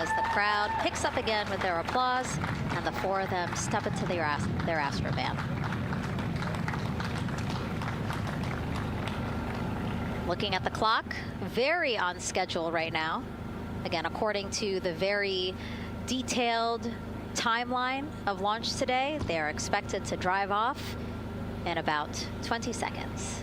as the crowd picks up again with their applause, and the four of them step into their Astrovan. Looking at the clock, very on schedule right now. Again, according to the very detailed timeline of launch today, they are expected to drive off in about 20 seconds.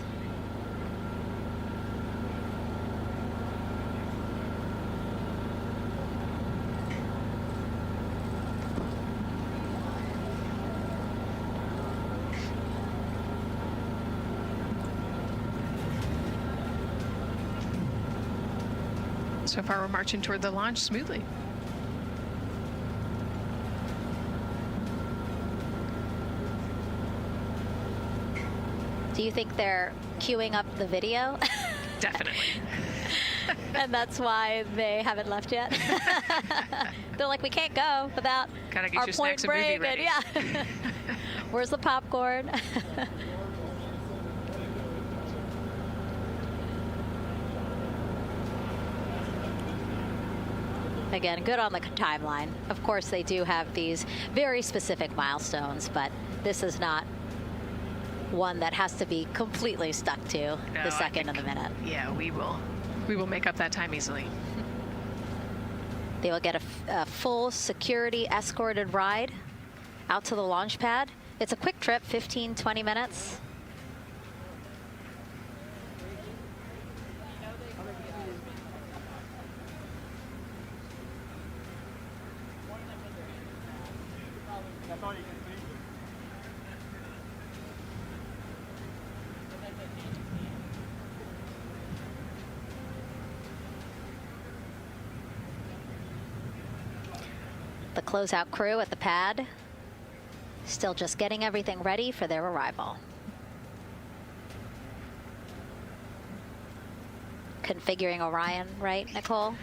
So far, we're marching toward the launch smoothly. Do you think they're queuing up the video? Definitely. And that's why they haven't left yet? They're like, we can't go without Gotta get our your point snacks and movie break. ready. Yeah. Where's the popcorn? Again, good on the timeline. Of course, they do have these very specific milestones, but this is not one that has to be completely stuck to the second and the minute. Yeah, we will make up that time easily. They will get a full security escorted ride out to the launch pad. It's a quick trip, 15, 20 minutes. The closeout crew at the pad still just getting everything ready for their arrival. Configuring Orion, right, Nicole?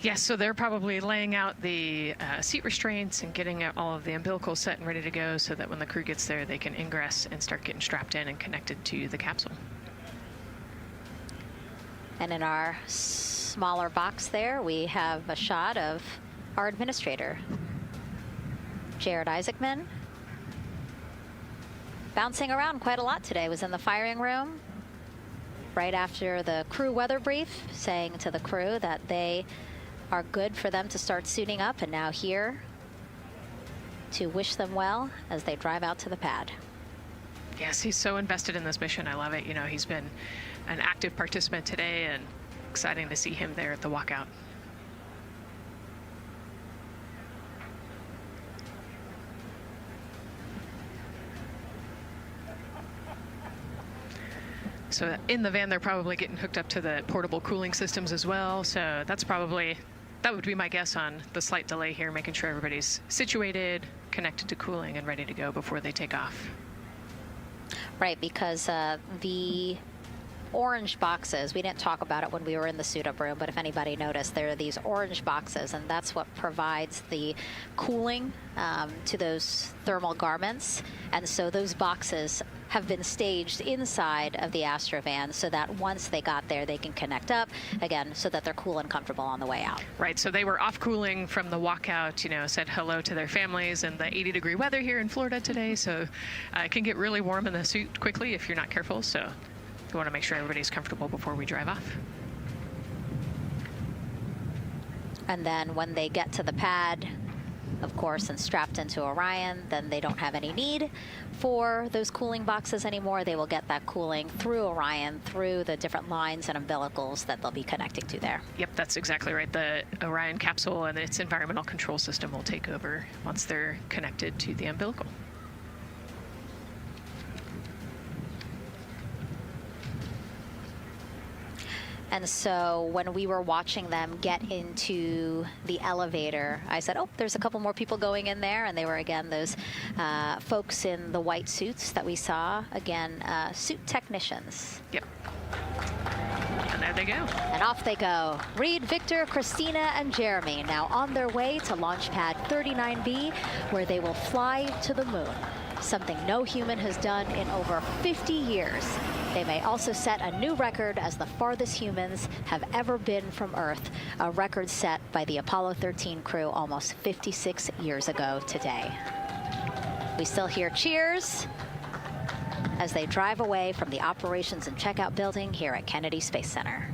Yes, so they're probably laying out the seat restraints and getting all of the umbilicals set and ready to go so that when the crew gets there, they can ingress and start getting strapped in and connected to the capsule. And in our smaller box there, we have a shot of our administrator, Jared Isaacman, bouncing around quite a lot today. Was in the firing room right after the crew weather brief, saying to the crew that they are good for them to start suiting up, and now here to wish them well as they drive out to the pad. Yes, he's so invested in this mission. I love it. You know, he's been an active participant today, and exciting to see him there at the walkout. So in the van, they're probably getting hooked up to the portable cooling systems as well. So that's probably, that would be my guess on the slight delay here, making sure everybody's situated, connected to cooling, and ready to go before they take off. Right, because the orange boxes, we didn't talk about it when we were in the suit-up room, but if anybody noticed, there are these orange boxes, and that's what provides the cooling to those thermal garments. And so those boxes have been staged inside of the Astrovan so that once they got there, they can connect up again so that they're cool and comfortable on the way out. Right, so they were off cooling from the walkout, you know, said hello to their families in the 80-degree weather here in Florida today. So it can get really warm in the suit quickly if you're not careful. So we want to make sure everybody's comfortable before we drive off. And then when they get to the pad, of course, and strapped into Orion, then they don't have any need for those cooling boxes anymore. They will get that cooling through Orion, through the different lines and umbilicals that they'll be connecting to there. Yep, that's exactly right. The Orion capsule and its environmental control system will take over once they're connected to the umbilical. And so when we were watching them get into the elevator, I said, oh, there's a couple more people going in there. And they were, again, those folks in the white suits that we saw. Again, suit technicians. Yep. And there they go. And off they go. Reed, Victor, Christina, and Jeremy now on their way to launch pad 39B, where they will fly to the moon. Something no human has done in over 50 years. They may also set a new record as the farthest humans have ever been from Earth, a record set by the Apollo 13 crew almost 56 years ago today. We still hear cheers as they drive away from the operations and checkout building here at Kennedy Space Center.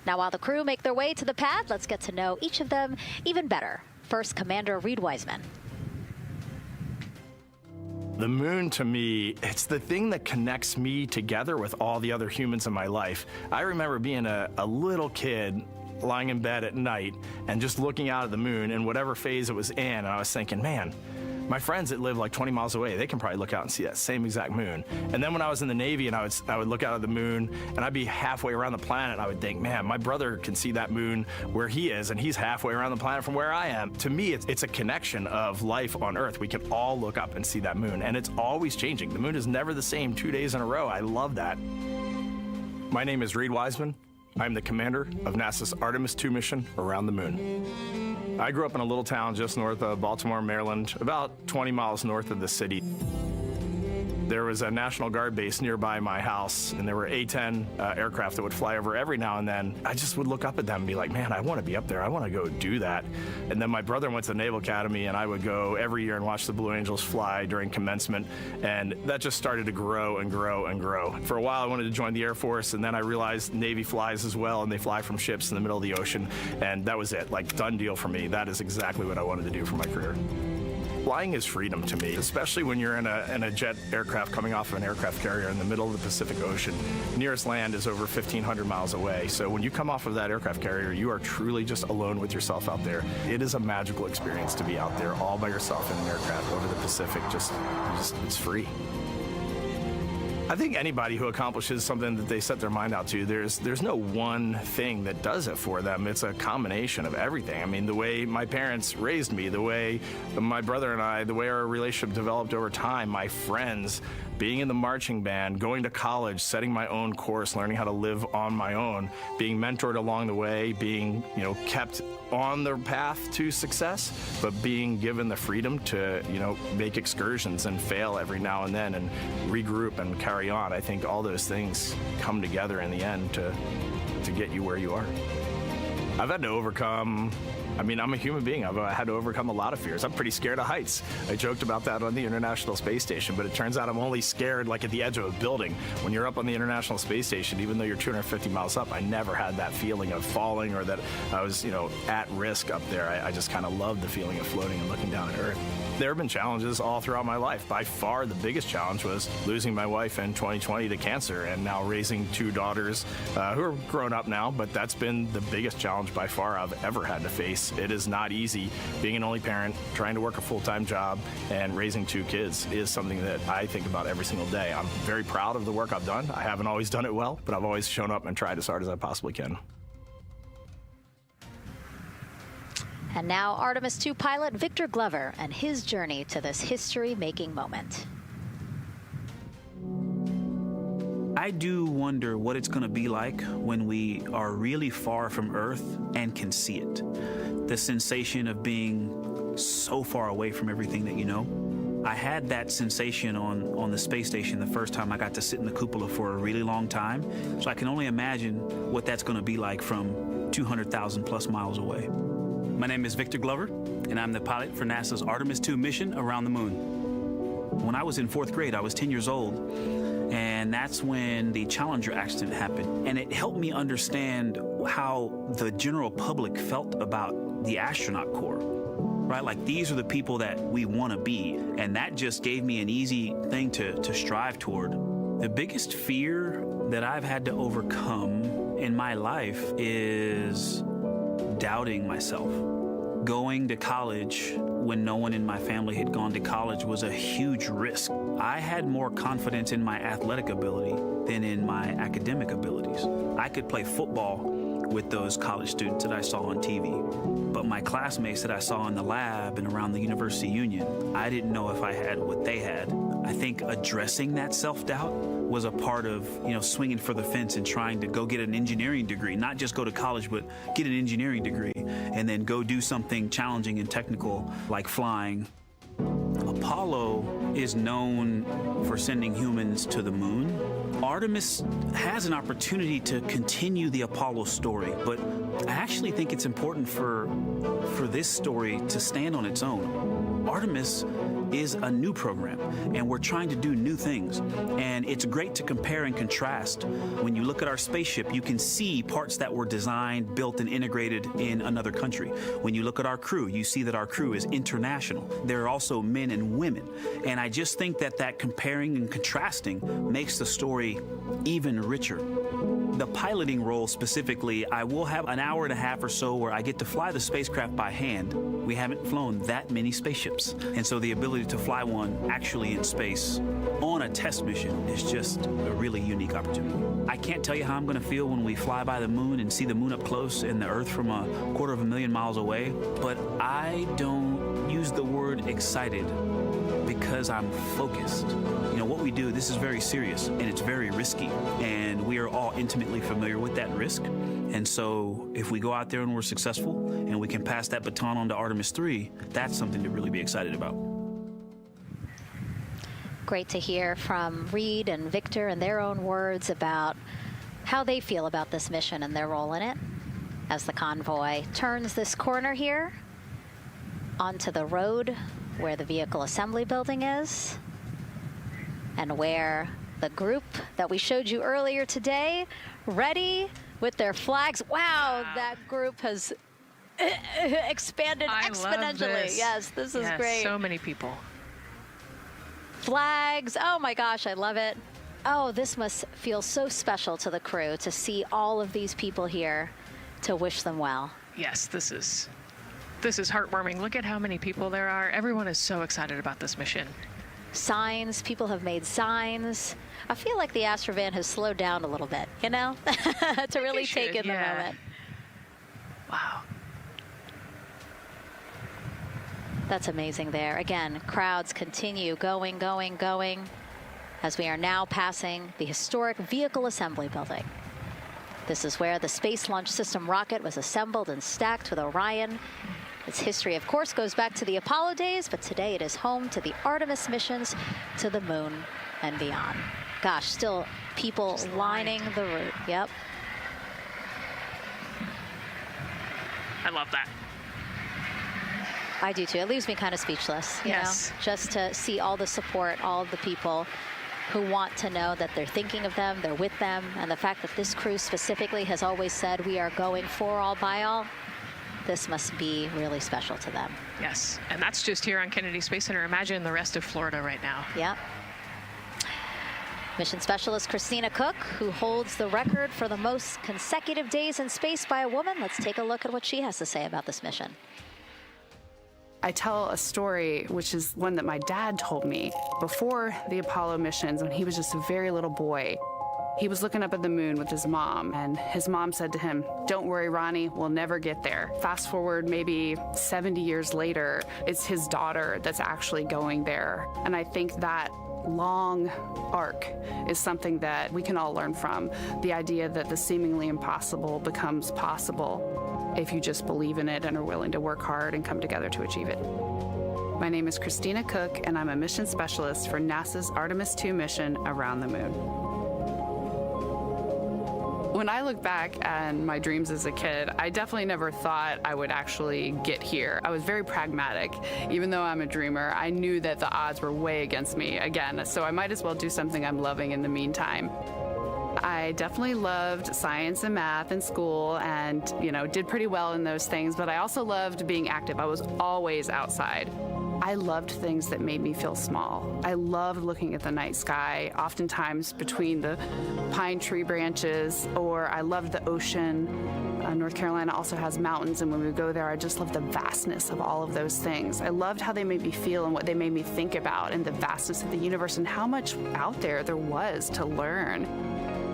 Now, while the crew make their way to the pad, let's get to know each of them even better. First, Commander Reed Wiseman. The moon, to me, it's the thing that connects me together with all the other humans in my life. I remember being a little kid lying in bed at night and just looking out at the moon in whatever phase it was in, and I was thinking, man, my friends that live like 20 miles away, they can probably look out and see that same exact moon. And then when I was in the Navy and I would look out at the moon and I'd be halfway around the planet, and I would think, man, my brother can see that moon where he is, and he's halfway around the planet from where I am. To me, it's a connection of life on Earth. We can all look up and see that moon, and it's always changing. The moon is never the same 2 days in a row. I love that. My name is Reed Wiseman. I'm the commander of NASA's Artemis II mission around the moon. I grew up in a little town just north of Baltimore, Maryland, about 20 miles north of the city. There was a National Guard base nearby my house, and there were A-10 aircraft that would fly over every now and then. I just would look up at them and be like, man, I want to be up there. I want to go do that. And then my brother went to the Naval Academy, and I would go every year and watch the Blue Angels fly during commencement, and that just started to grow and grow and grow. For a while, I wanted to join the Air Force, and then I realized Navy flies as well, and they fly from ships in the middle of the ocean, and that was it, like, done deal for me. That is exactly what I wanted to do for my career. Flying is freedom to me, especially when you're in a jet aircraft coming off of an aircraft carrier in the middle of the Pacific Ocean. Nearest land is over 1,500 miles away. So when you come off of that aircraft carrier, you are truly just alone with yourself out there. It is a magical experience to be out there all by yourself in an aircraft over the Pacific. Just it's free. I think anybody who accomplishes something that they set their mind out to, there's no one thing that does it for them. It's a combination of everything. I mean, the way my parents raised me, the way my brother and I, the way our relationship developed over time, my friends, being in the marching band, going to college, setting my own course, learning how to live on my own, being mentored along the way, being, kept on the path to success, but being given the freedom to, make excursions and fail every now and then and regroup and carry on. I think all those things come together in the end to get you where you are. I've had to overcome, I'm a human being. I've had to overcome a lot of fears. I'm pretty scared of heights. I joked about that on the International Space Station, but it turns out I'm only scared like at the edge of a building. When you're up on the International Space Station, even though you're 250 miles up, I never had that feeling of falling or that I was, at risk up there. I just kind of loved the feeling of floating and looking down at Earth. There have been challenges all throughout my life. By far, the biggest challenge was losing my wife in 2020 to cancer and now raising two daughters who are grown up now, but that's been the biggest challenge by far I've ever had to face. It is not easy being an only parent, trying to work a full-time job, and raising two kids is something that I think about every single day. I'm very proud of the work I've done. I haven't always done it well, but I've always shown up and tried as hard as I possibly can. And now Artemis II pilot Victor Glover and his journey to this history-making moment. I do wonder what it's going to be like when we are really far from Earth and can see it. The sensation of being so far away from everything that you know. I had that sensation on the space station the first time I got to sit in the cupola for a really long time. So I can only imagine what that's going to be like from 200,000 plus miles away. My name is Victor Glover, and I'm the pilot for NASA's Artemis II mission around the moon. When I was in 4th grade, I was 10 years old, and that's when the Challenger accident happened. And it helped me understand how the general public felt about the astronaut corps, right? Like, these are the people that we want to be, and that just gave me an easy thing to strive toward. The biggest fear that I've had to overcome in my life is doubting myself. Going to college when no one in my family had gone to college was a huge risk. I had more confidence in my athletic ability than in my academic abilities. I could play football with those college students that I saw on TV, but my classmates that I saw in the lab and around the University Union, I didn't know if I had what they had. I think addressing that self-doubt was a part of, swinging for the fence and trying to go get an engineering degree, not just go to college, but get an engineering degree and then go do something challenging and technical like flying. Apollo is known for sending humans to the moon. Artemis has an opportunity to continue the Apollo story, but I actually think it's important for this story to stand on its own. Artemis is a new program, and we're trying to do new things. And it's great to compare and contrast. When you look at our spaceship, you can see parts that were designed, built, and integrated in another country. When you look at our crew, you see that our crew is international. There are also men and women. And I just think that comparing and contrasting makes the story even richer. The piloting role specifically, I will have an hour and a half or so where I get to fly the spacecraft by hand. We haven't flown that many spaceships. And so the ability to fly one actually in space on a test mission is just a really unique opportunity. I can't tell you how I'm going to feel when we fly by the moon and see the moon up close and the Earth from 250,000 miles away, but I don't use the word excited because I'm focused. You know, what we do, this is very serious and it's very risky, and we are all intimately familiar with that risk. And so if we go out there and we're successful and we can pass that baton on to Artemis III, that's something to really be excited about. Great to hear from Reed and Victor in their own words about how they feel about this mission and their role in it as the convoy turns this corner here onto the road where the vehicle assembly building is and where the group that we showed you earlier today, ready with their flags. Wow, that group has expanded exponentially. Love this. Yes, this is great. So many people. Flags, oh my gosh, I love it. Oh, this must feel so special to the crew to see all of these people here to wish them well. Yes, this is heartwarming. Look at how many people there are. Everyone is so excited about this mission. Signs, people have made signs. I feel like the Astrovan has slowed down a little bit, you know, to really take in the moment. Wow. That's amazing there. Again, crowds continue going as we are now passing the historic vehicle assembly building. This is where the Space Launch System rocket was assembled and stacked with Orion. Its history, of course, goes back to the Apollo days, but today it is home to the Artemis missions to the moon and beyond. Gosh, still people lining the route. Yep. I love that. I do too. It leaves me kind of speechless, you know, just to see all the support, all of the people who want to know that they're thinking of them, they're with them, and the fact that this crew specifically has always said we are going for all by all. This must be really special to them. Yes, and that's just here on Kennedy Space Center. Imagine the rest of Florida right now. Yeah. Mission Specialist Christina Cook, who holds the record for the most consecutive days in space by a woman. Let's take a look at what she has to say about this mission. I tell a story, which is one that my dad told me before the Apollo missions when he was just a very little boy. He was looking up at the moon with his mom, and his mom said to him, "Don't worry, Ronnie, we'll never get there." Fast forward maybe 70 years later, it's his daughter that's actually going there. And I think that long arc is something that we can all learn from. The idea that the seemingly impossible becomes possible if you just believe in it and are willing to work hard and come together to achieve it. My name is Christina Cook, and I'm a mission specialist for NASA's Artemis II mission around the moon. When I look back at my dreams as a kid, I definitely never thought I would actually get here. I was very pragmatic. Even though I'm a dreamer, I knew that the odds were way against me again, so I might as well do something I'm loving in the meantime. I definitely loved science and math in school and, did pretty well in those things, but I also loved being active. I was always outside. I loved things that made me feel small. I loved looking at the night sky, oftentimes between the pine tree branches, or I loved the ocean. North Carolina also has mountains, and when we go there, I just loved the vastness of all of those things. I loved how they made me feel and what they made me think about, and the vastness of the universe and how much out there was to learn.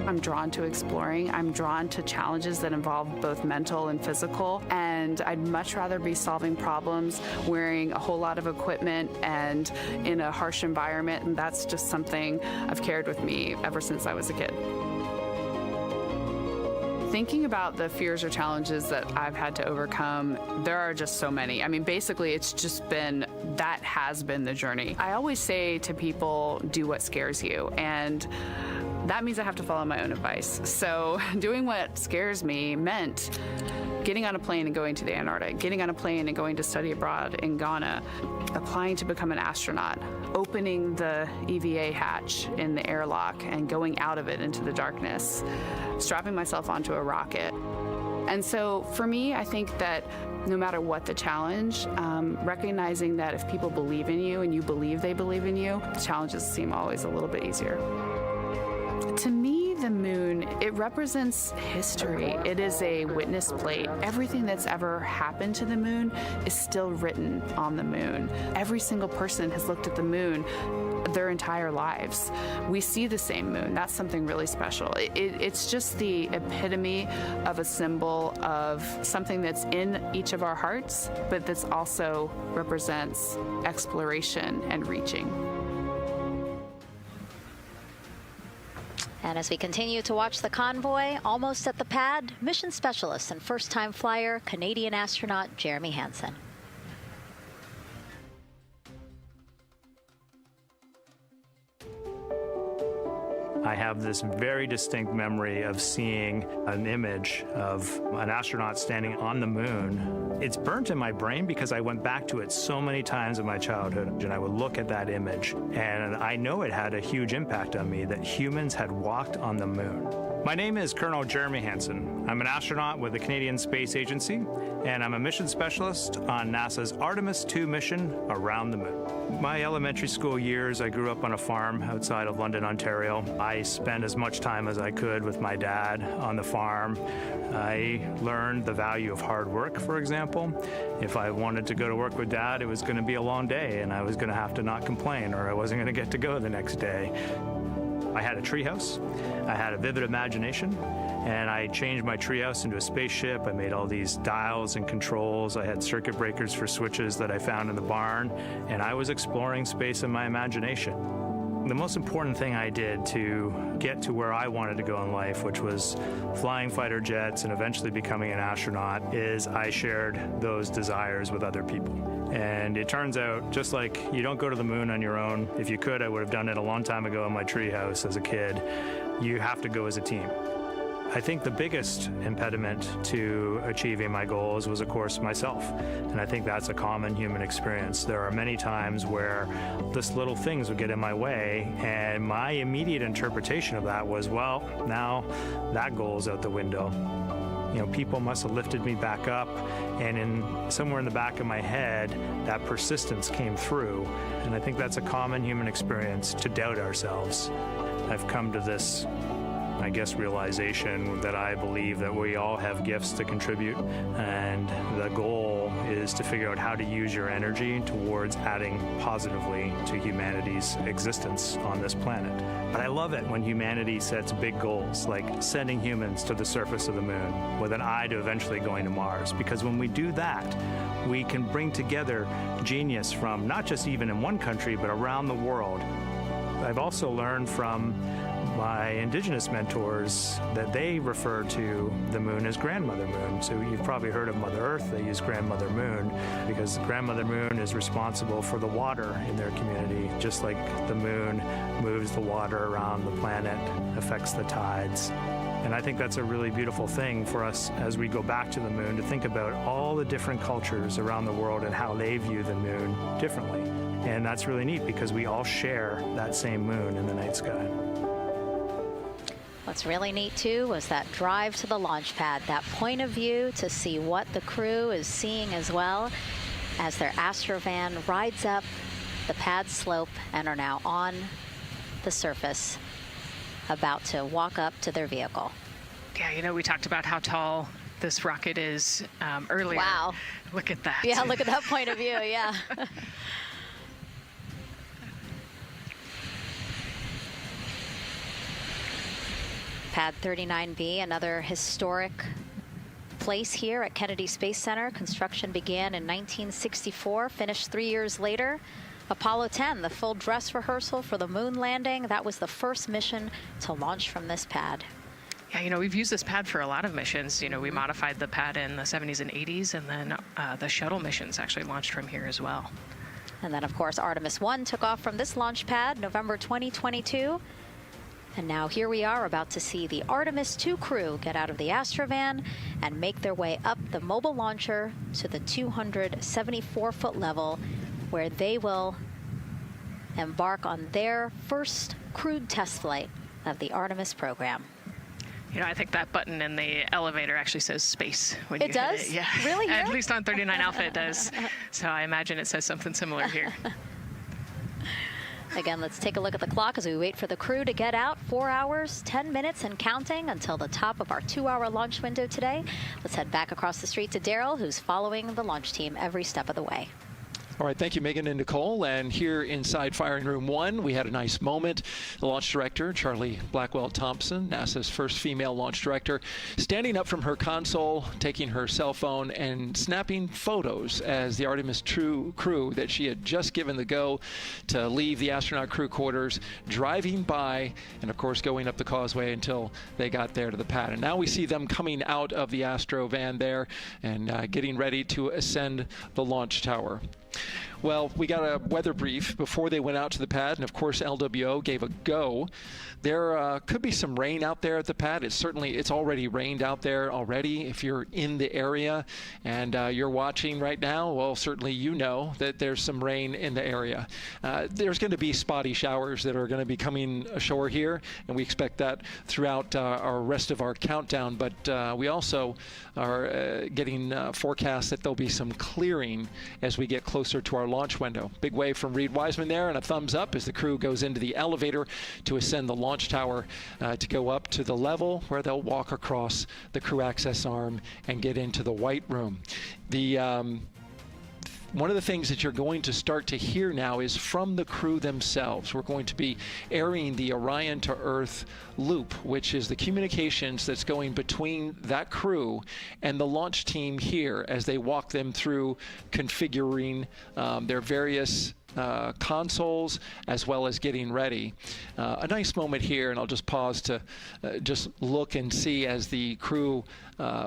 I'm drawn to exploring. I'm drawn to challenges that involve both mental and physical, and I'd much rather be solving problems wearing a whole lot of equipment and in a harsh environment, and that's just something I've carried with me ever since I was a kid. Thinking about the fears or challenges that I've had to overcome, there are just so many. I mean, basically, it's just been that has been the journey. I always say to people, do what scares you. And that means I have to follow my own advice. So doing what scares me meant getting on a plane and going to the Antarctic, getting on a plane and going to study abroad in Ghana, applying to become an astronaut, opening the EVA hatch in the airlock and going out of it into the darkness, strapping myself onto a rocket. And so for me, I think that no matter what the challenge, recognizing that if people believe in you and you believe they believe in you, the challenges seem always a little bit easier. To me, the moon, it represents history. It is a witness plate. Everything that's ever happened to the moon is still written on the moon. Every single person has looked at the moon their entire lives. We see the same moon. That's something really special. It's just the epitome of a symbol of something that's in each of our hearts, but that's also represents exploration and reaching. And as we continue to watch the convoy, almost at the pad, mission specialist and first-time flyer, Canadian astronaut Jeremy Hansen. I have this very distinct memory of seeing an image of an astronaut standing on the moon. It's burnt in my brain because I went back to it so many times in my childhood, and I would look at that image, and I know it had a huge impact on me that humans had walked on the moon. My name is Colonel Jeremy Hansen. I'm an astronaut with the Canadian Space Agency, and I'm a mission specialist on NASA's Artemis II mission around the moon. My elementary school years, I grew up on a farm outside of London, Ontario. I spent as much time as I could with my dad on the farm. I learned the value of hard work, for example. If I wanted to go to work with Dad, it was going to be a long day, and I was going to have to not complain, or I wasn't going to get to go the next day. I had a treehouse, I had a vivid imagination, and I changed my treehouse into a spaceship. I made all these dials and controls. I had circuit breakers for switches that I found in the barn, and I was exploring space in my imagination. The most important thing I did to get to where I wanted to go in life, which was flying fighter jets and eventually becoming an astronaut, is I shared those desires with other people. And it turns out, just like you don't go to the moon on your own, if you could, I would have done it a long time ago in my treehouse as a kid, you have to go as a team. I think the biggest impediment to achieving my goals was, of course, myself. And I think that's a common human experience. There are many times where just little things would get in my way, and my immediate interpretation of that was, well, now that goal's out the window. You know, people must have lifted me back up, and somewhere in the back of my head, that persistence came through. And I think that's a common human experience, to doubt ourselves. I've come to this, I guess, realization that I believe that we all have gifts to contribute, and the goal is to figure out how to use your energy towards adding positively to humanity's existence on this planet. But I love it when humanity sets big goals, like sending humans to the surface of the moon with an eye to eventually going to Mars, because when we do that, we can bring together genius from not just even in one country, but around the world. I've also learned from my indigenous mentors that they refer to the moon as Grandmother Moon. So you've probably heard of Mother Earth. They use Grandmother Moon because Grandmother Moon is responsible for the water in their community, just like the moon moves the water around the planet, affects the tides. And I think that's a really beautiful thing for us as we go back to the moon, to think about all the different cultures around the world and how they view the moon differently. And that's really neat because we all share that same moon in the night sky. What's really neat, too, was that drive to the launch pad, that point of view to see what the crew is seeing as well as their Astrovan rides up the pad slope and are now on the surface, about to walk up to their vehicle. Yeah, you know, we talked about how tall this rocket is earlier. Wow. Look at that. Yeah, look at that point of view, yeah. Pad 39B, another historic place here at Kennedy Space Center. Construction began in 1964, finished 3 years later. Apollo 10, the full dress rehearsal for the moon landing. That was the first mission to launch from this pad. Yeah, you know, we've used this pad for a lot of missions. You know, we modified the pad in the 70s and 80s, and then the shuttle missions actually launched from here as well. And then, of course, Artemis I took off from this launch pad November 2022. And now here we are about to see the Artemis II crew get out of the Astrovan and make their way up the mobile launcher to the 274-foot level, where they will embark on their first crewed test flight of the Artemis program. You know, I think that button in the elevator actually says space when you It does? hit it. Yeah. Really? At least on 39 Alpha it does. So I imagine it says something similar here. Again, let's take a look at the clock as we wait for the crew to get out. 4 hours, 10 minutes and counting until the top of our 2-hour launch window today. Let's head back across the street to Daryl, who's following the launch team every step of the way. All right, thank you, Megan and Nicole. And here inside Firing Room 1, we had a nice moment. The launch director, Charlie Blackwell-Thompson, NASA's first female launch director, standing up from her console, taking her cell phone and snapping photos as the Artemis II crew that she had just given the go to leave the astronaut crew quarters, driving by, and of course going up the causeway until they got there to the pad. And now we see them coming out of the Astro van there and getting ready to ascend the launch tower. Well, we got a weather brief before they went out to the pad, and of course LWO gave a go. There could be some rain out there at the pad. It's already rained out there already. If you're in the area and you're watching right now, well, certainly you know that there's some rain in the area. There's going to be spotty showers that are going to be coming ashore here, and we expect that throughout our rest of our countdown. But we also are getting forecasts that there'll be some clearing as we get closer to our launch window. Big wave from Reed Wiseman there, and a thumbs up as the crew goes into the elevator to ascend the launch tower to go up to the level where they'll walk across the crew access arm and get into the white room. One of the things that you're going to start to hear now is from the crew themselves. We're going to be airing the Orion to Earth loop, which is the communications that's going between that crew and the launch team here as they walk them through configuring their various consoles as well as getting ready. A nice moment here, and I'll just pause to just look and see as the crew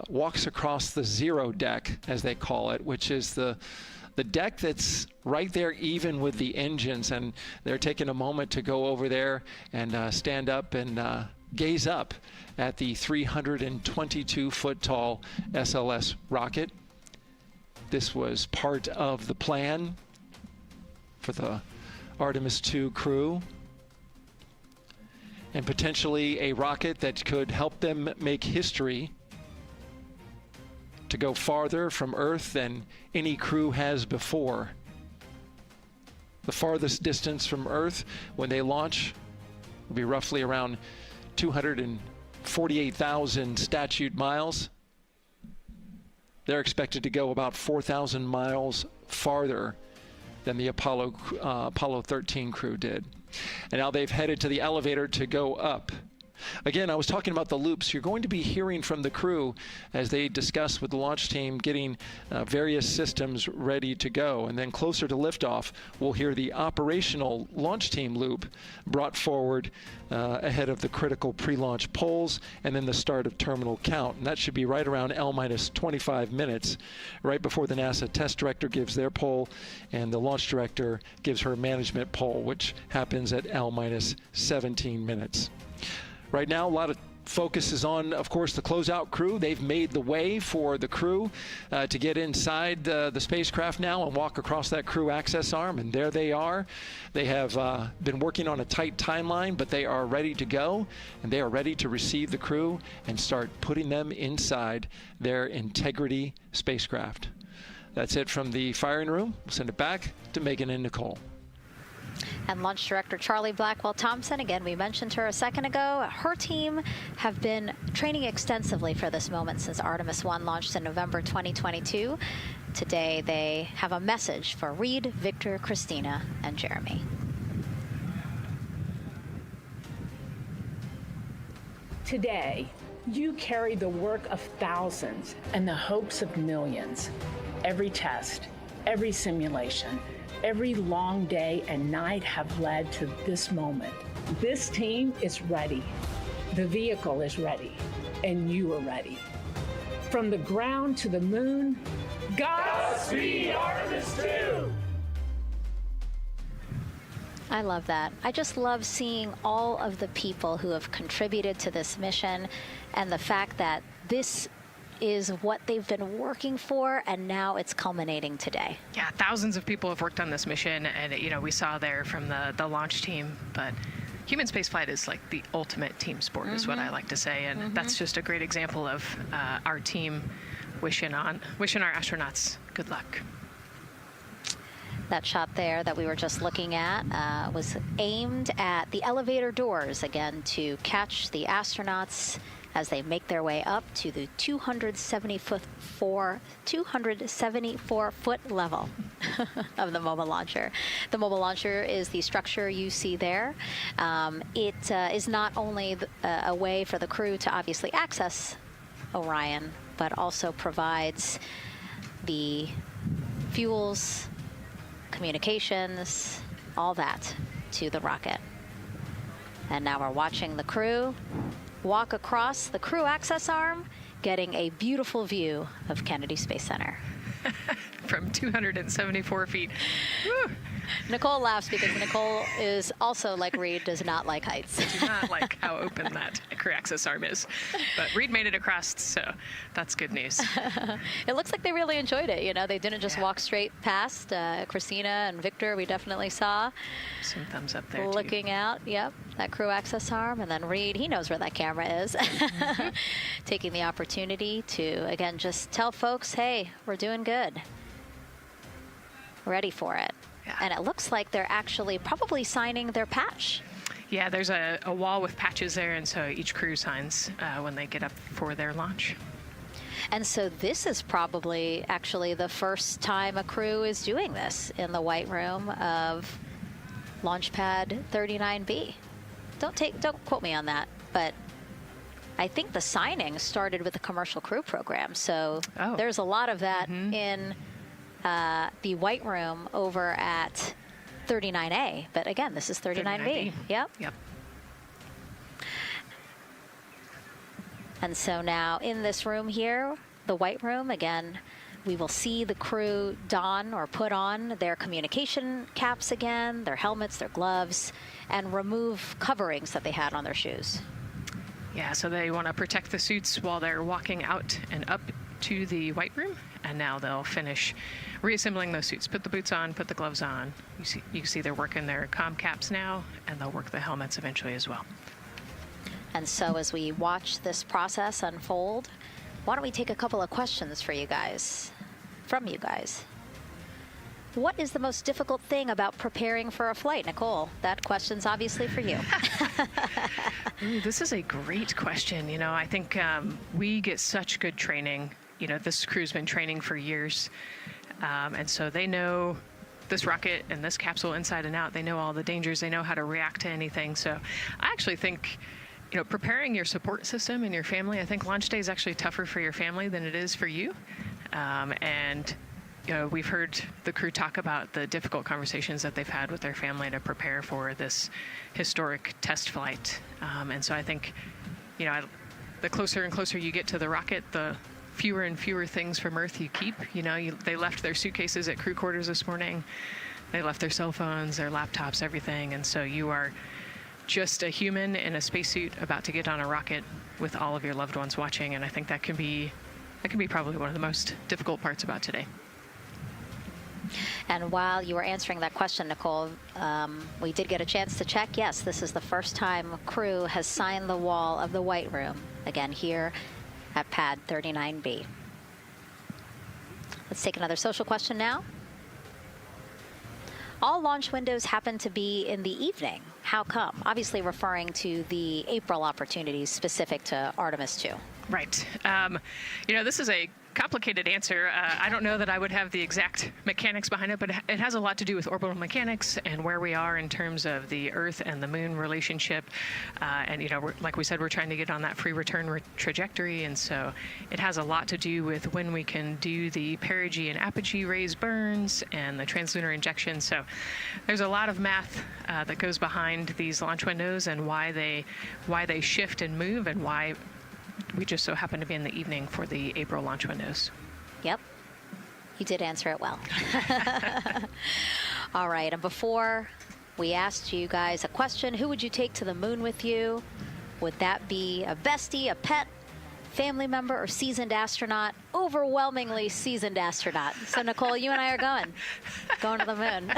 walks across the zero deck, as they call it, which is the deck that's right there even with the engines, and they're taking a moment to go over there and stand up and gaze up at the 322-foot tall SLS rocket. This was part of the plan for the Artemis II crew, and potentially a rocket that could help them make history to go farther from Earth than any crew has before. The farthest distance from Earth when they launch will be roughly around 248,000 statute miles. They're expected to go about 4,000 miles farther than the Apollo 13 crew did. And now they've headed to the elevator to go up. Again, I was talking about the loops. You're going to be hearing from the crew as they discuss with the launch team getting various systems ready to go. And then closer to liftoff, we'll hear the operational launch team loop brought forward ahead of the critical pre-launch polls and then the start of terminal count. And that should be right around L-25 minutes, right before the NASA test director gives their poll and the launch director gives her management poll, which happens at L-17 minutes. Right now, a lot of focus is on, of course, the closeout crew. They've made the way for the crew to get inside the spacecraft now and walk across that crew access arm, and there they are. They have been working on a tight timeline, but they are ready to go, and they are ready to receive the crew and start putting them inside their Integrity spacecraft. That's it from the firing room. We'll send it back to Megan and Nicole. And Launch Director Charlie Blackwell-Thompson, again, we mentioned her a second ago. Her team have been training extensively for this moment since Artemis I launched in November 2022. Today, they have a message for Reed, Victor, Christina, and Jeremy. Today, you carry the work of thousands and the hopes of millions. Every test, every simulation, every long day and night have led to this moment. This team is ready. The vehicle is ready, and you are ready. From the ground to the moon, Godspeed, Artemis II! I love that. I just love seeing all of the people who have contributed to this mission and the fact that this is what they've been working for, and now it's culminating today. Yeah, thousands of people have worked on this mission, and we saw there from the launch team, but human spaceflight is like the ultimate team sport, is what I like to say, and that's just a great example of our team wishing our astronauts good luck. That shot there that we were just looking at was aimed at the elevator doors, again, to catch the astronauts as they make their way up to the 274-foot level of the mobile launcher. The mobile launcher is the structure you see there. It is not only a way for the crew to obviously access Orion, but also provides the fuels, communications, all that to the rocket. And now we're watching the crew walk across the crew access arm, getting a beautiful view of Kennedy Space Center. From 274 feet. Woo. Nicole laughs because Nicole is also, like Reed, does not like heights. Do not like how open that crew access arm is. But Reed made it across, so that's good news. It looks like they really enjoyed it. You know, they didn't just walk straight past. Christina and Victor, we definitely saw. Some thumbs up there, looking too. out, yep, that crew access arm. And then Reed, he knows where that camera is. Taking the opportunity to, again, just tell folks, hey, we're doing good. Ready for it. Yeah. And it looks like they're actually probably signing their patch. Yeah, there's a wall with patches there, and so each crew signs when they get up for their launch. And so this is probably actually the first time a crew is doing this in the White Room of Launch Pad 39B. Don't quote me on that, but I think the signing started with the commercial crew program. So there's a lot of that in the White Room over at 39A, but again, this is 39B. Yep. And so now in this room here, the White Room, again, we will see the crew don or put on their communication caps again, their helmets, their gloves, and remove coverings that they had on their shoes. Yeah, so they want to protect the suits while they're walking out and up to the White Room, and now they'll finish reassembling those suits. Put the boots on, put the gloves on. You see they're working their comm caps now, and they'll work the helmets eventually as well. And so as we watch this process unfold, why don't we take a couple of questions from you guys? What is the most difficult thing about preparing for a flight? Nicole, that question's obviously for you. Ooh, this is a great question. You know, I think we get such good training. You know, this crew's been training for years. And so they know this rocket and this capsule inside and out. They know all the dangers. They know how to react to anything. So I actually think, you know, preparing your support system and your family, I think launch day is actually tougher for your family than it is for you. And, you know, we've heard the crew talk about the difficult conversations that they've had with their family to prepare for this historic test flight. And so I think, you know, the closer and closer you get to the rocket, the fewer and fewer things from Earth you keep. You know, they left their suitcases at crew quarters this morning. They left their cell phones, their laptops, everything. And so you are just a human in a spacesuit about to get on a rocket with all of your loved ones watching. And I think that can be probably one of the most difficult parts about today. And while you were answering that question, Nicole, we did get a chance to check. Yes, this is the first time crew has signed the wall of the White Room, again here at pad 39B. Let's take another social question now. All launch windows happen to be in the evening. How come? Obviously referring to the April opportunities specific to Artemis II. Right. You know, this is a complicated answer. I don't know that I would have the exact mechanics behind it, but it has a lot to do with orbital mechanics and where we are in terms of the Earth and the Moon relationship. And, you know, like we said, we're trying to get on that free return trajectory. And so it has a lot to do with when we can do the perigee and apogee raised burns and the translunar injection. So there's a lot of math that goes behind these launch windows and why they shift and move and why we just so happen to be in the evening for the April launch windows. Yep. You did answer it well. All right. And before we asked you guys a question. Who would you take to the moon with you? Would that be a bestie, a pet, family member, or seasoned astronaut? Overwhelmingly seasoned astronaut. So Nicole, you and I are going to the moon.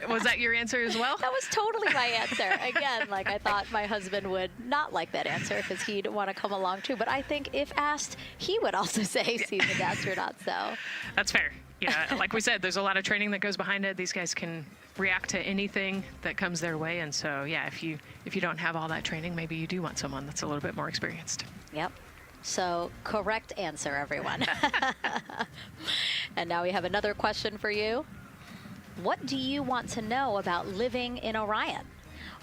Was that your answer as well? That was totally my answer. Again, like I thought my husband would not like that answer because he'd want to come along too. But I think if asked, he would also say seasoned astronaut. So That's fair. Yeah, like we said, there's a lot of training that goes behind it. These guys can react to anything that comes their way. And so, yeah, if you don't have all that training, maybe you do want someone that's a little bit more experienced. Yep. So correct answer, everyone. And now we have another question for you. What do you want to know about living in Orion?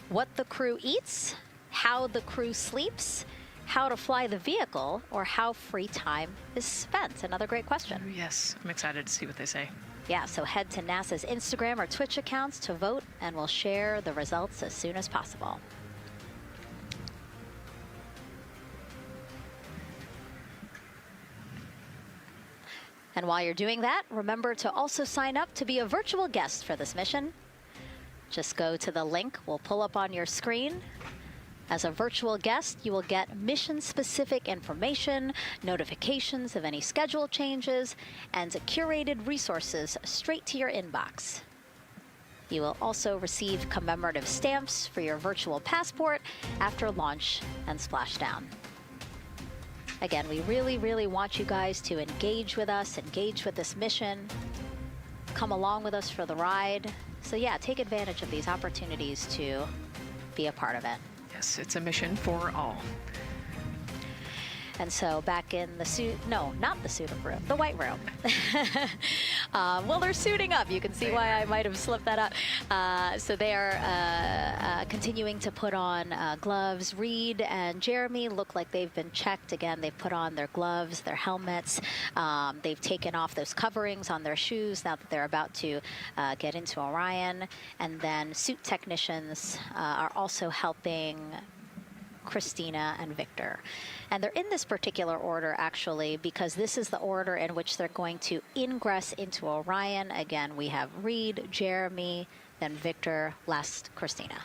What the crew eats, how the crew sleeps, how to fly the vehicle, or how free time is spent? Another great question. Yes, I'm excited to see what they say. Yeah, so head to NASA's Instagram or Twitch accounts to vote, and we'll share the results as soon as possible. And while you're doing that, remember to also sign up to be a virtual guest for this mission. Just go to the link we'll pull up on your screen. As a virtual guest, you will get mission-specific information, notifications of any schedule changes, and curated resources straight to your inbox. You will also receive commemorative stamps for your virtual passport after launch and splashdown. Again, we really, really want you guys to engage with us, engage with this mission, come along with us for the ride. So yeah, take advantage of these opportunities to be a part of it. Yes, it's a mission for all. And so back in the suit, no, not the suit-up room, the white room. Well, they're suiting up. You can see why I might have slipped that up. So they are continuing to put on gloves. Reed and Jeremy look like they've been checked. Again, they've put on their gloves, their helmets. They've taken off those coverings on their shoes now that they're about to get into Orion. And then suit technicians are also helping Christina and Victor. And they're in this particular order, actually, because this is the order in which they're going to ingress into Orion. Again, we have Reed, Jeremy, then Victor, last Christina.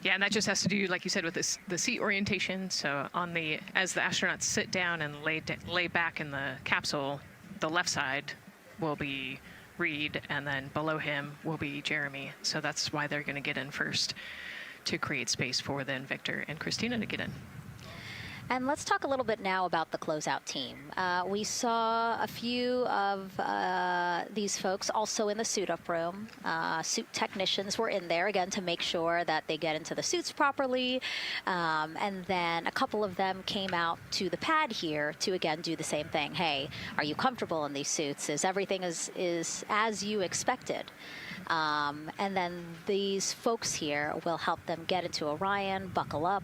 Yeah, and that just has to do, like you said, with this, the seat orientation. So as the astronauts sit down and lay back in the capsule, the left side will be Reed, and then below him will be Jeremy. So that's why they're going to get in first, to create space for then Victor and Christina to get in. And let's talk a little bit now about the closeout team. We saw a few of these folks also in the suit-up room. Suit technicians were in there, again, to make sure that they get into the suits properly. And then a couple of them came out to the pad here to, again, do the same thing. Hey, are you comfortable in these suits? Is everything is as you expected? And then these folks here will help them get into Orion, buckle up.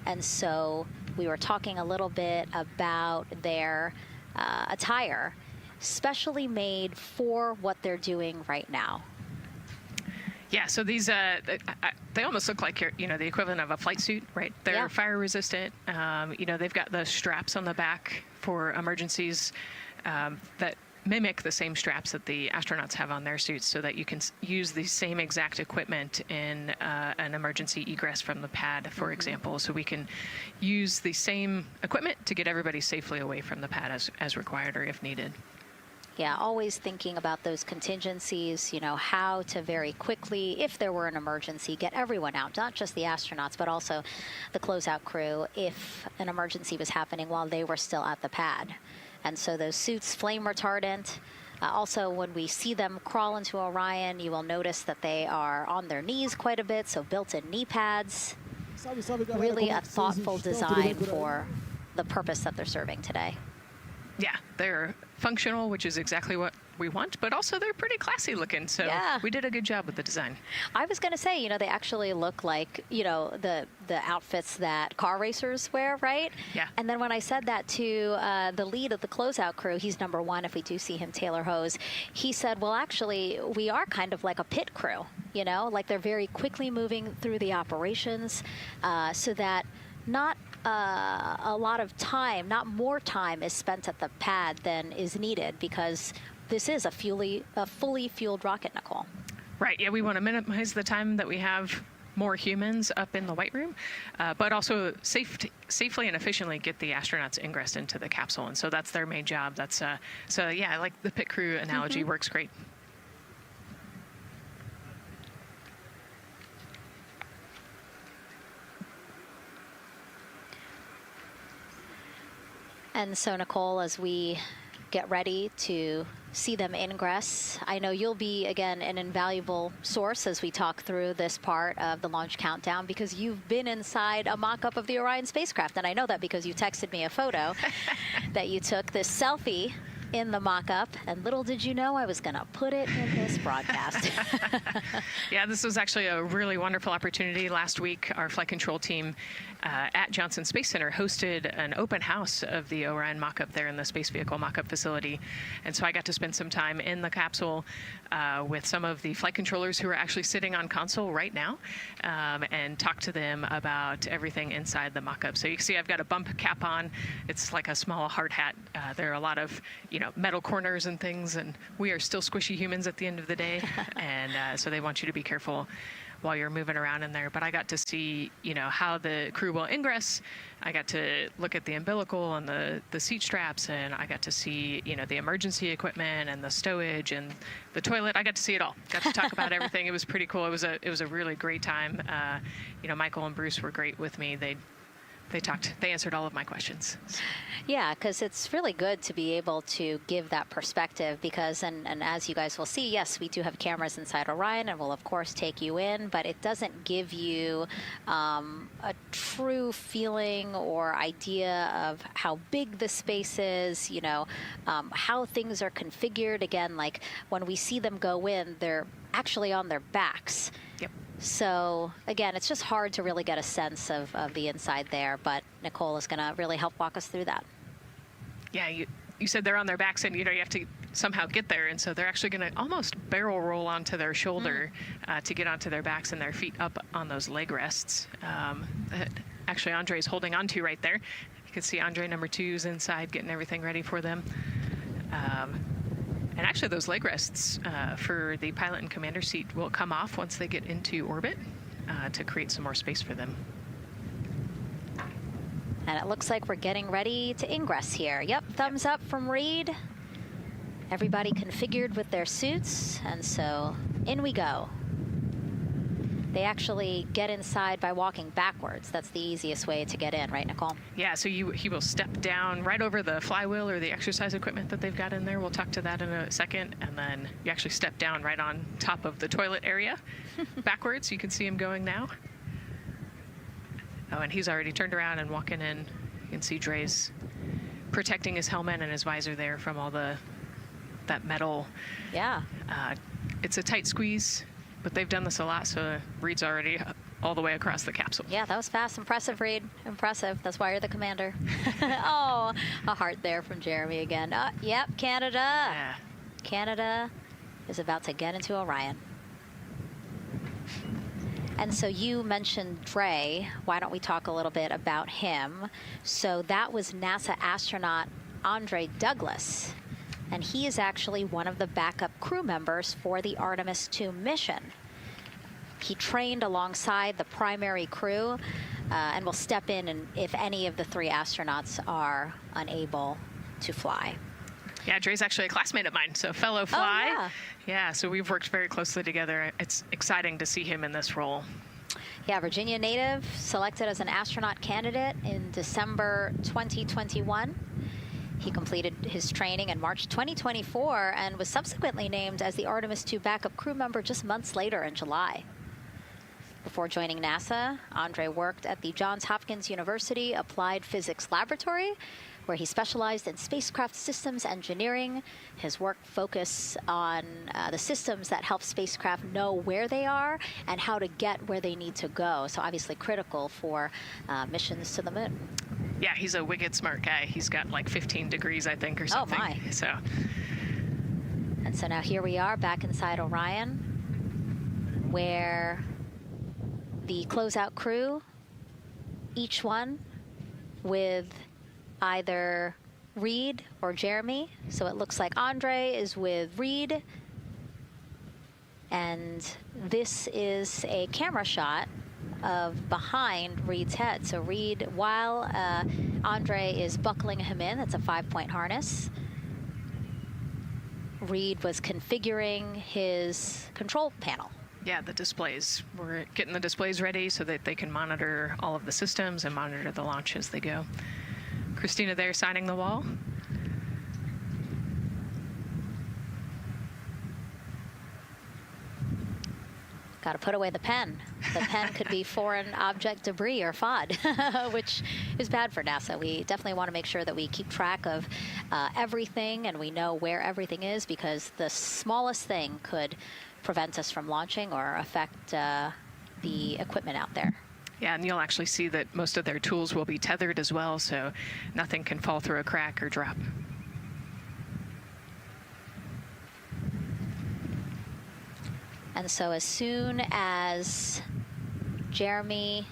And so we were talking a little bit about their attire, specially made for what they're doing right now. Yeah, so these, they almost look like, the equivalent of a flight suit, right? They're fire resistant. They've got the straps on the back for emergencies that mimic the same straps that the astronauts have on their suits, so that you can use the same exact equipment in an emergency egress from the pad, for example. So we can use the same equipment to get everybody safely away from the pad as required or if needed. Yeah, always thinking about those contingencies, how to very quickly, if there were an emergency, get everyone out, not just the astronauts, but also the closeout crew if an emergency was happening while they were still at the pad. And so those suits, flame retardant. Also, when we see them crawl into Orion, you will notice that they are on their knees quite a bit, so built-in knee pads. Really a thoughtful design for the purpose that they're serving today. Yeah, they're functional, which is exactly what we want, but also they're pretty classy looking, so we did a good job with the design. I was going to say, they actually look like, the outfits that car racers wear, right? Yeah. And then when I said that to the lead of the closeout crew, he's #1 if we do see him, Taylor Hose, he said, well, actually, we are kind of like a pit crew, like they're very quickly moving through the operations so that not a lot of time, not more time is spent at the pad than is needed, because this is a fully fueled rocket, Nicole. Right. Yeah, we want to minimize the time that we have more humans up in the White Room, but also safely and efficiently get the astronauts ingressed into the capsule. And so that's their main job. That's so yeah, I like the pit crew analogy. Works great. And so, Nicole, as we get ready to see them ingress, I know you'll be, again, an invaluable source as we talk through this part of the launch countdown, because you've been inside a mock-up of the Orion spacecraft. And I know that because you texted me a photo that you took, this selfie in the mock-up, and little did you know I was going to put it in this broadcast. Yeah, this was actually a really wonderful opportunity. Last week, our flight control team at Johnson Space Center hosted an open house of the Orion mock-up there in the space vehicle mock-up facility. And so I got to spend some time in the capsule with some of the flight controllers who are actually sitting on console right now, and talk to them about everything inside the mock-up. So you can see I've got a bump cap on. It's like a small hard hat. There are a lot of, metal corners and things, and we are still squishy humans at the end of the day. And so they want you to be careful while you're moving around in there. But I got to see, how the crew will ingress. I got to look at the umbilical and the seat straps, and I got to see, the emergency equipment and the stowage and the toilet. I got to see it all. Got to talk about everything. It was pretty cool. It was a really great time. Michael and Bruce were great with me. They answered all of my questions. Yeah, because it's really good to be able to give that perspective because, and as you guys will see, yes, we do have cameras inside Orion and we'll, of course, take you in, but it doesn't give you a true feeling or idea of how big the space is, how things are configured. Again, like when we see them go in, they're actually on their backs. Yep. So, again, it's just hard to really get a sense of the inside there, but Nicole is going to really help walk us through that. Yeah, you said they're on their backs, and, you have to somehow get there, and so they're actually going to almost barrel roll onto their shoulder to get onto their backs and their feet up on those leg rests. Actually, Andre's holding onto right there. You can see Andre number 2's inside getting everything ready for them. And actually, those leg rests for the pilot and commander seat will come off once they get into orbit to create some more space for them. And it looks like we're getting ready to ingress here. Yep, thumbs up from Reed. Everybody configured with their suits, and so in we go. They actually get inside by walking backwards. That's the easiest way to get in, right, Nicole? Yeah, so he will step down right over the flywheel or the exercise equipment that they've got in there. We'll talk to that in a second. And then you actually step down right on top of the toilet area backwards. You can see him going now. Oh, and he's already turned around and walking in. You can see Dre's protecting his helmet and his visor there from all that metal. Yeah. It's a tight squeeze. But they've done this a lot, so Reed's already all the way across the capsule. Yeah, that was fast. Impressive, Reed. Impressive. That's why you're the commander. Oh, a heart there from Jeremy again. Yep, Canada. Yeah. Canada is about to get into Orion. And so you mentioned Dre. Why don't we talk a little bit about him? So that was NASA astronaut Andre Douglas. And he is actually one of the backup crew members for the Artemis II mission. He trained alongside the primary crew and will step in and if any of the 3 astronauts are unable to fly. Yeah, Dre's actually a classmate of mine, so fellow fly. Oh, yeah. Yeah, so we've worked very closely together. It's exciting to see him in this role. Yeah, Virginia native, selected as an astronaut candidate in December 2021. He completed his training in March 2024 and was subsequently named as the Artemis II backup crew member just months later in July. Before joining NASA, Andre worked at the Johns Hopkins University Applied Physics Laboratory, where he specialized in spacecraft systems engineering. His work focused on the systems that help spacecraft know where they are and how to get where they need to go. So obviously critical for missions to the moon. Yeah, he's a wicked smart guy. He's got like 15 degrees, I think, or something. Oh, my. So. And so now here we are back inside Orion, where the closeout crew, each one with either Reed or Jeremy. So it looks like Andre is with Reed. And this is a camera shot of behind Reed's head. So Reed, while Andre is buckling him in, it's a 5-point harness, Reed was configuring his control panel. Yeah, the displays. We're getting the displays ready so that they can monitor all of the systems and monitor the launch as they go. Christina there signing the wall. Got to put away the pen. The pen could be foreign object debris or FOD, which is bad for NASA. We definitely want to make sure that we keep track of everything and we know where everything is, because the smallest thing could prevent us from launching or affect the equipment out there. Yeah, and you'll actually see that most of their tools will be tethered as well, so nothing can fall through a crack or drop. And so as soon as Jeremy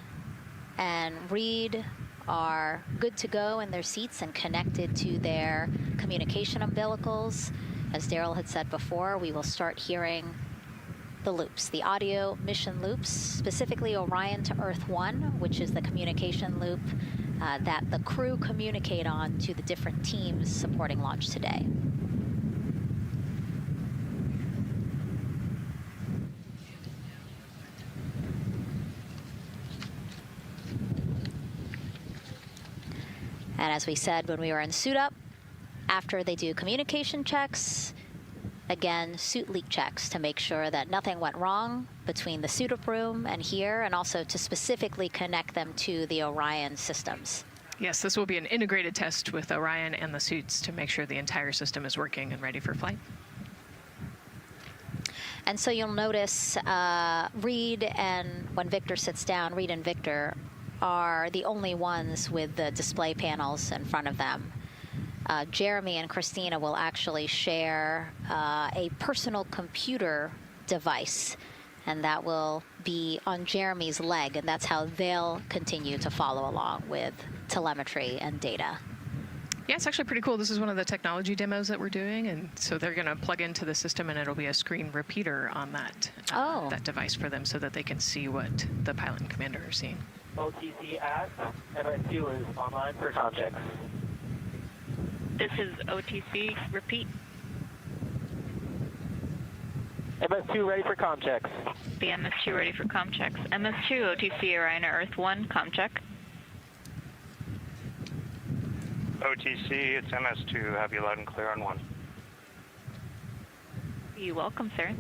and Reed are good to go in their seats and connected to their communication umbilicals, as Daryl had said before, we will start hearing the loops, the audio mission loops, specifically Orion to Earth 1, which is the communication loop that the crew communicate on to the different teams supporting launch today. And as we said when we were in suit up, after they do communication checks, again, suit leak checks to make sure that nothing went wrong between the suit up room and here, and also to specifically connect them to the Orion systems. Yes, this will be an integrated test with Orion and the suits to make sure the entire system is working and ready for flight. And so you'll notice Reed and when Victor sits down, Reed and Victor are the only ones with the display panels in front of them. Jeremy and Christina will actually share a personal computer device, and that will be on Jeremy's leg, and that's how they'll continue to follow along with telemetry and data. Yeah, it's actually pretty cool. This is one of the technology demos that we're doing, and so they're going to plug into the system, and it'll be a screen repeater on that, that device for them so that they can see what the pilot and commander are seeing. OTC ask, MS2 is online for contact. This is OTC, repeat. MS2 ready for com checks. The MS2 ready for com checks. MS2, OTC, Orion to Earth 1, com check. OTC, it's MS2, have you loud and clear on 1. You're welcome, sir.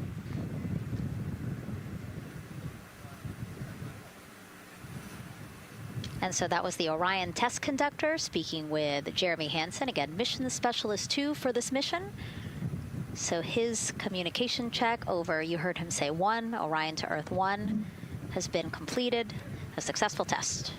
And so that was the Orion test conductor speaking with Jeremy Hansen, again, mission specialist 2 for this mission. So his communication check over, you heard him say 1, Orion to Earth 1, has been completed, a successful test.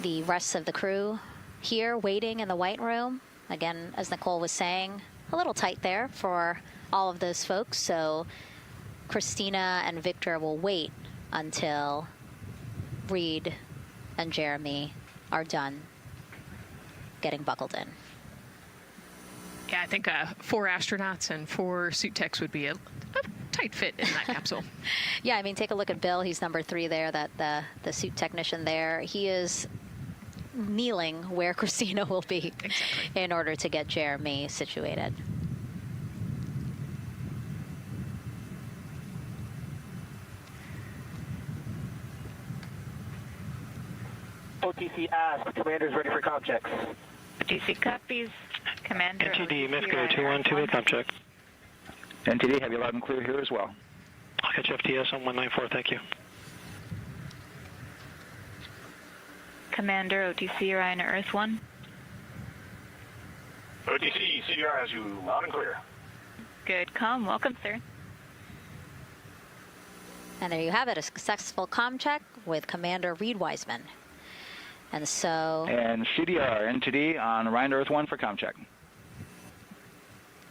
The rest of the crew here waiting in the white room. Again, as Nicole was saying, a little tight there for all of those folks. So Christina and Victor will wait until Reed and Jeremy are done getting buckled in. Yeah, I think 4 astronauts and 4 suit techs would be a tight fit in that capsule. Yeah, I mean, take a look at Bill. He's number 3 there, that the suit technician there. He is kneeling where Christina will be in order to get Jeremy situated. OTC ask, commander's ready for com checks. OTC copies, commander. NTD, MEFCO 212, com check. NTD, have you loud and clear here as well. I'll catch FTS on 194, thank you. Commander, OTC, Orion to Earth 1. OTC, CDR has you loud and clear. Good comm, welcome, sir. And there you have it, a successful comm check with Commander Reed Wiseman. And so... And CDR, NTD on Orion to Earth 1 for comm check.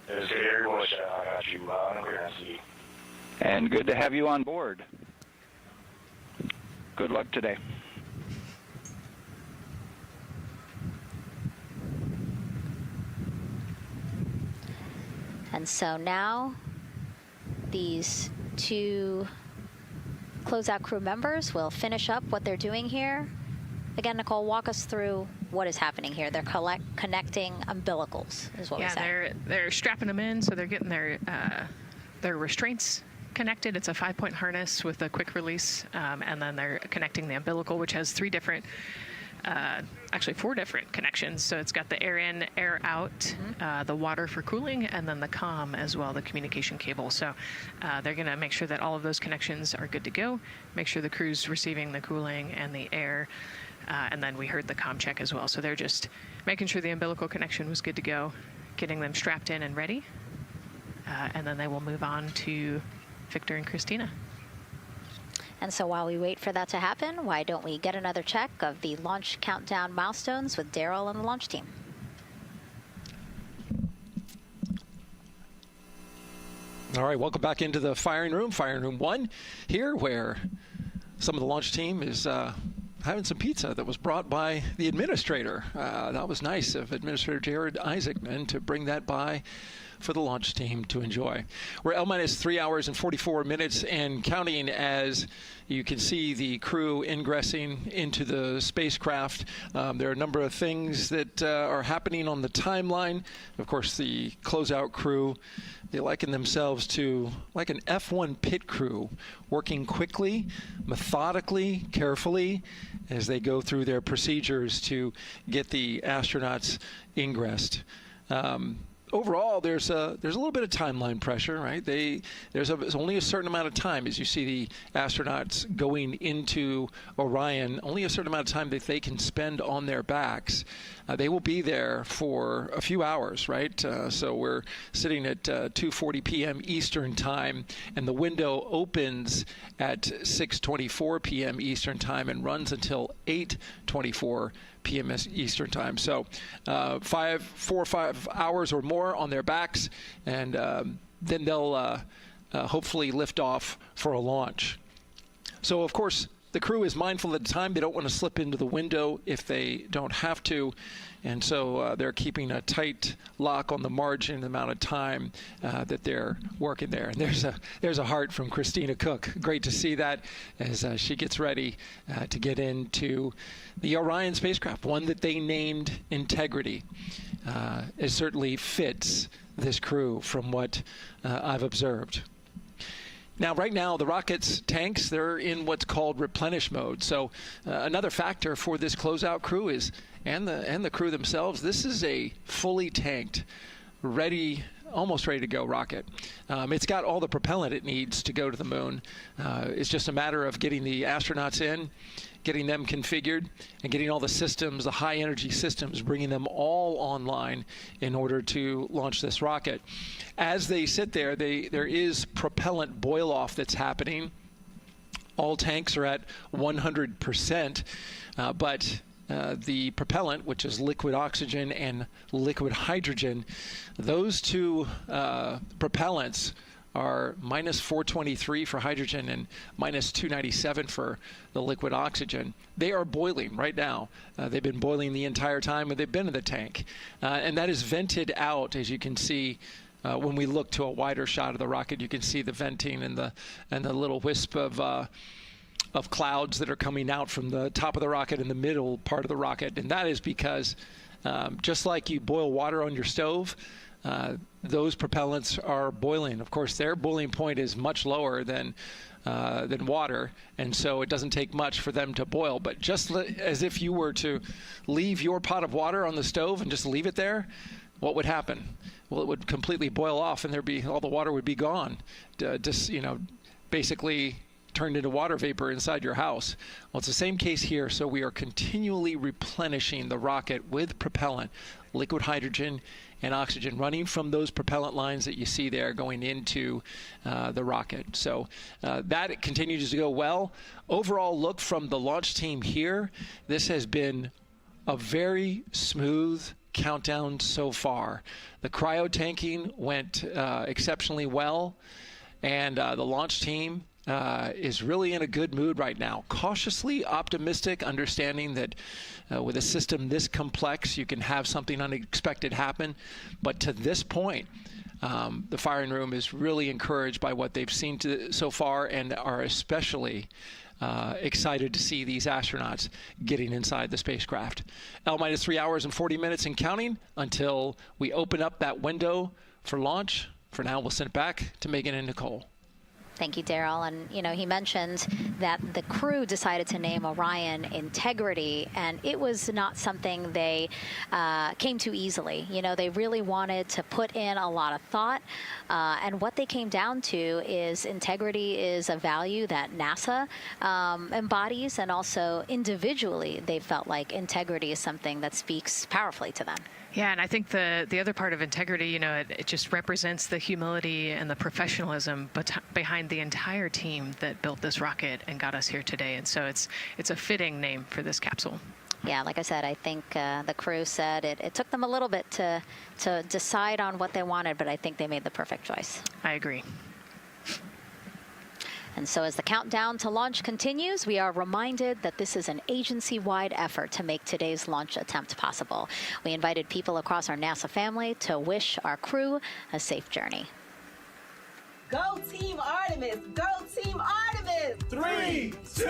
I got you loud and clear, NTD. And good to have you on board. Good luck today. And so now these two closeout crew members will finish up what they're doing here. Again, Nicole, walk us through what is happening here. They're connecting umbilicals, is what we said. Yeah, they're strapping them in, so they're getting their restraints connected. It's a 5-point harness with a quick release, and then they're connecting the umbilical, which has actually 4 different connections. So it's got the air in, air out, the water for cooling, and then the comm as well, the communication cable. So they're going to make sure that all of those connections are good to go, make sure the crew's receiving the cooling and the air, and then we heard the comm check as well. So they're just making sure the umbilical connection was good to go, getting them strapped in and ready, and then they will move on to Victor and Christina. And so while we wait for that to happen, why don't we get another check of the launch countdown milestones with Daryl and the launch team? All right, welcome back into the firing room 1 here, where some of the launch team is having some pizza that was brought by the administrator. That was nice of Administrator Jared Isaacman to bring that by for the launch team to enjoy. We're L-minus 3 hours and 44 minutes and counting, as you can see the crew ingressing into the spacecraft. There are a number of things that are happening on the timeline. Of course, the closeout crew, they liken themselves to like an F1 pit crew, working quickly, methodically, carefully, as they go through their procedures to get the astronauts ingressed. Overall, there's a little bit of timeline pressure, right? There's only a certain amount of time, as you see the astronauts going into Orion, only a certain amount of time that they can spend on their backs. They will be there for a few hours, right? So we're sitting at 2:40 p.m. Eastern time, and the window opens at 6:24 p.m. Eastern time and runs until 8:24 p.m. Eastern time. So 4 or 5 hours or more on their backs, and then they'll hopefully lift off for a launch. So of course the crew is mindful at the time. They don't want to slip into the window if they don't have to, and so they're keeping a tight lock on the margin, the amount of time that they're working there. And there's a heart from Christina Cook. Great to see that as she gets ready to get into the Orion spacecraft, one that they named Integrity. It certainly fits this crew from what I've observed. Now, right now, the rocket's tanks, they're in what's called replenish mode. So another factor for this closeout crew is, and the crew themselves, this is a fully tanked, almost ready to go rocket. It's got all the propellant it needs to go to the moon. It's just a matter of getting the astronauts in, getting them configured, and getting all the systems, the high energy systems, bringing them all online in order to launch this rocket. As they sit there, there is propellant boil off that's happening. All tanks are at 100%, but the propellant, which is liquid oxygen and liquid hydrogen, those two propellants are minus 423 for hydrogen and minus 297 for the liquid oxygen. They are boiling right now. They've been boiling the entire time when they've been in the tank. And that is vented out, as you can see. When we look to a wider shot of the rocket, you can see the venting and the little wisp of clouds that are coming out from the top of the rocket in the middle part of the rocket. And that is because just like you boil water on your stove, those propellants are boiling. Of course, their boiling point is much lower than water, and so it doesn't take much for them to boil. But just as if you were to leave your pot of water on the stove and just leave it there, what would happen? Well, it would completely boil off, and all the water would be gone. Basically turned into water vapor inside your house. Well, it's the same case here. So we are continually replenishing the rocket with propellant, liquid hydrogen and oxygen, running from those propellant lines that you see there going into the rocket. So that continues to go well. Overall look from the launch team here, this has been a very smooth countdown so far. The cryo tanking went exceptionally well. And the launch team is really in a good mood right now. Cautiously optimistic, understanding that with a system this complex, you can have something unexpected happen. But to this point, the firing room is really encouraged by what they've seen so far, and are especially excited to see these astronauts getting inside the spacecraft. L- 3 hours and 40 minutes and counting until we open up that window for launch. For now, we'll send it back to Megan and Nicole. Thank you, Daryl. And, you know, he mentioned that the crew decided to name Orion Integrity, and it was not something they came to easily. You know, they really wanted to put in a lot of thought, and what they came down to is integrity is a value that NASA embodies, and also individually they felt like integrity is something that speaks powerfully to them. Yeah, and I think the other part of integrity, you know, it just represents the humility and the professionalism behind the entire team that built this rocket and got us here today. And so it's a fitting name for this capsule. Yeah, like I said, I think the crew said it took them a little bit to decide on what they wanted, but I think they made the perfect choice. I agree. And so as the countdown to launch continues, we are reminded that this is an agency-wide effort to make today's launch attempt possible. We invited people across our NASA family to wish our crew a safe journey. Go Team Artemis! Go Team Artemis! 3, 2,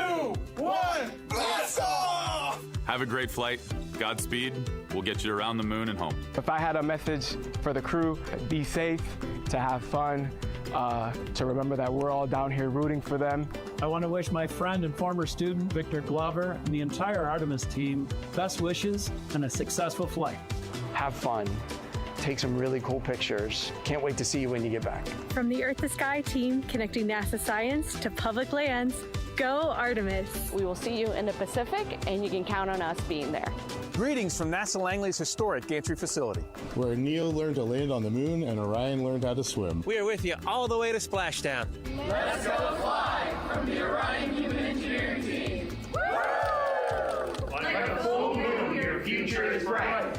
1, blast off! Have a great flight. Godspeed. We'll get you around the moon and home. If I had a message for the crew, be safe, to have fun, to remember that we're all down here rooting for them. I want to wish my friend and former student, Victor Glover, and the entire Artemis team best wishes and a successful flight. Have fun. Take some really cool pictures. Can't wait to see you when you get back. From the Earth to Sky team, connecting NASA science to public lands, go Artemis. We will see you in the Pacific, and you can count on us being there. Greetings from NASA Langley's historic gantry facility, where Neil learned to land on the moon and Orion learned how to swim. We are with you all the way to splashdown. Let's go fly from the Orion Human Engineering Team. Woo! Like a full moon, your future is bright.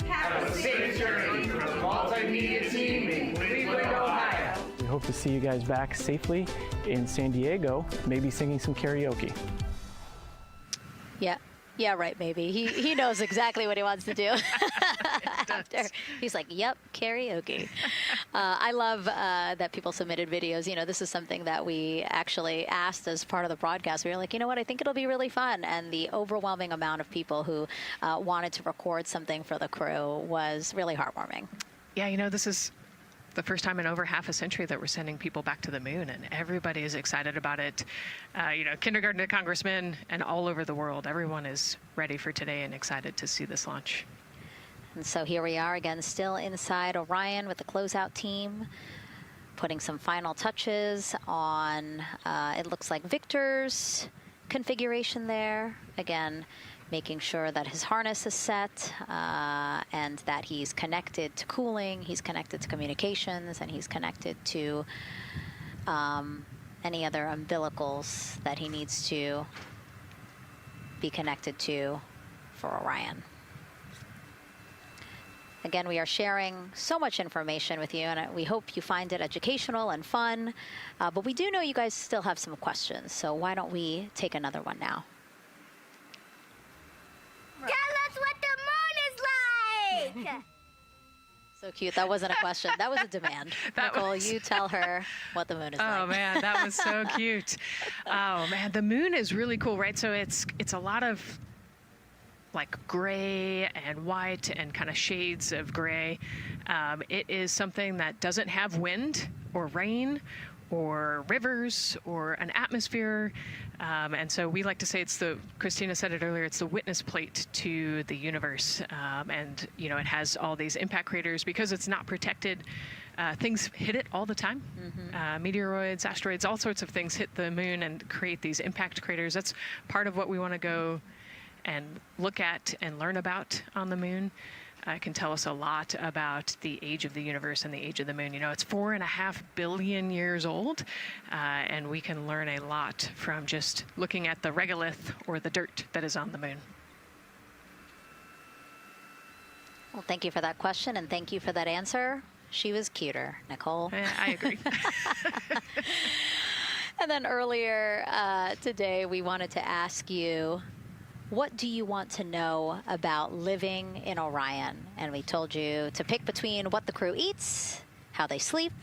Have a safe journey from the multimedia team in Cleveland, Ohio. We hope to see you guys back safely in San Diego, maybe singing some karaoke. Yeah, right, maybe. He knows exactly what he wants to do. After. He's like, yep, karaoke. I love that people submitted videos. You know, this is something that we actually asked as part of the broadcast. We were like, you know what, I think it'll be really fun. And the overwhelming amount of people who wanted to record something for the crew was really heartwarming. Yeah, you know, this is the first time in over half a century that we're sending people back to the moon, and everybody is excited about it. You know, kindergarten to congressmen and all over the world, everyone is ready for today and excited to see this launch. And so here we are again, still inside Orion with the closeout team, putting some final touches on, it looks like Victor's configuration there. Again, making sure that his harness is set and that he's connected to cooling, he's connected to communications, and he's connected to any other umbilicals that he needs to be connected to for Orion. Again, we are sharing so much information with you, and we hope you find it educational and fun. But we do know you guys still have some questions, so why don't we take another one now? Tell us what the moon is like! So cute. That wasn't a question. That was a demand. Nicole, you tell her what the moon is like. Oh, man, that was so cute. Oh, man, the moon is really cool, right? So it's a lot of like gray and white and kind of shades of gray. It is something that doesn't have wind or rain or rivers or an atmosphere. And so we like to say Christina said it earlier, it's the witness plate to the universe. And, you know, it has all these impact craters because it's not protected. Things hit it all the time. Mm-hmm. Meteoroids, asteroids, all sorts of things hit the moon and create these impact craters. That's part of what we want to go and look at and learn about on the moon. It can tell us a lot about the age of the universe and the age of the moon. You know, it's 4.5 billion years old, and we can learn a lot from just looking at the regolith or the dirt that is on the moon. Well, thank you for that question, and thank you for that answer. She was cuter, Nicole. I agree. And then earlier today, we wanted to ask you, what do you want to know about living in Orion? And we told you to pick between what the crew eats, how they sleep,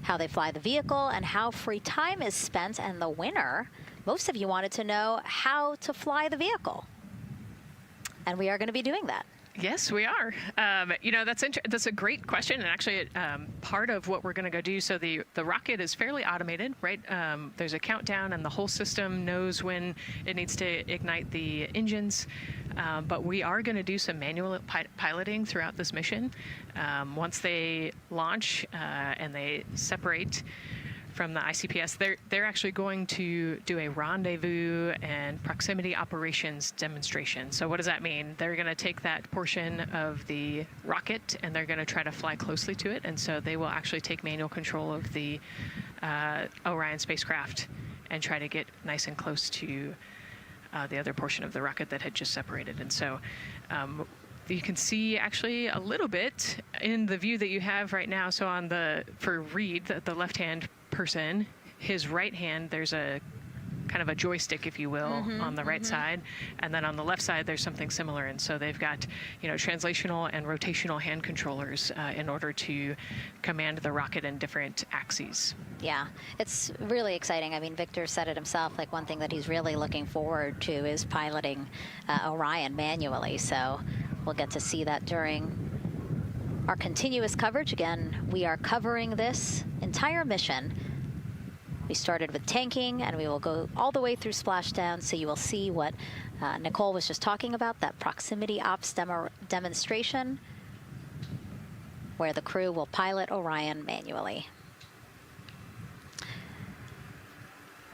how they fly the vehicle, and how free time is spent. And the winner, most of you wanted to know how to fly the vehicle. And we are going to be doing that. Yes, we are. You know, that's a great question, and actually, part of what we're going to go do. So the rocket is fairly automated, right? There's a countdown, and the whole system knows when it needs to ignite the engines. But we are going to do some manual piloting throughout this mission. Once they launch and they separate from the ICPS, they're actually going to do a rendezvous and proximity operations demonstration. So what does that mean? They're going to take that portion of the rocket and they're going to try to fly closely to it. And so they will actually take manual control of the Orion spacecraft and try to get nice and close to the other portion of the rocket that had just separated. And so you can see actually a little bit in the view that you have right now. So on for Reed, the left-hand person, his right hand, there's a kind of a joystick, if you will, on the right side, and then on the left side there's something similar. And so they've got, you know, translational and rotational hand controllers in order to command the rocket in different axes. Yeah, it's really exciting. I mean, Victor said it himself, like one thing that he's really looking forward to is piloting Orion manually. So we'll get to see that during our continuous coverage. Again, we are covering this entire mission. We started with tanking, and we will go all the way through splashdown, so you will see what Nicole was just talking about, that proximity ops demonstration, where the crew will pilot Orion manually.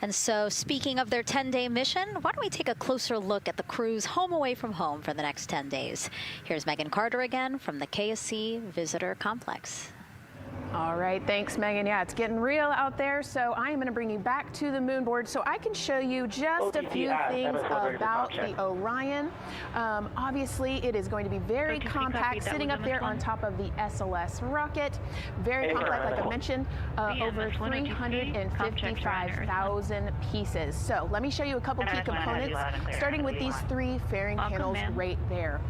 And so, speaking of their 10-day mission, why don't we take a closer look at the crew's home away from home for the next 10 days. Here's Megan Carter again from the KSC Visitor Complex. All right, thanks, Megan. Yeah, it's getting real out there, so I am going to bring you back to the moon board so I can show you just a few things about the Orion. Obviously, it is going to be very compact, sitting up there on top of the SLS rocket. Very compact, like I mentioned, over 355,000 pieces. So let me show you a couple key components, starting with these three fairing panels right there.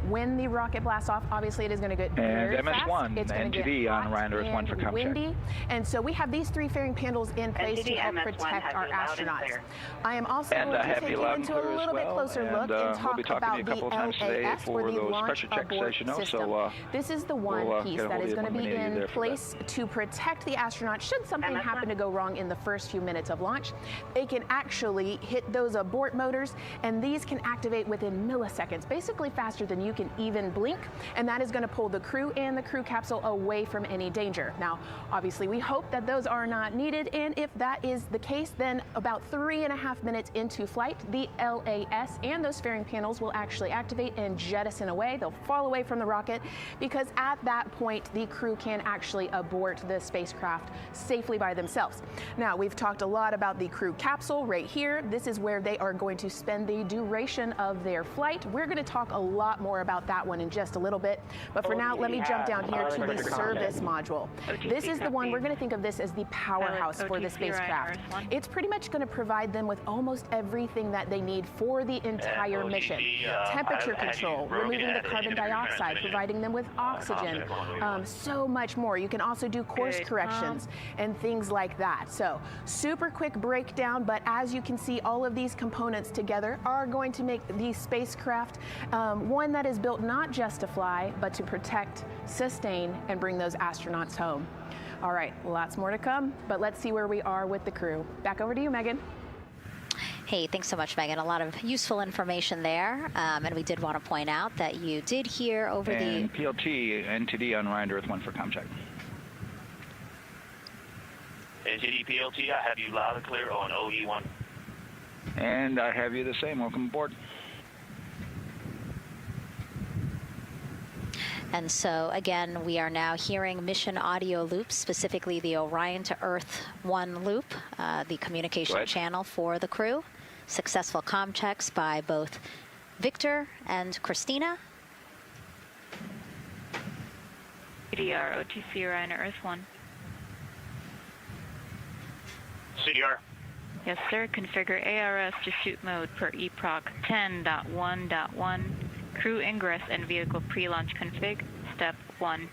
When the rocket blasts off, obviously it is going to get very fast. MS1, it's going to NTD get on Orion Earth 1 for com windy, check. and so we have these three fairing panels in place to help protect our astronauts. I am also going to take you into a little bit closer look and talk about the LAS, or the Launch Abort System. This is the one piece that is going to be in place to protect the astronauts should something happen to go wrong in the first few minutes of launch. They can actually hit those abort motors, and these can activate within milliseconds, basically faster than you can even blink, and that is going to pull the crew and the crew capsule away from any danger. Now, obviously, we hope that those are not needed, and if that is the case, then about 3.5 minutes into flight, the LAS and those fairing panels will actually activate and jettison away. They'll fall away from the rocket, because at that point, the crew can actually abort the spacecraft safely by themselves. Now, we've talked a lot about the crew capsule right here. This is where they are going to spend the duration of their flight. We're going to talk a lot more about that one in just a little bit, but for now, let me jump down here to the service module. This is the one, we're going to think of this as the powerhouse for the spacecraft. It's pretty much going to provide them with almost everything that they need for the entire mission. Temperature control, removing the carbon dioxide, providing them with oxygen, so much more. You can also do course corrections and things like that. So, super quick breakdown, but as you can see, all of these components together are going to make the spacecraft one that is built not just to fly, but to protect, sustain, and bring those astronauts home. All right, lots more to come, but let's see where we are with the crew. Back over to you, Megan. Hey, thanks so much, Megan. A lot of useful information there, and we did want to point out that you did hear over and the PLT NTD on Orion Earth 1 for com check. NTD PLT, I have you loud and clear on OE1. And I have you the same. Welcome aboard. And so, again, we are now hearing mission audio loops, specifically the Orion to Earth 1 loop, the communication channel for the crew. Successful comm checks by both Victor and Christina. CDR, OTC Orion Earth 1. CDR. Yes, sir. Configure ARS to shoot mode per eproc 10.1.1. Crew ingress and vehicle pre-launch config. Step 1.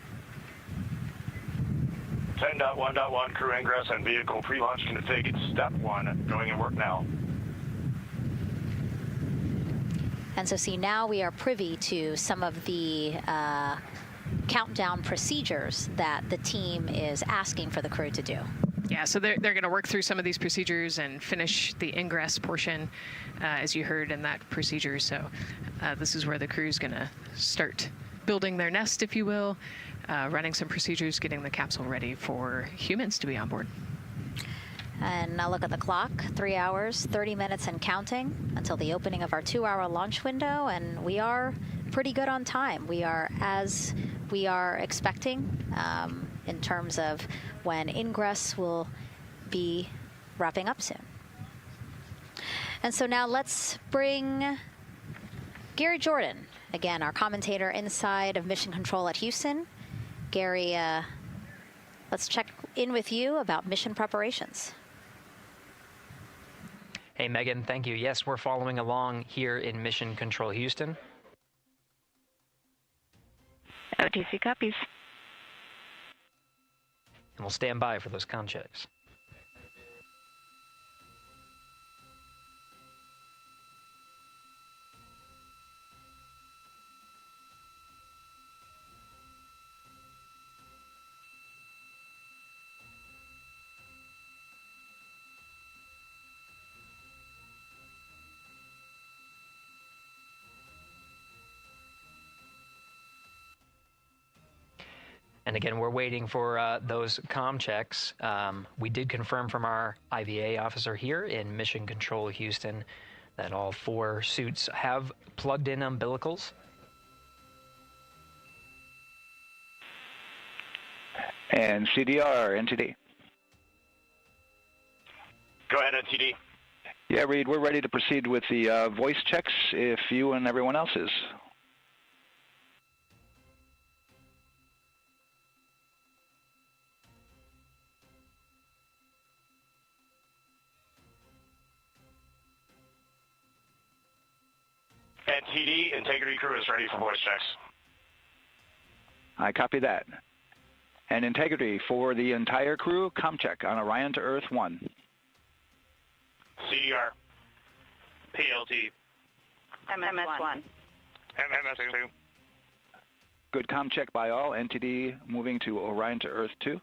10.1.1 crew ingress and vehicle pre-launch config. Step 1. Going in work now. And so see, now we are privy to some of the countdown procedures that the team is asking for the crew to do. Yeah, so they're going to work through some of these procedures and finish the ingress portion, as you heard in that procedure. So this is where the crew is going to start building their nest, if you will, running some procedures, getting the capsule ready for humans to be on board. And now look at the clock, 3 hours, 30 minutes and counting until the opening of our 2-hour launch window, and we are pretty good on time. We are as we are expecting in terms of when ingress will be wrapping up soon. And so now let's bring Gary Jordan, again, our commentator inside of Mission Control at Houston. Gary, let's check in with you about mission preparations. Hey, Megan, thank you. Yes, we're following along here in Mission Control Houston. OTC copies. And we'll stand by for those comm checks. And again, we're waiting for those comm checks. We did confirm from our IVA officer here in Mission Control Houston that all 4 suits have plugged in umbilicals. And CDR, NTD. Go ahead, NTD. Yeah, Reed, we're ready to proceed with the voice checks if you and everyone else is. NTD, integrity crew is ready for voice checks. I copy that. And integrity for the entire crew, comm check on Orion to Earth 1. CDR. PLT. MS1. MS2. Good comm check by all. NTD moving to Orion to Earth 2.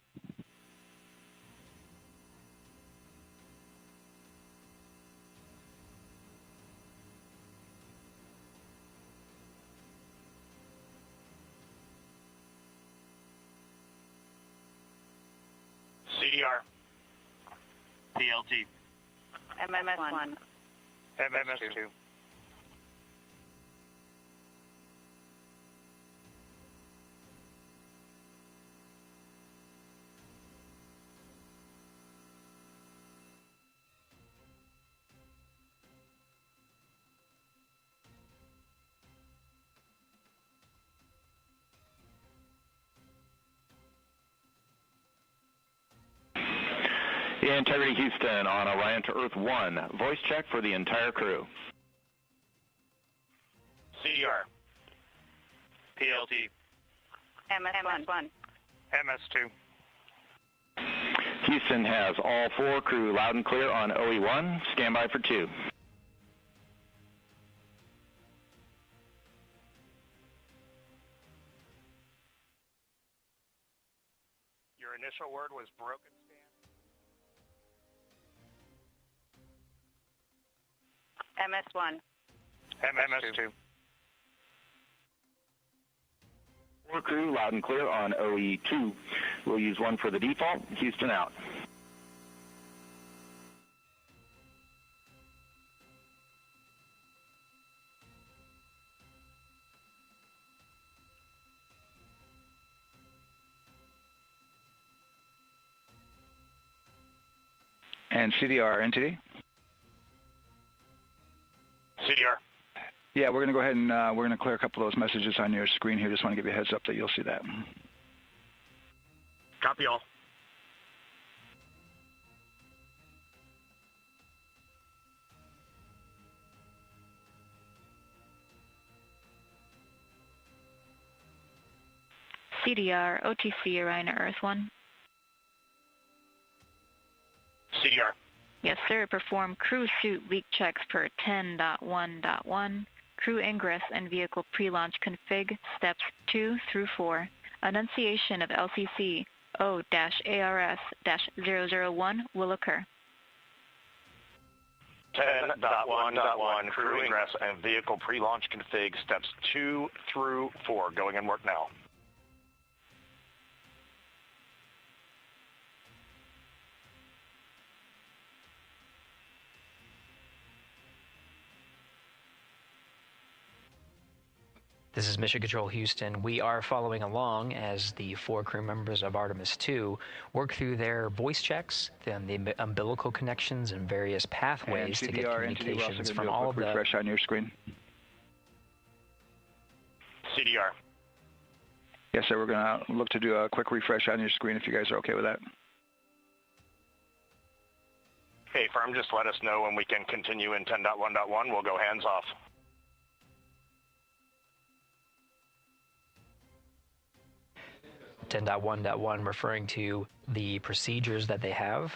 CDR. PLT. MS1. MS2. Integrity Houston on Orion to Earth 1. Voice check for the entire crew. CDR. PLT. MS1. MS2. Houston has all 4 crew loud and clear on OE1. Stand by for 2. Your initial word was broken. MS1. MS2. 4 crew loud and clear on OE2. We'll use 1 for the default. Houston out. And CDR, NTD? CDR. Yeah, we're going to go ahead and we're going to clear a couple of those messages on your screen here. Just want to give you a heads up that you'll see that. Copy all. CDR, OTC, Orion Earth 1. CDR. Yes, sir. Perform crew suit leak checks per 10.1.1. Crew ingress and vehicle pre-launch config, steps 2 through 4. Annunciation of LCC O-ARS-001 will occur. 10.1.1 crew ingress and vehicle pre-launch config, steps 2 through 4. Going in work now. This is Mission Control Houston. We are following along as the 4 crew members of Artemis II work through their voice checks, then the umbilical connections and various pathways to get communications from all of the... refresh on your screen. CDR. Yes, sir. We're going to look to do a quick refresh on your screen if you guys are okay with that. Hey, firm, just let us know when we can continue in 10.1.1. We'll go hands off. .1.1 referring to the procedures that they have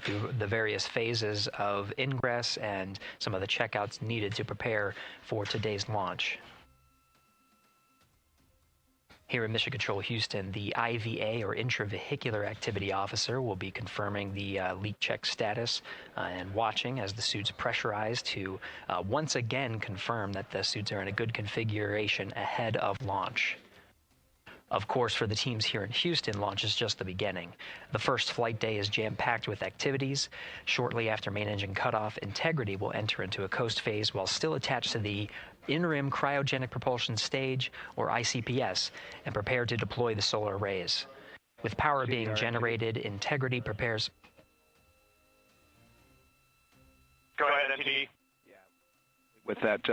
through the various phases of ingress and some of the checkouts needed to prepare for today's launch. Here in Mission Control Houston, the IVA or Intravehicular Activity Officer will be confirming the leak check status and watching as the suits pressurize to once again confirm that the suits are in a good configuration ahead of launch. Of course, for the teams here in Houston, launch is just the beginning. The first flight day is jam-packed with activities. Shortly after main engine cutoff, Integrity will enter into a coast phase while still attached to the in-rim cryogenic propulsion stage, or ICPS, and prepare to deploy the solar arrays. With power being generated, Integrity prepares... Go ahead, MD. With that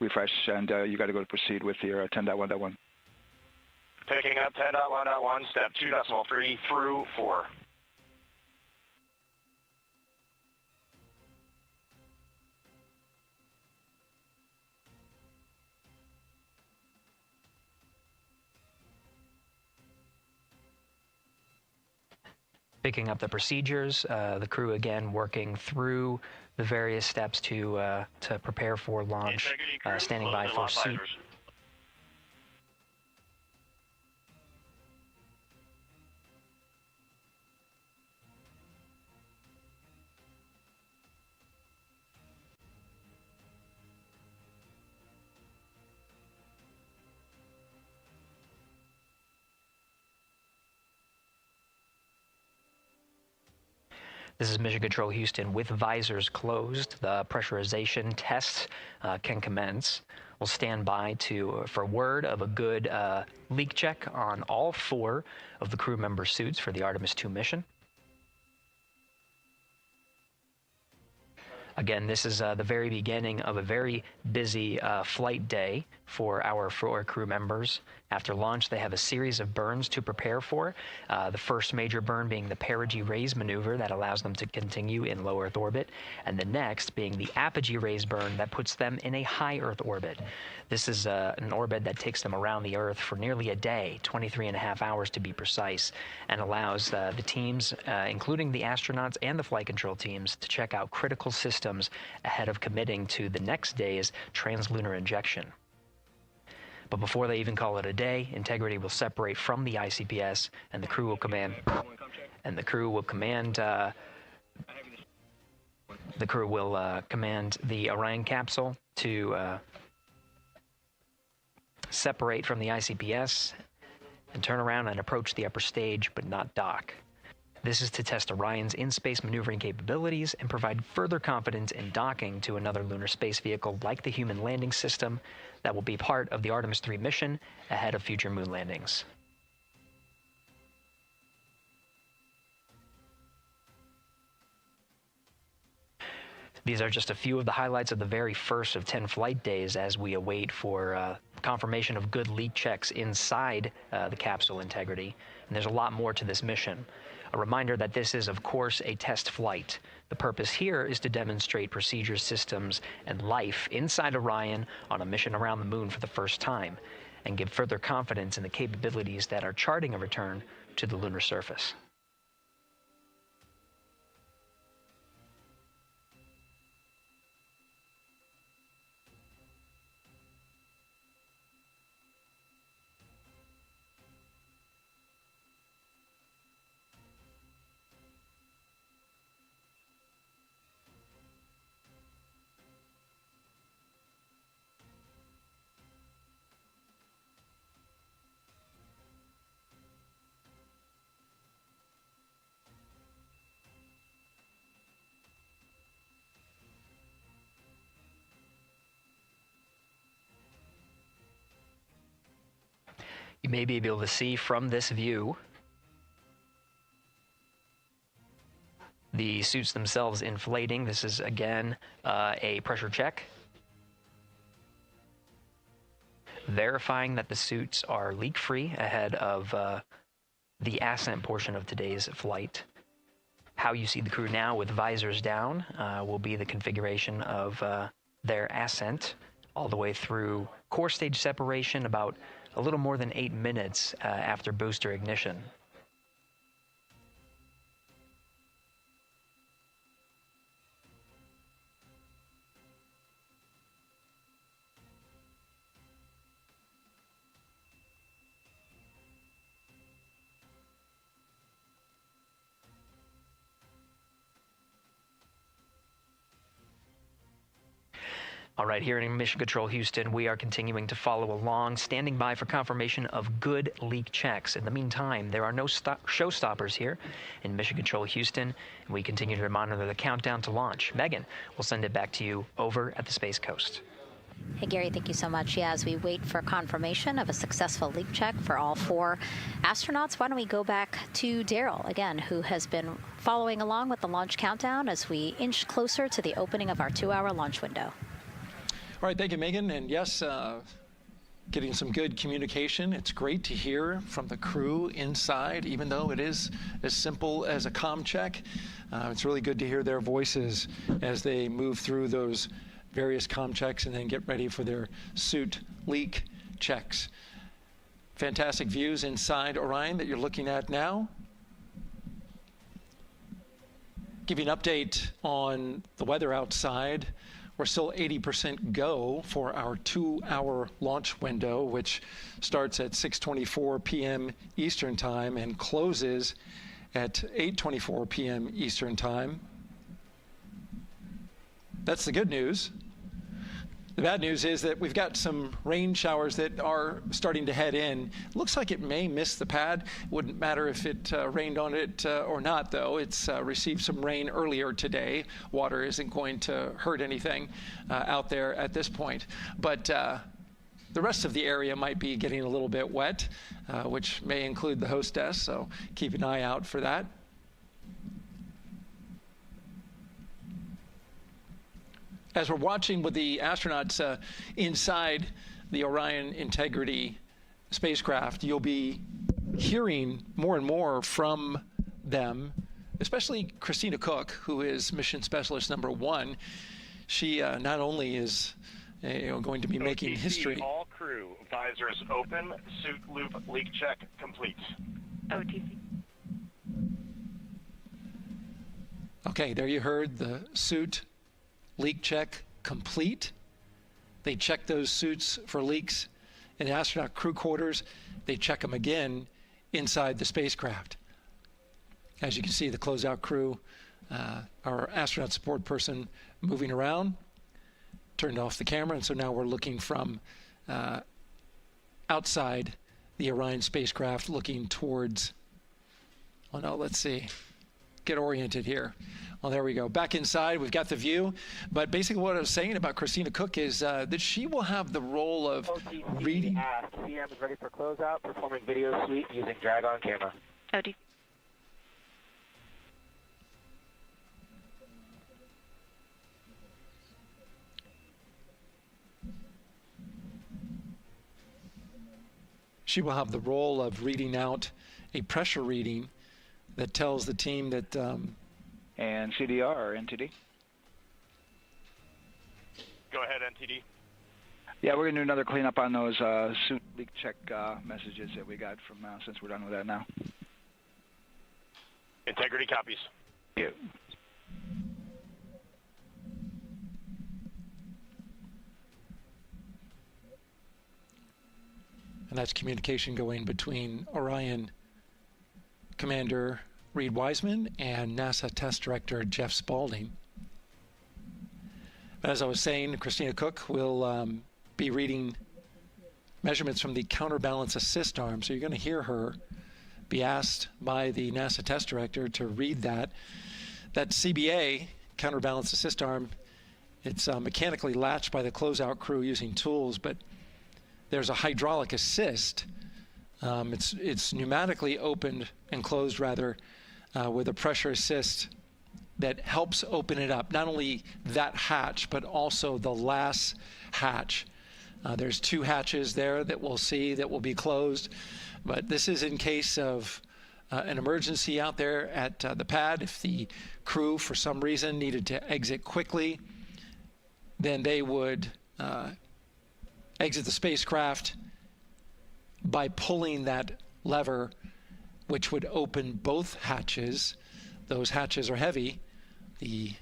refresh, and you got to go to proceed with your 10.1.1. Picking up 10.1.1, step 2.3 through 4. Picking up the procedures, the crew again working through the various steps to prepare for launch, standing by for suit. This is Mission Control Houston. With visors closed, the pressurization tests can commence. We'll stand by for word of a good leak check on all 4 of the crew member suits for the Artemis II mission. Again, this is the very beginning of a very busy flight day for our 4 crew members. After launch, they have a series of burns to prepare for. The first major burn being the perigee raise maneuver that allows them to continue in low Earth orbit, and the next being the apogee raise burn that puts them in a high Earth orbit. This is an orbit that takes them around the Earth for nearly a day, 23.5 hours to be precise, and allows the teams, including the astronauts and the flight control teams, to check out critical systems ahead of committing to the next day's translunar injection. But before they even call it a day, Integrity will separate from the ICPS, and the crew will command. Command the Orion capsule to separate from the ICPS and turn around and approach the upper stage, but not dock. This is to test Orion's in-space maneuvering capabilities and provide further confidence in docking to another lunar space vehicle like the Human Landing System that will be part of the Artemis III mission ahead of future moon landings. These are just a few of the highlights of the very first of 10 flight days as we await for confirmation of good leak checks inside the capsule integrity. And there's a lot more to this mission. A reminder that this is, of course, a test flight. The purpose here is to demonstrate procedures, systems, and life inside Orion on a mission around the moon for the first time, and give further confidence in the capabilities that are charting a return to the lunar surface. You may be able to see from this view the suits themselves inflating. This is, again, a pressure check, verifying that the suits are leak-free ahead of the ascent portion of today's flight. How you see the crew now with visors down will be the configuration of their ascent all the way through core stage separation, about a little more than 8 minutes after booster ignition. All right, here in Mission Control Houston, we are continuing to follow along, standing by for confirmation of good leak checks. In the meantime, there are no showstoppers here in Mission Control Houston, and we continue to monitor the countdown to launch. Megan, we'll send it back to you over at the Space Coast. Hey, Gary, thank you so much. Yeah, as we wait for confirmation of a successful leak check for all 4 astronauts, why don't we go back to Daryl, again, who has been following along with the launch countdown as we inch closer to the opening of our 2-hour launch window. All right, thank you, Megan. And yes, getting some good communication. It's great to hear from the crew inside, even though it is as simple as a comm check. It's really good to hear their voices as they move through those various comm checks and then get ready for their suit leak checks. Fantastic views inside Orion that you're looking at now. Give you an update on the weather outside. We're still 80% go for our 2-hour launch window, which starts at 6:24 p.m. Eastern Time and closes at 8:24 p.m. Eastern Time. That's the good news. The bad news is that we've got some rain showers that are starting to head in. Looks like it may miss the pad. Wouldn't matter if it rained on it or not, though. It's received some rain earlier today. Water isn't going to hurt anything out there at this point. But the rest of the area might be getting a little bit wet, which may include the hostess, so keep an eye out for that. As we're watching with the astronauts inside the Orion Integrity spacecraft, you'll be hearing more and more from them, especially Christina Cook, who is Mission Specialist number 1. She not only is going to be making history. All crew, visors open, suit loop leak check complete. OTC. Okay, there you heard the suit leak check complete. They check those suits for leaks in astronaut crew quarters. They check them again inside the spacecraft. As you can see, the closeout crew, our astronaut support person moving around, turned off the camera, and so now we're looking from outside the Orion spacecraft, looking towards, oh no, let's see, get oriented here. Well, there we go. Back inside, we've got the view. But basically what I was saying about Christina Cook is that she will have the role of reading. CM is ready for closeout, performing video suite using drag-on camera. OTC. She will have the role of reading out a pressure reading that tells the team that... and CDR or NTD? Go ahead, NTD. Yeah, we're going to do another cleanup on those suit leak check messages that we got from since we're done with that now. Integrity copies. Yeah. And that's communication going between Orion Commander Reed Wiseman and NASA Test Director Jeff Spaulding. As I was saying, Christina Cook will be reading measurements from the counterbalance assist arm. So you're going to hear her be asked by the NASA Test Director to read that. That CBA, counterbalance assist arm, it's mechanically latched by the closeout crew using tools, but there's a hydraulic assist. It's pneumatically opened and closed, rather, with a pressure assist that helps open it up. Not only that hatch, but also the last hatch. There's 2 hatches there that we'll see that will be closed, but this is in case of an emergency out there at the pad. If the crew, for some reason, needed to exit quickly, then they would exit the spacecraft by pulling that lever, which would open both hatches. Those hatches are heavy. The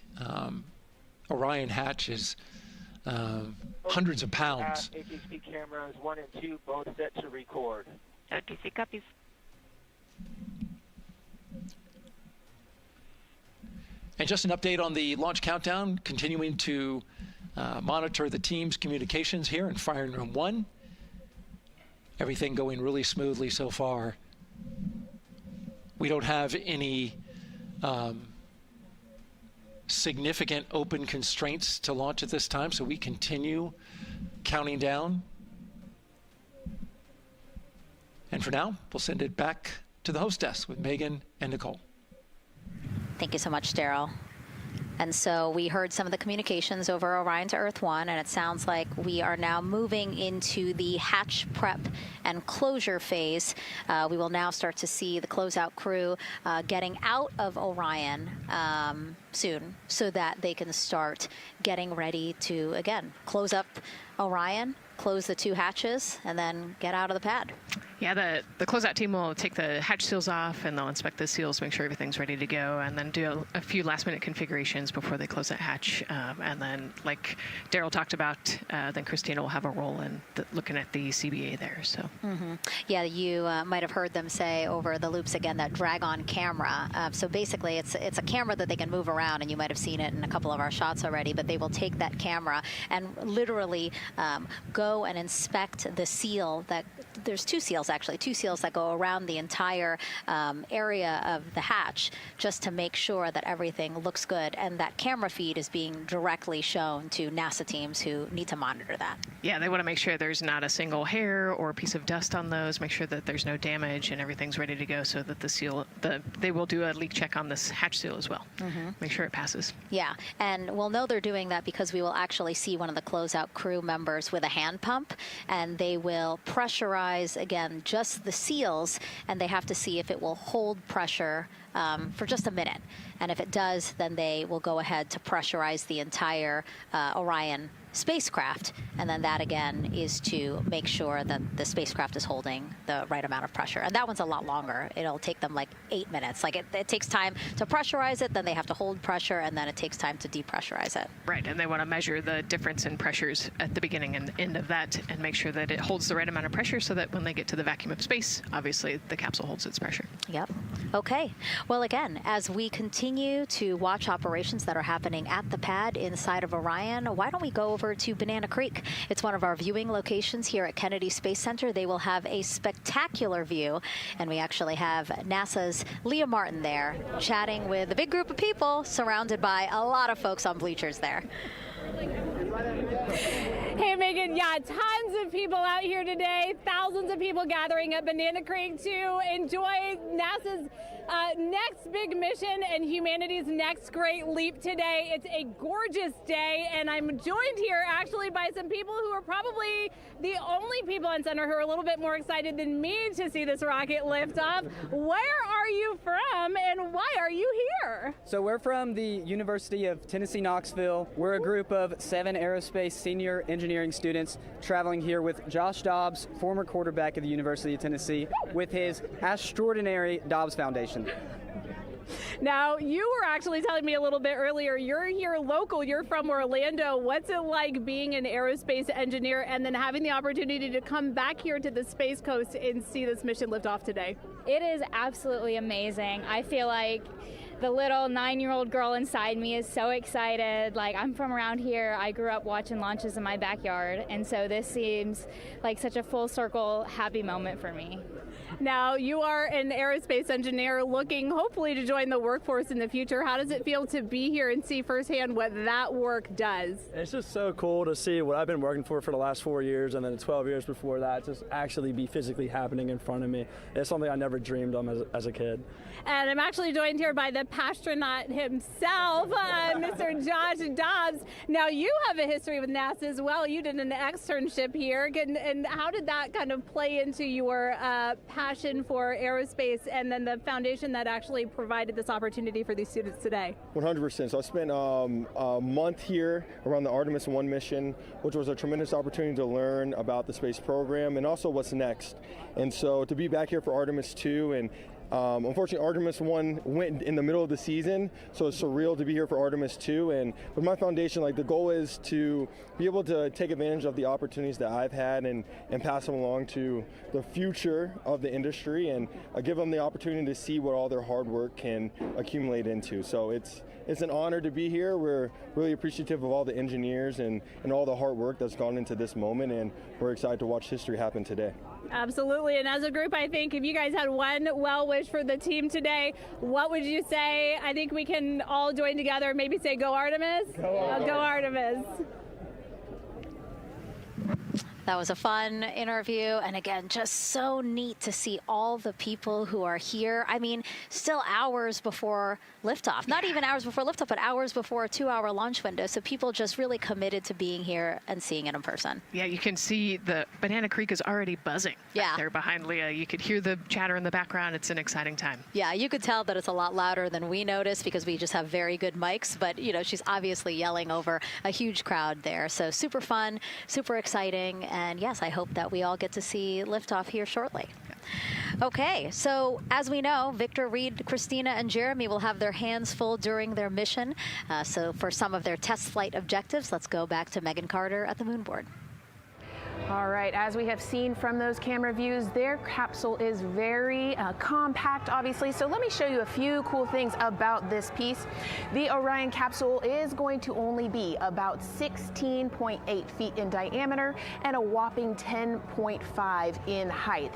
Orion hatch is hundreds of pounds. HHP cameras 1 and 2 both set to record. OTC copies. And just an update on the launch countdown, continuing to monitor the team's communications here in Firing Room 1. Everything going really smoothly so far. We don't have any significant open constraints to launch at this time, so we continue counting down. And for now, we'll send it back to the host desk with Megan and Nicole. Thank you so much, Daryl. And so we heard some of the communications over Orion to Earth 1, and it sounds like we are now moving into the hatch prep and closure phase. We will now start to see the closeout crew getting out of Orion soon so that they can start getting ready to, again, close up Orion, close the 2 hatches, and then get out of the pad. Yeah, the closeout team will take the hatch seals off, and they'll inspect the seals, make sure everything's ready to go, and then do a few last-minute configurations before they close that hatch. And then, like Daryl talked about, then Christina will have a role in looking at the CBA there. So. Yeah, you might have heard them say over the loops again that drag-on camera. So basically, it's a camera that they can move around, and you might have seen it in a couple of our shots already. But they will take that camera and literally go and inspect the seal that. There's 2 seals, actually, 2 seals that go around the entire area of the hatch just to make sure that everything looks good. And that camera feed is being directly shown to NASA teams who need to monitor that. Yeah, they want to make sure there's not a single hair or piece of dust on those, make sure that there's no damage and everything's ready to go so that the seal, they will do a leak check on this hatch seal as well. Make sure it passes. Yeah, and we'll know they're doing that because we will actually see one of the closeout crew members with a hand pump, and they will pressurize, again, just the seals, and they have to see if it will hold pressure for just a minute. And if it does, then they will go ahead to pressurize the entire Orion spacecraft, and then that again is to make sure that the spacecraft is holding the right amount of pressure. And that one's a lot longer. It'll take them like 8 minutes. Like it takes time to pressurize it, then they have to hold pressure, and then it takes time to depressurize it. Right, and they want to measure the difference in pressures at the beginning and end of that and make sure that it holds the right amount of pressure so that when they get to the vacuum of space, obviously the capsule holds its pressure. Yep. Okay. Well, again, as we continue to watch operations that are happening at the pad inside of Orion, why don't we go over to Banana Creek? It's one of our viewing locations here at Kennedy Space Center. They will have a spectacular view, and we actually have NASA's Leah Martin there chatting with a big group of people surrounded by a lot of folks on bleachers there. Hey, Megan, yeah, tons of people out here today, thousands of people gathering at Banana Creek to enjoy NASA's Next big mission and humanity's next great leap today. It's a gorgeous day, and I'm joined here actually by some people who are probably the only people on center who are a little bit more excited than me to see this rocket lift off. Where are you from, and why are you here? So we're from the University of Tennessee, Knoxville. We're a group of 7 aerospace senior engineering students traveling here with Josh Dobbs, former quarterback of the University of Tennessee, with his extraordinary Dobbs Foundation. Now, you were actually telling me a little bit earlier, you're here local, you're from Orlando. What's it like being an aerospace engineer and then having the opportunity to come back here to the Space Coast and see this mission lift off today? It is absolutely amazing. I feel like the little 9-year-old girl inside me is so excited. Like, I'm from around here. I grew up watching launches in my backyard, and so this seems like such a full circle happy moment for me. Now, you are an aerospace engineer looking hopefully to join the workforce in the future. How does it feel to be here and see firsthand what that work does? It's just so cool to see what I've been working for the last 4 years and then the 12 years before that just actually be physically happening in front of me. It's something I never dreamed of as a kid. And I'm actually joined here by the astronaut himself, Mr. Josh Dobbs. Now, you have a history with NASA as well. You did an externship here. And how did that kind of play into your passion for aerospace and then the foundation that actually provided this opportunity for these students today? 100%. So I spent a month here around the Artemis I mission, which was a tremendous opportunity to learn about the space program and also what's next. And so to be back here for Artemis II, and unfortunately, Artemis 1 went in the middle of the season, so it's surreal to be here for Artemis 2. And with my foundation, like, the goal is to be able to take advantage of the opportunities that I've had and pass them along to the future of the industry and give them the opportunity to see what all their hard work can accumulate into. So it's an honor to be here. We're really appreciative of all the engineers and all the hard work that's gone into this moment, and we're excited to watch history happen today. Absolutely, and as a group, I think if you guys had one well wish for the team today, what would you say? I think we can all join together and maybe say, go Artemis? Go Artemis. That was a fun interview, and again, just so neat to see all the people who are here. I mean, still hours before liftoff. Not even hours before liftoff, but hours before a 2-hour launch window. So people just really committed to being here and seeing it in person. Yeah, you can see the Banana Creek is already buzzing back there behind Leah. You could hear the chatter in the background. It's an exciting time. Yeah, you could tell that it's a lot louder than we noticed because we just have very good mics, but you know, she's obviously yelling over a huge crowd there. So super fun, super exciting. And yes, I hope that we all get to see liftoff here shortly. Okay, so as we know, Victor, Reed, Christina, and Jeremy will have their hands full during their mission. So for some of their test flight objectives, let's go back to Megan Carter at the moon board. All right, as we have seen from those camera views, their capsule is very compact, obviously. So let me show you a few cool things about this piece. The Orion capsule is going to only be about 16.8 feet in diameter and a whopping 10.5 in height.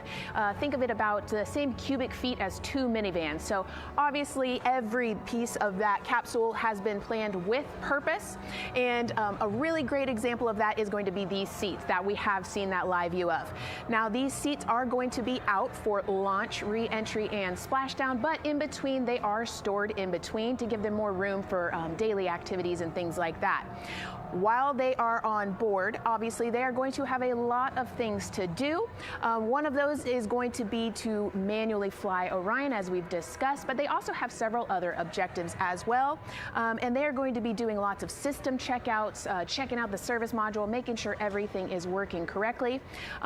Think of it about the same cubic feet as 2 minivans. So obviously every piece of that capsule has been planned with purpose. And a really great example of that is going to be these seats that we have seen that live view of. Now, these seats are going to be out for launch, re-entry, and splashdown, but in between, they are stored in between to give them more room for daily activities and things like that. While they are on board, obviously they are going to have a lot of things to do. One of those is going to be to manually fly Orion, as we've discussed, but they also have several other objectives as well. And they're going to be doing lots of system checkouts, checking out the service module, making sure everything is working correctly.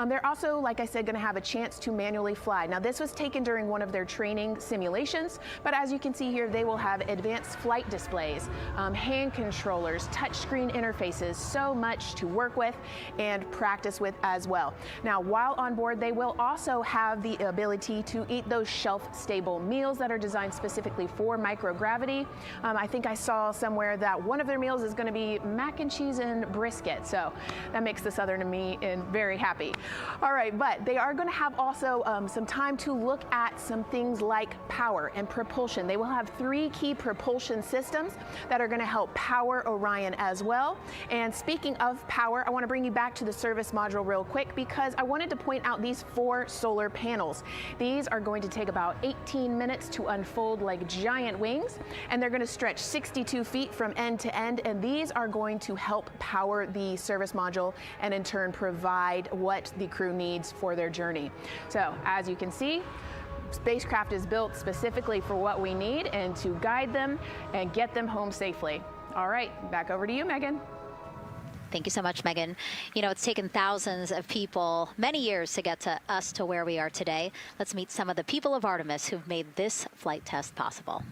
They're also, like I said, going to have a chance to manually fly. Now, this was taken during one of their training simulations, but as you can see here, they will have advanced flight displays, hand controllers, touchscreen interfaces, so much to work with and practice with as well. Now, while on board, they will also have the ability to eat those shelf-stable meals that are designed specifically for microgravity. I think I saw somewhere that one of their meals is going to be mac and cheese and brisket, so that makes the Southern in me very happy. All right, but they are going to have also some time to look at some things like power and propulsion. They will have 3 key propulsion systems that are going to help power Orion as well. And speaking of power, I want to bring you back to the service module real quick because I wanted to point out these 4 solar panels. These are going to take about 18 minutes to unfold like giant wings, and they're going to stretch 62 feet from end to end, and these are going to help power the service module and in turn provide what the crew needs for their journey. So as you can see, spacecraft is built specifically for what we need and to guide them and get them home safely. All right, back over to you, Megan. Thank you so much, Megan. You know, it's taken thousands of people many years to get to us to where we are today. Let's meet some of the people of Artemis who've made this flight test possible.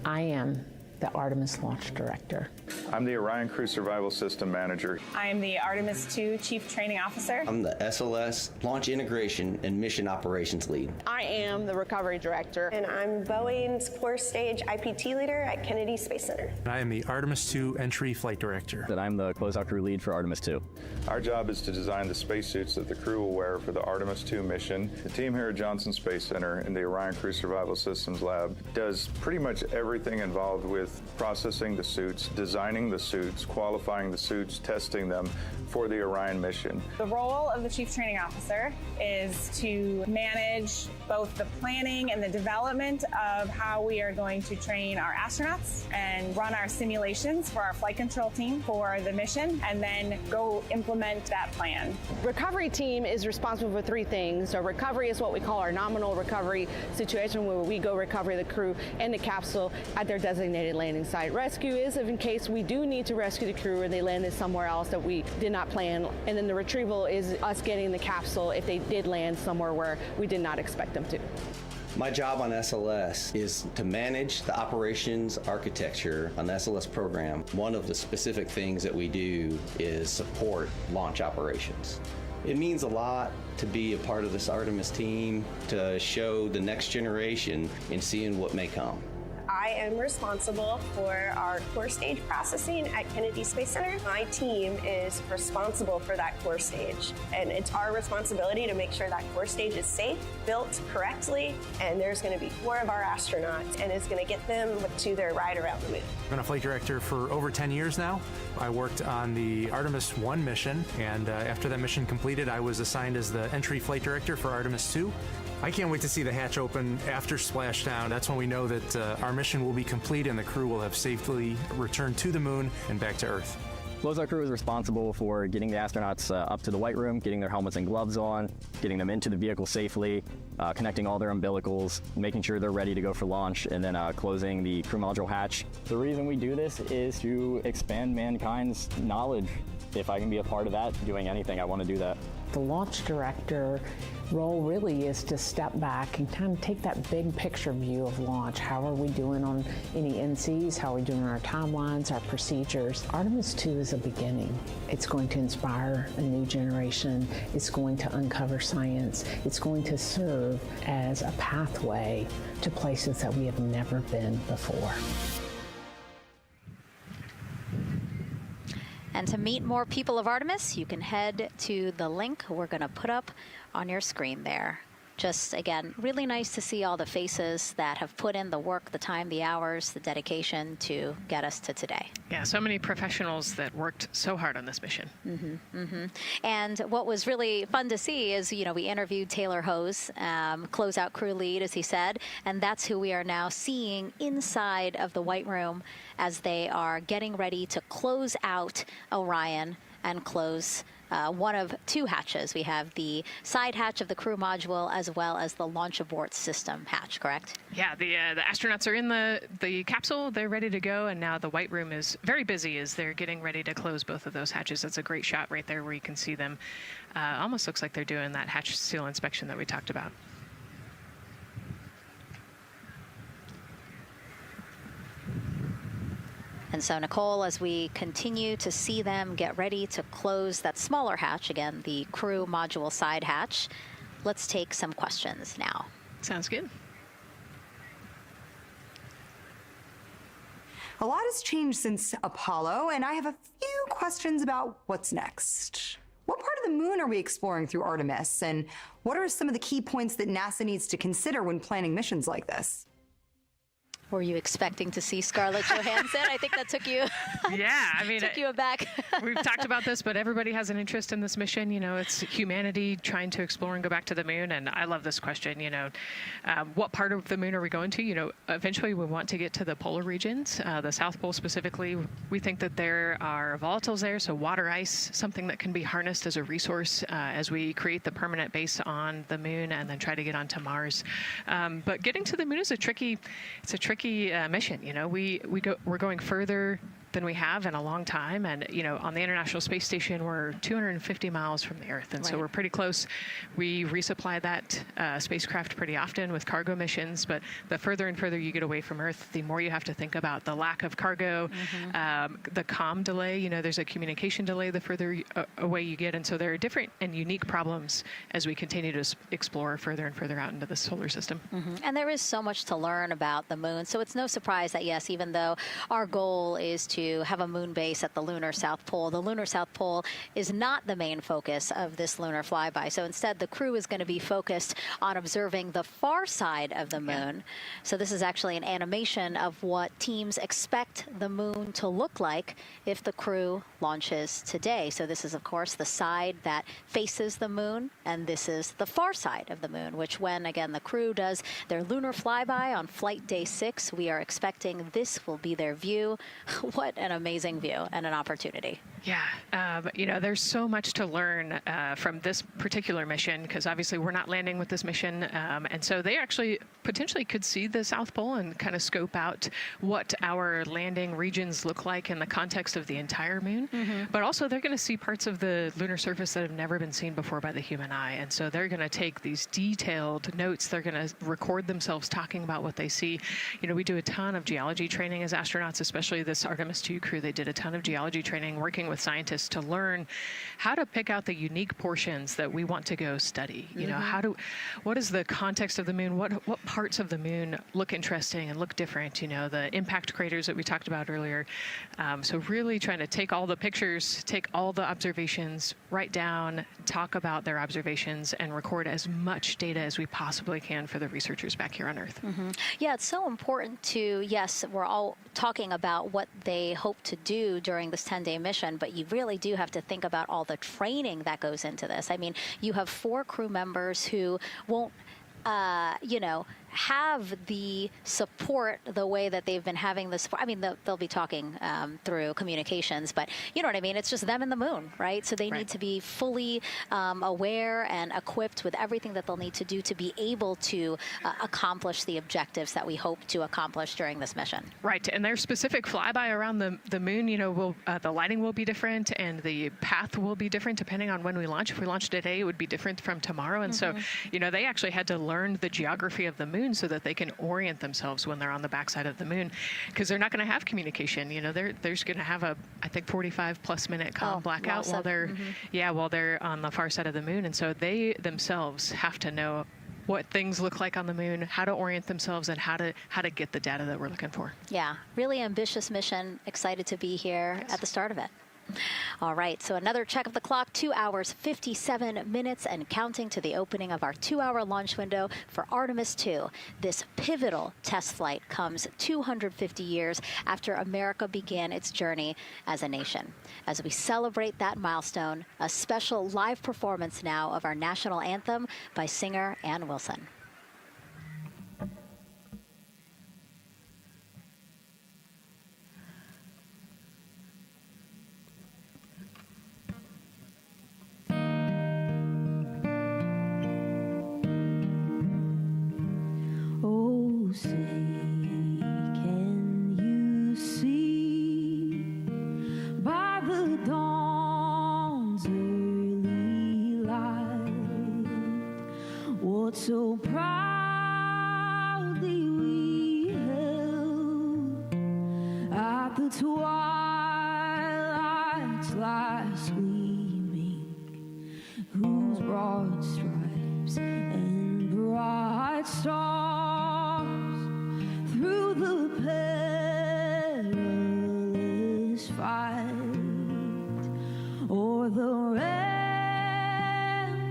I am the Artemis Launch Director. I'm the Orion Crew Survival System Manager. I am the Artemis II Chief Training Officer. I'm the SLS Launch Integration and Mission Operations Lead. I am the Recovery Director. And I'm Boeing's Core Stage IPT Leader at Kennedy Space Center. I am the Artemis II Entry Flight Director. And I'm the Closeout Crew Lead for Artemis II. Our job is to design the spacesuits that the crew will wear for the Artemis II mission. The team here at Johnson Space Center in the Orion Crew Survival Systems Lab does pretty much everything involved with processing the suits, designing the suits, qualifying the suits, testing them for the Orion mission. The role of the Chief Training Officer is to manage both the planning and the development of how we are going to train our astronauts and run our simulations for our flight control team for the mission, and then go implement that plan. Recovery team is responsible for 3 things. So recovery is what we call our nominal recovery situation, where we go recover the crew and the capsule at their designated landing site. Rescue is in case we do need to rescue the crew or they landed somewhere else that we did not plan. And then the retrieval is us getting the capsule if they did land somewhere where we did not expect them to. My job on SLS is to manage the operations architecture on the SLS program. One of the specific things that we do is support launch operations. It means a lot to be a part of this Artemis team, to show the next generation in seeing what may come. I am responsible for our core stage processing at Kennedy Space Center. My team is responsible for that core stage, and it's our responsibility to make sure that core stage is safe, built correctly, and there's going to be 4 of our astronauts, and it's going to get them to their ride around the moon. I've been a flight director for over 10 years now. I worked on the Artemis I mission, and after that mission completed, I was assigned as the entry flight director for Artemis II. I can't wait to see the hatch open after splashdown. That's when we know that our mission will be complete and the crew will have safely returned to the moon and back to Earth. Closeout Crew is responsible for getting the astronauts up to the white room, getting their helmets and gloves on, getting them into the vehicle safely, connecting all their umbilicals, making sure they're ready to go for launch, and then closing the crew module hatch. The reason we do this is to expand mankind's knowledge. If I can be a part of that, doing anything, I want to do that. The launch director role really is to step back and kind of take that big picture view of launch. How are we doing on any NCs? How are we doing on our timelines, our procedures? Artemis II is a beginning. It's going to inspire a new generation. It's going to uncover science. It's going to serve as a pathway to places that we have never been before. And to meet more people of Artemis, you can head to the link we're going to put up on your screen there. Just, again, really nice to see all the faces that have put in the work, the time, the hours, the dedication to get us to today. Yeah, so many professionals that worked so hard on this mission. And what was really fun to see is, you know, we interviewed Taylor Hose, closeout crew lead, as he said, and that's who we are now seeing inside of the White Room as they are getting ready to close out Orion and close one of 2 hatches. We have the side hatch of the crew module as well as the launch abort system hatch, correct? Yeah, the astronauts are in the capsule. They're ready to go, and now the White Room is very busy as they're getting ready to close both of those hatches. That's a great shot right there where you can see them. Almost looks like they're doing that hatch seal inspection that we talked about. And so, Nicole, as we continue to see them get ready to close that smaller hatch, again, the crew module side hatch, let's take some questions now. Sounds good. A lot has changed since Apollo, and I have a few questions about what's next. What part of the moon are we exploring through Artemis, and what are some of the key points that NASA needs to consider when planning missions like this? Were you expecting to see Scarlett Johansson? I think that took you. Yeah, I mean, took you aback. We've talked about this, but everybody has an interest in this mission. You know, it's humanity trying to explore and go back to the moon. And I love this question. You know, what part of the moon are we going to? You know, eventually we want to get to the polar regions, the South Pole specifically. We think that there are volatiles there, so water ice, something that can be harnessed as a resource as we create the permanent base on the moon and then try to get onto Mars. But getting to the moon is a tricky mission. You know, we're going further than we have in a long time, and you know, on the International Space Station we're 250 miles from the Earth, and so we're pretty close. We resupply that spacecraft pretty often with cargo missions, but the further and further you get away from Earth, the more you have to think about the lack of cargo, the comm delay. You know, there's a communication delay the further away you get, and so there are different and unique problems as we continue to explore further and further out into the solar system. And there is so much to learn about the moon, so it's no surprise that yes, even though our goal is to have a moon base at the lunar South Pole, the lunar South Pole is not the main focus of this lunar flyby. So instead, the crew is going to be focused on observing the far side of the moon. So this is actually an animation of what teams expect the moon to look like if the crew launches today. So this is, of course, the side that faces the moon, and this is the far side of the moon, which when, again, the crew does their lunar flyby on flight day 6, we are expecting this will be their view. What an amazing view and an opportunity. Yeah, you know, there's so much to learn from this particular mission, because obviously we're not landing with this mission, and so they actually potentially could see the South Pole and kind of scope out what our landing regions look like in the context of the entire moon. But also they're going to see parts of the lunar surface that have never been seen before by the human eye, and so they're going to take these detailed notes. They're going to record themselves talking about what they see. You know, we do a ton of geology training as astronauts, especially this Artemis II crew. They did a ton of geology training working with scientists to learn how to pick out the unique portions that we want to go study. You know, what is the context of the moon? What parts of the moon look interesting and look different? You know, the impact craters that we talked about earlier. So really trying to take all the pictures, take all the observations, write down, talk about their observations, and record as much data as we possibly can for the researchers back here on Earth. Yeah, it's so important to, yes, we're all talking about what they hope to do during this 10-day mission, but you really do have to think about all the training that goes into this. I mean, you have 4 crew members who won't, you know, have the support the way that they've been having this. I mean, they'll be talking through communications, but you know what I mean? It's just them and the moon, right? So they need to be fully aware and equipped with everything that they'll need to do to be able to accomplish the objectives that we hope to accomplish during this mission. Right, and their specific flyby around the moon, you know, the lighting will be different and the path will be different depending on when we launch. If we launch today, it would be different from tomorrow. And so, you know, they actually had to learn the geography of the moon so that they can orient themselves when they're on the backside of the moon, because they're not going to have communication. You know, they're going to have a, I think, 45+ minute comm blackout while they're, while they're on the far side of the moon. And so they themselves have to know what things look like on the moon, how to orient themselves, and how to get the data that we're looking for. Yeah, really ambitious mission. Excited to be here at the start of it. All right, so another check of the clock, 2 hours, 57 minutes and counting to the opening of our 2-hour launch window for Artemis II. This pivotal test flight comes 250 years after America began its journey as a nation. As we celebrate that milestone, a special live performance now of our national anthem by singer Ann Wilson. Say, can you see by the dawn's early light what so proudly we held at the twilight's last gleaming, whose broad stripes and bright stars through the perilous fight, o'er the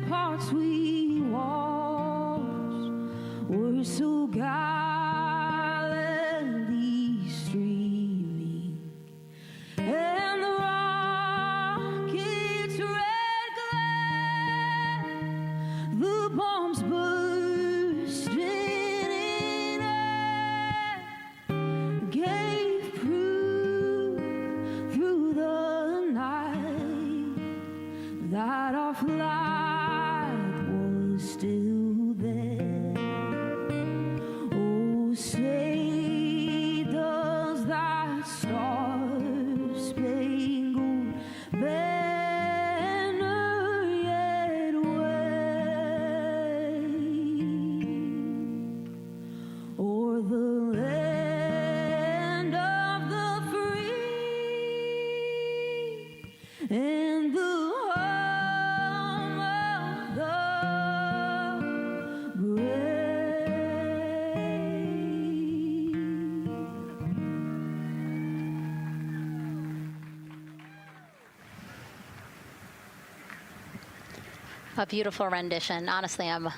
ramparts we watched, were so gallantly land of the free and the home of the brave. A beautiful rendition. Honestly, I'm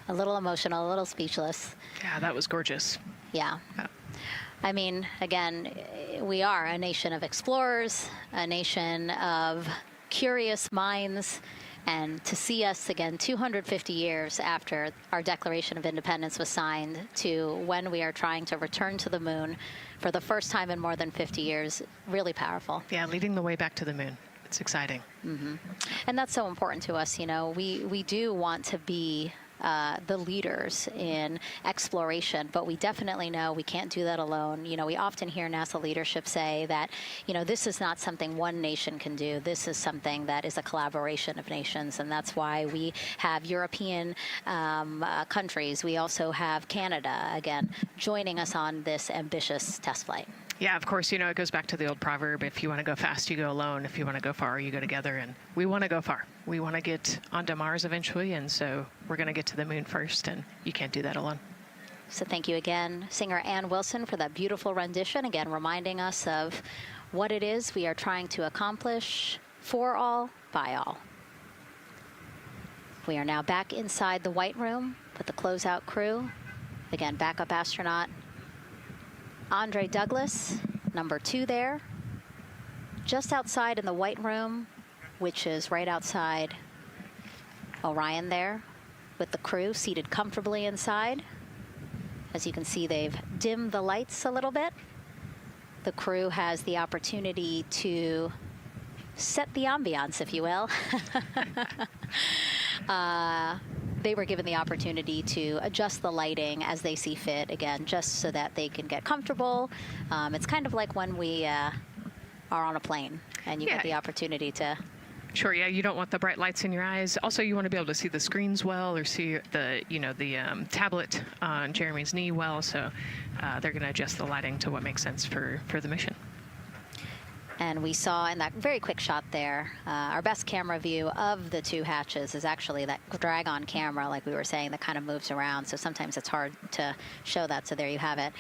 a little emotional, a little speechless. Yeah, that was gorgeous. Yeah. I mean, again, we are a nation of explorers, a nation of curious minds, and to see us again 250 years after our Declaration of Independence was signed to when we are trying to return to the moon for the first time in more than 50 years, really powerful. Yeah, leading the way back to the moon. It's exciting. Mm-hmm. And that's so important to us. You know, we do want to be the leaders in exploration, but we definitely know we can't do that alone. You know, we often hear NASA leadership say that, you know, this is not something one nation can do. This is something that is a collaboration of nations, and that's why we have European countries. We also have Canada, again, joining us on this ambitious test flight. Yeah, of course, you know, it goes back to the old proverb, if you want to go fast, you go alone. If you want to go far, you go together. And we want to go far. We want to get onto Mars eventually, and so we're going to get to the moon first, and you can't do that alone. So thank you again, singer Ann Wilson, for that beautiful rendition, again reminding us of what it is we are trying to accomplish for all, by all. We are now back inside the White Room with the closeout crew. Again, backup astronaut Andre Douglas, number 2 there, just outside in the White Room, which is right outside Orion there, with the crew seated comfortably inside. As you can see, they've dimmed the lights a little bit. The crew has the opportunity to set the ambiance, if you will. They were given the opportunity to adjust the lighting as they see fit, again, just so that they can get comfortable. It's kind of like when we are on a plane and you get the opportunity to... Sure, yeah, you don't want the bright lights in your eyes. Also, you want to be able to see the screens well, or see the, you know, the tablet on Jeremy's knee well, so they're going to adjust the lighting to what makes sense for the mission. And we saw in that very quick shot there, our best camera view of the 2 hatches is actually that drag-on camera, like we were saying, that kind of moves around. So sometimes it's hard to show that. So there you have it.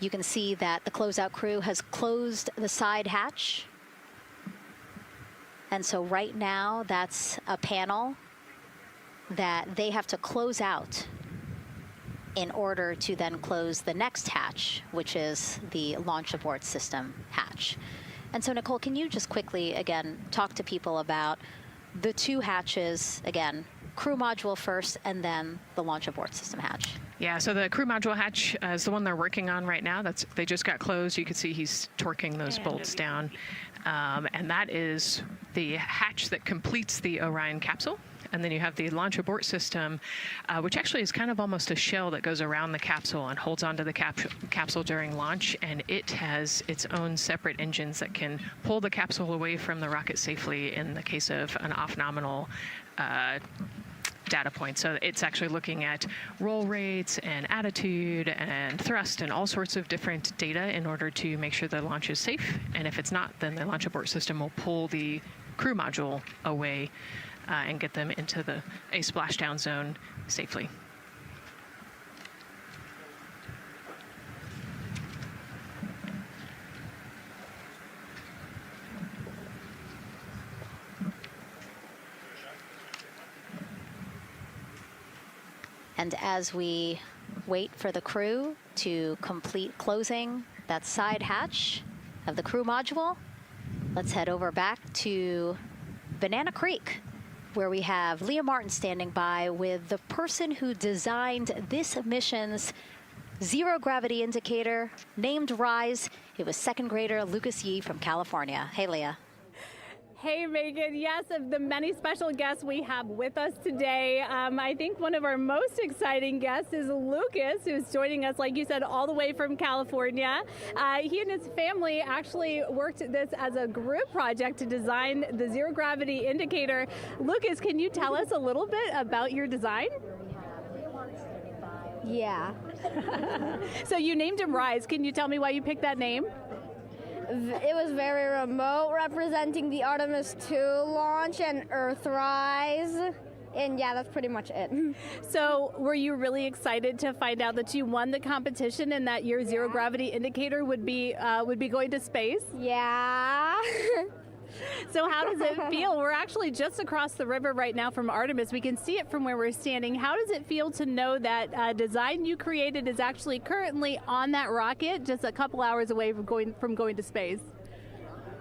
You can see that the closeout crew has closed the side hatch. And so right now, that's a panel that they have to close out in order to then close the next hatch, which is the launch abort system hatch. And so, Nicole, can you just quickly, again, talk to people about the 2 hatches, again, crew module first, and then the launch abort system hatch? Yeah, so the crew module hatch is the one they're working on right now. They just got closed. You can see he's torquing those bolts down. And that is the hatch that completes the Orion capsule. And then you have the launch abort system, which actually is kind of almost a shell that goes around the capsule and holds onto the capsule during launch. And it has its own separate engines that can pull the capsule away from the rocket safely in the case of an off-nominal data point. So it's actually looking at roll rates and attitude and thrust and all sorts of different data in order to make sure the launch is safe. And if it's not, then the launch abort system will pull the crew module away and get them into a splashdown zone safely. And as we wait for the crew to complete closing that side hatch of the crew module, let's head over back to Banana Creek, where we have Leah Martin standing by with the person who designed this mission's zero gravity indicator, named RISE. It was 2nd grader Lucas Yee from California. Hey, Leah. Hey, Megan. Yes, of the many special guests we have with us today, I think one of our most exciting guests is Lucas, who's joining us, like you said, all the way from California. He and his family actually worked this as a group project to design the zero gravity indicator. Lucas, can you tell us a little bit about your design? Yeah. So you named him Rise. Can you tell me why you picked that name? It was very remote, representing the Artemis II launch and Earthrise. And yeah, that's pretty much it. So were you really excited to find out that you won the competition and that your zero gravity indicator would be going to space? Yeah. So how does it feel? We're actually just across the river right now from Artemis. We can see it from where we're standing. How does it feel to know that design you created is actually currently on that rocket just a couple hours away from going to space?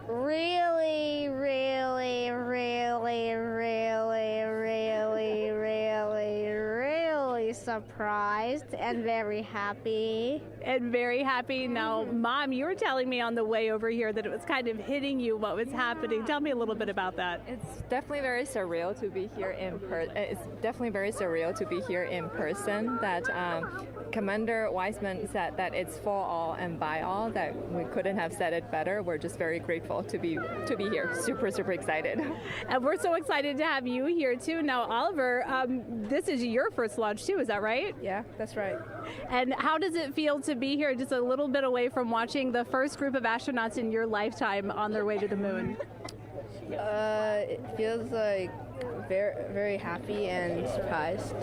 Really, really, really, really, really, really, really surprised and very happy. And very happy. Now, Mom, you were telling me on the way over here that it was kind of hitting you what was happening. Tell me a little bit about that. It's definitely very surreal to be here in person. That Commander Weissman said that it's for all and by all. That we couldn't have said it better. We're just very grateful to be here. Super, super excited. And we're so excited to have you here too. Now, Oliver, this is your first launch too, is that right? Yeah, that's right. And how does it feel to be here just a little bit away from watching the first group of astronauts in your lifetime on their way to the moon? It feels like very, very happy and surprised.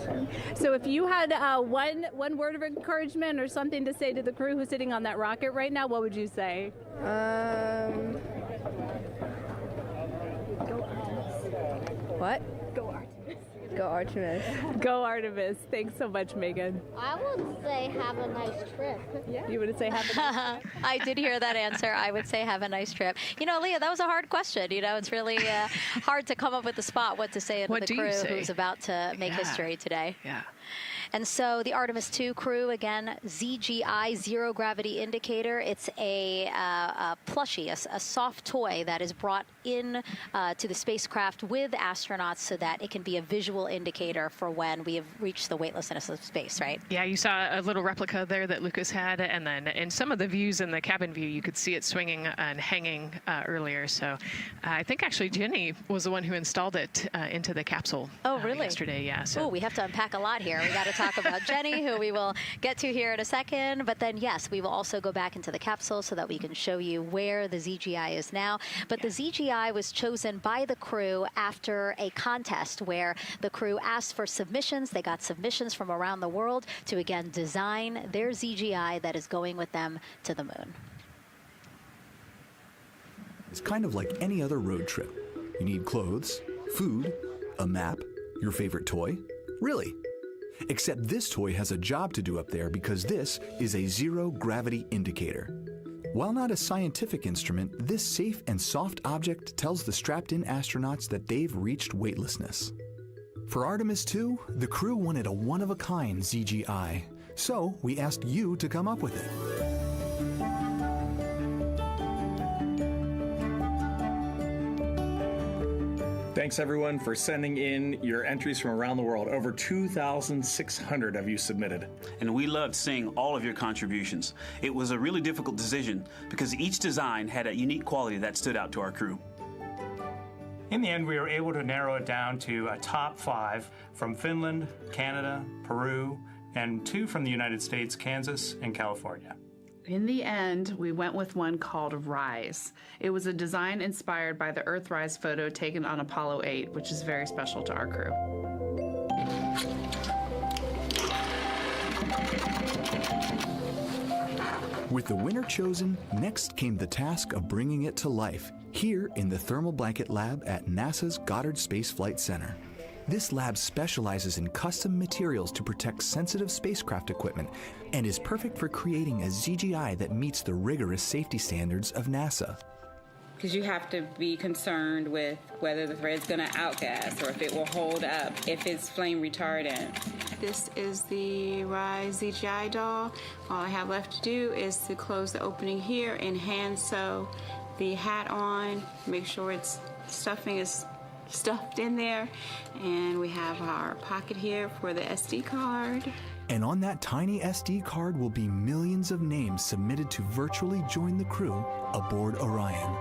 So if you had one word of encouragement or something to say to the crew who's sitting on that rocket right now, what would you say? What? Go Artemis. Go Artemis. Go Artemis. Thanks so much, Megan. I would say have a nice trip. Yeah. You would say have a nice trip? I did hear that answer. I would say have a nice trip. You know, Leah, that was a hard question. You know, it's really hard to come up with the spot what to say to the crew who's about to make history today. Yeah. And so the Artemis II crew, again, ZGI, Zero Gravity Indicator. It's a plushie, a soft toy that is brought in to the spacecraft with astronauts so that it can be a visual indicator for when we have reached the weightlessness of space, right? Yeah, you saw a little replica there that Lucas had, and then in some of the views in the cabin view, you could see it swinging and hanging earlier. So I think actually Jenny was the one who installed it into the capsule. Oh, really? Yesterday, yeah. So. Oh, we have to unpack a lot here. We got to talk about Jenny, who we will get to here in a second. But then, yes, we will also go back into the capsule so that we can show you where the ZGI is now. But the ZGI was chosen by the crew after a contest where the crew asked for submissions. They got submissions from around the world to, again, design their ZGI that is going with them to the moon. It's kind of like any other road trip. You need clothes, food, a map, your favorite toy. Really. Except this toy has a job to do up there because this is a zero gravity indicator. While not a scientific instrument, this safe and soft object tells the strapped-in astronauts that they've reached weightlessness. For Artemis II, the crew wanted a one-of-a-kind ZGI, so we asked you to come up with it. Thanks everyone for sending in your entries from around the world. Over 2,600 of you submitted. And we loved seeing all of your contributions. It was a really difficult decision because each design had a unique quality that stood out to our crew. In the end, we were able to narrow it down to a top 5 from Finland, Canada, Peru, and 2 from the United States, Kansas, and California. In the end, we went with one called Rise. It was a design inspired by the Earthrise photo taken on Apollo 8, which is very special to our crew. With the winner chosen, next came the task of bringing it to life here in the Thermal Blanket Lab at NASA's Goddard Space Flight Center. This lab specializes in custom materials to protect sensitive spacecraft equipment and is perfect for creating a ZGI that meets the rigorous safety standards of NASA. Because you have to be concerned with whether the thread's going to outgas or if it will hold up, if it's flame retardant. This is the Rise ZGI doll. All I have left to do is to close the opening here and hand sew the hat on, make sure its stuffing is stuffed in there, and we have our pocket here for the SD card. And on that tiny SD card will be millions of names submitted to virtually join the crew aboard Orion.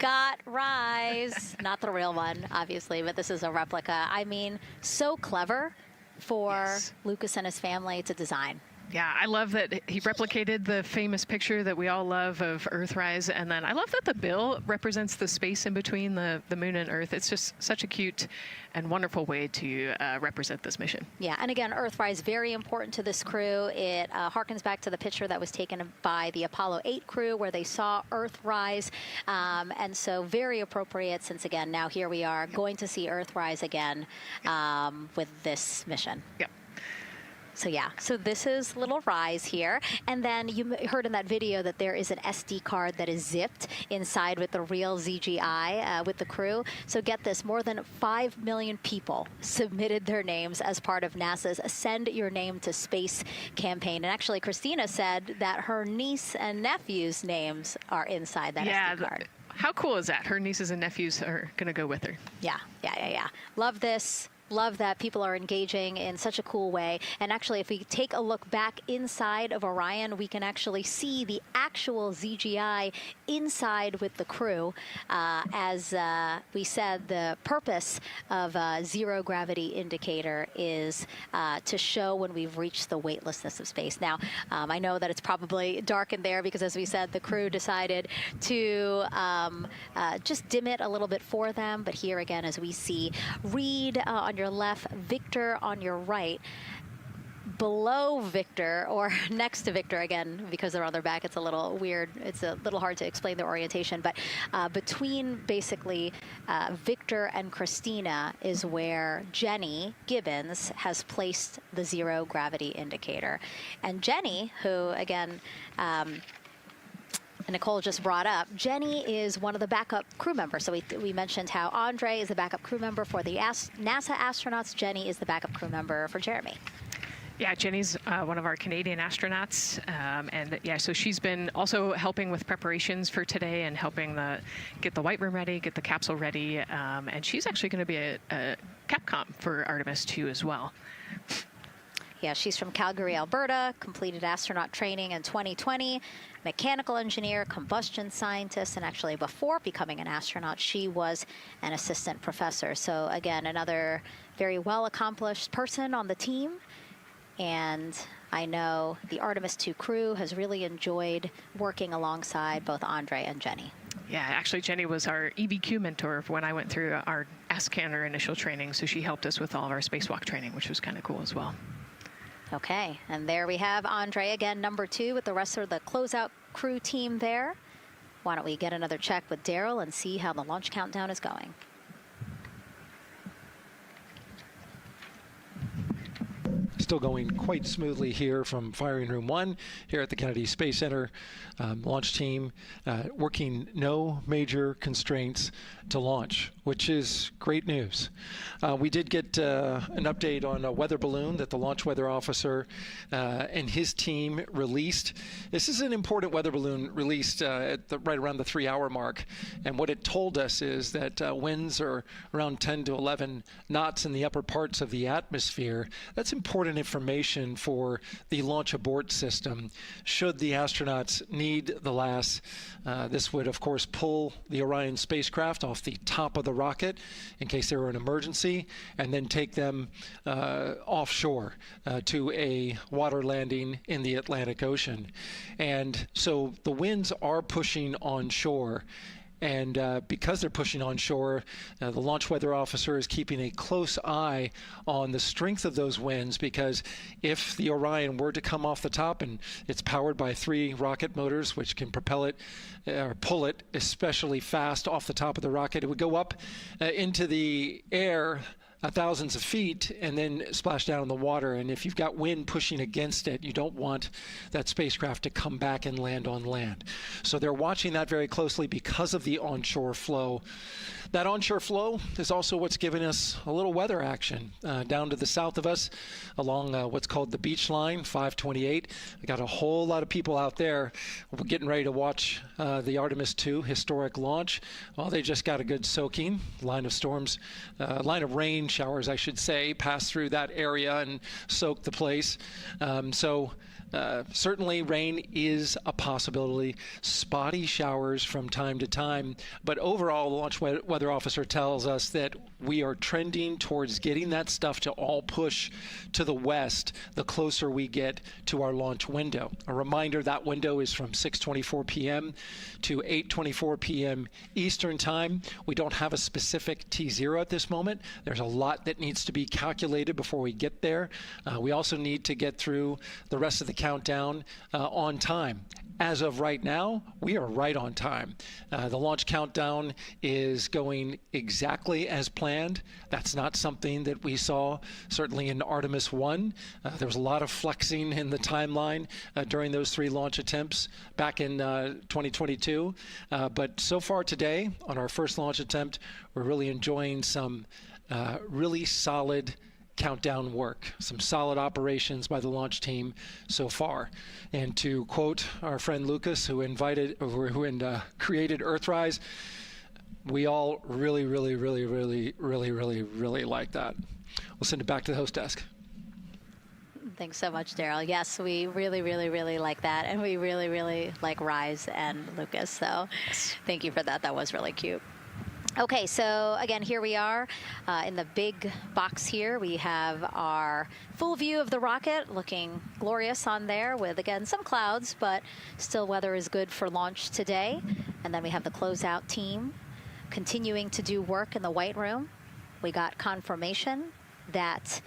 got Rise. Not the real one, obviously, but this is a replica. I mean, so clever for Lucas and his family to design. Yeah, I love that he replicated the famous picture that we all love of Earthrise, and then I love that the bill represents the space in between the moon and Earth. It's just such a cute and wonderful way to represent this mission. Yeah, and again, Earthrise, very important to this crew. It harkens back to the picture that was taken by the Apollo 8 crew where they saw Earthrise, and so very appropriate since, again, now here we are going to see Earthrise again with this mission. Yep. So yeah, so this is little Rise here. And then you heard in that video that there is an SD card that is zipped inside with the real ZGI with the crew. So get this, more than 5 million people submitted their names as part of NASA's Send Your Name to Space campaign. And actually, Christina said that her niece and nephew's names are inside that SD card. How cool is that? Her nieces and nephews are going to go with her. Yeah. Love this. Love that people are engaging in such a cool way. And actually, if we take a look back inside of Orion, we can actually see the actual ZGI inside with the crew. As we said, the purpose of zero gravity indicator is to show when we've reached the weightlessness of space. Now, I know that it's probably dark in there because, as we said, the crew decided to just dim it a little bit for them. But here again, as we see, Reed on your left, Victor on your right. Below Victor, or next to Victor, again, because they're on their back, it's a little weird. It's a little hard to explain their orientation. But between basically Victor and Christina is where Jenny Gibbons has placed the zero gravity indicator. And Jenny, who, again, Nicole just brought up, Jenny is one of the backup crew members. So we mentioned how Andre is the backup crew member for the NASA astronauts. Jenny is the backup crew member for Jeremy. Yeah, Jenny's one of our Canadian astronauts, and yeah, so she's been also helping with preparations for today and helping get the White Room ready, get the capsule ready, and she's actually going to be a Capcom for Artemis II as well. Yeah, she's from Calgary, Alberta, completed astronaut training in 2020, mechanical engineer, combustion scientist, and actually before becoming an astronaut, she was an assistant professor. So again, another very well-accomplished person on the team. And I know the Artemis II crew has really enjoyed working alongside both Andre and Jenny. Yeah, actually, Jenny was our EBQ mentor when I went through our AskCanner initial training, so she helped us with all of our spacewalk training, which was kind of cool as well. Okay, and there we have Andre again, number 2, with the rest of the closeout crew team there. Why don't we get another check with Daryl and see how the launch countdown is going. Still going quite smoothly here from Firing Room 1 here at the Kennedy Space Center. Launch team working no major constraints to launch, which is great news. We did get an update on a weather balloon that the launch weather officer and his team released. This is an important weather balloon released at right around the 3-hour mark. And what it told us is that winds are around 10 to 11 knots in the upper parts of the atmosphere. That's important information for the launch abort system should the astronauts need the LAS. This would, of course, pull the Orion spacecraft off the top of the rocket in case there were an emergency, and then take them offshore to a water landing in the Atlantic Ocean. And so the winds are pushing onshore. And because they're pushing onshore, the launch weather officer is keeping a close eye on the strength of those winds, because if the Orion were to come off the top, and it's powered by 3 rocket motors which can propel it or pull it especially fast off the top of the rocket, it would go up into the air thousands of feet and then splash down in the water. And if you've got wind pushing against it, you don't want that spacecraft to come back and land on land. So they're watching that very closely because of the onshore flow. That onshore flow is also what's giving us a little weather action down to the south of us along what's called the beach line, 528. We got a whole lot of people out there. We're getting ready to watch the Artemis II historic launch. Well, they just got a good soaking. Line of storms, line of rain showers, I should say, pass through that area and soak the place. Certainly rain is a possibility, spotty showers from time to time, but overall the launch weather officer tells us that we are trending towards getting that stuff to all push to the west the closer we get to our launch window. A reminder, that window is from 6:24 p.m. to 8:24 p.m. Eastern Time. We don't have a specific T0 at this moment. There's a lot that needs to be calculated before we get there. We also need to get through the rest of the countdown on time. As of right now, we are right on time. The launch countdown is going exactly as planned. That's not something that we saw certainly in Artemis 1. There was a lot of flexing in the timeline during those 3 launch attempts back in 2022. But so far today, on our first launch attempt, we're really enjoying some really solid countdown work, some solid operations by the launch team so far. And to quote our friend Lucas, who created Earthrise, we all really like that. We'll send it back to the host desk. Thanks so much, Daryl. Yes, we really like that, and we really like Rise and Lucas. So thank you for that. That was really cute. Okay, so again, here we are in the big box here. We have our full view of the rocket, looking glorious on there with, again, some clouds, but still weather is good for launch today. And then we have the closeout team continuing to do work in the White Room. We got confirmation that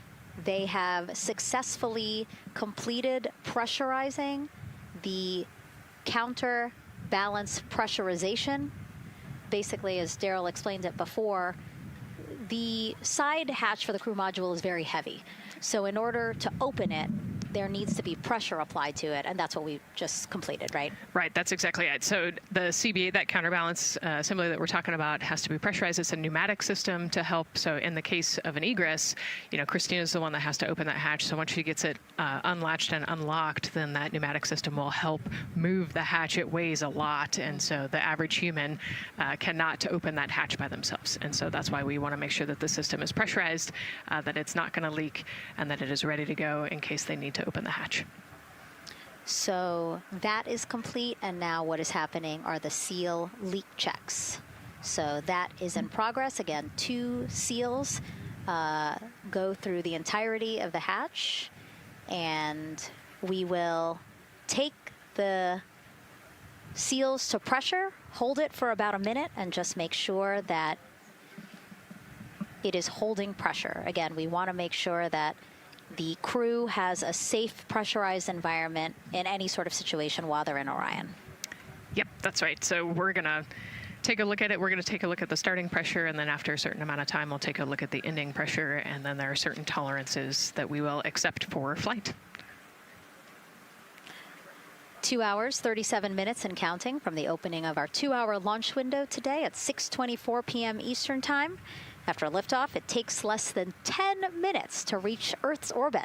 they have successfully completed pressurizing the counterbalance pressurization. Basically, as Daryl explained it before, the side hatch for the crew module is very heavy. So in order to open it, there needs to be pressure applied to it, and that's what we just completed, right? Right, that's exactly it. So the CBA, that counterbalance assembly that we're talking about, has to be pressurized. It's a pneumatic system to help. So in the case of an egress, Christina's the one that has to open that hatch. So once she gets it unlatched and unlocked, then that pneumatic system will help move the hatch. It weighs a lot, and so the average human cannot open that hatch by themselves. And so that's why we want to make sure that the system is pressurized, that it's not going to leak, and that it is ready to go in case they need to open the hatch. So that is complete, and now what is happening are the seal leak checks. So that is in progress. Again, 2 seals go through the entirety of the hatch, and we will take the seals to pressure, hold it for about a minute, and just make sure that it is holding pressure. Again, we want to make sure that the crew has a safe, pressurized environment in any sort of situation while they're in Orion. Yep, that's right. So we're going to take a look at it. We're going to take a look at the starting pressure, and then after a certain amount of time, we'll take a look at the ending pressure, and then there are certain tolerances that we will accept for flight. 2 hours, 37 minutes and counting from the opening of our 2-hour launch window today at 6:24 p.m. Eastern Time. After liftoff, it takes less than 10 minutes to reach Earth's orbit.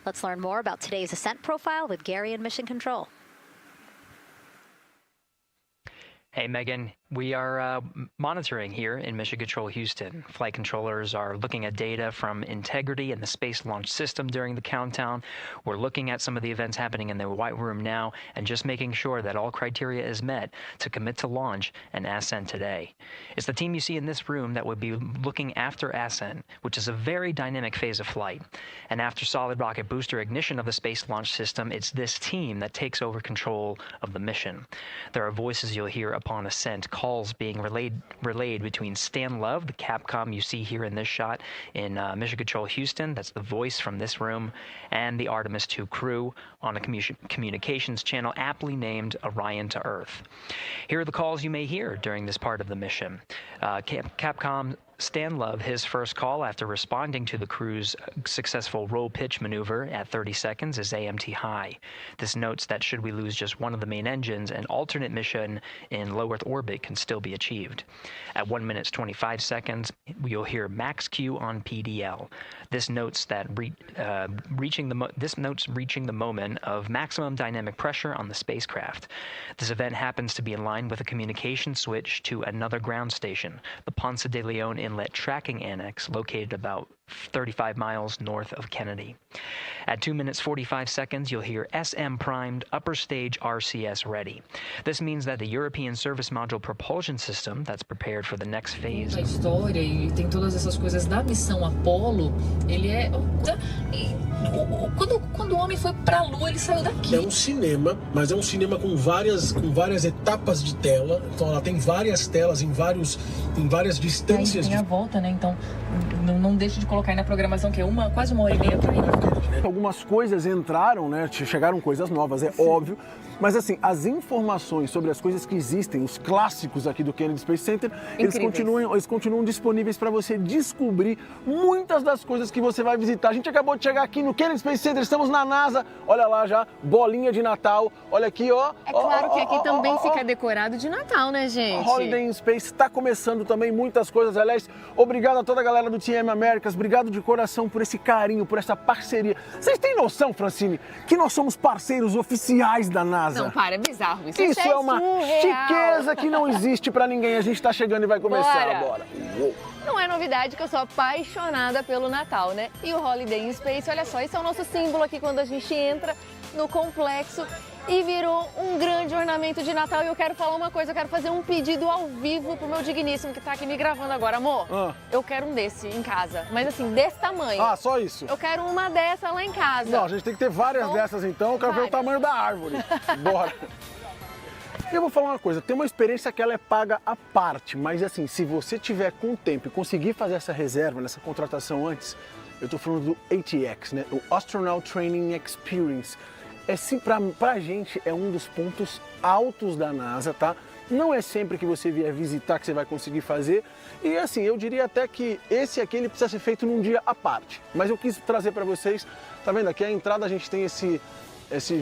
Let's learn more about today's ascent profile with Gary in Mission Control. Hey, Megan. We are monitoring here in Mission Control Houston. Flight controllers are looking at data from integrity and the Space Launch System during the countdown. We're looking at some of the events happening in the White Room now and just making sure that all criteria is met to commit to launch and ascent today. It's the team you see in this room that would be looking after ascent, which is a very dynamic phase of flight. And after solid rocket booster ignition of the Space Launch System, it's this team that takes over control of the mission. There are voices you'll hear upon ascent, calls being relayed between Stan Love, the Capcom you see here in this shot in Mission Control Houston, that's the voice from this room, and the Artemis II crew on a communications channel aptly named Orion to Earth. Here are the calls you may hear during this part of the mission. Capcom Stan Love, his first call after responding to the crew's successful roll pitch maneuver at 30 seconds is AMT high. This notes that should we lose just one of the main engines, an alternate mission in low Earth orbit can still be achieved. At 1 minute 25 seconds, you'll hear max Q on PDL. This notes that reaching the moment of maximum dynamic pressure on the spacecraft. This event happens to be in line with a communication switch to another ground station, the Ponce de Leon Inlet Tracking Annex, located about 35 miles north of Kennedy. At 2 minutes 45 seconds, you'll hear SM primed upper stage RCS ready. This means that the European Service Module propulsion system that's prepared for the next phase. A história e tem todas essas coisas da missão Apollo, ele é quando o homem foi para a Lua, ele saiu daqui. É um cinema, mas é um cinema com várias etapas de tela. Então ela tem várias telas em várias distâncias. Tem a volta, né? Então não deixe de colocar aí na programação que é quase 1h30 para ir. Algumas coisas entraram, né? Chegaram coisas novas, é óbvio. Mas assim, as informações sobre as coisas que existem, os clássicos aqui do Kennedy Space Center, eles continuam disponíveis para você descobrir muitas das coisas que você vai visitar. A gente acabou de chegar aqui no Kennedy Space Center, estamos na NASA. Olha lá já, bolinha de Natal. Olha aqui, ó. É claro que aqui também fica decorado de Natal, né, gente? Holiday in Space está começando também muitas coisas. Aliás, obrigado a toda a galera do TM Américas. Obrigado de coração por esse carinho, por essa parceria. Vocês têm noção, Francine, que nós somos parceiros oficiais da NASA? Não, para, é bizarro isso. Isso é uma surreal. chiqueza que não existe pra ninguém. A gente tá chegando e vai começar agora. Não é novidade que eu sou apaixonada pelo Natal, né? E o Holiday in Space, olha só, esse é o nosso símbolo aqui quando a gente entra no complexo e virou um grande ornamento de Natal. E eu quero falar uma coisa, eu quero fazer um pedido ao vivo pro meu digníssimo que tá aqui me gravando agora. Amor, eu quero um desse em casa, mas assim, desse tamanho. Ah, só isso? Eu quero uma dessa lá em casa. Não, a gente tem que ter várias dessas então, eu quero ver o tamanho da árvore. Bora. Eu vou falar uma coisa, tem uma experiência que ela é paga à parte, mas assim, se você tiver com tempo e conseguir fazer essa reserva, nessa contratação antes, eu tô falando do ATX, né? O Astronaut Training Experience. É sim, pra gente é um dos pontos altos da NASA, tá? Não é sempre que você vier visitar que você vai conseguir fazer. E assim, eu diria até que esse aqui ele precisa ser feito num dia à parte. Mas eu quis trazer para vocês, tá vendo? Aqui a entrada a gente tem esse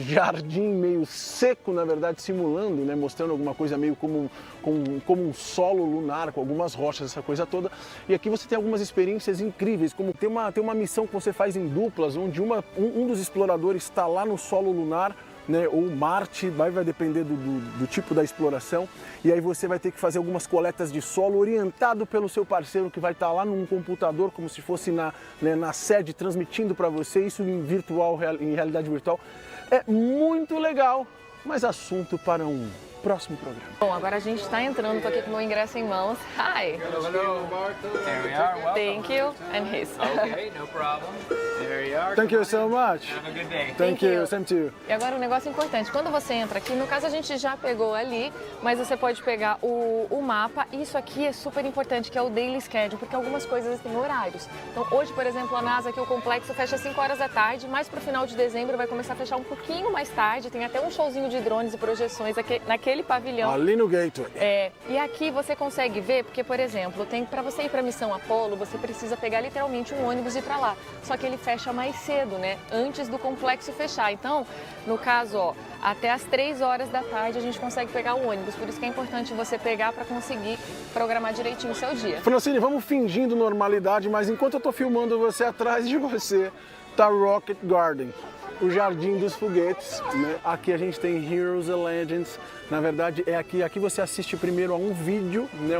jardim meio seco, na verdade, simulando, né? Mostrando alguma coisa meio como um solo lunar, com algumas rochas, essa coisa toda. E aqui você tem algumas experiências incríveis, como tem uma missão que você faz em duplas, onde um dos exploradores está lá no solo lunar, né, ou Marte, vai depender do tipo da exploração, e aí você vai ter que fazer algumas coletas de solo orientado pelo seu parceiro que vai estar lá num computador, como se fosse na sede, transmitindo para você, isso em realidade virtual. É muito legal, mas assunto para um próximo programa. Bom, agora a gente está entrando, tô aqui com o meu ingresso em mãos. Hi! Hello, Here we are, welcome. Thank you, and his. Okay, no problem. There you are. Thank you so much. Have a good day. Thank you, same to you. E agora um negócio importante, quando você entra aqui, no caso a gente já pegou ali, mas você pode pegar o mapa, isso aqui é super importante, que é o daily schedule, porque algumas coisas têm horários. Então hoje, por exemplo, a NASA aqui, o complexo fecha às 5 horas da tarde, mas pro final de dezembro vai começar a fechar um pouquinho mais tarde, tem até um showzinho de drones e projeções aqui, naquele pavilhão. Ali no Gateway. E aqui você consegue ver, porque, por exemplo, para você ir para a missão Apollo, você precisa pegar literalmente um ônibus e ir para lá. Só que ele fecha mais cedo, né? Antes do complexo fechar. Então, no caso, ó, até às 3 horas da tarde a gente consegue pegar o ônibus. Por isso que é importante você pegar para conseguir programar direitinho o seu dia. Francine, vamos fingindo normalidade, mas enquanto eu tô filmando você, atrás de você tá Rocket Garden, o Jardim dos Foguetes, né? Aqui a gente tem Heroes and Legends. Na verdade, aqui você assiste primeiro a um vídeo, né?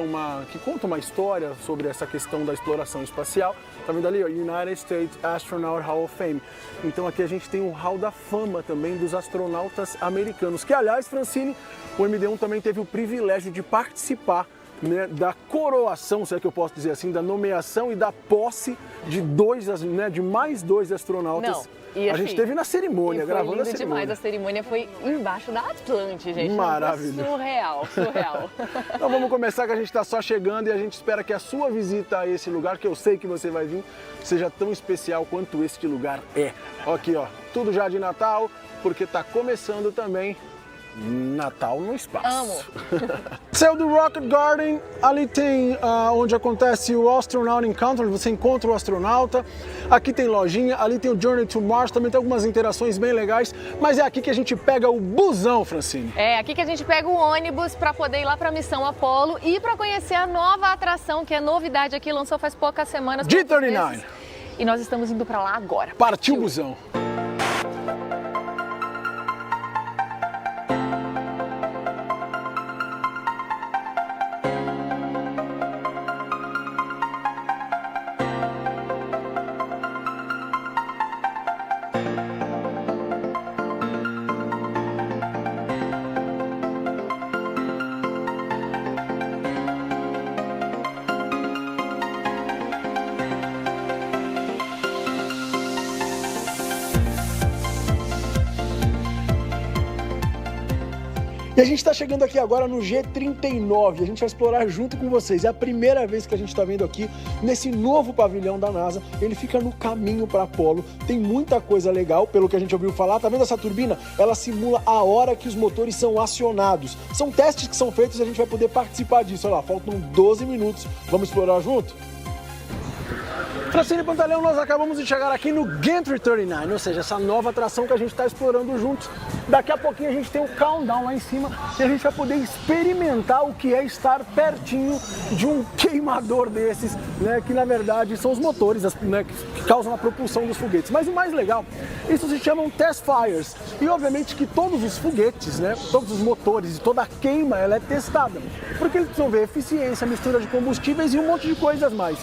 Que conta uma história sobre essa questão da exploração espacial. Tá vendo ali, ó, United States Astronaut Hall of Fame. Então aqui a gente tem o Hall da Fama também dos astronautas americanos, que aliás, Francine, o MD1 também teve o privilégio de participar, né, da coroação, se é que eu posso dizer assim, da nomeação e da posse de mais 2 astronautas. Não. E, a gente teve na cerimônia, gravando a cerimônia. Demais, a cerimônia foi embaixo da Atlante, gente. Maravilhoso. Surreal. Então vamos começar, que a gente está só chegando e a gente espera que a sua visita a esse lugar, que eu sei que você vai vir, seja tão especial quanto este lugar é. Aqui, ó, tudo já de Natal, porque está começando também Natal no espaço. Amo. Céu do Rocket Garden, ali tem onde acontece o Astronaut Encounter, você encontra o astronauta. Aqui tem lojinha, ali tem o Journey to Mars, também tem algumas interações bem legais, mas é aqui que a gente pega o busão, Francine. É aqui que a gente pega o ônibus para poder ir lá para a missão Apollo e para conhecer a nova atração, que é novidade aqui, lançou faz poucas semanas. D39. E nós estamos indo para lá agora. Partiu o busão. E a gente está chegando aqui agora no G39, a gente vai explorar junto com vocês. É a primeira vez que a gente está vendo aqui nesse novo pavilhão da NASA. Ele fica no caminho para Apolo, tem muita coisa legal, pelo que a gente ouviu falar. Tá vendo essa turbina? Ela simula a hora que os motores são acionados. São testes que são feitos e a gente vai poder participar disso. Olha lá, faltam 12 minutos. Vamos explorar junto? Francine Pantaleão, nós acabamos de chegar aqui no Gantry 39, ou seja, essa nova atração que a gente está explorando juntos. Daqui a pouquinho a gente tem o countdown lá em cima e a gente vai poder experimentar o que é estar pertinho de um queimador desses, né, que na verdade são os motores, né, que causam a propulsão dos foguetes. Mas o mais legal, isso se chamam test fires. E obviamente que todos os foguetes, né, todos os motores e toda a queima, ela é testada. Porque eles precisam ver eficiência, mistura de combustíveis e um monte de coisas mais.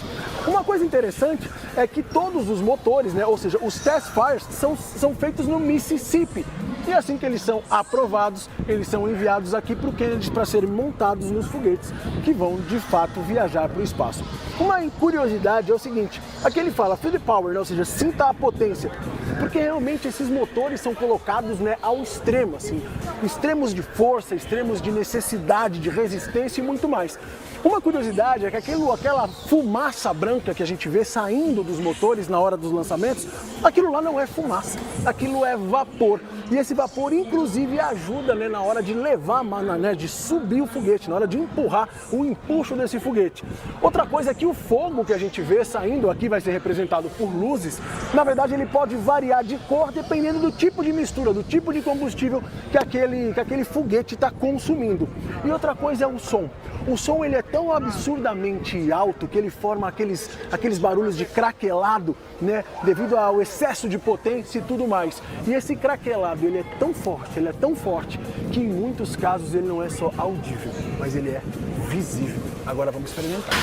Uma coisa interessante é que todos os motores, né, ou seja, os test fires são feitos no Mississippi. E assim que eles são aprovados, eles são enviados aqui para o Kennedy para serem montados nos foguetes que vão de fato viajar para o espaço. Uma curiosidade é o seguinte, aqui ele fala feel the power, né, ou seja, sinta a potência, porque realmente esses motores são colocados, né, ao extremo, assim, extremos de força, extremos de necessidade, de resistência e muito mais. Uma curiosidade é que aquela fumaça branca que a gente vê saindo dos motores na hora dos lançamentos, aquilo lá não é fumaça, aquilo é vapor. E esse vapor, inclusive, ajuda, né, na hora de levar, né, de subir o foguete, na hora de empurrar o empuxo desse foguete. Outra coisa é que o fogo que a gente vê saindo aqui vai ser representado por luzes. Na verdade, ele pode variar de cor dependendo do tipo de mistura, do tipo de combustível que aquele foguete está consumindo. E outra coisa é o som. O som ele é tão absurdamente alto que ele forma aqueles barulhos de craquelado, né, devido ao excesso de potência e tudo mais. E esse craquelado ele é tão forte, que em muitos casos ele não é só audível, mas ele é visível. Agora vamos experimentar.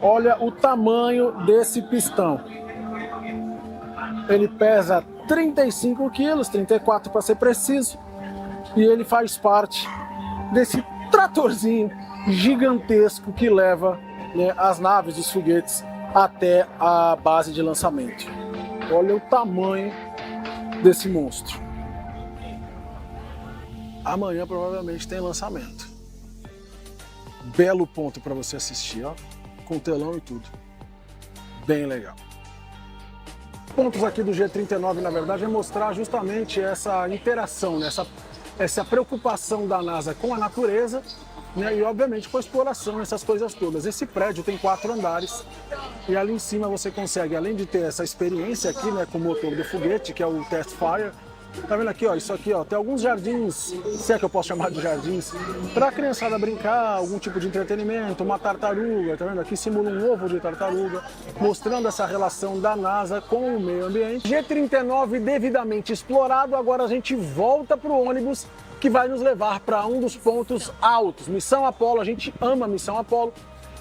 Olha o tamanho desse pistão. Ele pesa 35 quilos, 34 para ser preciso, e ele faz parte desse tratorzinho gigantesco que leva, né, as naves dos foguetes até a base de lançamento. Olha o tamanho desse monstro. Amanhã provavelmente tem lançamento. Belo ponto para você assistir, ó, com telão e tudo. Bem legal. Pontos aqui do G39, na verdade, é mostrar justamente essa interação, né, essa preocupação da NASA com a natureza, né, e obviamente com a exploração, essas coisas todas. Esse prédio tem 4 andares e ali em cima você consegue, além de ter essa experiência aqui, né, com o motor do foguete, que é o Test Fire. Tá vendo aqui, ó, isso aqui, ó, tem alguns jardins, se é que eu posso chamar de jardins, para a criançada brincar, algum tipo de entretenimento, uma tartaruga, tá vendo? Aqui simula um ovo de tartaruga, mostrando essa relação da NASA com o meio ambiente. G39 devidamente explorado, agora a gente volta para o ônibus que vai nos levar para um dos pontos altos, Missão Apolo. A gente ama Missão Apolo.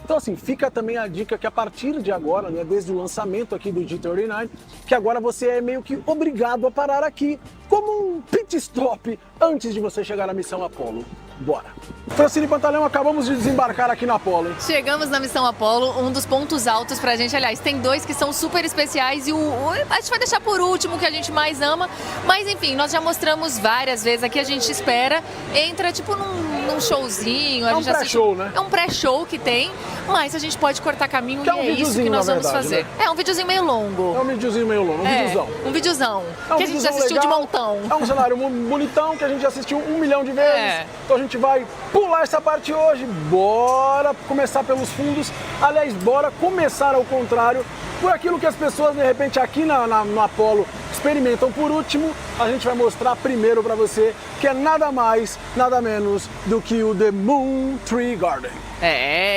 Então assim, fica também a dica que a partir de agora, né, desde o lançamento aqui do G39, que agora você é meio que obrigado a parar aqui, como um pit stop antes de você chegar na Missão Apolo. Bora! Francine Pantaleão, acabamos de desembarcar aqui na Apolo, hein? Chegamos na Missão Apolo, um dos pontos altos pra gente. Aliás, tem 2 que são super especiais e a gente vai deixar por último, que a gente mais ama. Mas enfim, nós já mostramos várias vezes aqui, a gente espera, entra tipo num showzinho. É um pré-show, né? É um pré-show que tem, mas a gente pode cortar caminho que e é isso que nós vamos fazer. Né? É um videozinho meio longo. É um videozinho meio longo, um videozão. Que a gente já assistiu legal, de montão. É um cenário bonitão que a gente já assistiu 1 milhão de vezes. Então a gente vai pular essa parte hoje. Bora começar pelos fundos. Aliás, bora começar ao contrário. Por aquilo que as pessoas, de repente, aqui no Apolo experimentam por último, a gente vai mostrar primeiro para você, que é nada mais, nada menos do que o The Moon Tree Garden.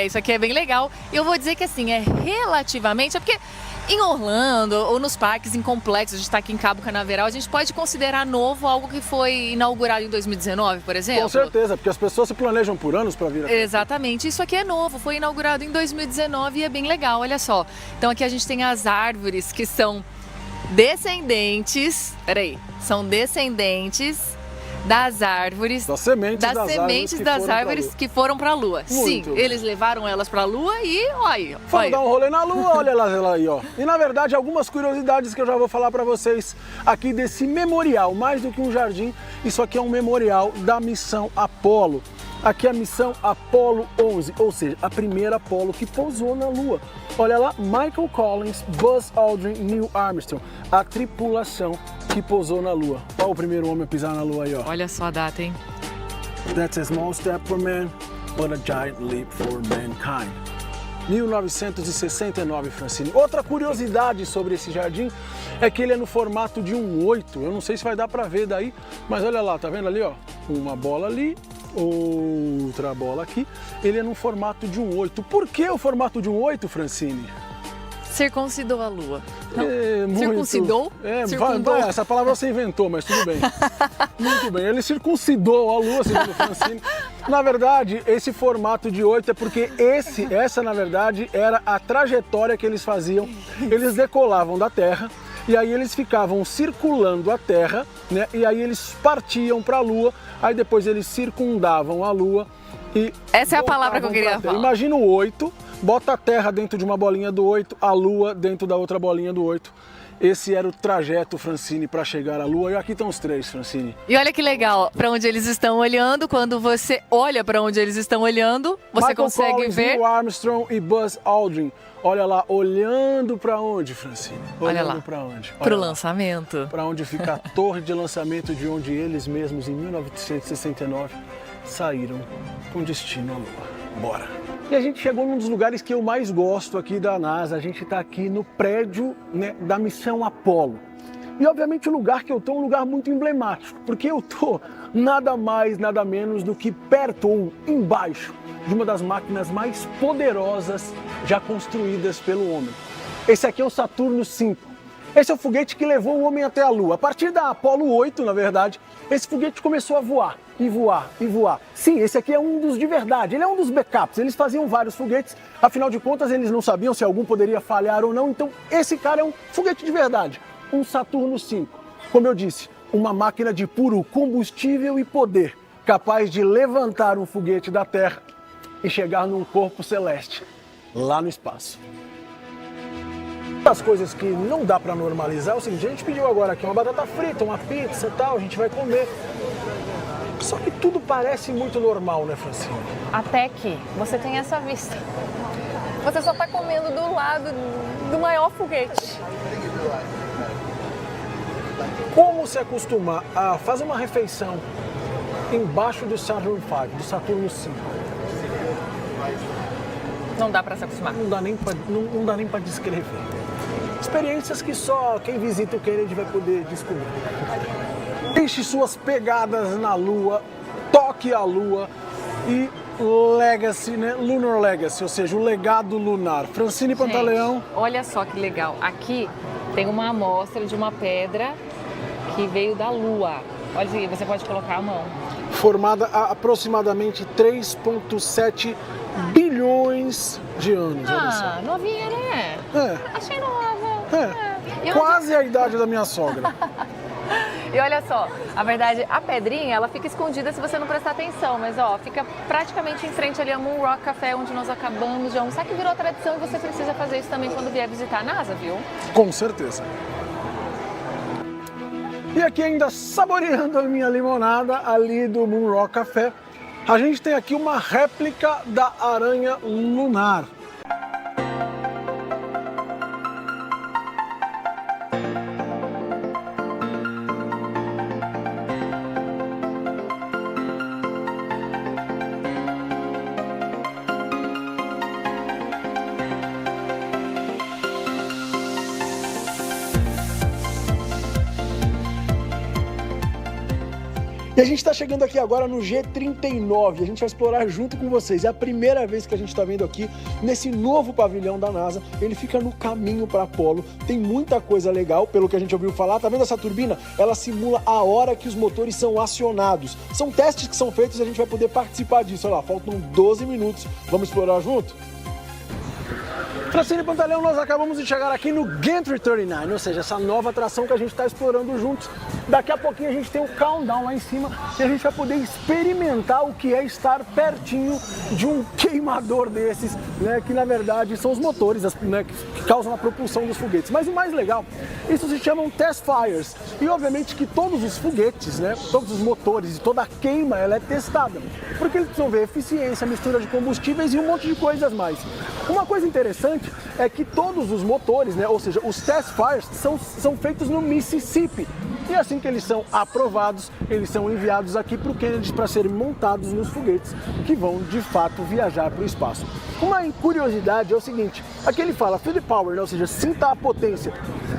Isso aqui é bem legal. Eu vou dizer que assim, é relativamente, porque Em Orlando ou nos parques, em complexos, a gente está aqui em Cabo Canaveral, a gente pode considerar novo algo que foi inaugurado em 2019, por exemplo? Com certeza, porque as pessoas se planejam por anos para vir aqui. Exatamente, isso aqui é novo, foi inaugurado em 2019 e é bem legal, olha só. Então aqui a gente tem as árvores que são descendentes, são descendentes das árvores, das sementes das árvores que foram para a Lua. Sim, eles levaram elas para a Lua e olha. Foram dar um rolê na Lua, olha ela aí, ó. E na verdade, algumas curiosidades que eu já vou falar para vocês aqui desse memorial, mais do que um jardim, isso aqui é um memorial da missão Apollo. Aqui é a missão Apollo 11, ou seja, a primeira Apollo que pousou na Lua. Olha lá, Michael Collins, Buzz Aldrin, Neil Armstrong, a tripulação que pousou na Lua. Olha o primeiro homem a pisar na Lua aí, ó. Olha só a data, hein? That's a small step for man, but a giant leap for mankind. 1969, Francine. Outra curiosidade sobre esse jardim é que ele é no formato de um 8. Eu não sei se vai dar para ver daí, mas olha lá, tá vendo ali, ó? Uma bola ali, outra bola aqui. Ele é no formato de um 8. Por que o formato de um 8, Francine? Circuncidou a Lua. Circuncidou? Vai, essa palavra você inventou, mas tudo bem. Muito bem, ele circuncidou a Lua, segundo o Francine. Na verdade, esse formato de 8 é porque essa na verdade era a trajetória que eles faziam. Eles decolavam da Terra e aí eles ficavam circulando a Terra, né? E aí eles partiam para a Lua, aí depois eles circundavam a Lua e essa é a palavra que eu queria falar. Imagina o 8. Bota a Terra dentro de uma bolinha do 8, a Lua dentro da outra bolinha do 8. Esse era o trajeto, Francine, para chegar à Lua. E aqui estão os três, Francine. E olha que legal, para onde eles estão olhando. Quando você olha para onde eles estão olhando, você Michael consegue Collins, ver... Neil Armstrong e Buzz Aldrin. Olha lá, olhando para onde, Francine? Olha lá, para onde? Para o lançamento. Para onde fica a torre de lançamento de onde eles mesmos, em 1969, saíram com destino à Lua. Bora! E a gente chegou num dos lugares que eu mais gosto aqui da NASA. A gente está aqui no prédio, né, da missão Apollo. E obviamente o lugar que eu estou é um lugar muito emblemático, porque eu estou nada mais, nada menos do que perto ou embaixo de uma das máquinas mais poderosas já construídas pelo homem. Esse aqui é o Saturno V. Esse é o foguete que levou o homem até a Lua. A partir da Apollo 8, na verdade, esse foguete começou a voar, e voar, e voar. Sim, esse aqui é um dos de verdade, ele é um dos backups. Eles faziam vários foguetes, afinal de contas eles não sabiam se algum poderia falhar ou não, então esse cara é um foguete de verdade, um Saturno V. Como eu disse, uma máquina de puro combustível e poder, capaz de levantar um foguete da Terra e chegar num corpo celeste, lá no espaço. As coisas que não dá para normalizar é o seguinte: a gente pediu agora aqui uma batata frita, uma pizza e tal, a gente vai comer. Só que tudo parece muito normal, né, Francine? Até que você tem essa vista. Você só está comendo do lado do maior foguete. Como se acostumar a fazer uma refeição embaixo do Saturn V, do Saturno V? Não dá para se acostumar. Não dá nem para descrever. Experiências que só quem visita o Kennedy vai poder descobrir. Deixe suas pegadas na Lua, toque a Lua e Legacy, né? Lunar Legacy, ou seja, o legado lunar. Francine Pantaleão. Olha só que legal. Aqui tem uma amostra de uma pedra que veio da Lua. Olha aqui, você pode colocar a mão. Formada há aproximadamente 3,7 bilhões de anos. Olha só. Novinha, né? Achei nova. Quase a idade da minha sogra. E olha só, a verdade, a pedrinha, ela fica escondida se você não prestar atenção, mas ó, fica praticamente em frente ali a Moon Rock Café, onde nós acabamos de almoçar, que virou tradição e você precisa fazer isso também quando vier visitar a NASA, viu? Com certeza. E aqui ainda saboreando a minha limonada ali do Moon Rock Café, a gente tem aqui uma réplica da aranha lunar. E a gente está chegando aqui agora no G39, a gente vai explorar junto com vocês. É a primeira vez que a gente está vendo aqui nesse novo pavilhão da NASA. Ele fica no caminho para Apolo, tem muita coisa legal, pelo que a gente ouviu falar. Tá vendo essa turbina? Ela simula a hora que os motores são acionados. São testes que são feitos e a gente vai poder participar disso. Olha lá, faltam 12 minutos. Vamos explorar junto? Francine Pantaleão, nós acabamos de chegar aqui no Gantry 39, ou seja, essa nova atração que a gente está explorando juntos. Daqui a pouquinho a gente tem o countdown lá em cima e a gente vai poder experimentar o que é estar pertinho de um queimador desses, né, que na verdade são os motores, né, que causam a propulsão dos foguetes. Mas o mais legal, isso se chamam test fires. E obviamente que todos os foguetes, né, todos os motores e toda a queima, ela é testada. Porque eles precisam ver eficiência, mistura de combustíveis e um monte de coisas mais. Uma coisa interessante é que todos os motores, né, ou seja, os test fires são feitos no Mississippi. E assim que eles são aprovados, eles são enviados aqui para o Kennedy para serem montados nos foguetes que vão de fato viajar para o espaço. Uma curiosidade é o seguinte, aqui ele fala feel the power, né, ou seja, sinta a potência,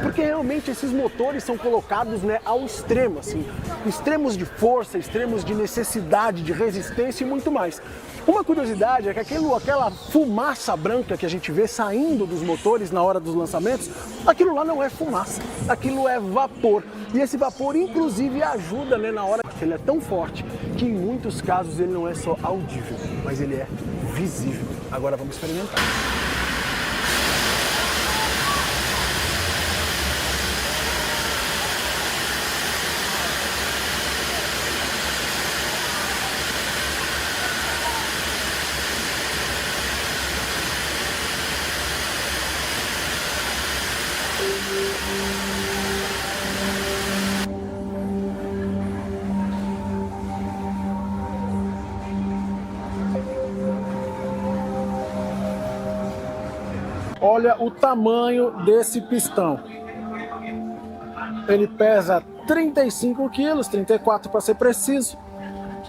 porque realmente esses motores são colocados, né, ao extremo, assim, extremos de força, extremos de necessidade, de resistência e muito mais. Uma curiosidade é que aquela fumaça branca que a gente vê saindo dos motores na hora dos lançamentos, aquilo lá não é fumaça, aquilo é vapor. E esse vapor, inclusive, ajuda, né, na hora que ele é tão forte que em muitos casos ele não é só audível, mas ele é visível. Agora vamos experimentar. Olha o tamanho desse pistão. Ele pesa 35 quilos, 34 para ser preciso,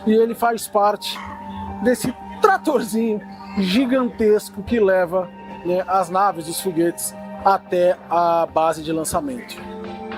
e ele faz parte desse tratorzinho gigantesco que leva, né, as naves, os foguetes, até a base de lançamento.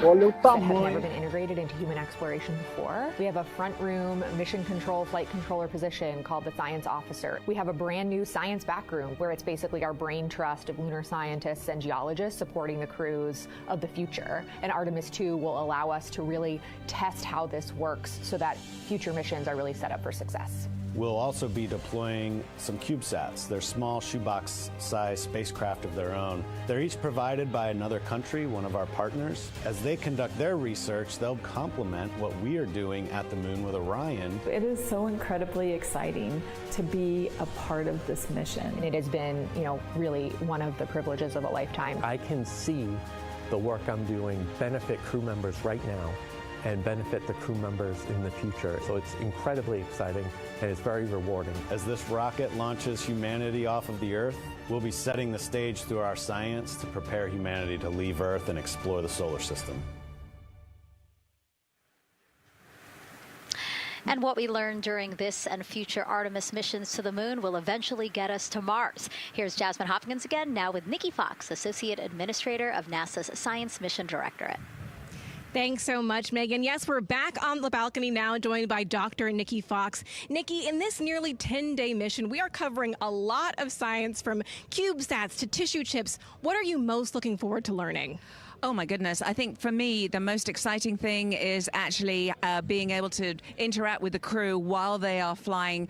Olha o tamanho. Into human exploration before. We have a front room mission control flight controller position called the science officer. We have a brand new science back room where it's basically our brain trust of lunar scientists and geologists supporting the crews of the future. And Artemis II will allow us to really test how this works so that future missions are really set up for success. We'll also be deploying some CubeSats. They're small shoebox-sized spacecraft of their own. They're each provided by another country, one of our partners. As they conduct their research, they'll complement what we are doing at the moon with Orion. It is so incredibly exciting to be a part of this mission. And it has been, really one of the privileges of a lifetime. I can see the work I'm doing benefit crew members right now and benefit the crew members in the future. So it's incredibly exciting and it's very rewarding. As this rocket launches humanity off of the Earth, we'll be setting the stage through our science to prepare humanity to leave Earth and explore the solar system. And what we learn during this and future Artemis missions to the moon will eventually get us to Mars. Here's Jasmine Hopkins again, now with Nikki Fox, Associate Administrator of NASA's Science Mission Directorate. Thanks so much, Megan. Yes, we're back on the balcony now, joined by Dr. Nikki Fox. Nikki, in this nearly 10-day mission, we are covering a lot of science from CubeSats to tissue chips. What are you most looking forward to learning? Oh my goodness. I think for me, the most exciting thing is actually being able to interact with the crew while they are flying,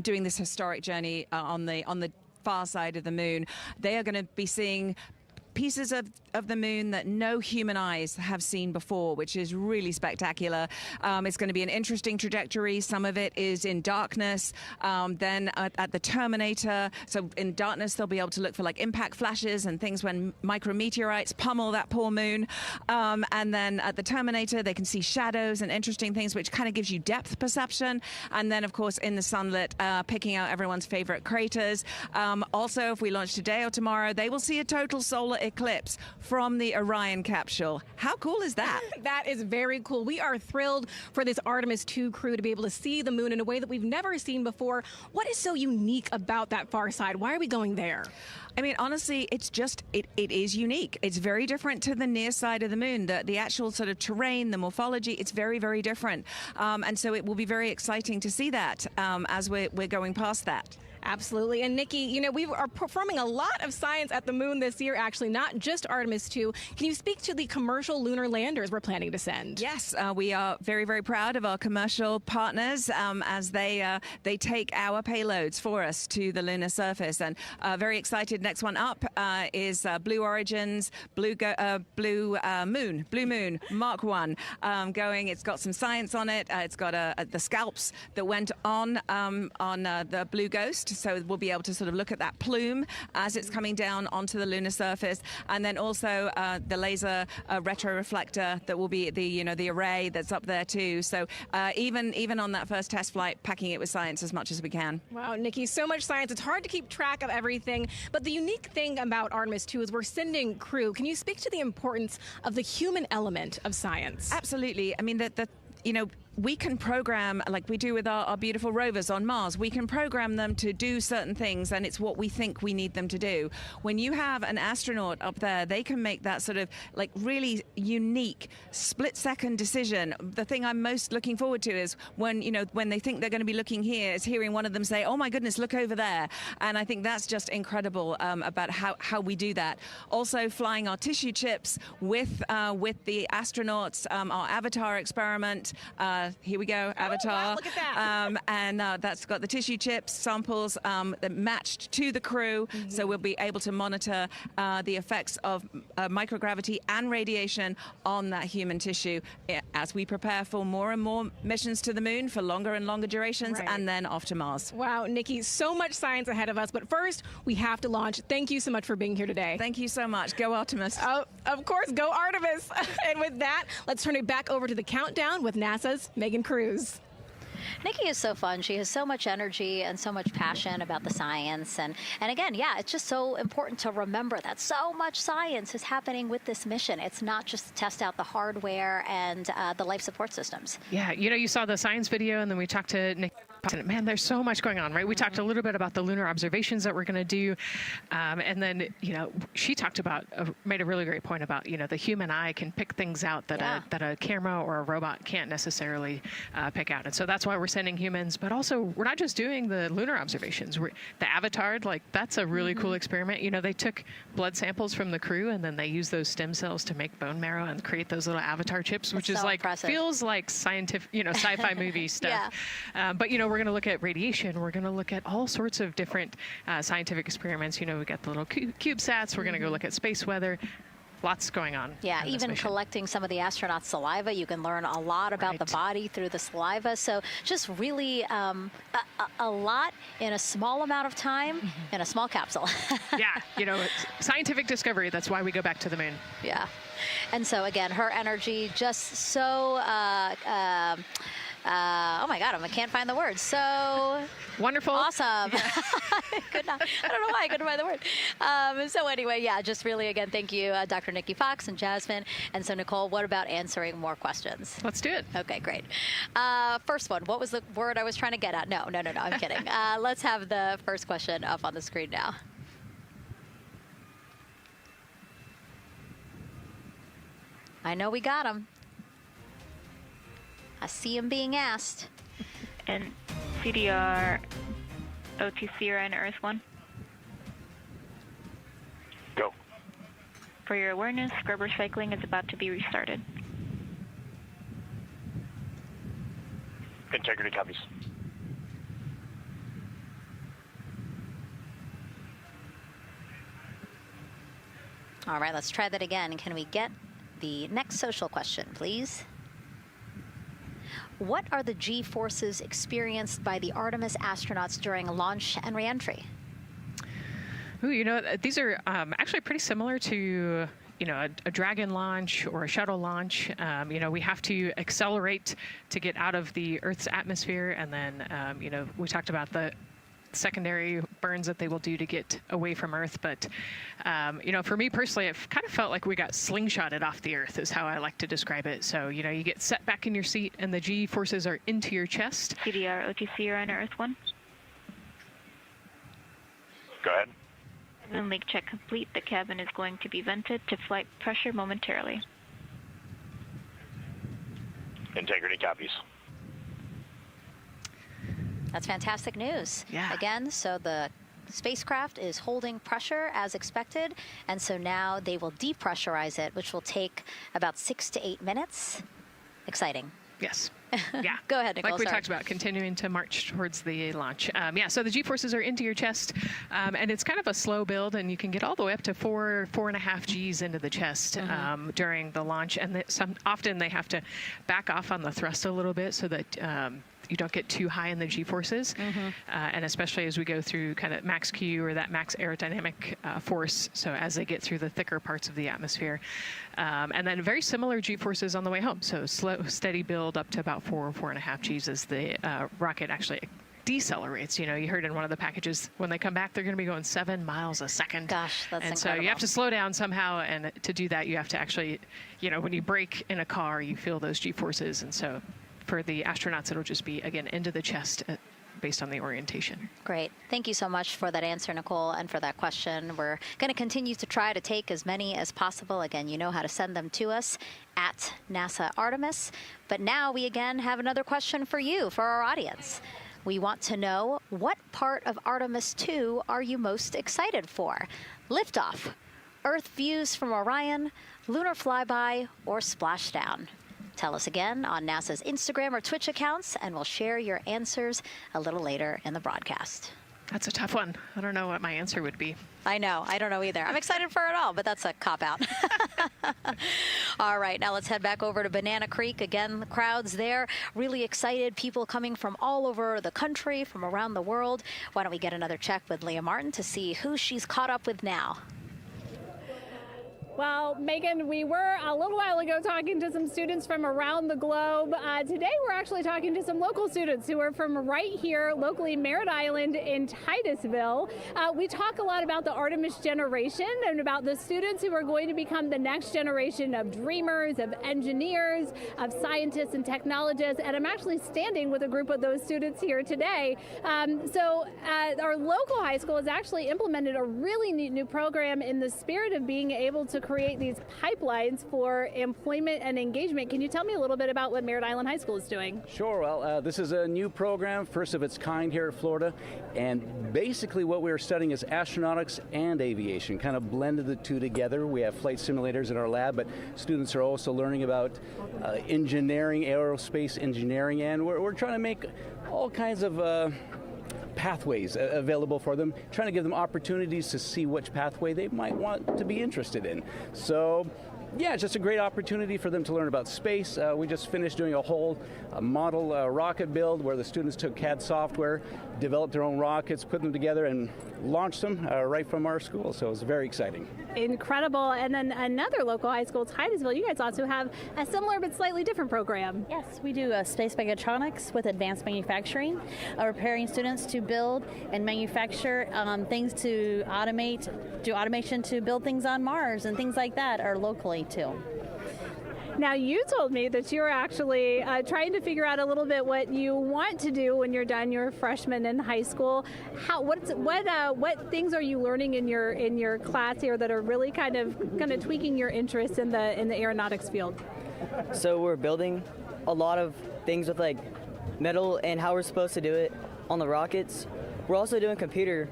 doing this historic journey on the far side of the moon. They are going to be seeing pieces of the moon that no human eyes have seen before, which is really spectacular. It's going to be an interesting trajectory. Some of it is in darkness. Then at the terminator, so in darkness, they'll be able to look for like impact flashes and things when micrometeorites pummel that poor moon. And then at the terminator, they can see shadows and interesting things, which kind of gives you depth perception. And then, of course, in the sunlit, picking out everyone's favorite craters. Also, if we launch today or tomorrow, they will see a total solar eclipse from the Orion capsule. How cool is that? That is very cool. We are thrilled for this Artemis II crew to be able to see the moon in a way that we've never seen before. What is so unique about that far side? Why are we going there? I mean, honestly, it's just, it is unique. It's very different to the near side of the moon. The actual sort of terrain, the morphology, it's very, very different. And so it will be very exciting to see that as we're going past that. Absolutely. And Nikki, you know, we are performing a lot of science at the moon this year, actually, not just Artemis II. Can you speak to the commercial lunar landers we're planning to send? Yes, we are very, very proud of our commercial partners as they take our payloads for us to the lunar surface. And very excited. Next one up is Blue Origin's Blue Moon Mark 1 going. It's got some science on it. It's got the scalps that went on the Blue Ghost. So we'll be able to sort of look at that plume as it's coming down onto the lunar surface, and then also the laser retroreflector that will be the array that's up there too. So even on that first test flight, packing it with science as much as we can. Wow, Nikki, so much science. It's hard to keep track of everything. But the unique thing about Artemis II is we're sending crew. Can you speak to the importance of the human element of science? Absolutely. I mean, we can program, like we do with our beautiful rovers on Mars, we can program them to do certain things, and it's what we think we need them to do. When you have an astronaut up there, they can make that sort of like really unique split-second decision. The thing I'm most looking forward to is when they think they're going to be looking here, is hearing one of them say, "Oh my goodness, look over there." And I think that's just incredible about how we do that. Also flying our tissue chips with the astronauts, our Avatar experiment. Here we go, Avatar. Wow, look at that. And that's got the tissue chips samples matched to the crew, so we'll be able to monitor the effects of microgravity and radiation on that human tissue as we prepare for more and more missions to the moon for longer and longer durations, and then off to Mars. Wow, Nikki, so much science ahead of us, but first we have to launch. Thank you so much for being here today. Thank you so much. Go Artemis. Oh, of course, go Artemis. And with that, let's turn it back over to the countdown with NASA's Megan Cruz. Nikki is so fun. She has so much energy and so much passion about the science. And again, yeah, it's just so important to remember that so much science is happening with this mission. It's not just to test out the hardware and the life support systems. Yeah, you saw the science video, and then we talked to Nick. Man, there's so much going on, right? We talked a little bit about the lunar observations that we're going to do. And then, she talked about, made a really great point about, the human eye can pick things out that a camera or a robot can't necessarily pick out. And so that's why we're sending humans. But also, we're not just doing the lunar observations. The Avatar, that's a really cool experiment. They took blood samples from the crew, and then they used those stem cells to make bone marrow and create those little Avatar chips, which is feels like scientific, sci-fi movie stuff. Yeah. But, we're going to look at radiation. We're going to look at all sorts of different scientific experiments. We got the little CubeSats. We're going to go look at space weather. Lots going on. Yeah, even collecting some of the astronauts' saliva. You can learn a lot about the body through the saliva. So just really a lot in a small amount of time in a small capsule. Yeah, scientific discovery. That's why we go back to the moon. Yeah. And so, again, her energy just so... oh my God, I can't find the word. So wonderful. Awesome. Yeah. I don't know why I couldn't find the word. So anyway, yeah, just really, again, thank you, Dr. Nikki Fox and Jasmine. And so, Nicole, what about answering more questions? Let's do it. Okay, great. First one, what was the word I was trying to get at? No, I'm kidding. Let's have the first question up on the screen now. I know we got him. I see him being asked. And CDR O2 Sierra and Earth 1. Go. For your awareness, scrubber cycling is about to be restarted. Integrity copies. All right, let's try that again. Can we get the next social question, please? What are the G-forces experienced by the Artemis astronauts during launch and reentry? Ooh, these are actually pretty similar to, a Dragon launch or a shuttle launch. We have to accelerate to get out of the Earth's atmosphere, and then, we talked about the secondary burns that they will do to get away from Earth. But, for me personally, it kind of felt like we got slingshotted off the Earth is how I like to describe it. So, you get set back in your seat and the G forces are into your chest. CDR OTC, you're on Earth 1. Go ahead. When leak check complete, the cabin is going to be vented to flight pressure momentarily. Integrity copies. That's fantastic news. Yeah. Again, so the spacecraft is holding pressure as expected, and so now they will depressurize it, which will take about 6 to 8 minutes. Exciting. Yes. Yeah. Go ahead, Nicole. Like we sorry. talked about, continuing to march towards the launch. So the G-forces are into your chest, and it's kind of a slow build, and you can get all the way up to 4.5 Gs into the chest during the launch. And often they have to back off on the thrust a little bit so that you don't get too high in the G-forces. And especially as we go through kind of max Q or that max aerodynamic force, so as they get through the thicker parts of the atmosphere. And then very similar G-forces on the way home. So slow, steady build up to about 4.5 Gs as the rocket actually decelerates. You heard in one of the packages, when they come back, they're going to be going 7 miles a second. Gosh, that's and incredible. so you have to slow down somehow, and to do that, you have to actually, when you brake in a car, you feel those G-forces. And so for the astronauts, it'll just be, again, into the chest based on the orientation. Great. Thank you so much for that answer, Nicole, and for that question. We're going to continue to try to take as many as possible. Again, you know how to send them to us at NASA Artemis. But now we again have another question for you, for our audience. We want to know, what part of Artemis II are you most excited for? Liftoff, Earth views from Orion, lunar flyby, or splashdown? Tell us again on NASA's Instagram or Twitch accounts, and we'll share your answers a little later in the broadcast. That's a tough one. I don't know what my answer would be. I know. I don't know either. I'm excited for it all, but that's a cop-out. All right, now let's head back over to Banana Creek. Again, the crowds there, really excited. People coming from all over the country, from around the world. Why don't we get another check with Leah Martin to see who she's caught up with now. Well, Megan, we were a little while ago talking to some students from around the globe. Today, we're actually talking to some local students who are from right here, locally, Merritt Island in Titusville. We talk a lot about the Artemis generation and about the students who are going to become the next generation of dreamers, of engineers, of scientists and technologists. And I'm actually standing with a group of those students here today. Our local high school has actually implemented a really neat new program in the spirit of being able to create these pipelines for employment and engagement. Can you tell me a little bit about what Merritt Island High School is doing? Sure. Well, this is a new program, first of its kind here at Florida, and basically what we're studying is astronautics and aviation, kind of blended the two together. We have flight simulators in our lab, but students are also learning about engineering, aerospace engineering, and we're trying to make all kinds of pathways available for them, trying to give them opportunities to see which pathway they might want to be interested in. So, yeah, it's just a great opportunity for them to learn about space. We just finished doing a whole model rocket build where the students took CAD software, developed their own rockets, put them together, and launched them right from our school. So it was very exciting. Incredible. And then another local high school, Titusville, you guys also have a similar but slightly different program. Yes, we do space mechatronics with advanced manufacturing, preparing students to build and manufacture things to automate, do automation to build things on Mars and things like that, or locally too. Now, you told me that you're actually trying to figure out a little bit what you want to do when you're done your freshman in high school. What things are you learning in your class here that are really kind of tweaking your interest in the aeronautics field? So we're building a lot of things with like metal and how we're supposed to do it on the rockets. We're also doing computer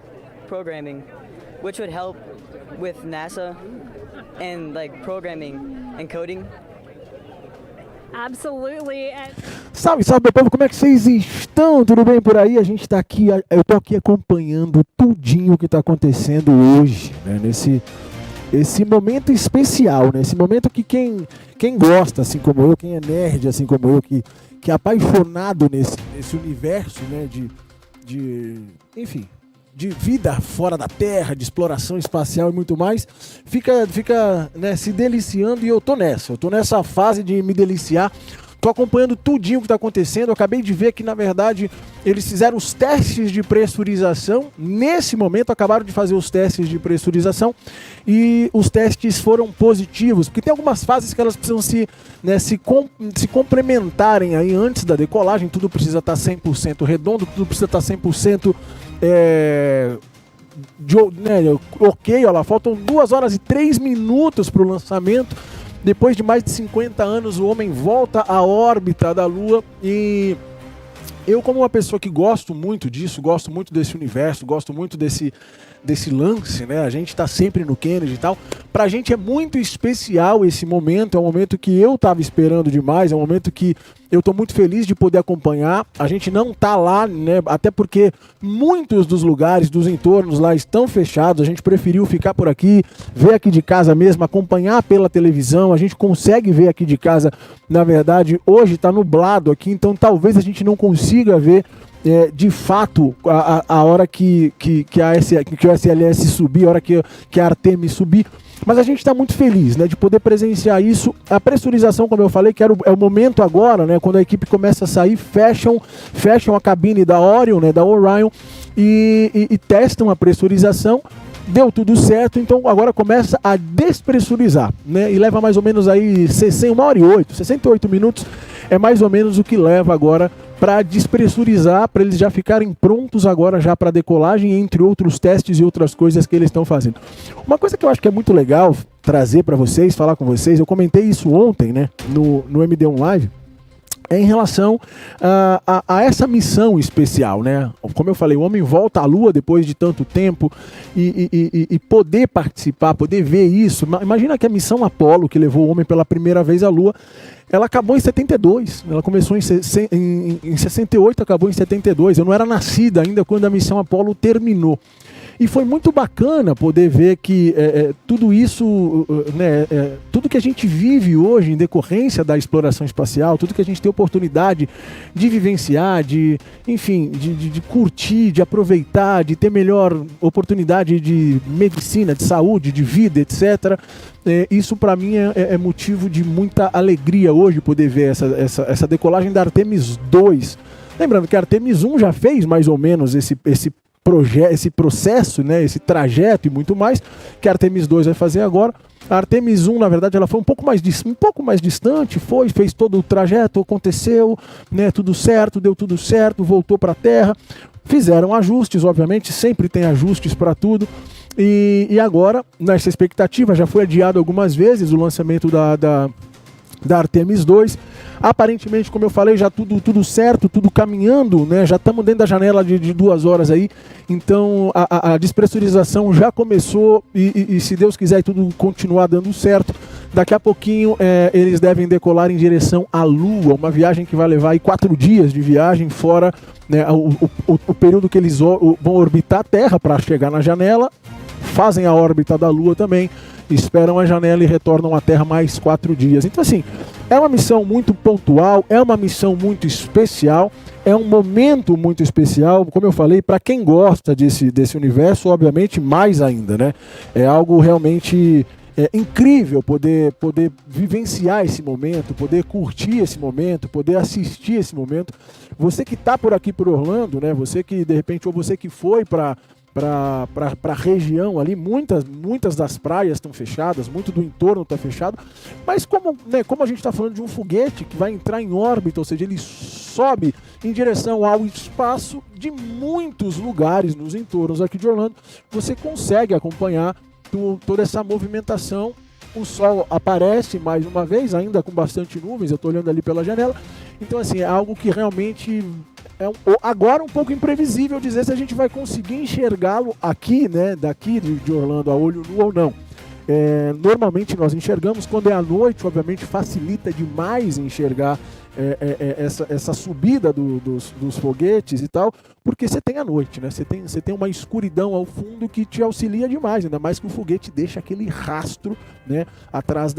programming, which would help with NASA and like programming and coding. Absolutely. Salve, salve, meu povo, como é que vocês estão? Tudo bem por aí? A gente tá aqui, eu tô aqui acompanhando tudinho que tá acontecendo hoje, né? Esse momento especial, né? Esse momento que quem gosta, assim como eu, quem é nerd, assim como eu, que é apaixonado nesse universo, né? Enfim, de vida fora da Terra, de exploração espacial e muito mais, fica né, se deliciando, e eu tô nessa fase de me deliciar. tô acompanhando tudinho que está acontecendo. Eu acabei de ver que, na verdade, eles fizeram os testes de pressurização. Nesse momento, acabaram de fazer os testes de pressurização e os testes foram positivos, porque tem algumas fases que elas precisam se complementarem aí antes da decolagem. Tudo precisa estar 100% redondo, tudo precisa estar 100% ok, olha lá, faltam 2 horas e 3 minutos para o lançamento. Depois de mais de 50 anos, o homem volta à órbita da Lua e eu, como uma pessoa que gosto muito disso, gosto muito desse universo, gosto muito desse lance, né? A gente está sempre no Kennedy e tal. Pra gente é muito especial esse momento, é um momento que eu tava esperando demais, é um momento que eu tô muito feliz de poder acompanhar. A gente não tá lá, né? Até porque muitos dos lugares, dos entornos lá estão fechados. A gente preferiu ficar por aqui, ver aqui de casa mesmo, acompanhar pela televisão. A gente consegue ver aqui de casa, na verdade, hoje tá nublado aqui, então talvez a gente não consiga ver de fato a hora que o SLS subir, a hora que a Artemis subir. Mas a gente está muito feliz, né, de poder presenciar isso. A pressurização, como eu falei, que é o momento agora, né, quando a equipe começa a sair, fecham a cabine da Orion, né, da Orion, e testam a pressurização. Deu tudo certo, então agora começa a despressurizar, né, e leva mais ou menos aí 68 minutos, é mais ou menos o que leva agora para despressurizar, para eles já ficarem prontos agora já para decolagem, entre outros testes e outras coisas que eles estão fazendo. Uma coisa que eu acho que é muito legal trazer para vocês, falar com vocês, eu comentei isso ontem, né, no MD1 Live, é em relação a essa missão especial, né? Como eu falei, o homem volta à Lua depois de tanto tempo e poder participar, poder ver isso. Imagina que a missão Apollo, que levou o homem pela primeira vez à Lua, ela acabou em 72, ela começou em 68, acabou em 72. Eu não era nascida ainda quando a missão Apollo terminou. E foi muito bacana poder ver que tudo isso, né, tudo que a gente vive hoje em decorrência da exploração espacial, tudo que a gente tem oportunidade de vivenciar, de curtir, de aproveitar, de ter melhor oportunidade de medicina, de saúde, de vida, etc. Isso para mim é motivo de muita alegria hoje poder ver essa decolagem da Artemis II. Lembrando que a Artemis I já fez mais ou menos esse processo, né, esse trajeto e muito mais, que a Artemis II vai fazer agora. A Artemis I, na verdade, ela foi um pouco mais distante, fez todo o trajeto, aconteceu, né, tudo certo, deu tudo certo, voltou para a Terra, fizeram ajustes, obviamente, sempre tem ajustes para tudo, e agora, nessa expectativa, já foi adiado algumas vezes o lançamento da Artemis II. Aparentemente, como eu falei, já tudo certo, tudo caminhando, né? Já estamos dentro da janela de 2 horas aí. Então a despressurização já começou e se Deus quiser tudo continuar dando certo, daqui a pouquinho eles devem decolar em direção à Lua. Uma viagem que vai levar aí 4 dias de viagem, fora, né, o período que eles vão orbitar a Terra para chegar na janela. Fazem a órbita da Lua também, esperam a janela e retornam à Terra mais 4 dias. Então, assim, é uma missão muito pontual, é uma missão muito especial, é um momento muito especial, como eu falei, para quem gosta desse universo, obviamente, mais ainda, né? É algo realmente incrível poder vivenciar esse momento, poder curtir esse momento, poder assistir esse momento. Você que está por aqui por Orlando, né? Você que, de repente, ou você que foi para a região ali, muitas das praias estão fechadas, muito do entorno está fechado, mas como a gente está falando de um foguete que vai entrar em órbita, ou seja, ele sobe em direção ao espaço de muitos lugares nos entornos aqui de Orlando, você consegue acompanhar toda essa movimentação. O sol aparece mais uma vez, ainda com bastante nuvens, eu estou olhando ali pela janela, então assim, é algo que realmente agora um pouco imprevisível dizer se a gente vai conseguir enxergá-lo aqui, né, daqui de Orlando a olho nu ou não. Normalmente nós enxergamos, quando é à noite, obviamente facilita demais enxergar essa subida dos foguetes e tal, porque você tem a noite, né? Você tem uma escuridão ao fundo que te auxilia demais, ainda mais que o foguete deixa aquele rastro, né, atrás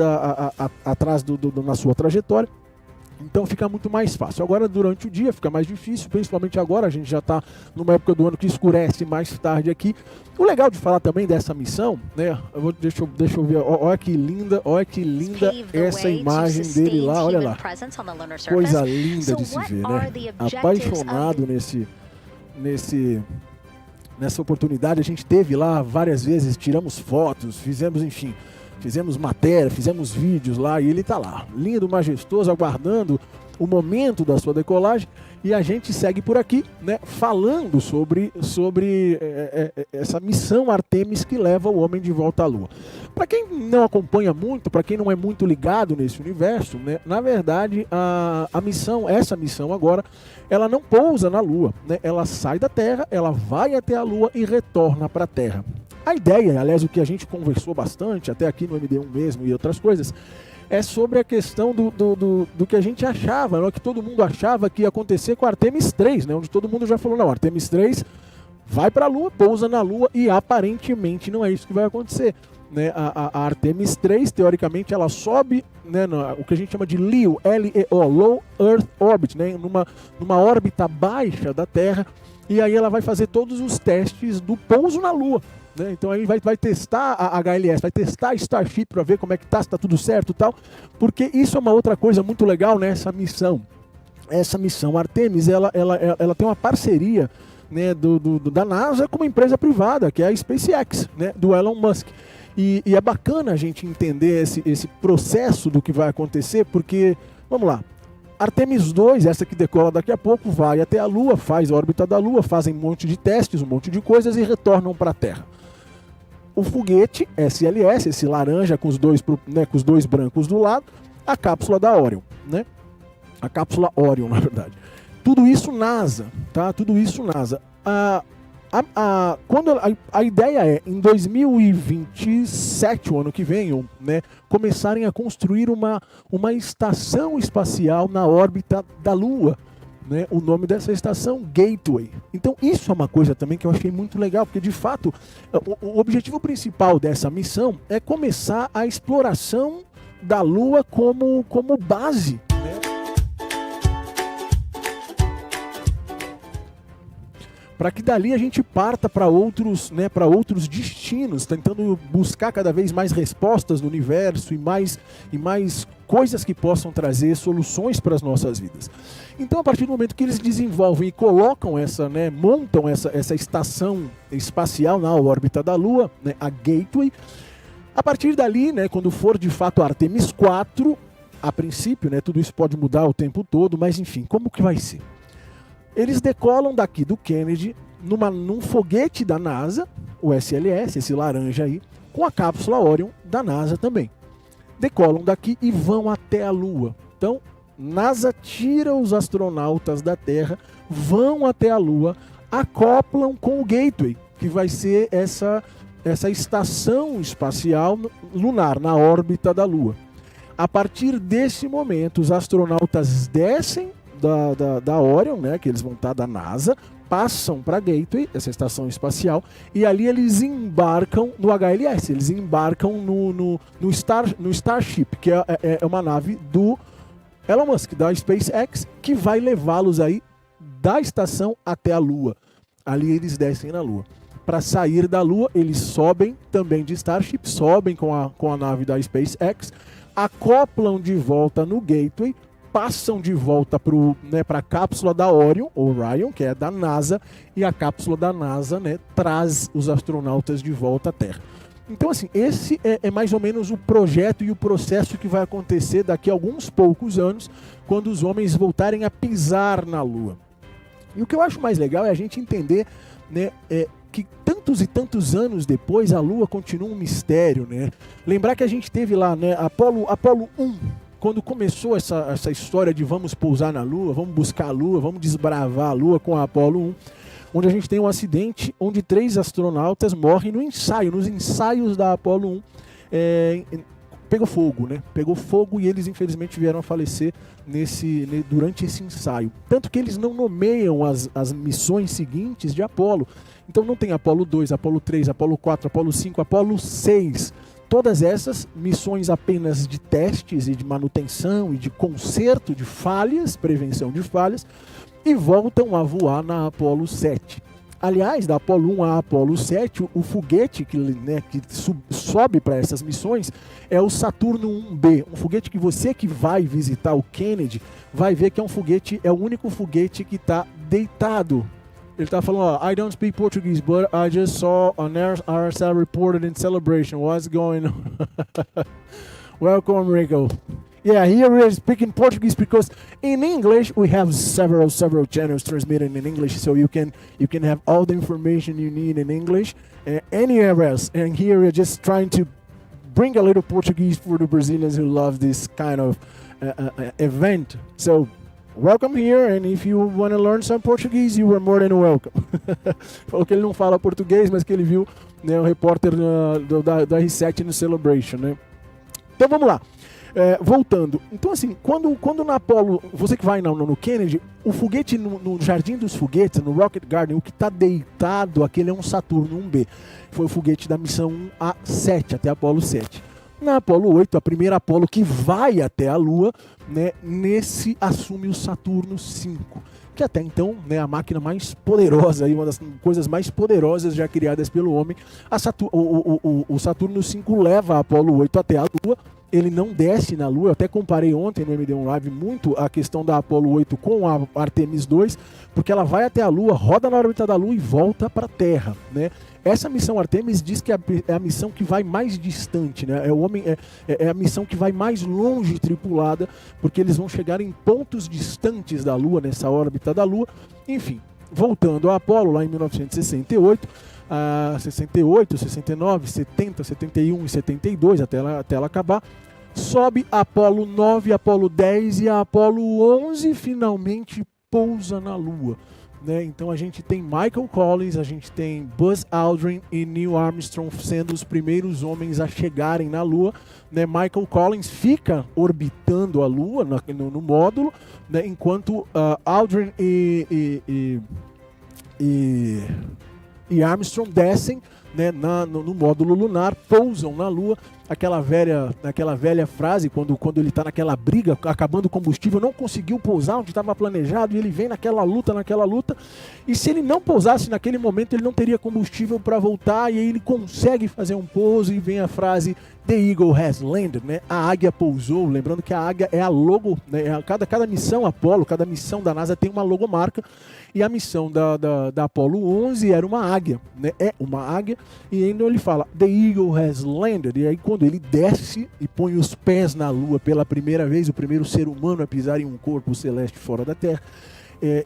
na sua trajetória. Então fica muito mais fácil. Agora durante o dia fica mais difícil, principalmente agora, a gente já está numa época do ano que escurece mais tarde aqui. O legal de falar também dessa missão, né? Deixa eu ver, olha que linda essa imagem dele lá, olha lá. Coisa linda de se ver, né? Apaixonado nessa oportunidade. A gente teve lá várias vezes, tiramos fotos, fizemos matéria, fizemos vídeos lá e ele está lá, lindo, majestoso, aguardando o momento da sua decolagem, e a gente segue por aqui, né, falando sobre essa missão Artemis que leva o homem de volta à Lua. Para quem não acompanha muito, para quem não é muito ligado nesse universo, né, na verdade essa missão agora, ela não pousa na Lua, né, ela sai da Terra, ela vai até a Lua e retorna para a Terra. A ideia, aliás, o que a gente conversou bastante, até aqui no MD1 mesmo e outras coisas, é sobre a questão do que a gente achava, né? Que todo mundo achava que ia acontecer com a Artemis III, né? Onde todo mundo já falou, não, a Artemis III vai para a Lua, pousa na Lua, e aparentemente não é isso que vai acontecer. Né? A Artemis III, teoricamente, ela sobe, né, o que a gente chama de LEO, L-E-O, Low Earth Orbit, né? numa órbita baixa da Terra, e aí ela vai fazer todos os testes do pouso na Lua. Né? Então aí vai testar a HLS, vai testar a Starship para ver como é que tá, se tá tudo certo e tal, porque isso é uma outra coisa muito legal nessa missão. Essa missão Artemis, ela tem uma parceria, né, da NASA com uma empresa privada, que é a SpaceX, né, do Elon Musk. E é bacana a gente entender esse processo do que vai acontecer, porque, vamos lá, Artemis II, essa que decola daqui a pouco, vai até a Lua, faz a órbita da Lua, fazem um monte de testes, um monte de coisas e retornam para a Terra. O foguete SLS, esse laranja com os dois brancos do lado, a cápsula da Orion, né? A cápsula Orion, na verdade. Tudo isso NASA, tá? Tudo isso NASA. A ideia é, em 2027, o ano que vem, né, começarem a construir uma estação espacial na órbita da Lua. Né, o nome dessa estação, Gateway. Então isso é uma coisa também que eu achei muito legal, porque de fato o objetivo principal dessa missão é começar a exploração da Lua como base. Né? Para que dali a gente parta para outros destinos, tentando buscar cada vez mais respostas no universo e mais coisas que possam trazer soluções para as nossas vidas. Então, a partir do momento que eles desenvolvem e colocam montam essa estação espacial na órbita da Lua, né, a Gateway, a partir dali, né, quando for de fato a Artemis IV, a princípio, né, tudo isso pode mudar o tempo todo, mas enfim, como que vai ser? Eles decolam daqui do Kennedy num foguete da NASA, o SLS, esse laranja aí, com a cápsula Orion da NASA também. Decolam daqui e vão até a Lua. Então, NASA tira os astronautas da Terra, vão até a Lua, acoplam com o Gateway, que vai ser essa estação espacial lunar na órbita da Lua. A partir desse momento, os astronautas descem da Orion, né, que eles vão estar da NASA, passam para a Gateway, essa estação espacial, e ali eles embarcam no HLS, eles embarcam no Starship, que é uma nave do Elon Musk, da SpaceX, que vai levá-los aí da estação até a Lua. Ali eles descem na Lua. Para sair da Lua, eles sobem também de Starship, sobem com a nave da SpaceX, acoplam de volta no Gateway, passam de volta para a cápsula da Orion, que é da NASA, e a cápsula da NASA, né, traz os astronautas de volta à Terra. Então, assim, esse é mais ou menos o projeto e o processo que vai acontecer daqui a alguns poucos anos, quando os homens voltarem a pisar na Lua. E o que eu acho mais legal é a gente entender, né, que tantos e tantos anos depois a Lua continua um mistério, né? Lembrar que a gente teve lá, né, Apolo 1, quando começou essa história de vamos pousar na Lua, vamos buscar a Lua, vamos desbravar a Lua com a Apolo 1, onde a gente tem um acidente onde 3 astronautas morrem nos ensaios da Apolo 1. Pegou fogo, né? Pegou fogo e eles infelizmente vieram a falecer durante esse ensaio. Tanto que eles não nomeiam as missões seguintes de Apolo. Então não tem Apolo 2, Apolo 3, Apolo 4, Apolo 5, Apolo 6. Todas essas missões apenas de testes e de manutenção e de conserto de falhas, prevenção de falhas, e voltam a voar na Apollo 7. Aliás, da Apollo 1 à Apollo 7, o foguete que sobe para essas missões é o Saturno 1B, um foguete que você que vai visitar o Kennedy vai ver que é o único foguete que está deitado. Ele tá falando, I don't speak Portuguese, but I just saw an RSL reported in celebration. What's going on? Welcome, Rico. Yeah, here we are speaking Portuguese because in English we have several channels transmitting in English, so you can have all the information you need in English anywhere else. And here we're just trying to bring a little Portuguese for the Brazilians who love this kind of event. So welcome here, and if you want to learn some Portuguese, you are more than welcome. Falou que ele não fala português, mas que ele viu, né, o repórter da R7 no Celebration, né? Então vamos lá. Voltando, então assim, quando na Apollo, você que vai no Kennedy, o foguete no Jardim dos Foguetes, no Rocket Garden, o que está deitado, aquele é um Saturno 1B. Foi o foguete da missão 1 a 7, até a Apollo 7. Na Apollo 8, a primeira Apollo que vai até a Lua, né, nesse assume o Saturno 5, que até então, né, a máquina mais poderosa, uma das coisas mais poderosas já criadas pelo homem. O Saturno 5 leva a Apollo 8 até a Lua. Ele não desce na Lua. Eu até comparei ontem no MD1 Live muito a questão da Apollo 8 com a Artemis II, porque ela vai até a Lua, roda na órbita da Lua e volta para a Terra, né? Essa missão Artemis diz que é a missão que vai mais distante, né? É a missão que vai mais longe tripulada, porque eles vão chegar em pontos distantes da Lua, nessa órbita da Lua. Enfim, voltando à Apollo, lá em 1968, 68, 69, 70, 71 e 72, até ela acabar, sobe a Apollo 9, a Apollo 10 e a Apollo 11 finalmente pousa na Lua. Né? Então a gente tem Michael Collins, a gente tem Buzz Aldrin e Neil Armstrong sendo os primeiros homens a chegarem na Lua. Né? Michael Collins fica orbitando a Lua no módulo, né? Enquanto Aldrin e Armstrong descem, né, no módulo lunar, pousam na Lua. Aquela velha frase, quando ele está naquela briga, acabando o combustível, não conseguiu pousar onde estava planejado, e ele vem naquela luta, e se ele não pousasse naquele momento, ele não teria combustível para voltar, e aí ele consegue fazer um pouso, e vem a frase The Eagle has landed, né? A águia pousou. Lembrando que a águia é a logo, né? Cada missão Apollo, cada missão da NASA tem uma logomarca, e a missão da Apollo 11 era uma águia, né? É uma águia, e ainda ele fala The Eagle has landed, e aí quando ele desce e põe os pés na Lua pela primeira vez, o primeiro ser humano a pisar em um corpo celeste fora da Terra,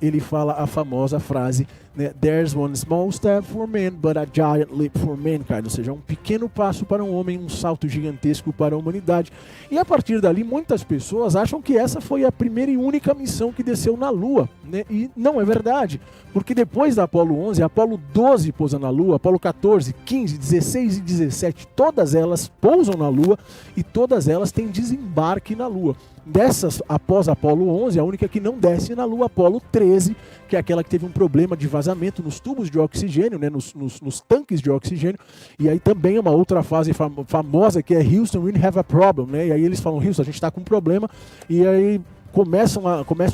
ele fala a famosa frase, né, There's one small step for man, but a giant leap for mankind. Ou seja, um pequeno passo para um homem, um salto gigantesco para a humanidade. E a partir dali, muitas pessoas acham que essa foi a primeira e única missão que desceu na Lua, né? E não é verdade, porque depois da Apollo 11, a Apollo 12 pousa na Lua, Apollo 14, 15, 16 e 17, todas elas pousam na Lua e todas elas têm desembarque na Lua. Dessas, após a Apollo 11, a única que não desce na Lua, Apollo 13, que é aquela que teve um problema de vazamento nos tubos de oxigênio, né, nos tanques de oxigênio. E aí também uma outra fase famosa que é Houston, we have a problem, né? E aí eles falam, Houston, a gente está com um problema. E aí começa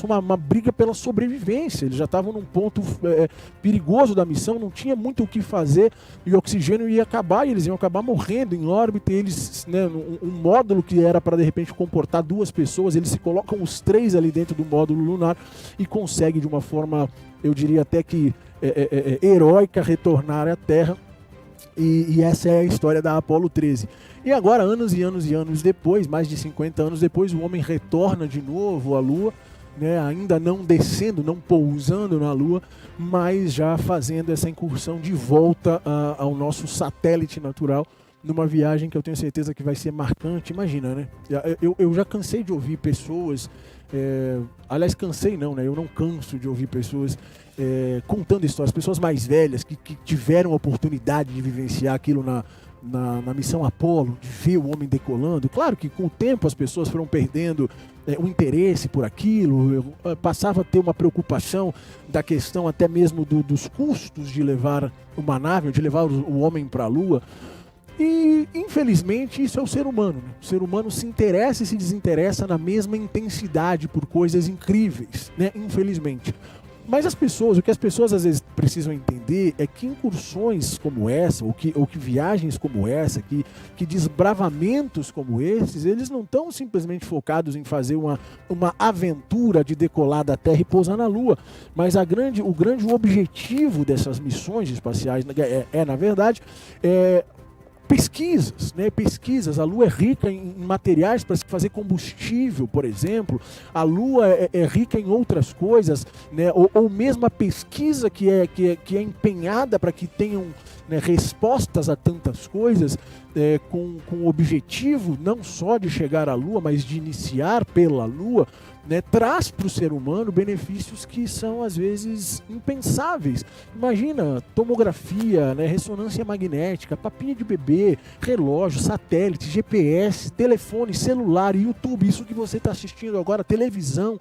uma briga pela sobrevivência. Eles já estavam num ponto perigoso da missão, não tinha muito o que fazer, e o oxigênio ia acabar, e eles iam acabar morrendo em órbita. E eles, né, um módulo que era para de repente comportar 2 pessoas, eles se colocam os 3 ali dentro do módulo lunar e conseguem de uma forma, eu diria até que heróica, retornar à Terra. E essa é a história da Apollo 13. E agora, anos e anos e anos depois, mais de 50 anos depois, o homem retorna de novo à Lua, né, ainda não descendo, não pousando na Lua, mas já fazendo essa incursão de volta ao nosso satélite natural, numa viagem que eu tenho certeza que vai ser marcante. Imagina, né? Eu já cansei de ouvir pessoas, aliás, cansei não, né? Eu não canso de ouvir pessoas contando histórias, pessoas mais velhas que tiveram a oportunidade de vivenciar aquilo na missão Apollo, de ver o homem decolando. Claro que com o tempo as pessoas foram perdendo o interesse por aquilo, passava a ter uma preocupação da questão até mesmo dos custos de levar uma nave, de levar o homem para a Lua. E, infelizmente, isso é o ser humano. Né? O ser humano se interessa e se desinteressa na mesma intensidade por coisas incríveis, né? Infelizmente. Mas o que as pessoas às vezes precisam entender é que incursões como essa, ou que viagens como essa, que desbravamentos como esses, eles não estão simplesmente focados em fazer uma aventura de decolar da Terra e pousar na Lua. Mas o grande objetivo dessas missões espaciais na verdade, pesquisas, né? Pesquisas. A Lua é rica em materiais para se fazer combustível, por exemplo. A Lua é rica em outras coisas, né? Ou mesmo a pesquisa que é empenhada para que tenham, né, respostas a tantas coisas, com o objetivo não só de chegar à Lua, mas de iniciar pela Lua, né, traz para o ser humano benefícios que são às vezes impensáveis. Imagina tomografia, né, ressonância magnética, papinha de bebê, relógio, satélite, GPS, telefone, celular, YouTube, isso que você está assistindo agora, televisão.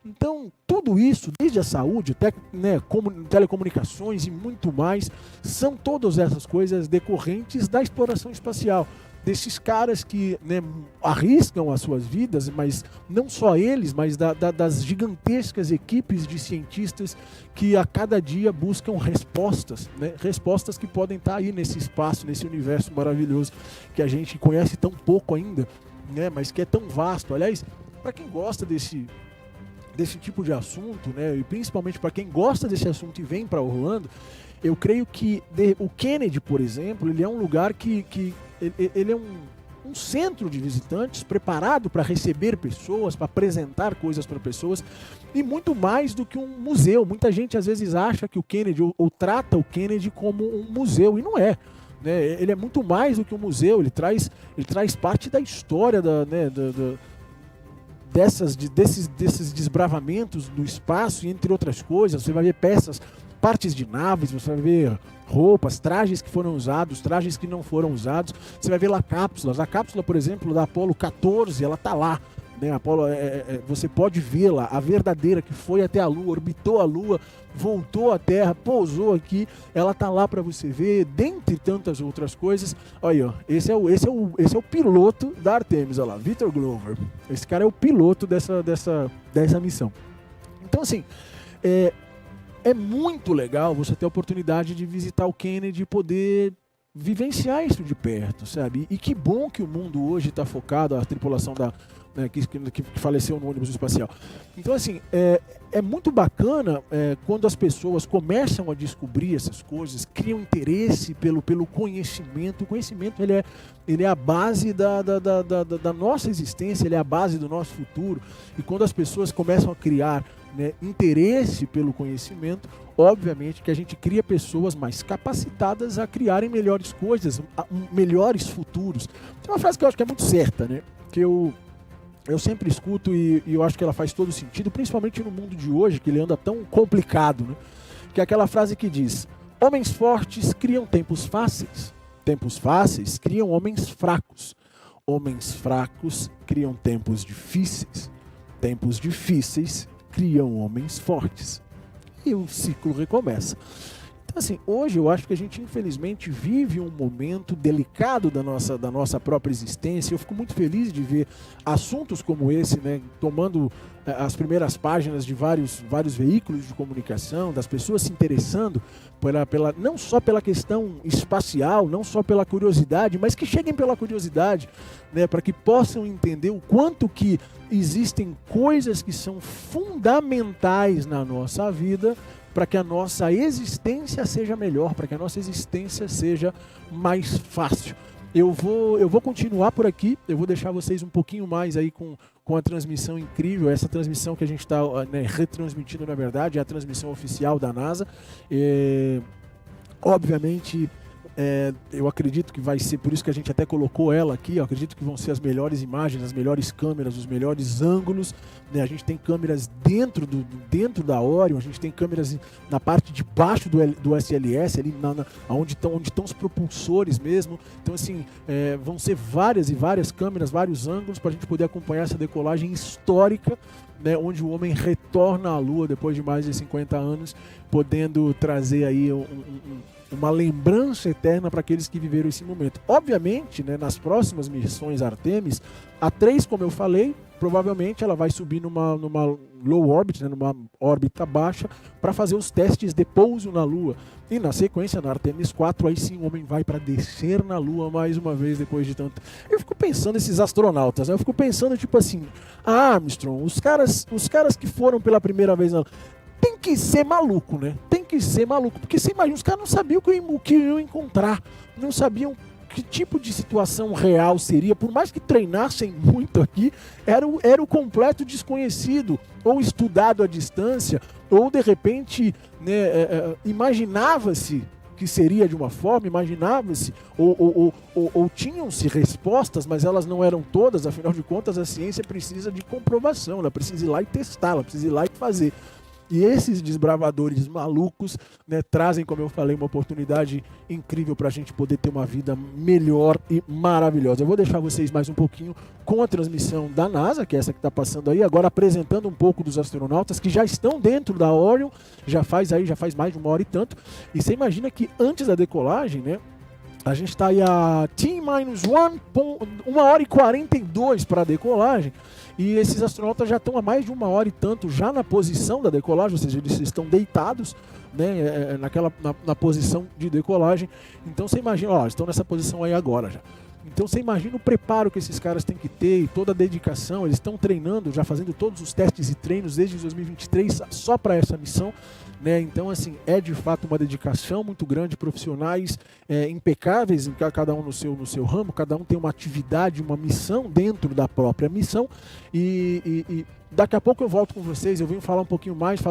Então, tudo isso, desde a saúde, até, né, telecomunicações e muito mais, são todas essas coisas decorrentes da exploração espacial. Desses caras que, né, arriscam as suas vidas, mas não só eles, mas das gigantescas equipes de cientistas que a cada dia buscam respostas, né, respostas que podem estar aí nesse espaço, nesse universo maravilhoso que a gente conhece tão pouco ainda, né, mas que é tão vasto. Aliás, para quem gosta desse tipo de assunto, né, e principalmente para quem gosta desse assunto e vem para Orlando, eu creio que o Kennedy, por exemplo, ele é um lugar que ele é um centro de visitantes preparado para receber pessoas, para apresentar coisas para pessoas, e muito mais do que um museu. Muita gente às vezes acha que o Kennedy, ou trata o Kennedy como um museu, e não é. Né? Ele é muito mais do que um museu, ele traz parte da história desses desbravamentos do espaço, e entre outras coisas. Você vai ver partes de naves, você vai ver roupas, trajes que foram usados, trajes que não foram usados. Você vai ver lá cápsulas. A cápsula, por exemplo, da Apollo 14, ela está lá. Né? A Apollo, você pode vê-la, a verdadeira, que foi até a Lua, orbitou a Lua, voltou à Terra, pousou aqui. Ela está lá para você ver, dentre tantas outras coisas. Olha, ó, esse é o piloto da Artemis, olha lá, Victor Glover. Esse cara é o piloto dessa missão. Então, assim, é muito legal você ter a oportunidade de visitar o Kennedy e poder vivenciar isso de perto, sabe? E que bom que o mundo hoje está focado, a tripulação que faleceu no ônibus espacial. Então, assim, é muito bacana quando as pessoas começam a descobrir essas coisas, criam interesse pelo conhecimento. O conhecimento ele é a base da nossa existência, ele é a base do nosso futuro. E quando as pessoas começam a criar, né, interesse pelo conhecimento, obviamente que a gente cria pessoas mais capacitadas a criarem melhores coisas, melhores futuros. Tem uma frase que eu acho que é muito certa, né, que eu sempre escuto e eu acho que ela faz todo sentido, principalmente no mundo de hoje, que ele anda tão complicado, né, que é aquela frase que diz: homens fortes criam tempos fáceis criam homens fracos, homens fracos criam tempos difíceis criam homens fortes. E o ciclo recomeça. Então, assim, hoje eu acho que a gente, infelizmente, vive um momento delicado da nossa própria existência. Eu fico muito feliz de ver assuntos como esse, né, tomando as primeiras páginas de vários veículos de comunicação, das pessoas se interessando não só pela questão espacial, não só pela curiosidade, mas que cheguem pela curiosidade, né, para que possam entender o quanto que existem coisas que são fundamentais na nossa vida para que a nossa existência seja melhor, para que a nossa existência seja mais fácil. Eu vou continuar por aqui, eu vou deixar vocês um pouquinho mais aí com a transmissão incrível, essa transmissão que a gente está, né, retransmitindo, na verdade, é a transmissão oficial da NASA. Obviamente, eu acredito que vai ser, por isso que a gente até colocou ela aqui, eu acredito que vão ser as melhores imagens, as melhores câmeras, os melhores ângulos, né? A gente tem câmeras dentro da Orion, a gente tem câmeras na parte de baixo do SLS, ali onde estão os propulsores mesmo. Então, assim, vão ser várias e várias câmeras, vários ângulos, para a gente poder acompanhar essa decolagem histórica, né, onde o homem retorna à Lua depois de mais de 50 anos, podendo trazer aí uma lembrança eterna para aqueles que viveram esse momento. Obviamente, né, nas próximas missões Artemis, a 3, como eu falei, provavelmente ela vai subir numa low orbit, né, numa órbita baixa, para fazer os testes de pouso na Lua. E na sequência, na Artemis 4, aí sim o homem vai para descer na Lua mais uma vez depois de tanto... Eu fico pensando esses astronautas, né? Eu fico pensando tipo assim, Armstrong, os caras que foram pela primeira vez na Lua, tem que ser maluco, né? Tem que ser maluco, porque você imagina, os caras não sabiam o que iam encontrar, não sabiam que tipo de situação real seria, por mais que treinassem muito aqui, era o completo desconhecido, ou estudado à distância, ou de repente, né, imaginava-se que seria de uma forma, imaginava-se, ou tinham-se respostas, mas elas não eram todas, afinal de contas a ciência precisa de comprovação, ela precisa ir lá e testar, ela precisa ir lá e fazer. E esses desbravadores malucos, né, trazem, como eu falei, uma oportunidade incrível para a gente poder ter uma vida melhor e maravilhosa. Eu vou deixar vocês mais um pouquinho com a transmissão da NASA, que é essa que está passando aí, agora apresentando um pouco dos astronautas que já estão dentro da Orion, já faz mais de 1 hora e tanto. E você imagina que antes da decolagem, né, a gente está aí a T-1, 1 hora e 42 para a decolagem. E esses astronautas já estão há mais de 1 hora e tanto já na posição da decolagem, ou seja, eles estão deitados, né, na posição de decolagem. Então você imagina, ó, estão nessa posição aí agora já. Então você imagina o preparo que esses caras têm que ter e toda a dedicação. Eles estão treinando, já fazendo todos os testes e treinos desde 2023 só para essa missão. Né? Então, assim, é de fato uma dedicação muito grande, profissionais impecáveis, cada um no seu ramo, cada um tem uma atividade, uma missão dentro da própria missão. E daqui a pouco eu volto com vocês, eu venho falar um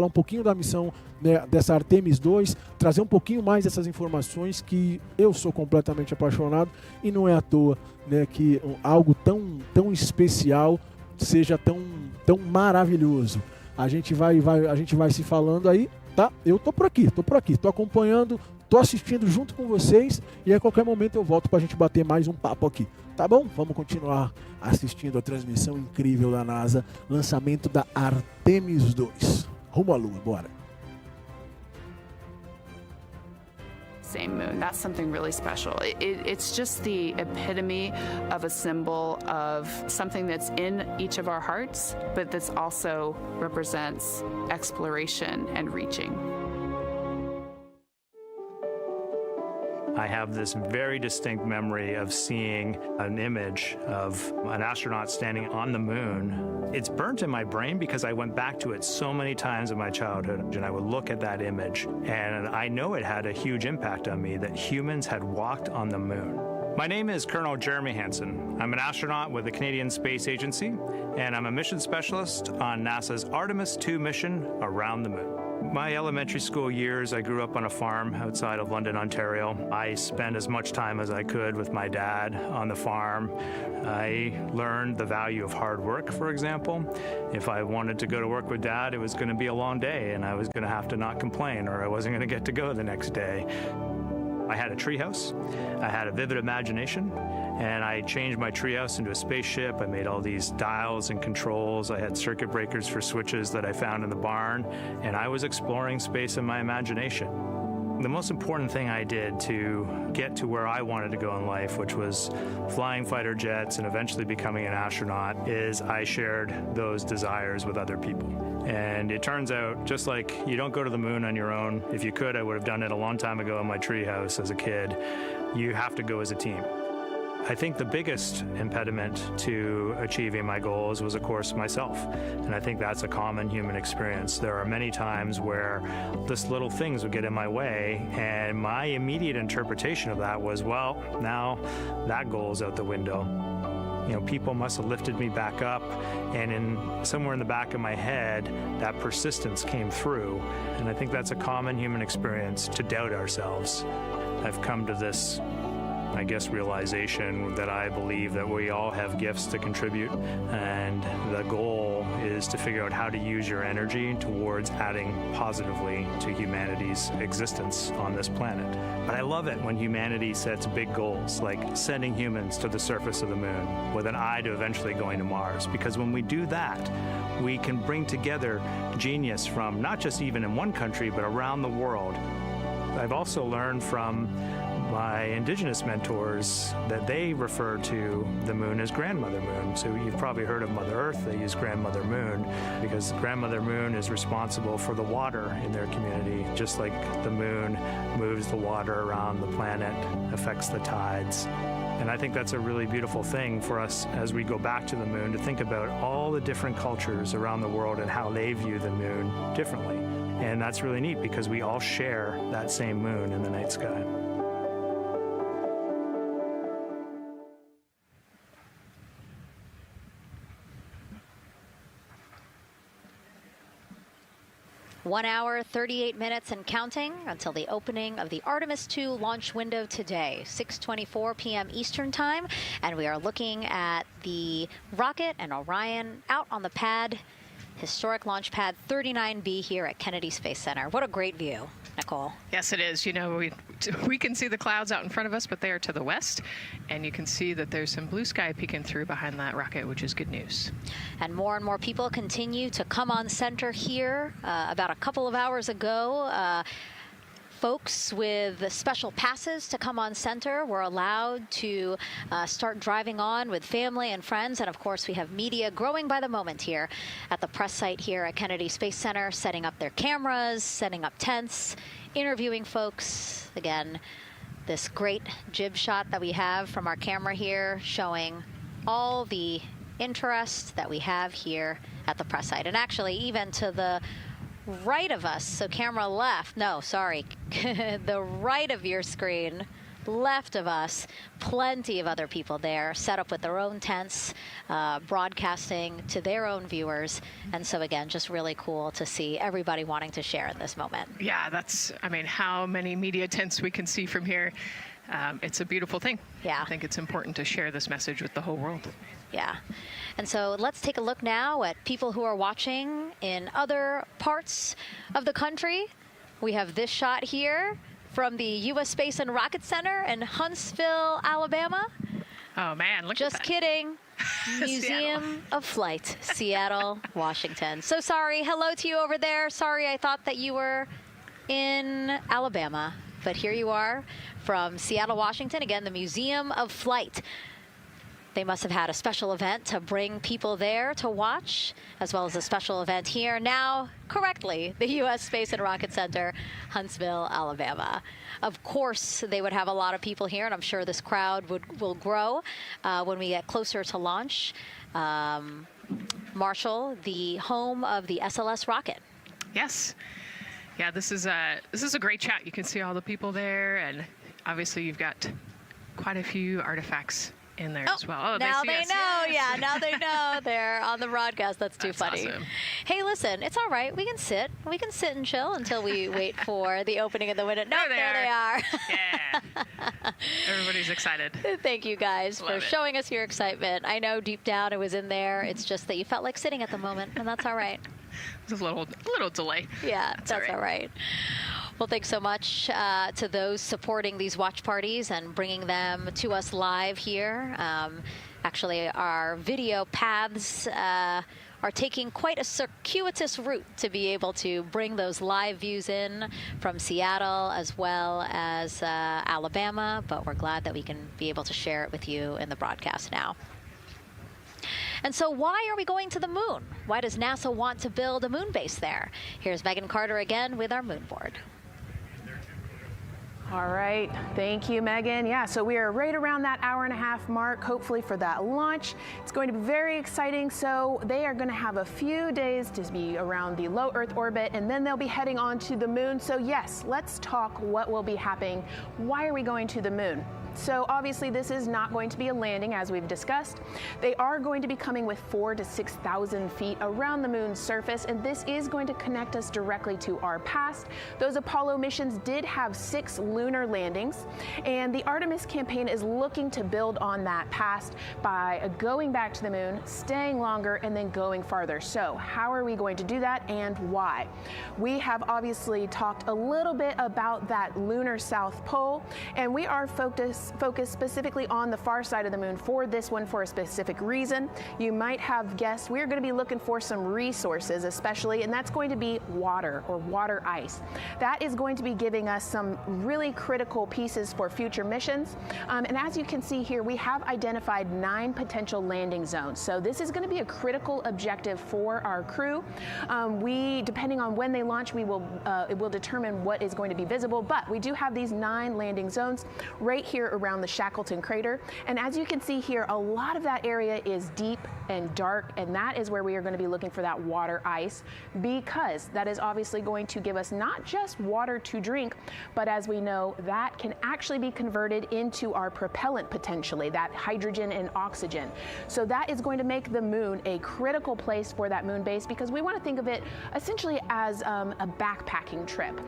pouquinho da missão, né, dessa Artemis II, trazer um pouquinho mais dessas informações que eu sou completamente apaixonado e não é à toa, né, que algo tão especial seja tão maravilhoso. A gente vai se falando aí. Tá? Eu tô por aqui, tô acompanhando, tô assistindo junto com vocês e a qualquer momento eu volto pra gente bater mais um papo aqui, tá bom? Vamos continuar assistindo a transmissão incrível da NASA, lançamento da Artemis II. Rumo à Lua, bora! Same moon. That's something really special. It's just the epitome of a symbol of something that's in each of our hearts, but that's also represents exploration and reaching. I have this very distinct memory of seeing an image of an astronaut standing on the moon. It's burnt in my brain because I went back to it so many times in my childhood, and I would look at that image, and I know it had a huge impact on me that humans had walked on the moon. My name is Colonel Jeremy Hansen. I'm an astronaut with the Canadian Space Agency, and I'm a mission specialist on NASA's Artemis II mission around the moon. My elementary school years, I grew up on a farm outside of London, Ontario. I spent as much time as I could with my dad on the farm. I learned the value of hard work, for example. If I wanted to go to work with Dad, it was going to be a long day, and I was going to have to not complain, or I wasn't going to get to go the next day. I had a treehouse. I had a vivid imagination, and I changed my treehouse into a spaceship. I made all these dials and controls. I had circuit breakers for switches that I found in the barn, and I was exploring space in my imagination. The most important thing I did to get to where I wanted to go in life, which was flying fighter jets and eventually becoming an astronaut, is I shared those desires with other people. And it turns out, just like you don't go to the moon on your own, if you could, I would have done it a long time ago in my treehouse as a kid, you have to go as a team. I think the biggest impediment to achieving my goals was, of course, myself. And I think that's a common human experience. There are many times where just little things would get in my way, and my immediate interpretation of that was, well, now that goal's out the window. You know, people must have lifted me back up, and somewhere in the back of my head, that persistence came through. And I think that's a common human experience, to doubt ourselves. I've come to this, I guess, realization that I believe that we all have gifts to contribute, and the goal is to figure out how to use your energy towards adding positively to humanity's existence on this planet. But I love it when humanity sets big goals, like sending humans to the surface of the moon with an eye to eventually going to Mars, because when we do that, we can bring together genius from not just even in one country, but around the world. I've also learned from my indigenous mentors that they refer to the moon as Grandmother Moon. So you've probably heard of Mother Earth. They use Grandmother Moon because Grandmother Moon is responsible for the water in their community, just like the moon moves the water around the planet, affects the tides. And I think that's a really beautiful thing for us as we go back to the moon, to think about all the different cultures around the world and how they view the moon differently. And that's really neat because we all share that same moon in the night sky. One hour, 38 minutes and counting until the opening of the Artemis II launch window today, 6:24 p.m. Eastern Time. And we are looking at the rocket and Orion out on the pad, historic launch pad 39B here at Kennedy Space Center. What a great view, Nicole. Yes, it is. You know, we can see the clouds out in front of us, but they are to the west. And you can see that there's some blue sky peeking through behind that rocket, which is good news. And more people continue to come on center here. About a couple of hours ago, folks with special passes to come on center were allowed to start driving on with family and friends. And of course, we have media growing by the moment here at the press site here at Kennedy Space Center, setting up their cameras, setting up tents, interviewing folks. Again, this great jib shot that we have from our camera here showing all the interest that we have here at the press site. And actually, even to the right of us, so camera left, no, sorry, the right of your screen, left of us, plenty of other people there, set up with their own tents, broadcasting to their own viewers. And so again, just really cool to see everybody wanting to share in this moment. Yeah, that's, I mean, how many media tents we can see from here. It's a beautiful thing. Yeah. I think it's important to share this message with the whole world. Yeah. And so let's take a look now at people who are watching in other parts of the country. We have this shot here from the U.S. Space and Rocket Center in Huntsville, Alabama. Oh, man, look Just at that. kidding. Museum of Flight, Seattle, Washington. So sorry. Hello to you over there. Sorry, I thought that you were in Alabama. But here you are from Seattle, Washington. Again, the Museum of Flight. They must have had a special event to bring people there to watch, as well as a special event here. Now, correctly, the U.S. Space and Rocket Center, Huntsville, Alabama. Of course, they would have a lot of people here, and I'm sure this crowd will grow when we get closer to launch. Marshall, the home of the SLS rocket. Yes. Yeah, this is a great shot. You can see all the people there, and obviously you've got quite a few artifacts in there as well. Oh, now they us. know. Yes. Yeah, now they know. They're on the broadcast. That's too funny. Awesome. Hey, listen, it's all right. We can sit. We can sit and chill until we wait for the opening of the window. No, there they are. Yeah. Everybody's excited. Thank you guys for showing us your excitement. I know deep down it was in there. It's just that you felt like sitting at the moment, and that's all right. There's a little delay. Yeah, that's all right. Well, thanks so much to those supporting these watch parties and bringing them to us live here. Actually, our video paths are taking quite a circuitous route to be able to bring those live views in from Seattle as well as Alabama, but we're glad that we can be able to share it with you in the broadcast now. And so why are we going to the moon? Why does NASA want to build a moon base there? Here's Megan Carter again with our moon board. All right, thank you, Megan. Yeah, so we are right around that hour-and-a-half mark, hopefully for that launch. It's going to be very exciting. So they are going to have a few days to be around the low Earth orbit, and then they'll be heading on to the moon. So yes, let's talk what will be happening. Why are we going to the moon? So obviously this is not going to be a landing, as we've discussed. They are going to be coming with 4,000 to 6,000 feet around the moon's surface, and this is going to connect us directly to our past. Those Apollo missions did have 6 lunar landings, and the Artemis campaign is looking to build on that past by going back to the moon, staying longer, and then going farther. So how are we going to do that, and why? We have obviously talked a little bit about that lunar South Pole, and we are focused focus specifically on the far side of the moon for this one for a specific reason. You might have guessed we're going to be looking for some resources especially, and that's going to be water or water ice. That is going to be giving us some really critical pieces for future missions. And as you can see here, we have identified 9 potential landing zones. So this is going to be a critical objective for our crew. Depending on when they launch, it will determine what is going to be visible, but we do have these 9 landing zones right here around the Shackleton crater. And as you can see here, a lot of that area is deep and dark, and that is where we are going to be looking for that water ice, because that is obviously going to give us not just water to drink, but as we know, that can actually be converted into our propellant potentially, that hydrogen and oxygen. So that is going to make the moon a critical place for that moon base, because we want to think of it essentially as a backpacking trip.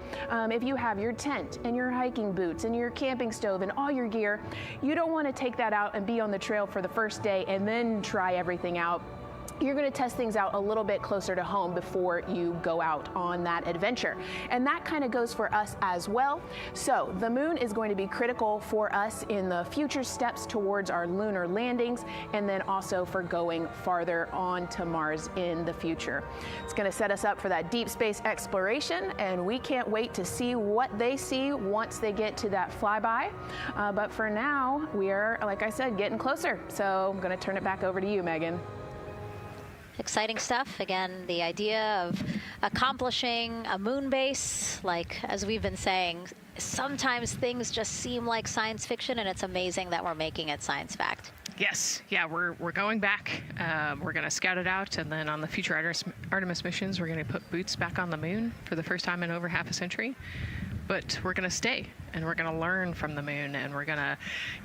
If you have your tent and your hiking boots and your camping stove and all your gear, you don't want to take that out and be on the trail for the first day and then try everything out. You're going to test things out a little bit closer to home before you go out on that adventure. And that kind of goes for us as well. So the moon is going to be critical for us in the future steps towards our lunar landings, and then also for going farther on to Mars in the future. It's going to set us up for that deep space exploration, and we can't wait to see what they see once they get to that flyby. But for now, we are, like I said, getting closer. So I'm going to turn it back over to you, Megan. Exciting stuff. Again, the idea of accomplishing a moon base, like as we've been saying, sometimes things just seem like science fiction, and it's amazing that we're making it science fact. Yes, yeah, we're going back. We're going to scout it out, and then on the future Artemis missions, we're going to put boots back on the moon for the first time in over half a century. But we're going to stay, and we're going to learn from the moon, and we're going to,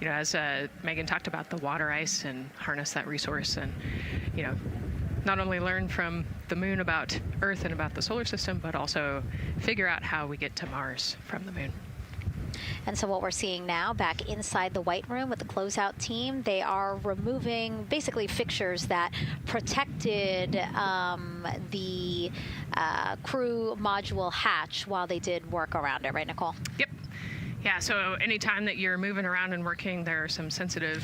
as Megan talked about, the water ice, and harness that resource, and, not only learn from the moon about Earth and about the solar system, but also figure out how we get to Mars from the moon. And so what we're seeing now back inside the White Room with the closeout team, they are removing basically fixtures that protected the crew module hatch while they did work around it, right, Nicole? Yep. Yeah, so anytime that you're moving around and working, there are some sensitive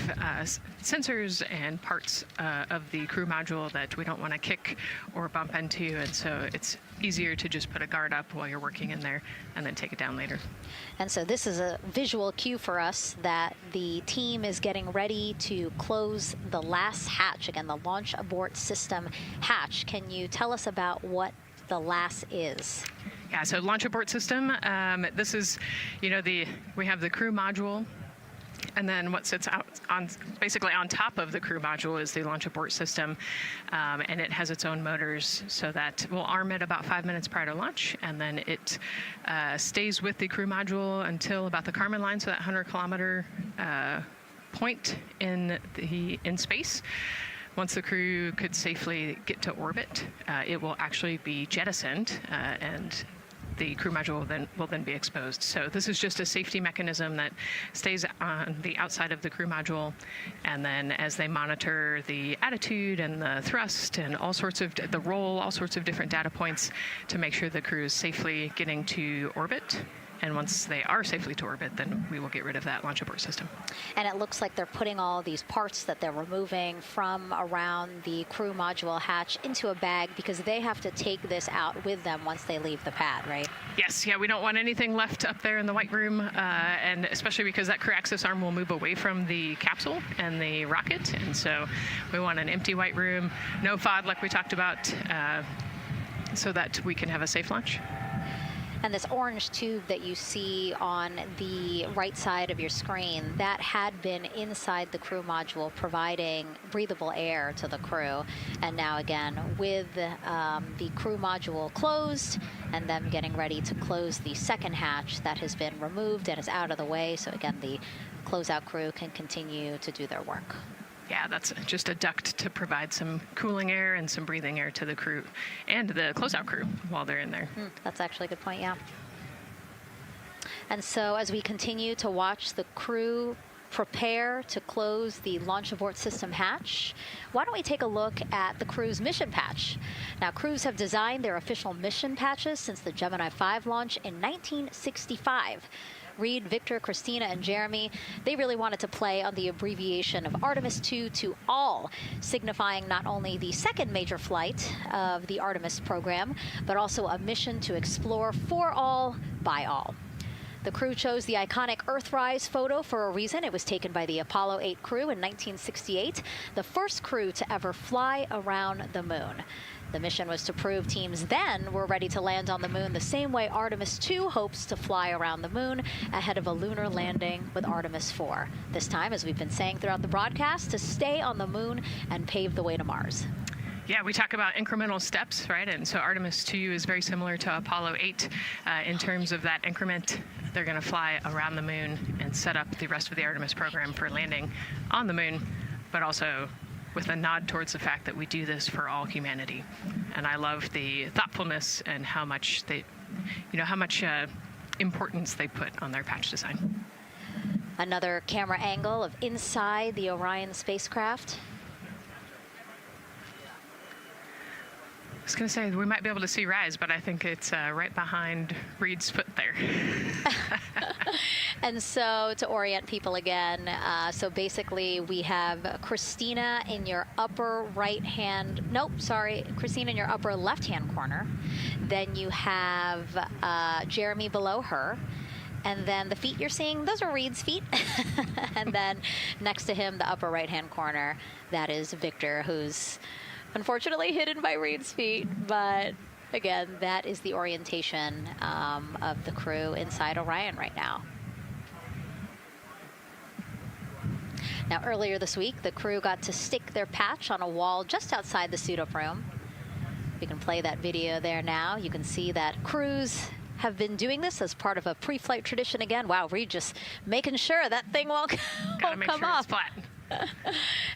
sensors and parts of the crew module that we don't want to kick or bump into, and so it's easier to just put a guard up while you're working in there and then take it down later. And so this is a visual cue for us that the team is getting ready to close the last hatch, again, the launch abort system hatch. Can you tell us about what the LAS is? Yeah, so launch abort system, this is, we have the crew module, and then what sits out basically on top of the crew module is the launch abort system, and it has its own motors, so that we'll arm it about 5 minutes prior to launch, and then it stays with the crew module until about the Kármán line, so that 100-kilometer point in space. Once the crew could safely get to orbit, it will actually be jettisoned, and the crew module will then be exposed. So this is just a safety mechanism that stays on the outside of the crew module, and then as they monitor the attitude and the thrust and all sorts of the roll, all sorts of different data points to make sure the crew is safely getting to orbit. And once they are safely to orbit, then we will get rid of that launch abort system. And it looks like they're putting all these parts that they're removing from around the crew module hatch into a bag, because they have to take this out with them once they leave the pad, right? Yes, yeah, we don't want anything left up there in the White Room, and especially because that crew access arm will move away from the capsule and the rocket, and so we want an empty White Room, no FOD like we talked about, so that we can have a safe launch. And this orange tube that you see on the right side of your screen, that had been inside the crew module providing breathable air to the crew. And now again, with the crew module closed and them getting ready to close the second hatch that has been removed and is out of the way. So again, the closeout crew can continue to do their work. Yeah, that's just a duct to provide some cooling air and some breathing air to the crew and the closeout crew while they're in there. That's actually a good point, yeah. And so as we continue to watch the crew prepare to close the launch abort system hatch, why don't we take a look at the crew's mission patch? Now, crews have designed their official mission patches since the Gemini 5 launch in 1965. Reed, Victor, Christina, and Jeremy, they really wanted to play on the abbreviation of Artemis II to all, signifying not only the second major flight of the Artemis program, but also a mission to explore for all, by all. The crew chose the iconic Earthrise photo for a reason. It was taken by the Apollo 8 crew in 1968, the first crew to ever fly around the moon. The mission was to prove teams then were ready to land on the moon the same way Artemis II hopes to fly around the moon ahead of a lunar landing with Artemis IV. This time, as we've been saying throughout the broadcast, to stay on the moon and pave the way to Mars. Yeah, we talk about incremental steps, right? And so Artemis II is very similar to Apollo 8 in terms of that increment. They're going to fly around the moon and set up the rest of the Artemis program for landing on the moon, but also with a nod towards the fact that we do this for all humanity. And I love the thoughtfulness and how much they, how much importance they put on their patch design. Another camera angle of inside the Orion spacecraft. I was going to say we might be able to see Rise, but I think it's right behind Reed's foot there. And so to orient people again, so basically we have Christina in your upper right hand, Christina in your upper left hand corner. Then you have Jeremy below her. And then the feet you're seeing, those are Reed's feet. And then next to him, the upper right hand corner, that is Victor, who's unfortunately hidden by Reed's feet, but again, that is the orientation of the crew inside Orion right now. Now, earlier this week, the crew got to stick their patch on a wall just outside the suit-up room. You can play that video there now. You can see that crews have been doing this as part of a pre-flight tradition again. Wow, Reed just making sure that thing won't come off. It's flat.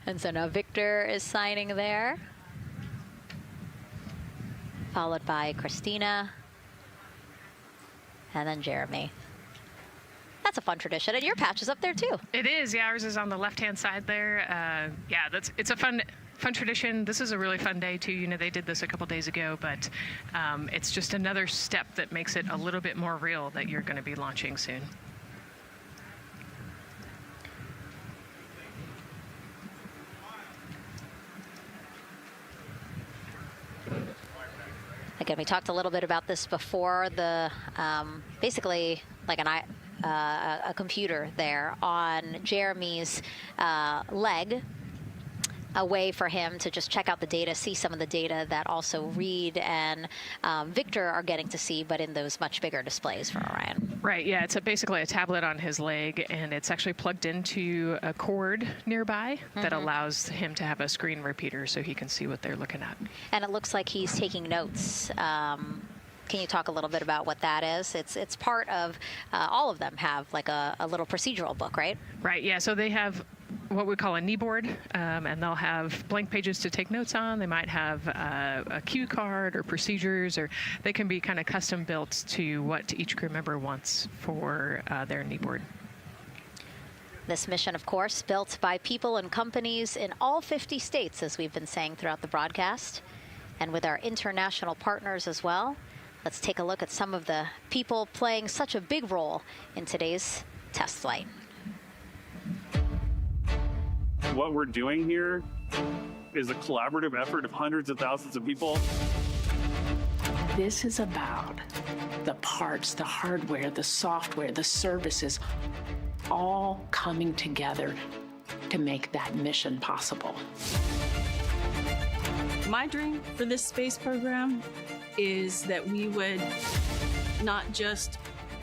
And so now Victor is signing there, followed by Christina, and then Jeremy. That's a fun tradition, and your patch is up there too. It is, yeah, ours is on the left-hand side there. Yeah, it's a fun tradition. This is a really fun day too. They did this a couple days ago, but it's just another step that makes it a little bit more real that you're going to be launching soon. Again, we talked a little bit about this before. The basically like a computer there on Jeremy's leg, a way for him to just check out the data, see some of the data that also Reed and Victor are getting to see, but in those much bigger displays for Orion. Right, yeah, it's basically a tablet on his leg, and it's actually plugged into a cord nearby that allows him to have a screen repeater so he can see what they're looking at. And it looks like he's taking notes. Can you talk a little bit about what that is? It's part of, all of them have like a little procedural book, right? Right, yeah, so they have what we call a knee board, and they'll have blank pages to take notes on. They might have a cue card or procedures, or they can be kind of custom built to what each crew member wants for their knee board. This mission, of course, built by people and companies in all 50 states, as we've been saying throughout the broadcast, and with our international partners as well. Let's take a look at some of the people playing such a big role in today's test flight. What we're doing here is a collaborative effort of hundreds of thousands of people. This is about the parts, the hardware, the software, the services, all coming together to make that mission possible. My dream for this space program is that we would not just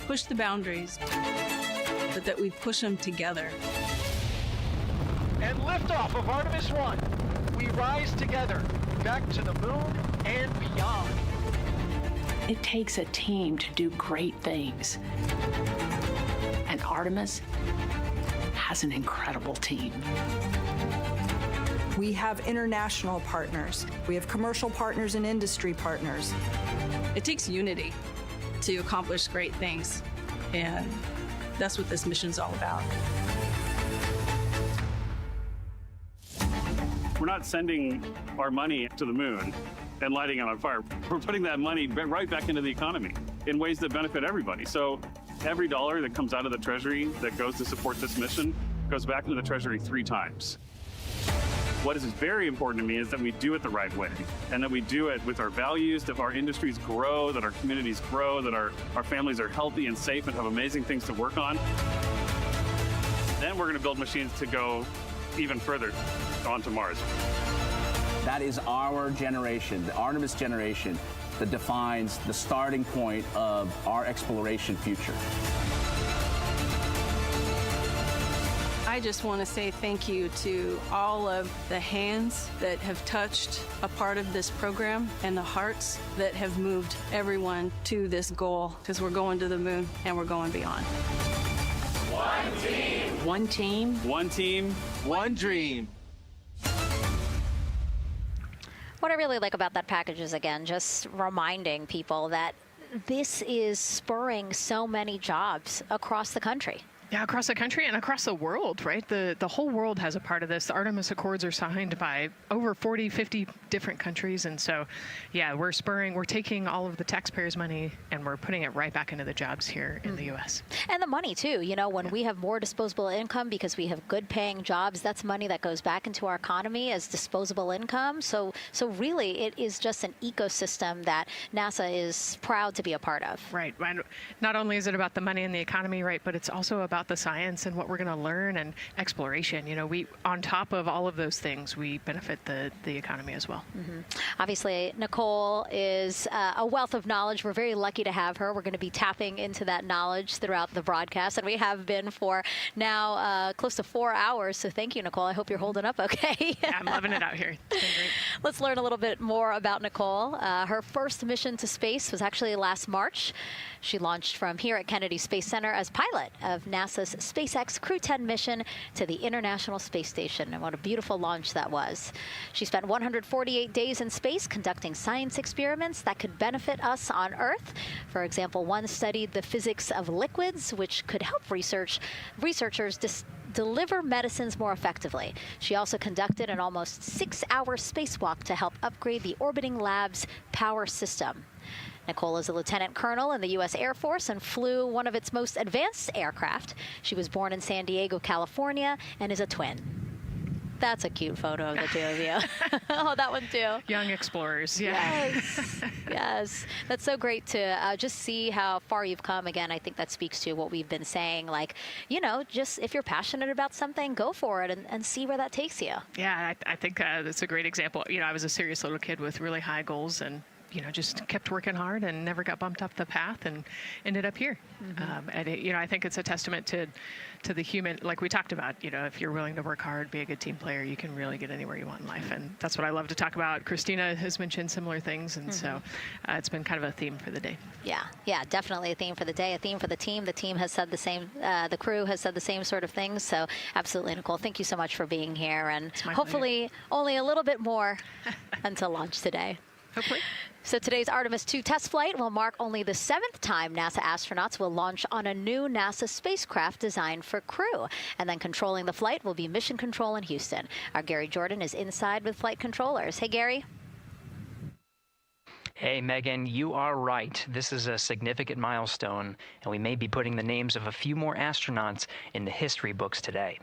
push the boundaries, but that we push them together. And liftoff of Artemis 1. We rise together, back to the moon and beyond. It takes a team to do great things. And Artemis has an incredible team. We have international partners. We have commercial partners and industry partners. It takes unity to accomplish great things, and that's what this mission's all about. We're not sending our money to the moon and lighting it on fire. We're putting that money right back into the economy in ways that benefit everybody. So every dollar that comes out of the Treasury that goes to support this mission goes back into the Treasury 3 times. What is very important to me is that we do it the right way, and that we do it with our values, that our industries grow, that our communities grow, that our families are healthy and safe and have amazing things to work on. Then we're going to build machines to go even further onto Mars. That is our generation, the Artemis generation, that defines the starting point of our exploration future. I just want to say thank you to all of the hands that have touched a part of this program and the hearts that have moved everyone to this goal, because we're going to the moon and we're going beyond. One team. One team. One team. One dream. What I really like about that package is, again, just reminding people that this is spurring so many jobs across the country. Yeah, across the country and across the world, right? The whole world has a part of this. The Artemis Accords are signed by over 40, 50 different countries. And so, yeah, we're taking all of the taxpayers' money and we're putting it right back into the jobs here in the U.S. And the money, too. You know, when we have more disposable income because we have good paying jobs, that's money that goes back into our economy as disposable income. So really, it is just an ecosystem that NASA is proud to be a part of. Right. And not only is it about the money and the economy, right, but it's also about the science and what we're going to learn and exploration. You know, we, on top of all of those things, we benefit the economy as well. Obviously, Nicole is a wealth of knowledge. We're very lucky to have her. We're going to be tapping into that knowledge throughout the broadcast, and we have been for now close to 4 hours. So thank you, Nicole. I hope you're holding up okay. Yeah, I'm loving it out here. It's been great. Let's learn a little bit more about Nicole. Her first mission to space was actually last March. She launched from here at Kennedy Space Center as pilot of NASA's SpaceX Crew 10 mission to the International Space Station. And what a beautiful launch that was. She spent 148 days in space conducting science experiments that could benefit us on Earth. For example, one studied the physics of liquids, which could help researchers deliver medicines more effectively. She also conducted an almost 6-hour spacewalk to help upgrade the orbiting lab's power system. Nicole is a lieutenant colonel in the U.S. Air Force and flew one of its most advanced aircraft. She was born in San Diego, California, and is a twin. That's a cute photo of the two of you. Oh, that one too. Young explorers, yeah. Yes, yes. That's so great to just see how far you've come. Again, I think that speaks to what we've been saying. Like, you know, just if you're passionate about something, go for it and see where that takes you. Yeah, I think that's a great example. You know, I was a serious little kid with really high goals and, you know, just kept working hard and never got bumped up the path and ended up here. And you know, I think it's a testament to the human, like we talked about, you know, if you're willing to work hard, be a good team player, you can really get anywhere you want in life. And that's what I love to talk about. Christina has mentioned similar things. And so it's been kind of a theme for the day. Yeah, definitely a theme for the day, a theme for the team. The team has said the same, the crew has said the same sort of things. So absolutely, Nicole, thank you so much for being here. And hopefully only a little bit more until launch today. Hopefully. So today's Artemis II test flight will mark only the 7th time NASA astronauts will launch on a new NASA spacecraft designed for crew. And then controlling the flight will be Mission Control in Houston. Our Gary Jordan is inside with flight controllers. Hey, Gary. Hey, Megan, you are right. This is a significant milestone, and we may be putting the names of a few more astronauts in the history books today.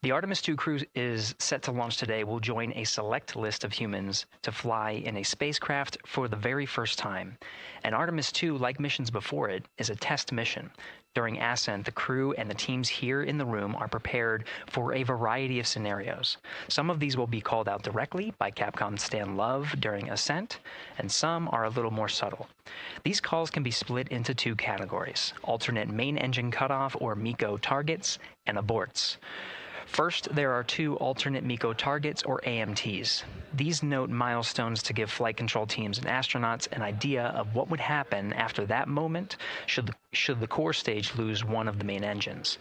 The Artemis II crew is set to launch today will join a select list of humans to fly in a spacecraft for the very first time. And Artemis II, like missions before it, is a test mission. During ascent, the crew and the teams here in the room are prepared for a variety of scenarios. Some of these will be called out directly by Capcom Stan Love during ascent, and some are a little more subtle. These calls can be split into 2 categories: alternate main engine cutoff or MECO targets and aborts. First, there are 2 alternate MECO targets, or AMTs. These note milestones to give flight control teams and astronauts an idea of what would happen after that moment should the core stage lose one of the main engines.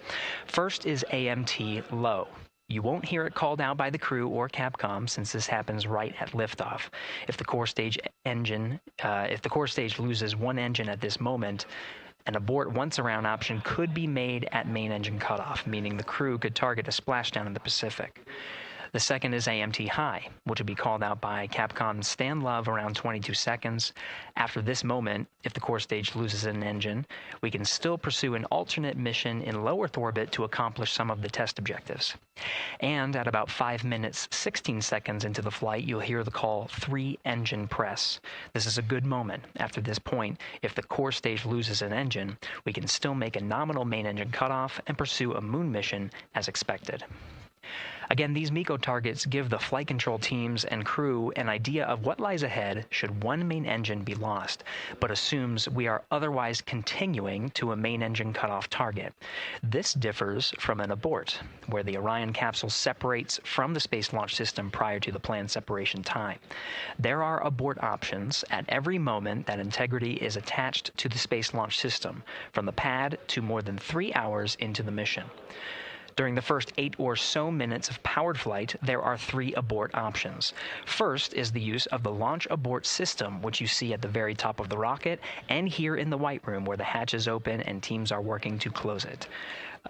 First is AMT low. You won't hear it called out by the crew or Capcom since this happens right at liftoff. If the core stage loses one engine at this moment, An abort once around option could be made at main engine cutoff, meaning the crew could target a splashdown in the Pacific. The second is AMT high, which would be called out by Capcom Stan Love around 22 seconds. After this moment, if the core stage loses an engine, we can still pursue an alternate mission in low Earth orbit to accomplish some of the test objectives. And at about 5 minutes, 16 seconds into the flight, you'll hear the call 3 engine press. This is a good moment. After this point, if the core stage loses an engine, we can still make a nominal main engine cutoff and pursue a moon mission as expected. Again, these MECO targets give the flight control teams and crew an idea of what lies ahead should one main engine be lost, but assumes we are otherwise continuing to a main engine cutoff target. This differs from an abort, where the Orion capsule separates from the Space Launch System prior to the planned separation time. There are abort options at every moment that integrity is attached to the Space Launch System, from the pad to more than 3 hours into the mission. During the first 8 or so minutes of powered flight, there are 3 abort options. First is the use of the launch abort system, which you see at the very top of the rocket, and here in the White Room where the hatch is open and teams are working to close it.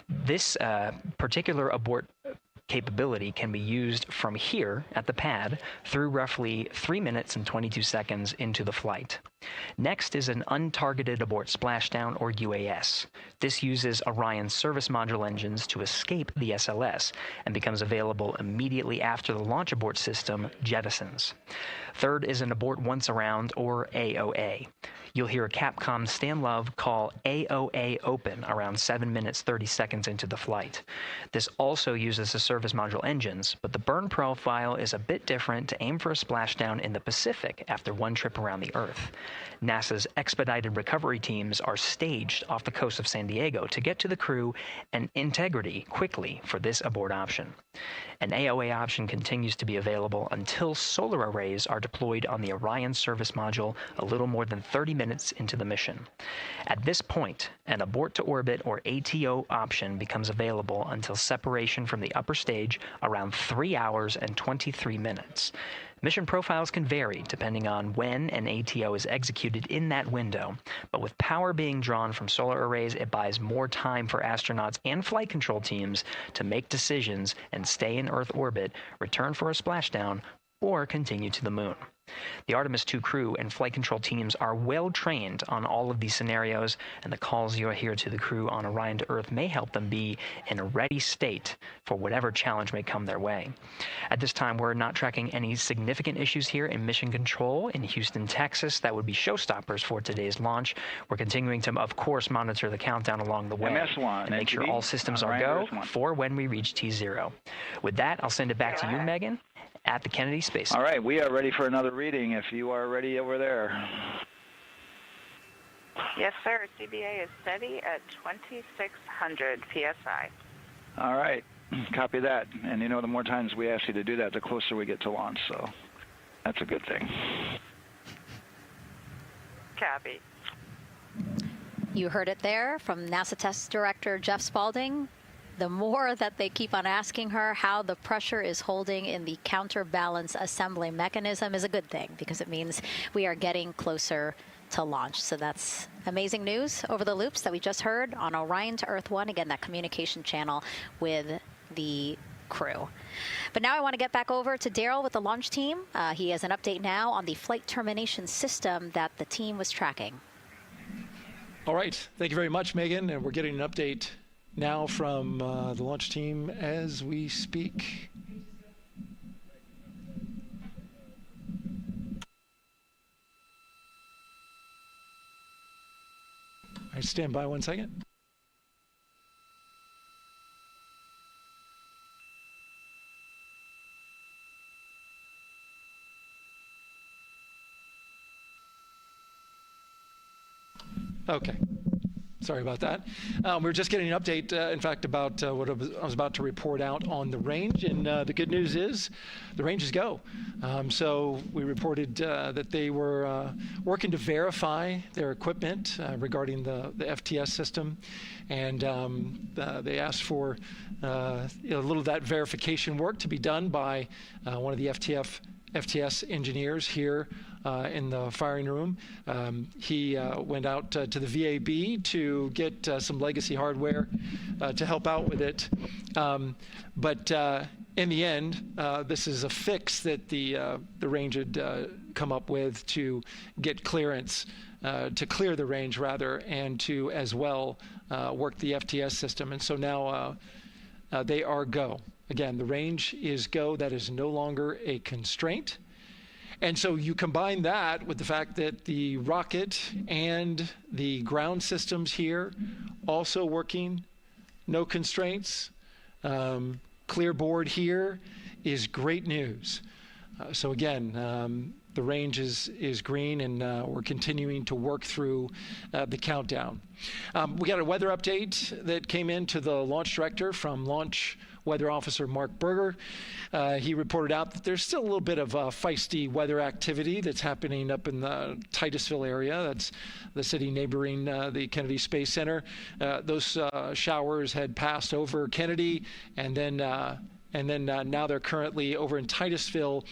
This particular abort capability can be used from here at the pad through roughly 3 minutes and 22 seconds into the flight. Next is an untargeted abort splashdown, or UAS. This uses Orion's service module engines to escape the SLS and becomes available immediately after the launch abort system jettisons. Third is an abort once around, or AOA. You'll hear a Capcom Stan Love call AOA open around 7 minutes 30 seconds into the flight. This also uses the service module engines, but the burn profile is a bit different to aim for a splashdown in the Pacific after one trip around the Earth. NASA's expedited recovery teams are staged off the coast of San Diego to get to the crew and integrity quickly for this abort option. An AOA option continues to be available until solar arrays are deployed on the Orion service module a little more than 30 minutes into the mission. At this point, an abort to orbit, or ATO option, becomes available until separation from the upper stage around 3 hours and 23 minutes. Mission profiles can vary depending on when an ATO is executed in that window, but with power being drawn from solar arrays, it buys more time for astronauts and flight control teams to make decisions and stay in Earth orbit, return for a splashdown, or continue to the moon. The Artemis II crew and flight control teams are well trained on all of these scenarios, and the calls you'll hear to the crew on Orion to Earth may help them be in a ready state for whatever challenge may come their way. At this time, we're not tracking any significant issues here in mission control in Houston, Texas. That would be showstoppers for today's launch. We're continuing to, of course, monitor the countdown along the way MS1, and make sure all systems are go for when we reach T0. With that, I'll send it back to you, Megan, at the Kennedy Space Center. All right, we are ready for another reading if you are ready over there. Yes, sir. CBA is steady at 2,600 PSI. All right, copy that. And you know, the more times we ask you to do that, the closer we get to launch, so that's a good thing. Copy. You heard it there from NASA Test Director Jeff Spaulding. The more that they keep on asking her how the pressure is holding in the counterbalance assembly mechanism is a good thing, because it means we are getting closer to launch. So that's amazing news over the loops that we just heard on Orion to Earth 1. Again, that communication channel with the crew. But now I want to get back over to Daryl with the launch team. He has an update now on the flight termination system that the team was tracking. All right. Thank you very much, Megan. And we're getting an update now from the launch team as we speak. All right, stand by 1 second. Okay. Sorry about that. We're just getting an update, in fact, about what I was about to report out on the range. And the good news is the range is go. So we reported that they were working to verify their equipment regarding the FTS system. And they asked for a little of that verification work to be done by one of the FTS engineers here in the firing room. He went out to the VAB to get some legacy hardware to help out with it. But in the end, this is a fix that the range had come up with to get clearance, to clear the range rather, and to as well work the FTS system. And so now they are go. Again, the range is go. That is no longer a constraint. And so you combine that with the fact that the rocket and the ground systems here also working, no constraints. Clear board here is great news. So again, the range is green, and we're continuing to work through the countdown. We got a weather update that came in to the launch director from Launch Weather Officer Mark Berger. He reported out that there's still a little bit of feisty weather activity that's happening up in the Titusville area. That's the city neighboring the Kennedy Space Center. Those showers had passed over Kennedy, and then now they're currently over in Titusville,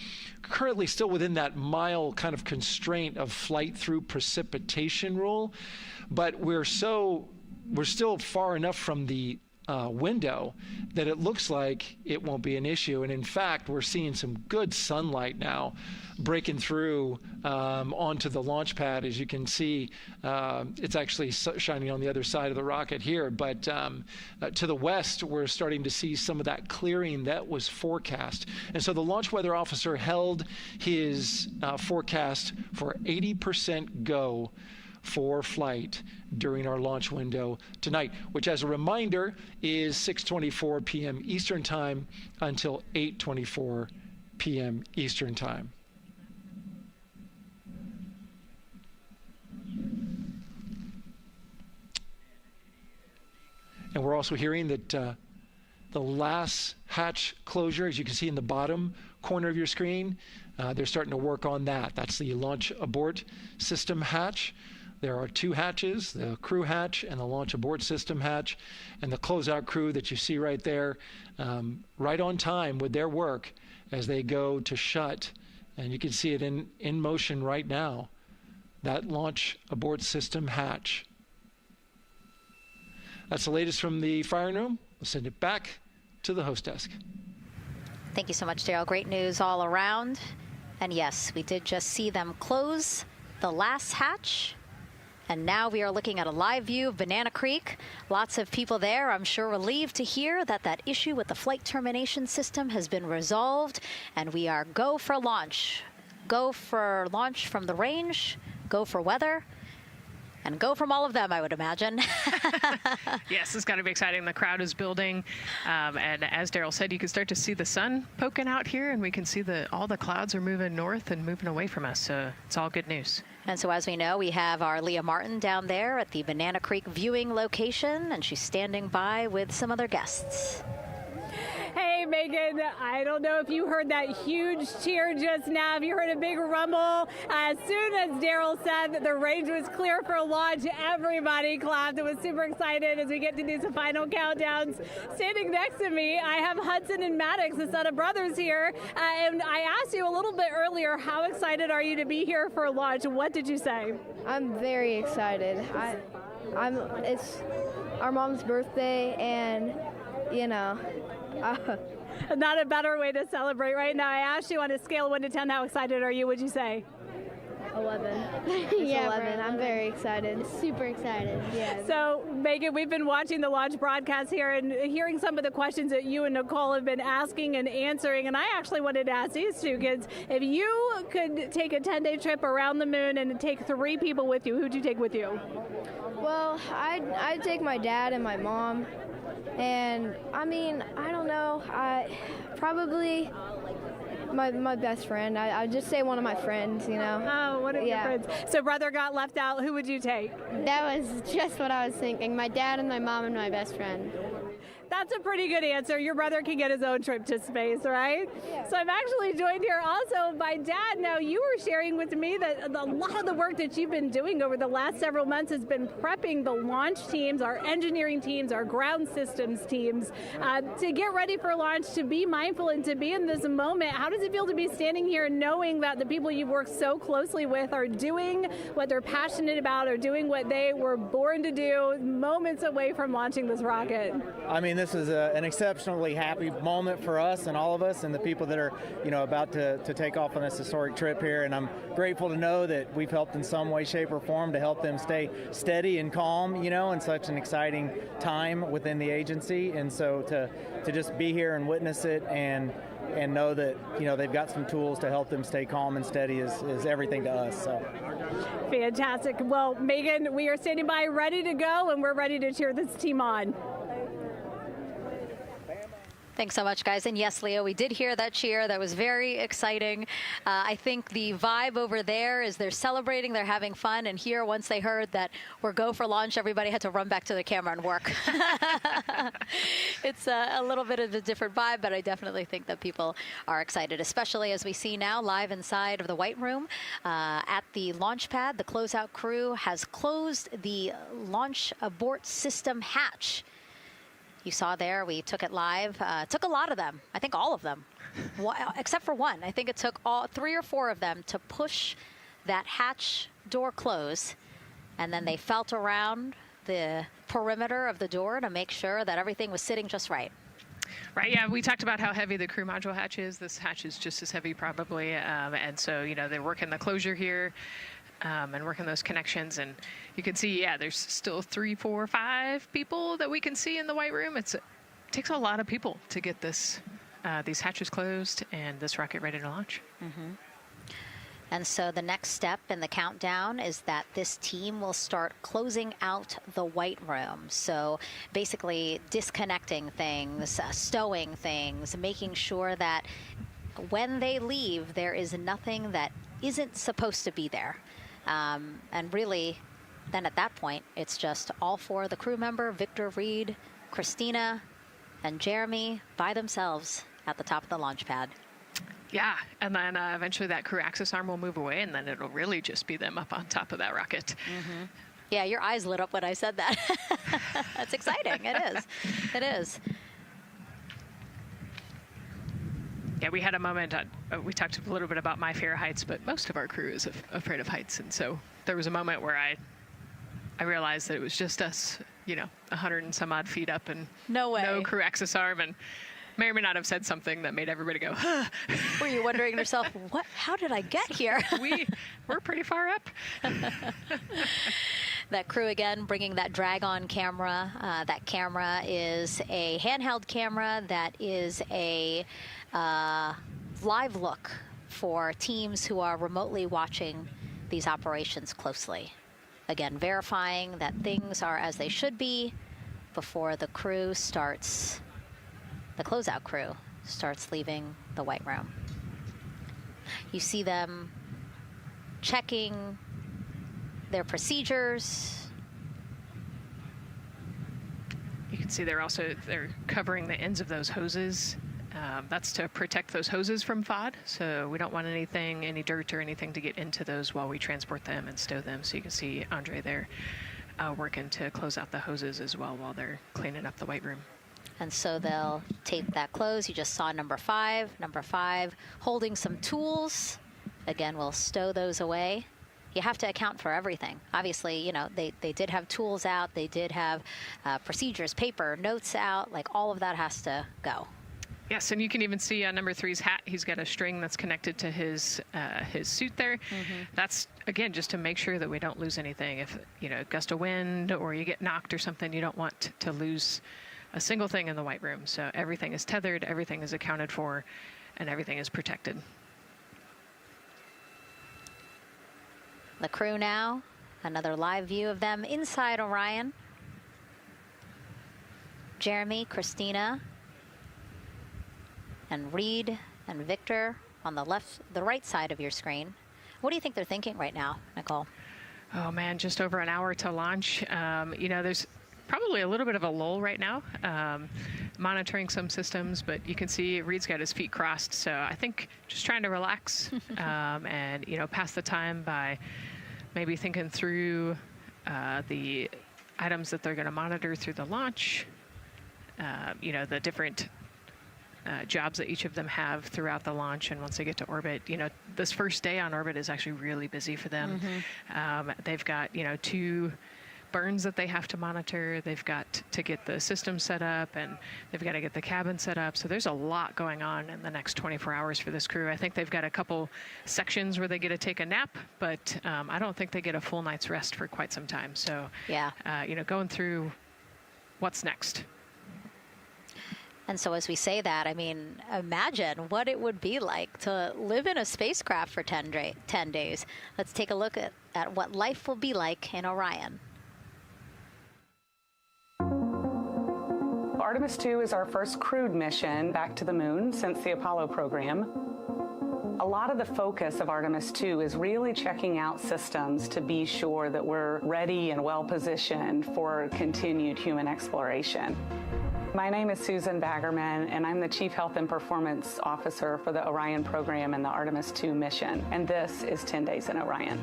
currently still within that mile kind of constraint of flight through precipitation rule. But we're still far enough from the window that it looks like it won't be an issue. And in fact, we're seeing some good sunlight now breaking through onto the launch pad. As you can see, it's actually shining on the other side of the rocket here. But to the west, we're starting to see some of that clearing that was forecast. And so the launch weather officer held his forecast for 80% go for flight during our launch window tonight, which, as a reminder, is 6:24 p.m. Eastern Time until 8:24 p.m. Eastern Time. And we're also hearing that the last hatch closure, as you can see in the bottom corner of your screen, they're starting to work on that. That's the launch abort system hatch. There are two hatches, the crew hatch and the launch abort system hatch, and the closeout crew that you see right there, right on time with their work as they go to shut. And you can see it in motion right now, that launch abort system hatch. That's the latest from the firing room. We'll send it back to the host desk. Thank you so much, Daryl. Great news all around. And yes, we did just see them close the last hatch. And now we are looking at a live view of Banana Creek. Lots of people there, I'm sure, relieved to hear that that issue with the flight termination system has been resolved. And we are go for launch. Go for launch from the range, go for weather, and go from all of them, I would imagine. Yes, it's got to be exciting. The crowd is building. And as Daryl said, you can start to see the sun poking out here, and we can see all the clouds are moving north and moving away from us. So it's all good news. And so as we know, we have our Leah Martin down there at the Banana Creek viewing location, and she's standing by with some other guests. Hey, Megan, I don't know if you heard that huge cheer just now, if you heard a big rumble. As soon as Daryl said that the range was clear for launch, everybody clapped. It was super excited as we get to do some final countdowns. Standing next to me, I have Hudson and Maddox, the son of brothers here. And I asked you a little bit earlier, how excited are you to be here for launch? What did you say? I'm very excited. It's our mom's birthday, and, you know, not a better way to celebrate right now. I asked you on a scale of 1 to 10, how excited are you? Would you say? 11. Yeah, 11. I'm very excited. Super excited. Yeah. So, Megan, we've been watching the launch broadcast here and hearing some of the questions that you and Nicole have been asking and answering. And I actually wanted to ask these two kids, if you could take a 10-day trip around the moon and take 3 people with you, who'd you take with you? Well, I'd take my dad and my mom. And I mean, I don't know. Probably my best friend. I'd just say one of my friends, you know. Oh, one of your friends. So brother got left out. Who would you take? That was just what I was thinking. My dad and my mom and my best friend. That's a pretty good answer. Your brother can get his own trip to space, right? Yeah. So I'm actually joined here also by Dad. Now, you were sharing with me that a lot of the work that you've been doing over the last several months has been prepping the launch teams, our engineering teams, our ground systems teams, to get ready for launch, to be mindful and to be in this moment. How does it feel to be standing here knowing that the people you've worked so closely with are doing what they're passionate about, or doing what they were born to do, moments away from launching this rocket? I mean, this is an exceptionally happy moment for us and all of us and the people that are, about to take off on this historic trip here. And I'm grateful to know that we've helped in some way, shape, or form to help them stay steady and calm, in such an exciting time within the agency. And so to just be here and witness it and know that, they've got some tools to help them stay calm and steady is everything to us. So. Fantastic. Well, Megan, we are standing by ready to go, and we're ready to cheer this team on. Thanks so much, guys. And yes, Leo, we did hear that cheer. That was very exciting. I think the vibe over there is they're celebrating, they're having fun. And here, once they heard that we're go for launch, everybody had to run back to the camera and work. It's a little bit of a different vibe, but I definitely think that people are excited, especially as we see now live inside of the White Room at the launch pad. The closeout crew has closed the launch abort system hatch. You saw there, we took it live. Took a lot of them. I think all of them, except for one. I think it took all 3 or 4 of them to push that hatch door close. And then they felt around the perimeter of the door to make sure that everything was sitting just right. Right, yeah, we talked about how heavy the crew module hatch is. This hatch is just as heavy probably. And so, they're working the closure here. And working those connections, and you can see, there's still 3, 4, 5 people that we can see in the White Room. It takes a lot of people to get these hatches closed and this rocket ready to launch. Mm-hmm. And so the next step in the countdown is that this team will start closing out the White Room. So basically disconnecting things, stowing things, making sure that when they leave, there is nothing that isn't supposed to be there. And really, then at that point, it's just all 4 of the crew member, Victor, Reed, Christina, and Jeremy by themselves at the top of the launch pad. Yeah, and then eventually that crew access arm will move away, and then it'll really just be them up on top of that rocket. Mm-hmm. Yeah, your eyes lit up when I said that. That's exciting. It is. It is. Yeah, we had a moment, we talked a little bit about my fear of heights, but most of our crew is afraid of heights. And so there was a moment where I realized that it was just us, 100 and some odd feet up and no crew access arm, and may or may not have said something that made everybody go, huh. Were you wondering to yourself, how did I get here? We're pretty far up. That crew, again, bringing that drag-on camera. That camera is a handheld camera that is a live look for teams who are remotely watching these operations closely. Again, verifying that things are as they should be before the crew starts, the closeout crew starts leaving the White Room. You see them checking their procedures. You can see they're covering the ends of those hoses. That's to protect those hoses from FOD. So we don't want any dirt or anything to get into those while we transport them and stow them. So you can see Andre there working to close out the hoses as well while they're cleaning up the White Room. And so they'll tape that close. You just saw number 5. Number 5 holding some tools. Again, we'll stow those away. You have to account for everything. Obviously, they did have tools out. They did have procedures, paper, notes out. Like, all of that has to go. Yes, and you can even see on number 3's hat, he's got a string that's connected to his suit there. Mm-hmm. That's, again, just to make sure that we don't lose anything. If, gust of wind or you get knocked or something, you don't want to lose a single thing in the White Room. So everything is tethered, everything is accounted for, and everything is protected. The crew now, another live view of them inside Orion. Jeremy, Christina, and Reed and Victor on the right side of your screen. What do you think they're thinking right now, Nicole? Oh man, just over an hour to launch. probably a little bit of a lull right now, monitoring some systems, but you can see Reed's got his feet crossed. So I think just trying to relax and, pass the time by maybe thinking through the items that they're going to monitor through the launch, the different jobs that each of them have throughout the launch. And once they get to orbit, this first day on orbit is actually really busy for them. They've got, 2 burns that they have to monitor. They've got to get the system set up, and they've got to get the cabin set up. So there's a lot going on in the next 24 hours for this crew. I think they've got a couple sections where they get to take a nap, but I don't think they get a full night's rest for quite some time. So, going through what's next. And so as we say that, I mean, imagine what it would be like to live in a spacecraft for 10 days. Let's take a look at what life will be like in Orion. Artemis II is our first crewed mission back to the moon since the Apollo program. A lot of the focus of Artemis II is really checking out systems to be sure that we're ready and well positioned for continued human exploration. My name is Susan Baggerman, and I'm the Chief Health and Performance Officer for the Orion program and the Artemis II mission. And this is 10 Days in Orion.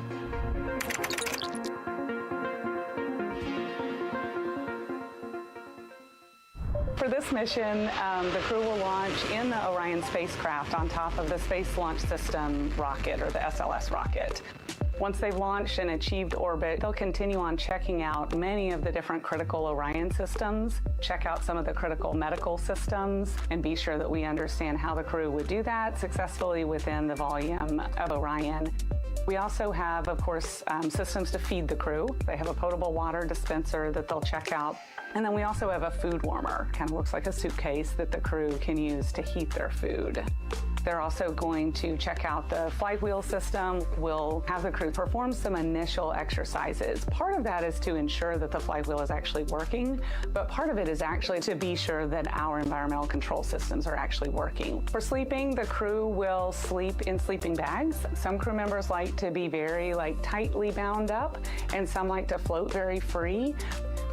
For this mission, the crew will launch in the Orion spacecraft on top of the Space Launch System rocket, or the SLS rocket. Once they've launched and achieved orbit, they'll continue on checking out many of the different critical Orion systems, check out some of the critical medical systems, and be sure that we understand how the crew would do that successfully within the volume of Orion. We also have, of course, systems to feed the crew. They have a potable water dispenser that they'll check out. And then we also have a food warmer, kind of looks like a suitcase that the crew can use to heat their food. They're also going to check out the flight wheel system. We'll have the crew perform some initial exercises. Part of that is to ensure that the flight wheel is actually working, but part of it is actually to be sure that our environmental control systems are actually working. For sleeping, the crew will sleep in sleeping bags. Some crew members like to be very tightly bound up, and some like to float very free.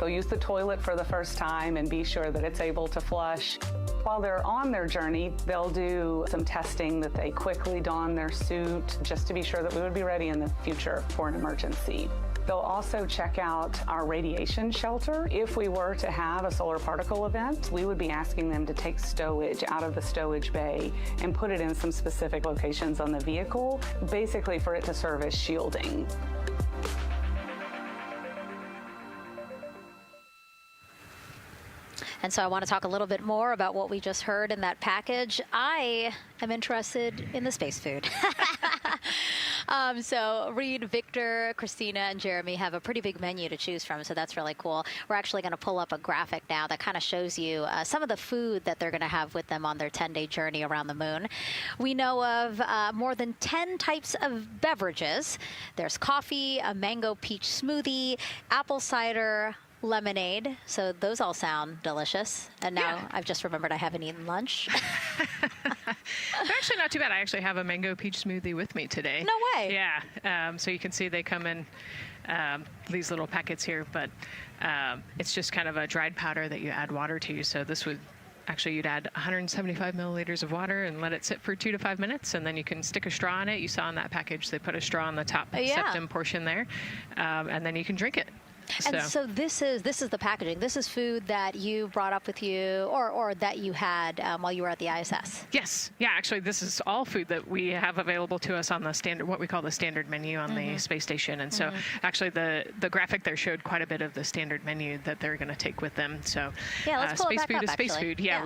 They'll use the toilet for the first time and be sure that it's able to flush. While they're on their journey, they'll do some testing that they quickly don their suit just to be sure that we would be ready in the future for an emergency. They'll also check out our radiation shelter. If we were to have a solar particle event, we would be asking them to take stowage out of the stowage bay and put it in some specific locations on the vehicle, basically for it to serve as shielding. And so I want to talk a little bit more about what we just heard in that package. I am interested in the space food. So Reed, Victor, Christina, and Jeremy have a pretty big menu to choose from, so that's really cool. We're actually going to pull up a graphic now that kind of shows you some of the food that they're going to have with them on their 10-day journey around the moon. We know of more than 10 types of beverages. There's coffee, a mango peach smoothie, apple cider, lemonade. So those all sound delicious. And now I've just remembered I haven't eaten lunch. They're actually not too bad. I actually have a mango peach smoothie with me today. No way. Yeah. So you can see they come in these little packets here, but it's just kind of a dried powder that you add water to. So this would actually, you'd add 175 milliliters of water and let it sit for 2 to 5 minutes, and then you can stick a straw in it. You saw in that package they put a straw on the top septum portion there, and then you can drink it. And so this is the packaging. This is food that you brought up with you, or that you had while you were at the ISS. Yes. Yeah. Actually, this is all food that we have available to us on the standard, what we call the standard menu on the space station. And so, actually, the graphic there showed quite a bit of the standard menu that they're going to take with them. So, let's pull space it back food up, is space actually. food. Yeah,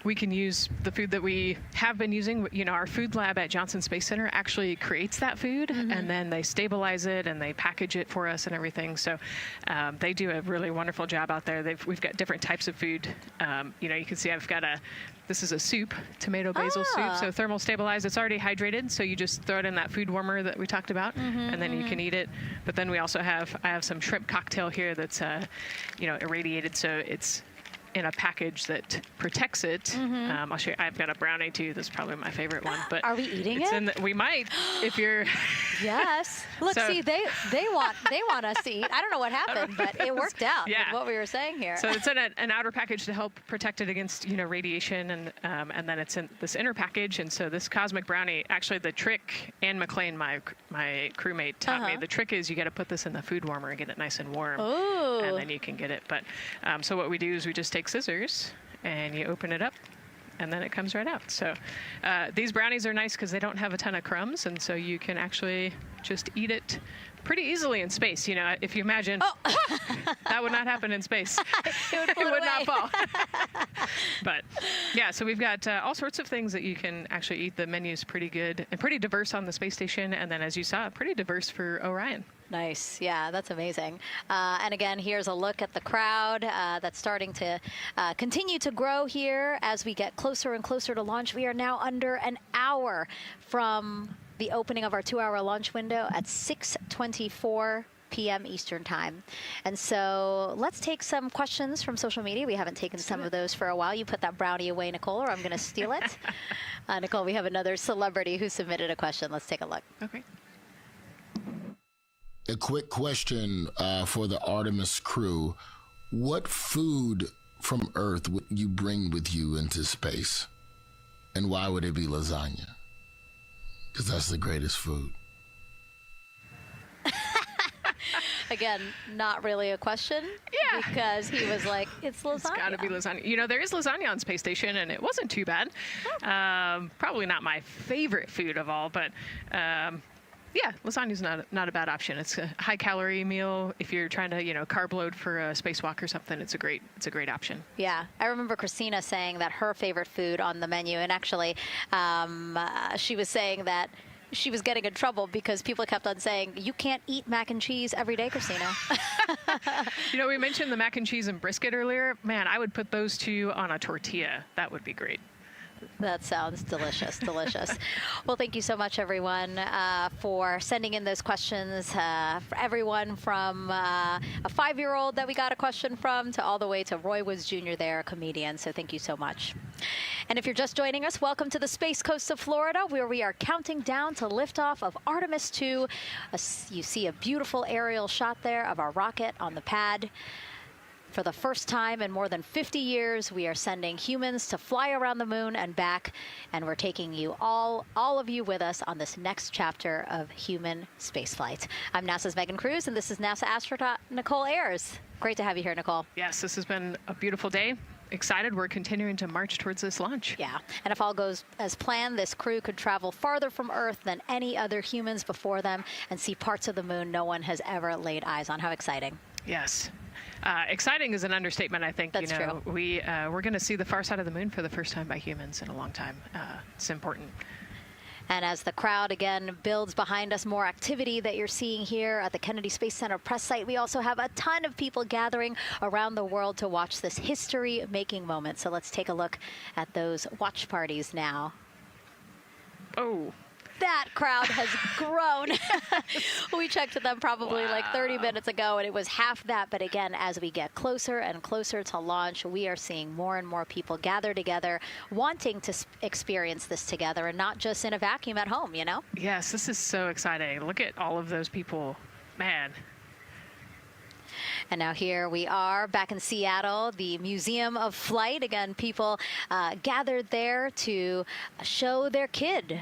we can use the food that we have been using. You know, our food lab at Johnson Space Center actually creates that food, and then they stabilize it and they package it for us and everything. So they do a really wonderful job out there. We've got different types of food. You know, you can see I've got this is a soup, tomato basil soup, so thermal stabilized. It's already hydrated, so you just throw it in that food warmer that we talked about, and then you can eat it. But then we also I have some shrimp cocktail here that's, you know, irradiated, so it's in a package that protects it. I'll show you. I've got a brownie too. This is probably my favorite one. But are we eating it's it? we might, if you're. Yes. Look, So- see, they want us to eat. I don't know what happened, but it worked out. Yeah. With what we were saying here. So it's in an outer package to help protect it against radiation, and then it's in this inner package. And so this cosmic brownie, actually the trick, Ann McLean, my crewmate, taught me, the trick is you got to put this in the food warmer and get it nice and warm. Ooh. And then you can get it. But so what we do is we just take scissors and you open it up, and then it comes right out. So these brownies are nice because they don't have a ton of crumbs, and so you can actually just eat it pretty easily in space. If you imagine, that would not happen in space. It would not fall. But yeah, so we've got all sorts of things that you can actually eat. The menu's pretty good and pretty diverse on the space station, and then as you saw, pretty diverse for Orion. Nice. Yeah, that's amazing. And again, here's a look at the crowd that's starting to continue to grow here as we get closer and closer to launch. We are now under an hour from the opening of our 2-hour launch window at 6:24 p.m. Eastern Time. And so let's take some questions from social media. We haven't taken some of those for a while. You put that brownie away, Nicole, or I'm going to steal it. Nicole, we have another celebrity who submitted a question. Let's take a look. Okay. A quick question for the Artemis crew. What food from Earth would you bring with you into space? And why would it be lasagna? Because that's the greatest food. Again, not really a question. Yeah. Because he was like, it's lasagna. It's got to be lasagna. There is lasagna on space station, and it wasn't too bad. Probably not my favorite food of all, but yeah, lasagna's not a bad option. It's a high-calorie meal. If you're trying to, carb load for a spacewalk or something, it's a great option. Yeah, I remember Christina saying that her favorite food on the menu, and actually, she was saying that she was getting in trouble because people kept on saying, you can't eat mac and cheese every day, Christina. We mentioned the mac and cheese and brisket earlier. Man, I would put those two on a tortilla. That would be great. That sounds delicious, delicious. Well, thank you so much, everyone, for sending in those questions. For everyone from a 5-year-old that we got a question from to all the way to Roy Woods Jr. there, a comedian. So thank you so much. And if you're just joining us, welcome to the Space Coast of Florida, where we are counting down to liftoff of Artemis II. You see a beautiful aerial shot there of our rocket on the pad. For the first time in more than 50 years, we are sending humans to fly around the moon and back, and we're taking you all of you with us on this next chapter of human spaceflight. I'm NASA's Megan Cruz, and this is NASA astronaut Nicole Ayers. Great to have you here, Nicole. Yes, this has been a beautiful day. Excited. We're continuing to march towards this launch. Yeah, and if all goes as planned, this crew could travel farther from Earth than any other humans before them and see parts of the moon no one has ever laid eyes on. How exciting. Yes. Exciting is an understatement, I think. That's true. We're going to see the far side of the moon for the first time by humans in a long time. It's important. And as the crowd again builds behind us, more activity that you're seeing here at the Kennedy Space Center press site. We also have a ton of people gathering around the world to watch this history-making moment. So let's take a look at those watch parties now. Oh. That crowd has grown. We checked them probably like 30 minutes ago, and it was half that. But again, as we get closer and closer to launch, we are seeing more and more people gather together, wanting to experience this together and not just in a vacuum at home, Yes, this is so exciting. Look at all of those people. Man. And now here we are back in Seattle, the Museum of Flight. Again, people gathered there to show their kid.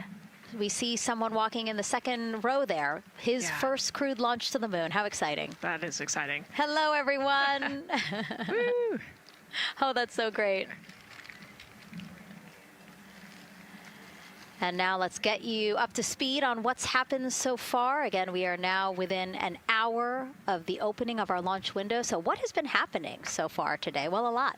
We see someone walking in the second row there. His first crewed launch to the moon. How exciting. That is exciting. Hello, everyone. Woo. Oh, that's so great. And now let's get you up to speed on what's happened so far. Again, we are now within an hour of the opening of our launch window. So what has been happening so far today? Well, a lot.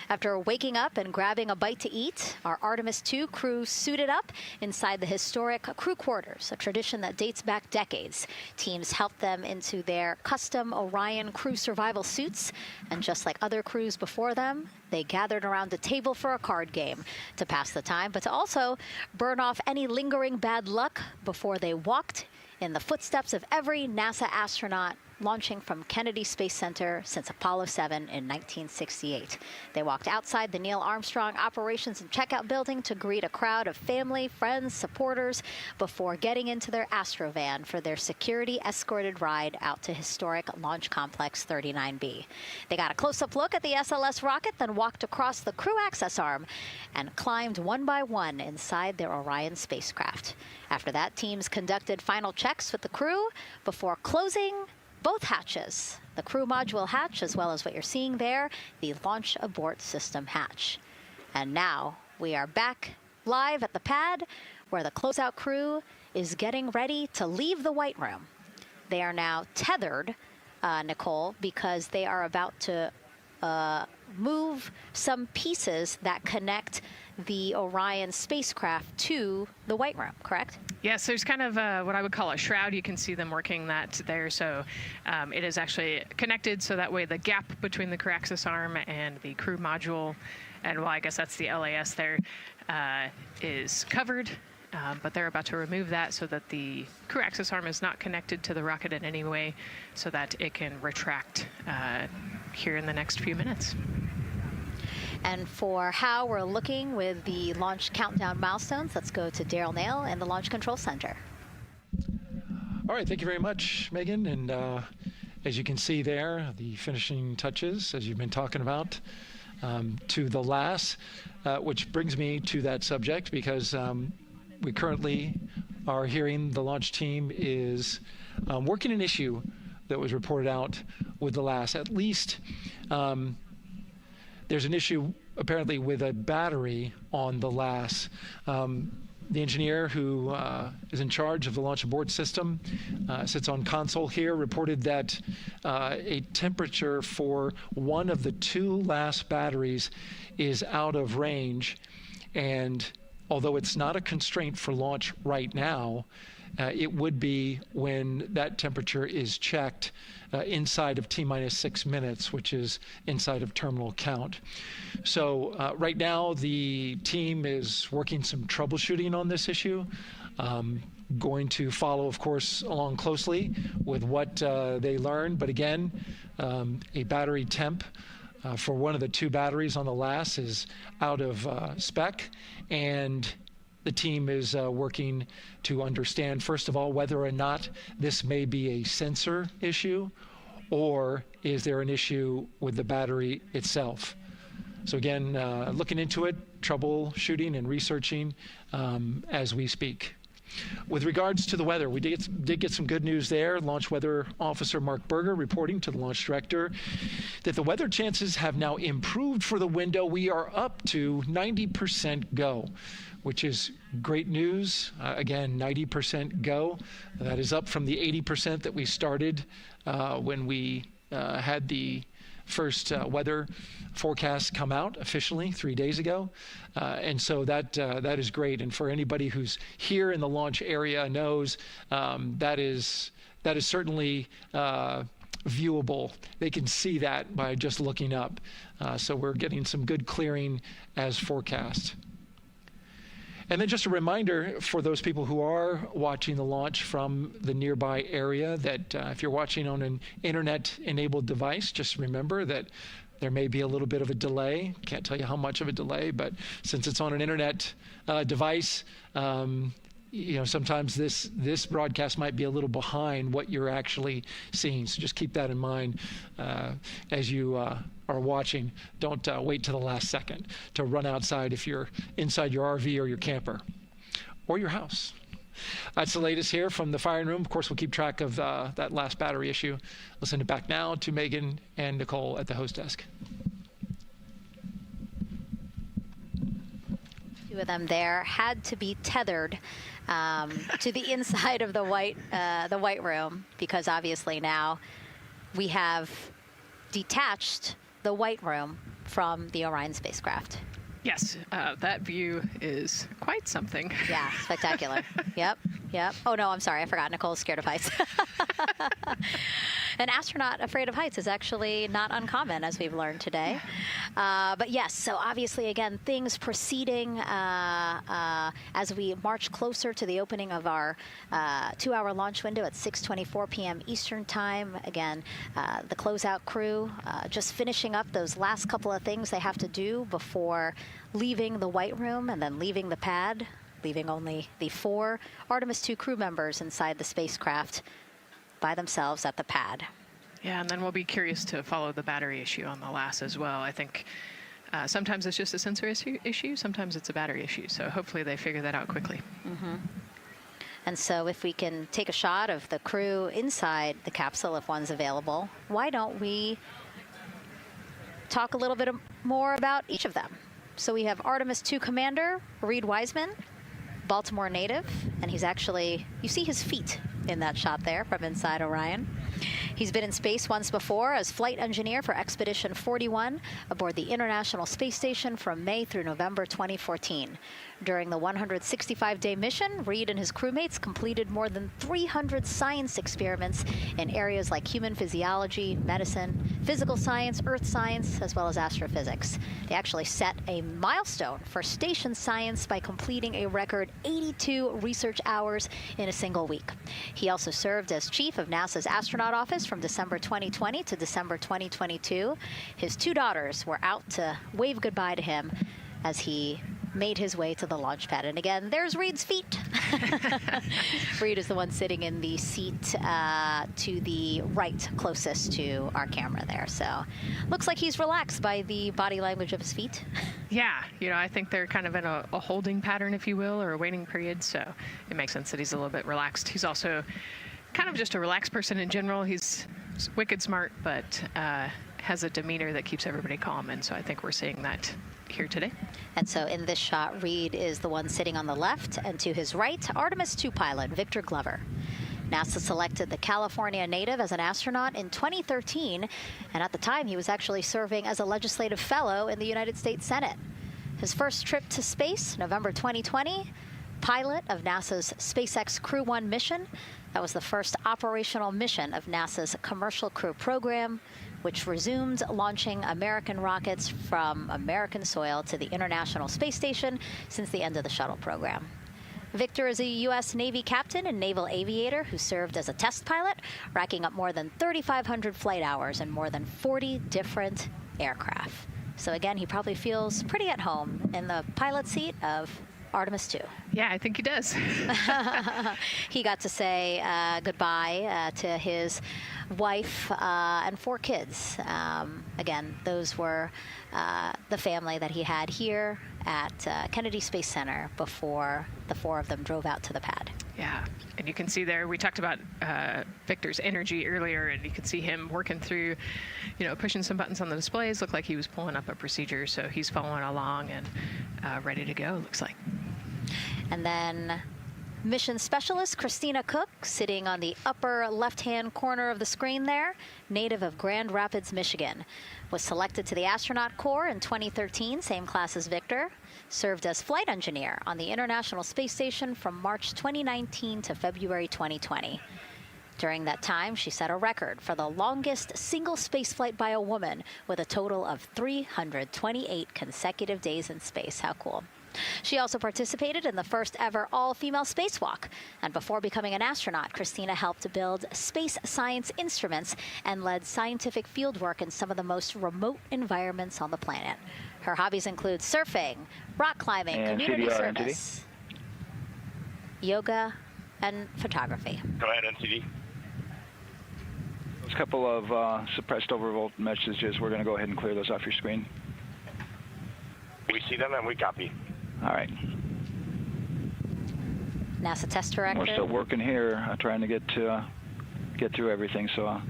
After waking up and grabbing a bite to eat, our Artemis II crew suited up inside the historic crew quarters, a tradition that dates back decades. Teams helped them into their custom Orion crew survival suits, and just like other crews before them, they gathered around a table for a card game to pass the time, but to also burn off any lingering bad luck before they walked in the footsteps of every NASA astronaut launching from Kennedy Space Center since Apollo 7 in 1968. They walked outside the Neil Armstrong Operations and Checkout Building to greet a crowd of family, friends, supporters before getting into their Astrovan for their security-escorted ride out to historic Launch Complex 39B. They got a close-up look at the SLS rocket, then walked across the crew access arm and climbed one by one inside their Orion spacecraft. After that, teams conducted final checks with the crew before closing both hatches, the crew module hatch, as well as what you're seeing there, the launch abort system hatch. And now we are back live at the pad where the closeout crew is getting ready to leave the White Room. They are now tethered, Nicole, because they are about to move some pieces that connect the Orion spacecraft to the White Room, correct? Yes, there's kind of what I would call a shroud. You can see them working that there. So it is actually connected, so that way the gap between the crew access arm and the crew module, and well, I guess that's the LAS there, is covered. But they're about to remove that so that the crew access arm is not connected to the rocket in any way, so that it can retract here in the next few minutes. And for how we're looking with the launch countdown milestones, let's go to Daryl Nail in the Launch Control Center. All right, thank you very much, Megan. And as you can see there, the finishing touches, as you've been talking about, to the LAS, which brings me to that subject, because we currently are hearing the launch team is working an issue that was reported out with the LAS. At least there's an issue apparently with a battery on the LAS. The engineer who is in charge of the launch abort system sits on console here, reported that a temperature for one of the two LAS batteries is out of range, and although it's not a constraint for launch right now, it would be when that temperature is checked inside of T-minus 6 minutes, which is inside of terminal count. So right now, the team is working some troubleshooting on this issue. Going to follow, of course, along closely with what they learn. But again, a battery temp for one of the two batteries on the LAS is out of spec, and the team is working to understand, first of all, whether or not this may be a sensor issue, or is there an issue with the battery itself. So again, looking into it, troubleshooting and researching as we speak. With regards to the weather, we did get some good news there. Launch Weather Officer Mark Berger reporting to the launch director that the weather chances have now improved for the window. We are up to 90% go, which is great news. Again, 90% go. That is up from the 80% that we started when we had the first weather forecast come out officially 3 days ago. And so that is great. And for anybody who's here in the launch area knows that is certainly viewable. They can see that by just looking up. So we're getting some good clearing as forecast. And then just a reminder for those people who are watching the launch from the nearby area that if you're watching on an internet-enabled device, just remember that there may be a little bit of a delay. Can't tell you how much of a delay, but since it's on an internet device, sometimes this broadcast might be a little behind what you're actually seeing. So just keep that in mind as you are watching. Don't wait till the last second to run outside if you're inside your RV or your camper or your house. That's the latest here from the firing room. Of course, we'll keep track of that last battery issue. We'll send it back now to Megan and Nicole at the host desk. Two of them there had to be tethered to the inside of the White Room, because obviously now we have detached the White Room from the Orion spacecraft. Yes, that view is quite something. Yeah, spectacular. Yep. Yep. Oh, no, I'm sorry. I forgot. Nicole's scared of heights. An astronaut afraid of heights is actually not uncommon, as we've learned today. But yes, so obviously, again, things proceeding as we march closer to the opening of our 2-hour launch window at 6:24 p.m. Eastern Time. Again, the closeout crew just finishing up those last couple of things they have to do before leaving the White Room and then leaving the pad, leaving only the 4 Artemis II crew members inside the spacecraft by themselves at the pad. Yeah, and then we'll be curious to follow the battery issue on the LAS as well. I think sometimes it's just a sensor issue, sometimes it's a battery issue. So hopefully they figure that out quickly. Mm-hmm. And so if we can take a shot of the crew inside the capsule, if one's available, why don't we talk a little bit more about each of them? So we have Artemis II Commander Reed Wiseman, Baltimore native, and he's actually, you see his feet in that shot there from inside Orion. He's been in space once before as flight engineer for Expedition 41 aboard the International Space Station from May through November 2014. During the 165-day mission, Reed and his crewmates completed more than 300 science experiments in areas like human physiology, medicine, physical science, earth science, as well as astrophysics. They actually set a milestone for station science by completing a record 82 research hours in a single week. He also served as chief of NASA's astronaut office from December 2020 to December 2022. His 2 daughters were out to wave goodbye to him as he made his way to the launch pad. And again, there's Reed's feet. Reed is the one sitting in the seat to the right, closest to our camera there. So looks like he's relaxed by the body language of his feet. Yeah, you know, I think they're kind of in a holding pattern, if you will, or a waiting period. So it makes sense that he's a little bit relaxed. He's also kind of just a relaxed person in general. He's wicked smart, but has a demeanor that keeps everybody calm. And so I think we're seeing that here today. And so in this shot, Reed is the one sitting on the left, and to his right, Artemis II pilot Victor Glover. NASA selected the California native as an astronaut in 2013, and at the time he was actually serving as a legislative fellow in the United States Senate. His first trip to space, November 2020, pilot of NASA's SpaceX Crew 1 mission. That was the first operational mission of NASA's Commercial Crew program, which resumed launching American rockets from American soil to the International Space Station since the end of the shuttle program. Victor is a U.S. Navy captain and naval aviator who served as a test pilot, racking up more than 3,500 flight hours in more than 40 different aircraft. So again, he probably feels pretty at home in the pilot seat of Artemis II. Yeah, I think he does. He got to say goodbye to his wife and 4 kids. Again, those were the family that he had here at Kennedy Space Center before the 4 of them drove out to the pad. Yeah, and you can see there, we talked about Victor's energy earlier, and you can see him working through, you know, pushing some buttons on the displays. Looked like he was pulling up a procedure, so he's following along and ready to go, looks like. And then mission specialist Christina Cook, sitting on the upper left-hand corner of the screen there, native of Grand Rapids, Michigan, was selected to the Astronaut Corps in 2013, same class as Victor, served as flight engineer on the International Space Station from March 2019 to February 2020. During that time, she set a record for the longest single spaceflight by a woman with a total of 328 consecutive days in space. How cool. She also participated in the first ever all-female spacewalk. And before becoming an astronaut, Christina helped build space science instruments and led scientific fieldwork in some of the most remote environments on the planet. Her hobbies include surfing, rock climbing, and community CDR, service, yoga, and photography. Go ahead, NCD. There's a couple of suppressed overvolt messages. We're going to go ahead and clear those off your screen. We see them and we copy. All right. NASA test director. We're still working here, trying to get through everything. So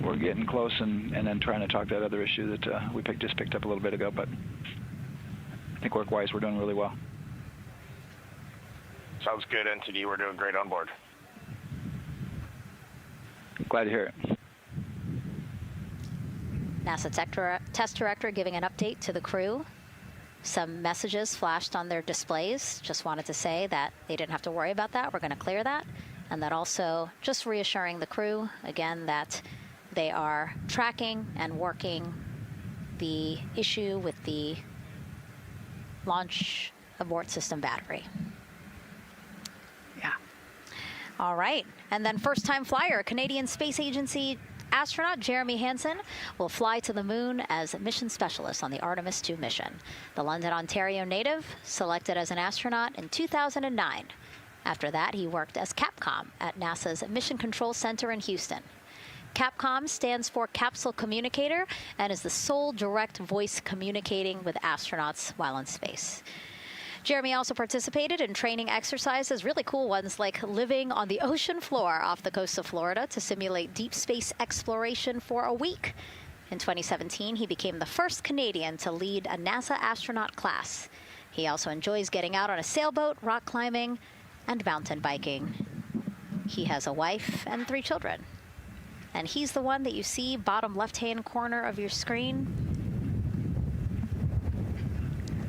we're getting close, and then trying to talk that other issue that we just picked up a little bit ago. But I think work-wise, we're doing really well. Sounds good, NTD. We're doing great on board. Glad to hear it. NASA test director giving an update to the crew. Some messages flashed on their displays. Just wanted to say that they didn't have to worry about that. We're going to clear that. And that also just reassuring the crew, again, that they are tracking and working the issue with the launch abort system battery. Yeah. All right. And then first-time flyer, Canadian Space Agency astronaut Jeremy Hansen will fly to the moon as mission specialist on the Artemis II mission. The London, Ontario native selected as an astronaut in 2009. After that, he worked as Capcom at NASA's Mission Control Center in Houston. Capcom stands for Capsule Communicator and is the sole direct voice communicating with astronauts while in space. Jeremy also participated in training exercises, really cool ones like living on the ocean floor off the coast of Florida to simulate deep space exploration for a week. In 2017, he became the first Canadian to lead a NASA astronaut class. He also enjoys getting out on a sailboat, rock climbing, and mountain biking. He has a wife and 3 children. And he's the one that you see bottom left-hand corner of your screen.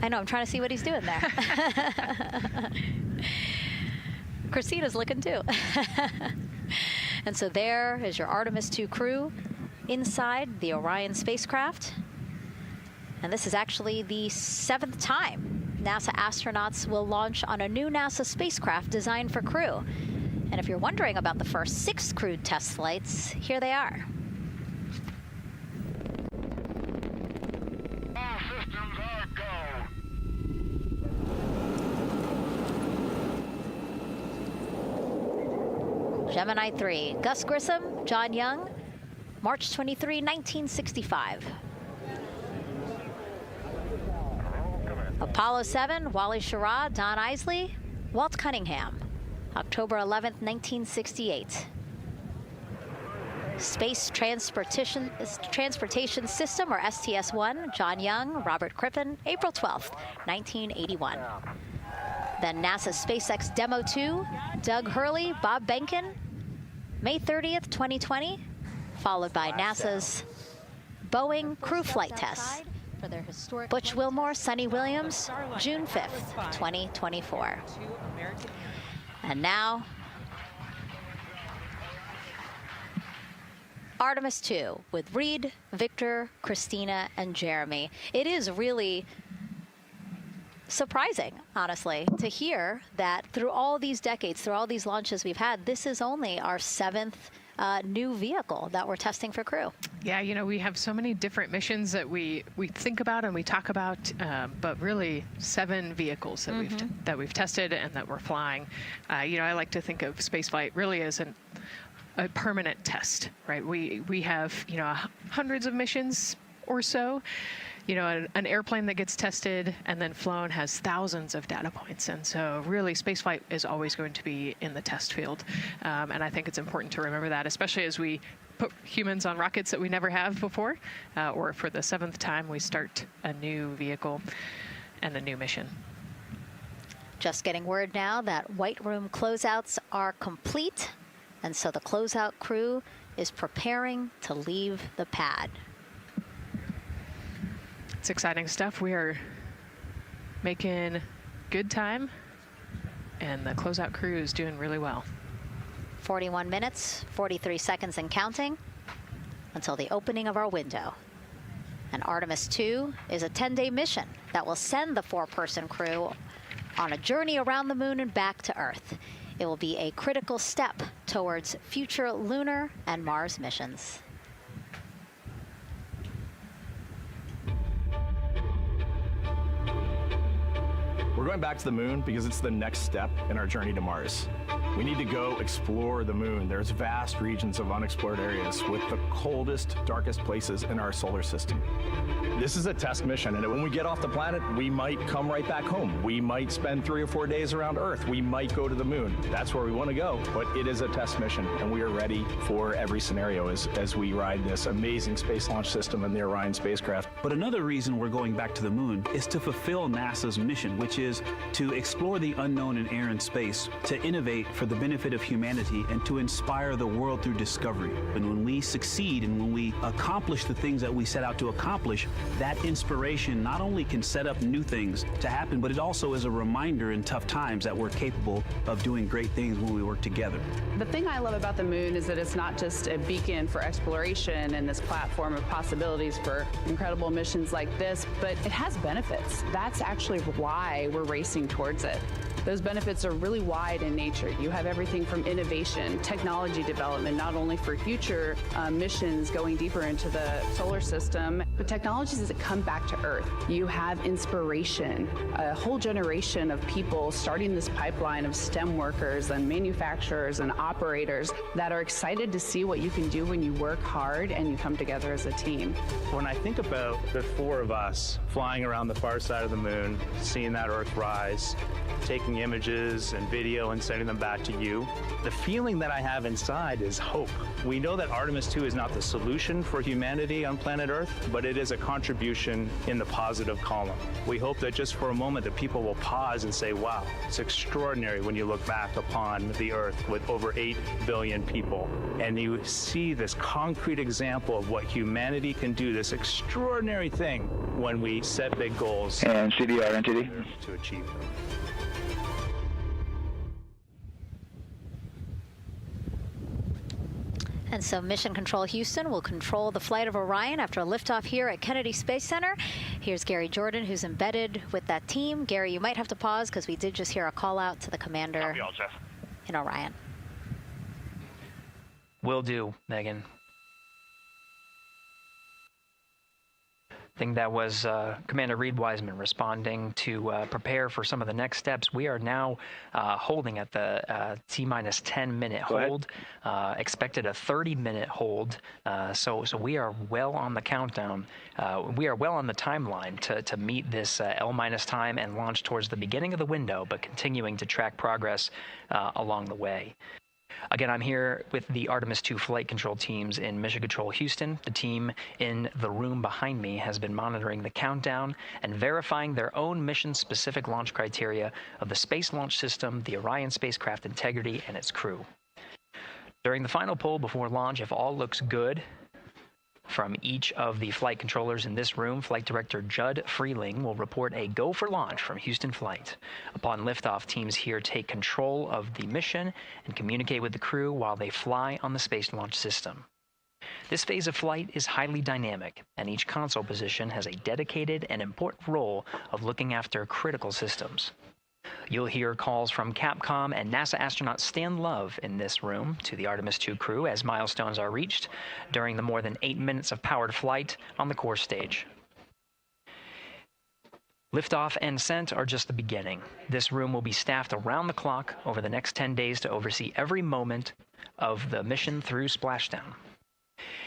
I know, I'm trying to see what he's doing there. Christina's looking too. And so there is your Artemis II crew inside the Orion spacecraft. And this is actually the 7th time NASA astronauts will launch on a new NASA spacecraft designed for crew. And if you're wondering about the first 6 crewed test flights, here they are. All systems are go. Gemini 3, Gus Grissom, John Young, March 23, 1965. Apollo 7, Wally Schirra, Don Isley, Walt Cunningham, October 11, 1968. Space Transportation System, or STS-1, John Young, Robert Crippen, April 12, 1981. Then NASA's SpaceX Demo 2, Doug Hurley, Bob Behnken, May 30th, 2020, followed by NASA's Boeing crew flight tests. Butch Wilmore, Sonny Williams, June 5th, 2024. And now, Artemis II with Reed, Victor, Christina, and Jeremy. It is really surprising, honestly, to hear that through all these decades, through all these launches we've had, this is only our 7th new vehicle that we're testing for crew. Yeah, you know, we have so many different missions that we think about and we talk about, but really 7 vehicles that we've tested and that we're flying. You know, I like to think of spaceflight really as a permanent test, right? We have, you know, hundreds of missions or so. You know, an airplane that gets tested and then flown has thousands of data points. And so really spaceflight is always going to be in the test field. And I think it's important to remember that, especially as we put humans on rockets that we never have before, or for the 7th time we start a new vehicle and a new mission. Just getting word now that White Room closeouts are complete. And so the closeout crew is preparing to leave the pad. It's exciting stuff. We are making good time, and the closeout crew is doing really well. 41 minutes, 43 seconds and counting until the opening of our window. And Artemis II is a 10-day mission that will send the 4-person crew on a journey around the moon and back to Earth. It will be a critical step towards future lunar and Mars missions. We're going back to the moon because it's the next step in our journey to Mars. We need to go explore the moon. There's vast regions of unexplored areas with the coldest, darkest places in our solar system. This is a test mission, and when we get off the planet, we might come right back home. We might spend 3 or 4 days around Earth. We might go to the moon. That's where we want to go, but it is a test mission, and we are ready for every scenario as we ride this amazing space launch system in the Orion spacecraft. But another reason we're going back to the moon is to fulfill NASA's mission, which is to explore the unknown in air and space, to innovate for for the benefit of humanity and to inspire the world through discovery. And when we succeed and when we accomplish the things that we set out to accomplish, that inspiration not only can set up new things to happen, but it also is a reminder in tough times that we're capable of doing great things when we work together. The thing I love about the moon is that it's not just a beacon for exploration and this platform of possibilities for incredible missions like this, but it has benefits. That's actually why we're racing towards it. Those benefits are really wide in nature. You have everything from innovation, technology development, not only for future missions going deeper into the solar system, but technologies that come back to Earth. You have inspiration, a whole generation of people starting this pipeline of STEM workers and manufacturers and operators that are excited to see what you can do when you work hard and you come together as a team. When I think about the four of us flying around the far side of the moon, seeing that Earth rise, taking images and video and sending them back to you, the feeling that I have inside is hope. We know that Artemis II is not the solution for humanity on planet Earth, but it is a contribution in the positive column. We hope that just for a moment that people will pause and say, wow, it's extraordinary when you look back upon the Earth with over 8 billion people, and you see this concrete example of what humanity can do, this extraordinary thing when we set big goals and CDR entity to achieve them. And so Mission Control Houston will control the flight of Orion after a liftoff here at Kennedy Space Center. Here's Gary Jordan, who's embedded with that team. Gary, you might have to pause because we did just hear a call out to the commander in Orion. Will do, Megan. I think that was Commander Reed Wiseman responding to prepare for some of the next steps. We are now holding at the T-minus 10-minute hold. Expected a 30-minute hold. So we are well on the countdown. We are well on the timeline to meet this L-minus time and launch towards the beginning of the window, but continuing to track progress along the way. Again, I'm here with the Artemis II flight control teams in Mission Control Houston. The team in the room behind me has been monitoring the countdown and verifying their own mission-specific launch criteria of the Space Launch System, the Orion spacecraft integrity, and its crew. During the final poll before launch, if all looks good from each of the flight controllers in this room, Flight Director Judd Freeling will report a go for launch from Houston Flight. Upon liftoff, teams here take control of the mission and communicate with the crew while they fly on the Space Launch System. This phase of flight is highly dynamic, and each console position has a dedicated and important role of looking after critical systems. You'll hear calls from Capcom and NASA astronaut Stan Love in this room to the Artemis II crew as milestones are reached during the more than 8 minutes of powered flight on the core stage. Liftoff and ascent are just the beginning. This room will be staffed around the clock over the next 10 days to oversee every moment of the mission through splashdown.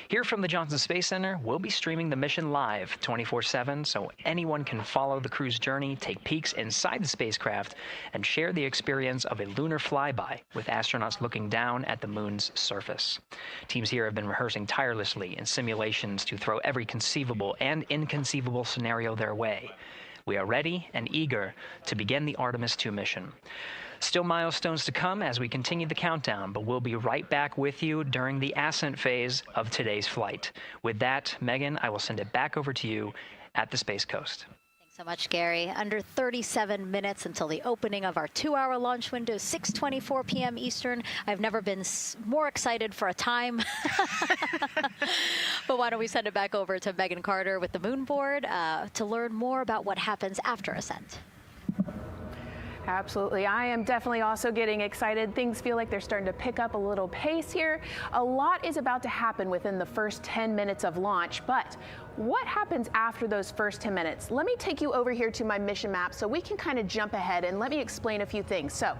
Here from the Johnson Space Center, we'll be streaming the mission live 24/7 so anyone can follow the crew's journey, take peeks inside the spacecraft, and share the experience of a lunar flyby with astronauts looking down at the moon's surface. Teams here have been rehearsing tirelessly in simulations to throw every conceivable and inconceivable scenario their way. We are ready and eager to begin the Artemis II mission. Still milestones to come as we continue the countdown, but we'll be right back with you during the ascent phase of today's flight. With that, Megan, I will send it back over to you at the Space Coast. Thanks so much, Gary. Under 37 minutes until the opening of our 2-hour launch window, 6:24 p.m. Eastern. I've never been more excited for a time. But why don't we send it back over to Megan Carter with the Moon Board to learn more about what happens after ascent. Absolutely. I am definitely also getting excited. Things feel like they're starting to pick up a little pace here. A lot is about to happen within the first 10 minutes of launch, but what happens after those first 10 minutes? Let me take you over here to my mission map so we can kind of jump ahead and let me explain a few things. So,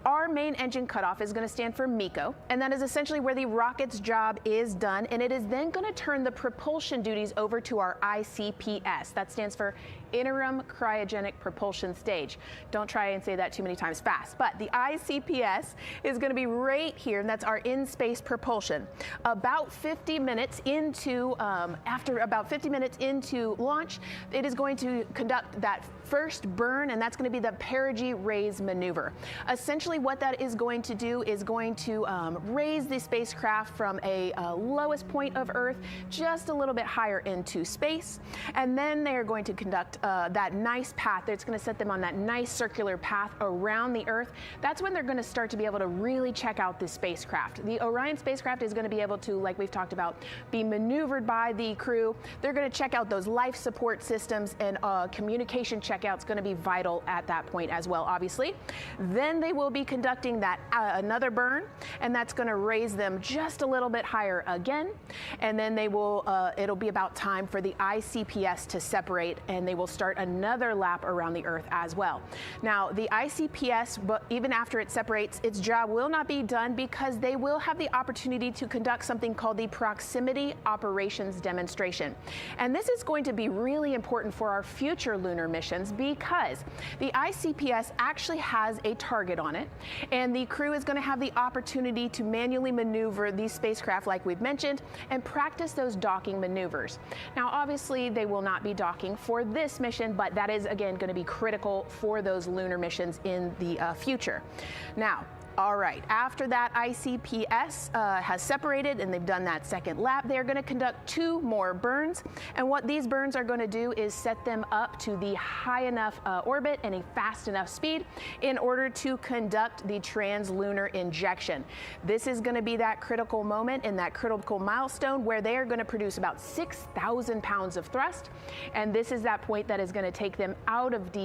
our main engine cutoff is going to stand for MECO, and that is essentially where the rocket's job is done, and it is then going to turn the propulsion duties over to our ICPS. That stands for Interim Cryogenic Propulsion Stage. Don't try and say that too many times fast, but the ICPS is going to be right here, and that's our in-space propulsion. About 50 minutes into, after about 50 minutes into launch, it is going to conduct that first burn, and that's going to be the perigee raise maneuver. Essentially, essentially what that is going to do is going to raise the spacecraft from a lowest point of Earth just a little bit higher into space. And then they are going to conduct that nice path. It's going to set them on that nice circular path around the Earth. That's when they're going to start to be able to really check out the spacecraft. The Orion spacecraft is going to be able to, like we've talked about, be maneuvered by the crew. They're going to check out those life support systems, and communication checkout's going to be vital at that point as well, obviously. Then they will be conducting that another burn, and that's going to raise them just a little bit higher again. And then they will, it'll be about time for the ICPS to separate, and they will start another lap around the Earth as well. Now, the ICPS, but even after it separates, its job will not be done because they will have the opportunity to conduct something called the Proximity Operations Demonstration. And this is going to be really important for our future lunar missions because the ICPS actually has a target on it, and the crew is going to have the opportunity to manually maneuver these spacecraft like we've mentioned and practice those docking maneuvers. Now, obviously, they will not be docking for this mission, but that is, again, going to be critical for those lunar missions in the future. Now, all right, after that ICPS has separated and they've done that second lap, they're going to conduct 2 more burns. And what these burns are going to do is set them up to the high enough orbit and a fast enough speed in order to conduct the translunar injection. This is going to be that critical moment and that critical milestone where they are going to produce about 6,000 pounds of thrust. And this is that point that is going to take them out of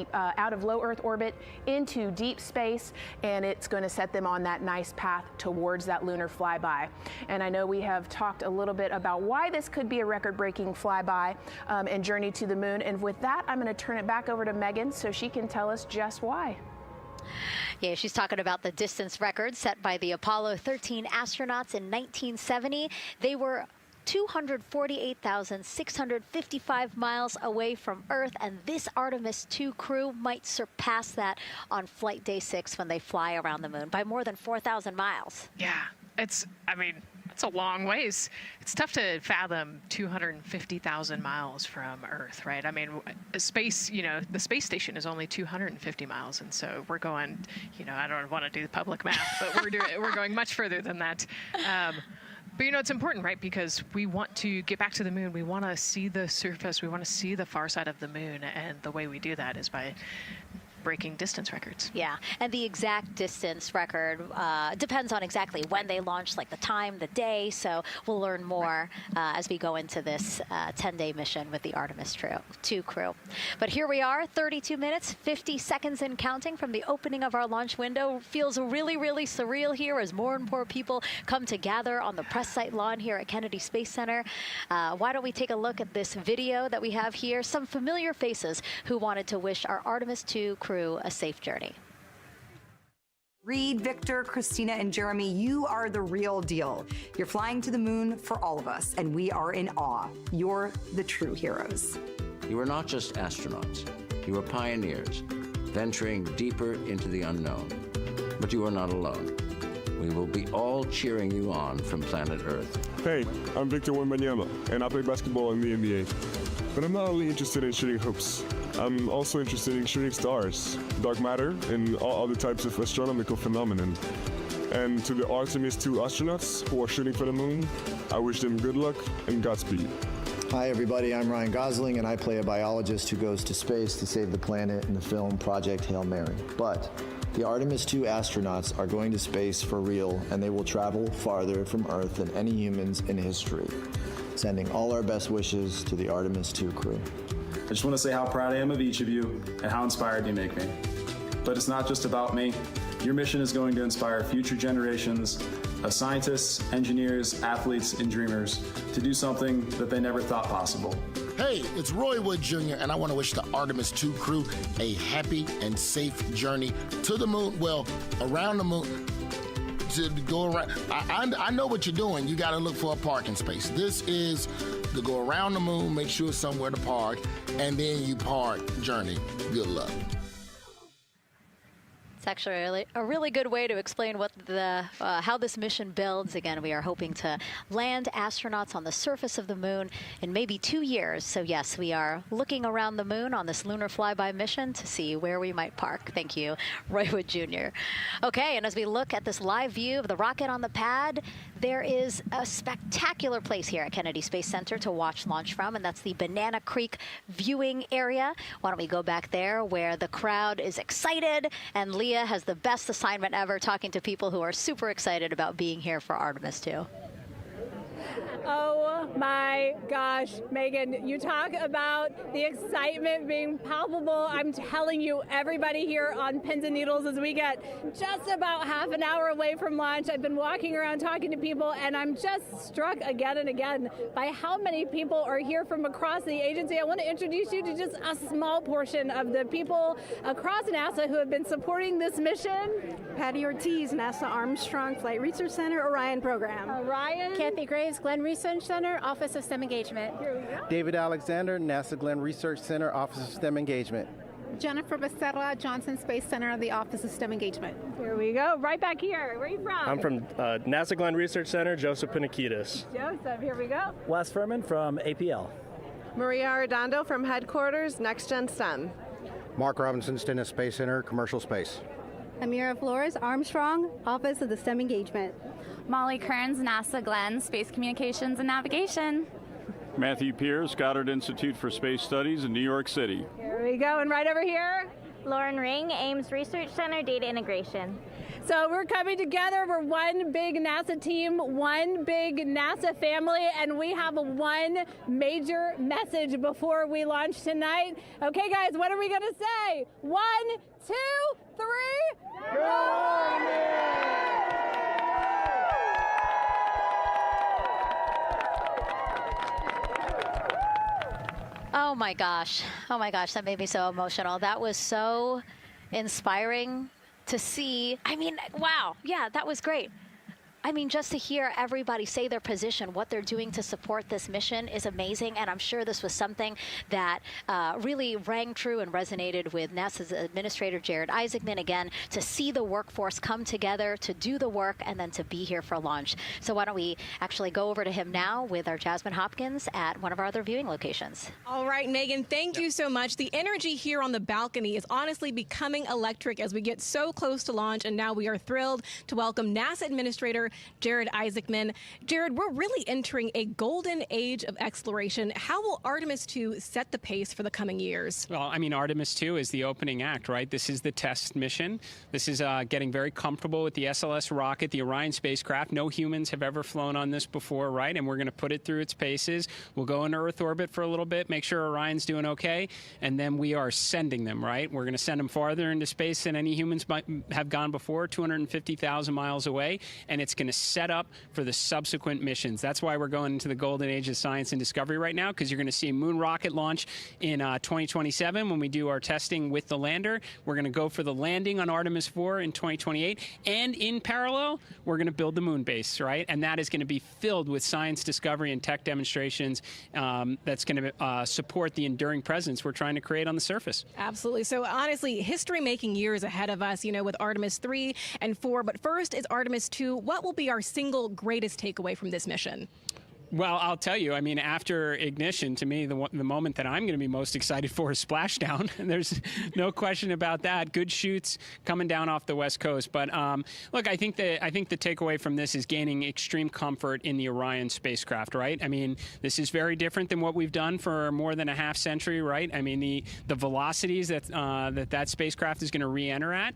low Earth orbit into deep space, and it's going to set them on that nice path towards that lunar flyby. And I know we have talked a little bit about why this could be a record-breaking flyby and journey to the moon. And with that, I'm going to turn it back over to Megan so she can tell us just why. Yeah, she's talking about the distance record set by the Apollo 13 astronauts in 1970. They were 248,655 miles away from Earth, and this Artemis II crew might surpass that on flight day 6 when they fly around the moon by more than 4,000 miles. Yeah, it's a long ways. It's tough to fathom 250,000 miles from Earth, right? I mean, space, the space station is only 250 miles, and so we're going, I don't want to do the public math, but we're going much further than that. But it's important, right? Because we want to get back to the moon. We want to see the surface. We want to see the far side of the moon. And the way we do that is by breaking distance records. Yeah, and the exact distance record depends on exactly when they launch, like the time, the day. So we'll learn more as we go into this 10-day mission with the Artemis II crew. But here we are, 32 minutes, 50 seconds and counting from the opening of our launch window. Feels really, really surreal here as more and more people come to gather on the press site lawn here at Kennedy Space Center. Why don't we take a look at this video that we have here? Some familiar faces who wanted to wish our Artemis II crew a safe journey. Reed, Victor, Christina, and Jeremy, you are the real deal. You're flying to the moon for all of us, and we are in awe. You're the true heroes. You are not just astronauts. You are pioneers, venturing deeper into the unknown. But you are not alone. We will be all cheering you on from planet Earth. Hey, I'm Victor Wembanyama, and I play basketball in the NBA. But I'm not only interested in shooting hoops. I'm also interested in shooting stars, dark matter, and all other types of astronomical phenomenon. And to the Artemis II astronauts who are shooting for the moon, I wish them good luck and Godspeed. Hi everybody, I'm Ryan Gosling, and I play a biologist who goes to space to save the planet in the film Project Hail Mary. But the Artemis II astronauts are going to space for real, and they will travel farther from Earth than any humans in history. Sending all our best wishes to the Artemis II crew. I just want to say how proud I am of each of you and how inspired you make me. But it's not just about me. Your mission is going to inspire future generations of scientists, engineers, athletes, and dreamers to do something that they never thought possible. Hey, it's Roy Wood Jr., and I want to wish the Artemis II crew a happy and safe journey to the moon, well, around the moon. To go around, I know what you're doing. You got to look for a parking space. This is to go around the moon, make sure somewhere to park, and then you park journey. Good luck. It's actually a really good way to explain what how this mission builds. Again, we are hoping to land astronauts on the surface of the moon in maybe 2 years. So yes, we are looking around the moon on this lunar flyby mission to see where we might park. Thank you, Roywood Jr. Okay, and as we look at this live view of the rocket on the pad, there is a spectacular place here at Kennedy Space Center to watch launch from, and that's the Banana Creek viewing area. Why don't we go back there where the crowd is excited, and Leah has the best assignment ever, talking to people who are super excited about being here for Artemis II. Oh my gosh, Megan, you talk about the excitement being palpable. I'm telling you, everybody here on pins and needles as we get just about half an hour away from launch. I've been walking around talking to people, and I'm just struck again and again by how many people are here from across the agency. I want to introduce you to just a small portion of the people across NASA who have been supporting this mission. Patty Ortiz, NASA Armstrong Flight Research Center, Orion Program. Orion. Kathy Graves, Glenn Research Center, Office of STEM Engagement. Here we go. David Alexander, NASA Glenn Research Center, Office of STEM Engagement. Jennifer Becerra, Johnson Space Center, the Office of STEM Engagement. Here we go. Right back here. Where are you from? I'm from NASA Glenn Research Center, Joseph Panakitis. Joseph, here we go. Wes Furman from APL. Maria Arredondo from Headquarters, Next Gen STEM. Mark Robinson, Stennis Space Center, Commercial Space. Amira Flores, Armstrong, Office of the STEM Engagement. Molly Kearns, NASA Glenn, Space Communications and Navigation. Matthew Pierce, Goddard Institute for Space Studies in New York City. Here we go, and right over here. Lauren Ring, Ames Research Center, Data Integration. So we're coming together. We're one big NASA team, one big NASA family, and we have one major message before we launch tonight. Okay, guys, what are we going to say? 1, 2, 3. Oh my gosh. Oh my gosh, that made me so emotional. That was so inspiring to see. I mean, wow. Yeah, that was great. I mean, just to hear everybody say their position, what they're doing to support this mission is amazing. And I'm sure this was something that really rang true and resonated with NASA's Administrator Jared Isaacman, again, to see the workforce come together to do the work and then to be here for launch. So why don't we actually go over to him now with our Jasmine Hopkins at one of our other viewing locations. All right, Megan, thank you so much. The energy here on the balcony is honestly becoming electric as we get so close to launch. And now we are thrilled to welcome NASA Administrator Jared Isaacman. Jared, we're really entering a golden age of exploration. How will Artemis II set the pace for the coming years? Well, I mean, Artemis II is the opening act, right? This is the test mission. This is getting very comfortable with the SLS rocket, the Orion spacecraft. No humans have ever flown on this before, right? And we're going to put it through its paces. We'll go into Earth orbit for a little bit, make sure Orion's doing okay, and then we are sending them, right? We're going to send them farther into space than any humans might have gone before, 250,000 miles away, and it's going to set up for the subsequent missions. That's why we're going into the golden age of science and discovery right now, because you're going to see a moon rocket launch in 2027 when we do our testing with the lander. We're going to go for the landing on Artemis IV in 2028, and in parallel, we're going to build the moon base, right? And that is going to be filled with science discovery and tech demonstrations that's going to support the enduring presence we're trying to create on the surface. Absolutely. So honestly, history-making years ahead of us, you know, with Artemis III and IV. But first is Artemis II. What will be our single greatest takeaway from this mission? Well, I'll tell you, I mean, after ignition, to me, the moment that I'm going to be most excited for is splashdown. There's no question about that. Good shoots coming down off the West Coast. But look, I think the takeaway from this is gaining extreme comfort in the Orion spacecraft, right? I mean, this is very different than what we've done for more than a half century, right? I mean, the velocities that spacecraft is going to re-enter at,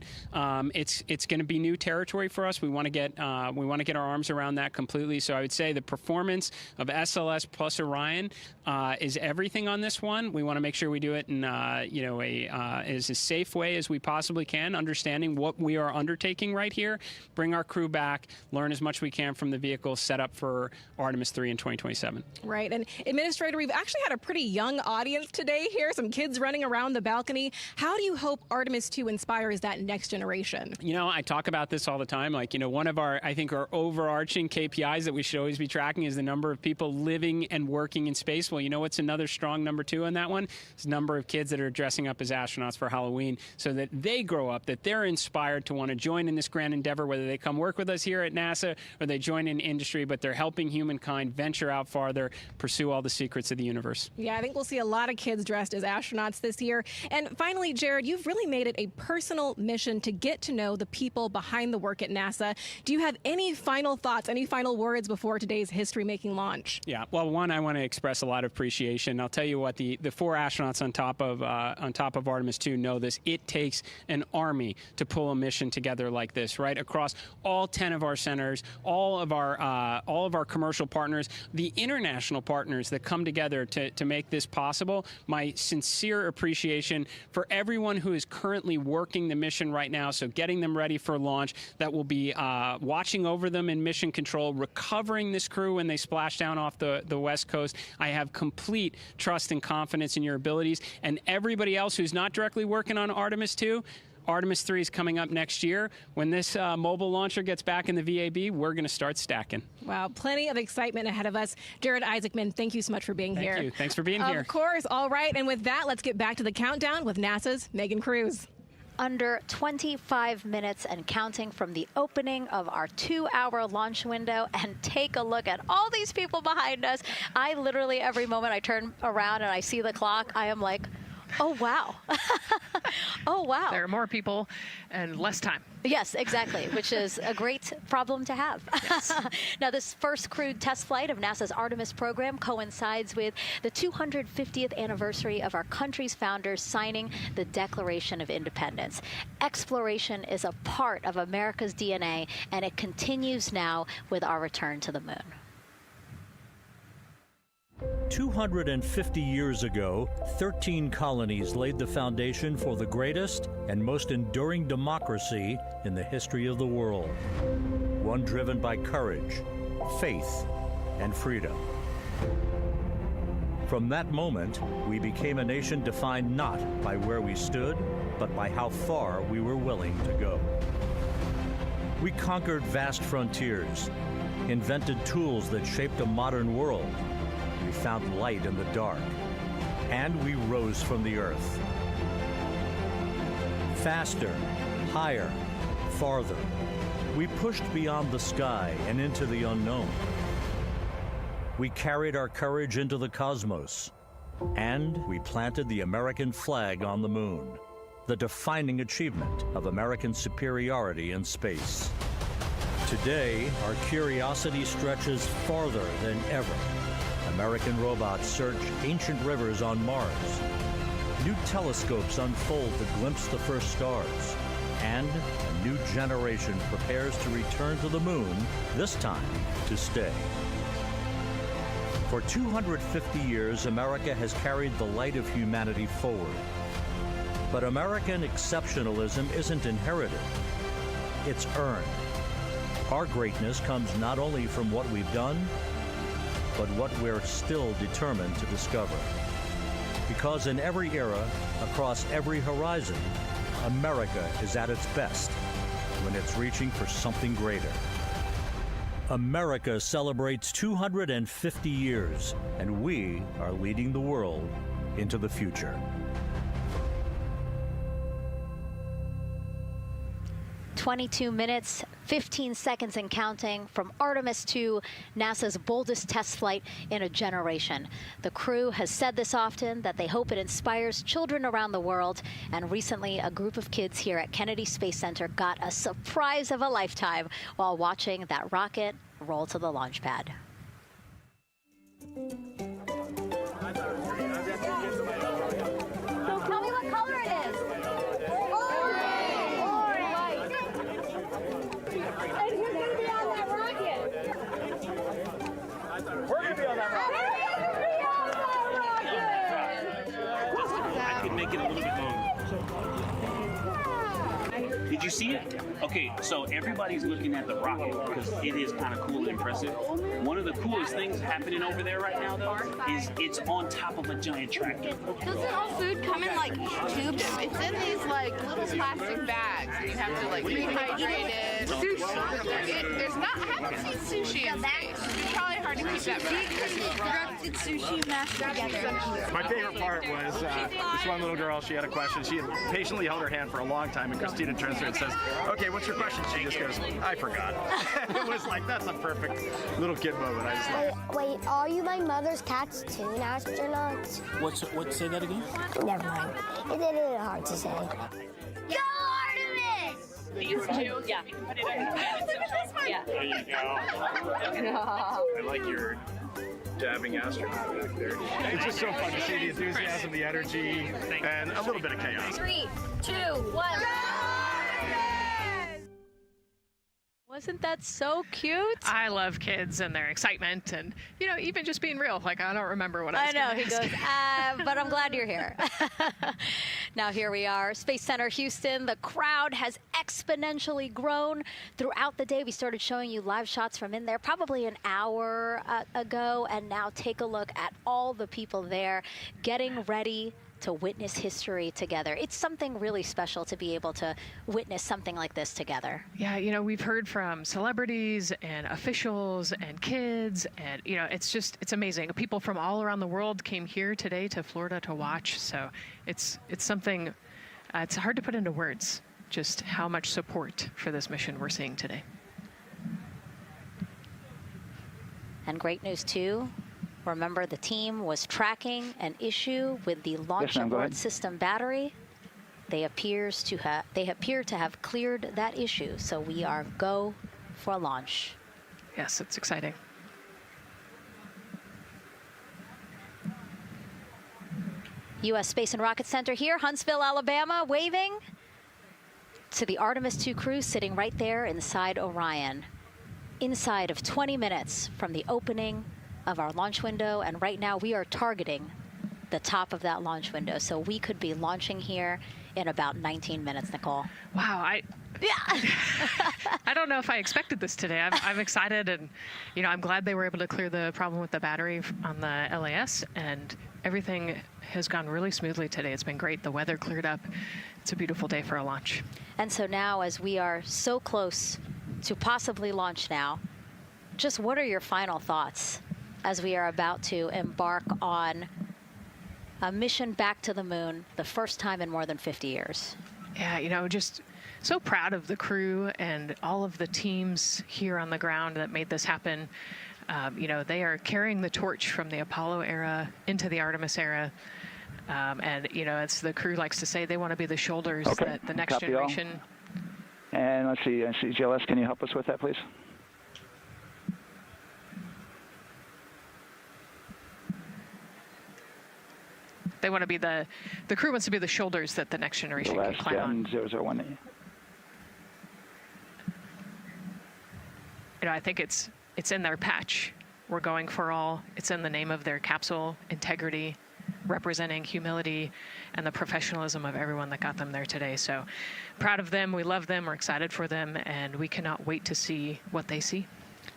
it's going to be new territory for us. We want to get our arms around that completely. So I would say the performance of SLS plus Orion is everything on this one. We want to make sure we do it in as a safe way as we possibly can, understanding what we are undertaking right here, bring our crew back, learn as much as we can from the vehicle, set up for Artemis III in 2027. Right. And Administrator, we've actually had a pretty young audience today here, some kids running around the balcony. How do you hope Artemis II inspires that next generation? You know, I talk about this all the time. Like, you know, one of our overarching KPIs that we should always be tracking is the number of people living and working in space. Well, you know what's another strong number 2 on that one? It's the number of kids that are dressing up as astronauts for Halloween so that they grow up, that they're inspired to want to join in this grand endeavor, whether they come work with us here at NASA or they join in industry, but they're helping humankind venture out farther, pursue all the secrets of the universe. Yeah, I think we'll see a lot of kids dressed as astronauts this year. And finally, Jared, you've really made it a personal mission to get to know the people behind the work at NASA. Do you have any final thoughts, any final words before today's history-making launch? Yeah, well, one, I want to express a lot of appreciation. I'll tell you what, the 4 astronauts on top of Artemis II know this. It takes an army to pull a mission together like this, right? Across all 10 of our centers, all of our commercial partners, the international partners that come together to make this possible. My sincere appreciation for everyone who is currently working the mission right now, so getting them ready for launch, that will be watching over them in mission control, recovering this crew when they splash down off the West Coast. I have complete trust and confidence in your abilities. And everybody else who's not directly working on Artemis II, Artemis 3 is coming up next year. When this mobile launcher gets back in the VAB, we're going to start stacking. Wow, plenty of excitement ahead of us. Jared Isaacman, thank you so much for being here. Thank you. Thanks for being here. Of course. All right. And with that, let's get back to the countdown with NASA's Megan Cruz. Under 25 minutes and counting from the opening of our 2-hour launch window, and take a look at all these people behind us. I literally, every moment I turn around and I see the clock, I am like, oh, wow. Oh, wow. There are more people and less time. Yes, exactly, which is a great problem to have. Yes. Now, this first crewed test flight of NASA's Artemis program coincides with the 250th anniversary of our country's founders signing the Declaration of Independence. Exploration is a part of America's DNA, and it continues now with our return to the moon. 250 years ago, 13 colonies laid the foundation for the greatest and most enduring democracy in the history of the world. One driven by courage, faith, and freedom. From that moment, we became a nation defined not by where we stood, but by how far we were willing to go. We conquered vast frontiers, invented tools that shaped a modern world. We found light in the dark, and we rose from the earth. Faster, higher, farther. We pushed beyond the sky and into the unknown. We carried our courage into the cosmos, and we planted the American flag on the moon, the defining achievement of American superiority in space. Today, our curiosity stretches farther than ever. American robots search ancient rivers on Mars. New telescopes unfold to glimpse the first stars. And a new generation prepares to return to the moon, this time to stay. For 250 years, America has carried the light of humanity forward. But American exceptionalism isn't inherited, it's earned. Our greatness comes not only from what we've done, but what we're still determined to discover. Because in every era, across every horizon, America is at its best when it's reaching for something greater. America celebrates 250 years, and we are leading the world into the future. 22 minutes, 15 seconds and counting from Artemis II, NASA's boldest test flight in a generation. The crew has said this often, that they hope it inspires children around the world. And recently, a group of kids here at Kennedy Space Center got a surprise of a lifetime while watching that rocket roll to the launch pad. So tell me what color it is. I could make it a little bit longer. Did you see it? Okay, so everybody's looking at the rocket because it is kind of cool and impressive. One of the coolest things happening over there right now, though, is it's on top of a giant tractor. Doesn't all food come in like tubes? It's in these like little plastic bags, and you have to like rehydrate it. Sushi. There's not. I haven't seen sushi in space. It's probably hard to keep that sushi mashed together. My favorite part was this one little girl, she had a question. She had patiently held her hand for a long time, and Christina turns to her and says, okay, what's your question? She just goes, I forgot. It was like, that's a perfect little kid moment. I just love. Wait, are you my mother's cartoon astronauts? What? Say that again? Never mind. It's a little hard to say. Go Artemis! These two? Yeah. You can put it on. Yeah. There you go. I like your dabbing astronaut back there. It's just so fun to see the enthusiasm, the energy, and a little bit of chaos. 3, 2, 1. Wasn't that so cute? I love kids and their excitement and, you know, even just being real. Like, I don't remember what I was I know, gonna he ask. goes, but I'm glad you're here. Now here we are, Space Center Houston. The crowd has exponentially grown throughout the day. We started showing you live shots from in there probably an hour ago, and now take a look at all the people there getting ready to witness history together. It's something really special to be able to witness something like this together. Yeah, you know, we've heard from celebrities and officials and kids, and, you know, it's amazing. People from all around the world came here today to Florida to watch, so it's something, it's hard to put into words, just how much support for this mission we're seeing today. And great news, too. Remember, the team was tracking an issue with the launch abort system battery. They appear to have cleared that issue, so we are go for launch. Yes, it's exciting. U.S. Space and Rocket Center here, Huntsville, Alabama, waving to the Artemis II crew sitting right there inside Orion. Inside of 20 minutes from the opening of our launch window, and right now we are targeting the top of that launch window, so we could be launching here in about 19 minutes, Nicole. Wow, I don't know if I expected this today. I'm excited, and, you know, I'm glad they were able to clear the problem with the battery on the LAS, and everything has gone really smoothly today. It's been great. The weather cleared up. It's a beautiful day for a launch. And so now, as we are so close to possibly launch now, just what are your final thoughts as we are about to embark on a mission back to the moon, the first time in more than 50 years? Yeah, you know, just so proud of the crew and all of the teams here on the ground that made this happen. You know, they are carrying the torch from the Apollo era into the Artemis era. And, you know, as the crew likes to say, they want to be the shoulders that the next generation. And let's see, GLS, can you help us with that, please? They want to be the crew wants to be the shoulders that the next generation can climb on. 001. You know, I think it's in their patch. We're going for all. It's in the name of their capsule, integrity, representing humility, and the professionalism of everyone that got them there today. So proud of them. We love them. We're excited for them, and we cannot wait to see what they see.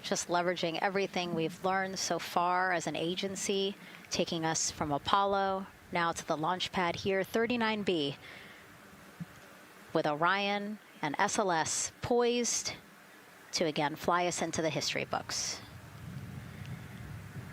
Just leveraging everything we've learned so far as an agency, taking us from Apollo now to the launch pad here, 39B, with Orion and SLS poised to again fly us into the history books.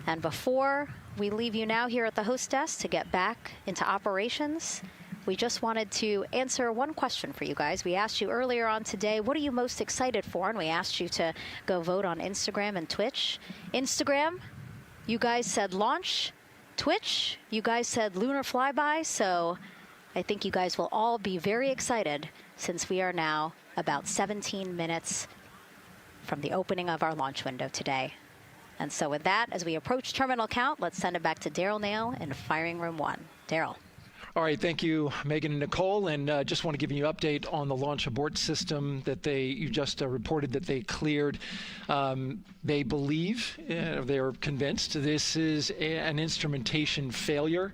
And before we leave you now here at the host desk to get back into operations, we just wanted to answer one question for you guys. We asked you earlier on today, what are you most excited for? And we asked you to go vote on Instagram and Twitch. Instagram, you guys said launch. Twitch, you guys said lunar flyby. So I think you guys will all be very excited since we are now about 17 minutes from the opening of our launch window today. And so with that, as we approach terminal count, let's send it back to Daryl Nail in Firing Room 1. Daryl. All right, thank you, Megan and Nicole, and just want to give you an update on the launch abort system that you just reported that they cleared. They believe, they're convinced, this is an instrumentation failure.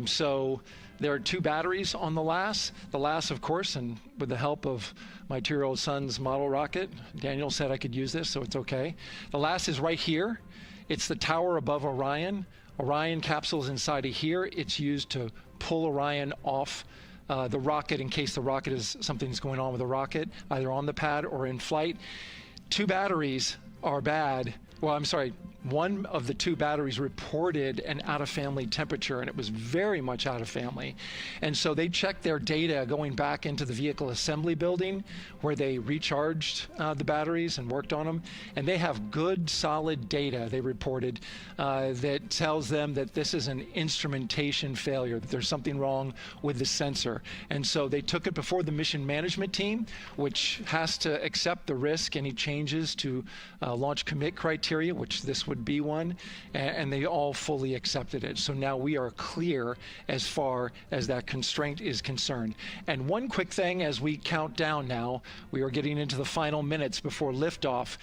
So there are 2 batteries on the LAS. The LAS, of course, and with the help of my 2-year-old son's model rocket, Daniel said I could use this, so it's okay. The LAS is right here. It's the tower above Orion. Orion capsule's inside of here. It's used to pull Orion off the rocket in case the rocket is something's going on with the rocket, either on the pad or in flight. 2 batteries are bad. well, I'm sorry, one of the two batteries reported an out-of-family temperature, and it was very much out of family. And so they checked their data going back into the vehicle assembly building where they recharged the batteries and worked on them. And they have good, solid data, they reported, that tells them that this is an instrumentation failure, that there's something wrong with the sensor. And so they took it before the mission management team, which has to accept the risk, any changes to launch commit criteria, which this would be one, and they all fully accepted it. So now we are clear as far as that constraint is concerned. And one quick thing as we count down now, we are getting into the final minutes before liftoff.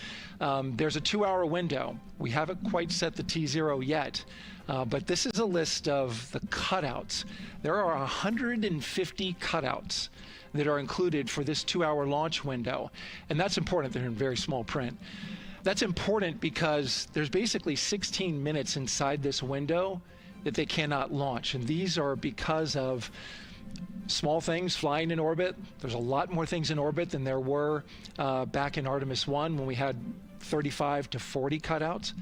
There's a 2-hour window. We haven't quite set the T0 yet, but this is a list of the cutouts. There are 150 cutouts that are included for this 2-hour launch window, and that's important. They're in very small print. That's important because there's basically 16 minutes inside this window that they cannot launch. And these are because of small things flying in orbit. There's a lot more things in orbit than there were back in Artemis 1 when we had 35 to 40 cutouts.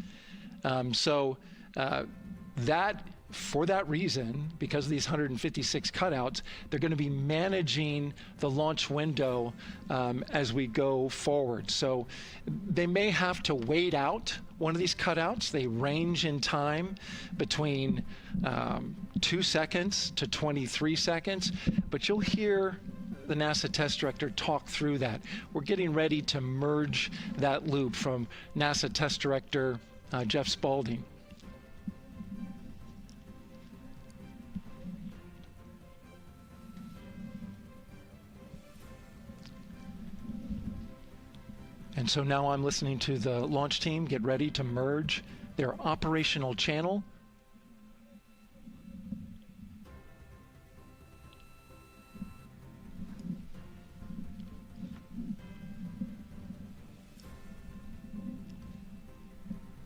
For that reason, because of these 156 cutouts, they're going to be managing the launch window as we go forward. So they may have to wait out one of these cutouts. They range in time between 2 seconds to 23 seconds, but you'll hear the NASA test director talk through that. We're getting ready to merge that loop from NASA test director Jeff Spaulding. And so now I'm listening to the launch team get ready to merge their operational channel.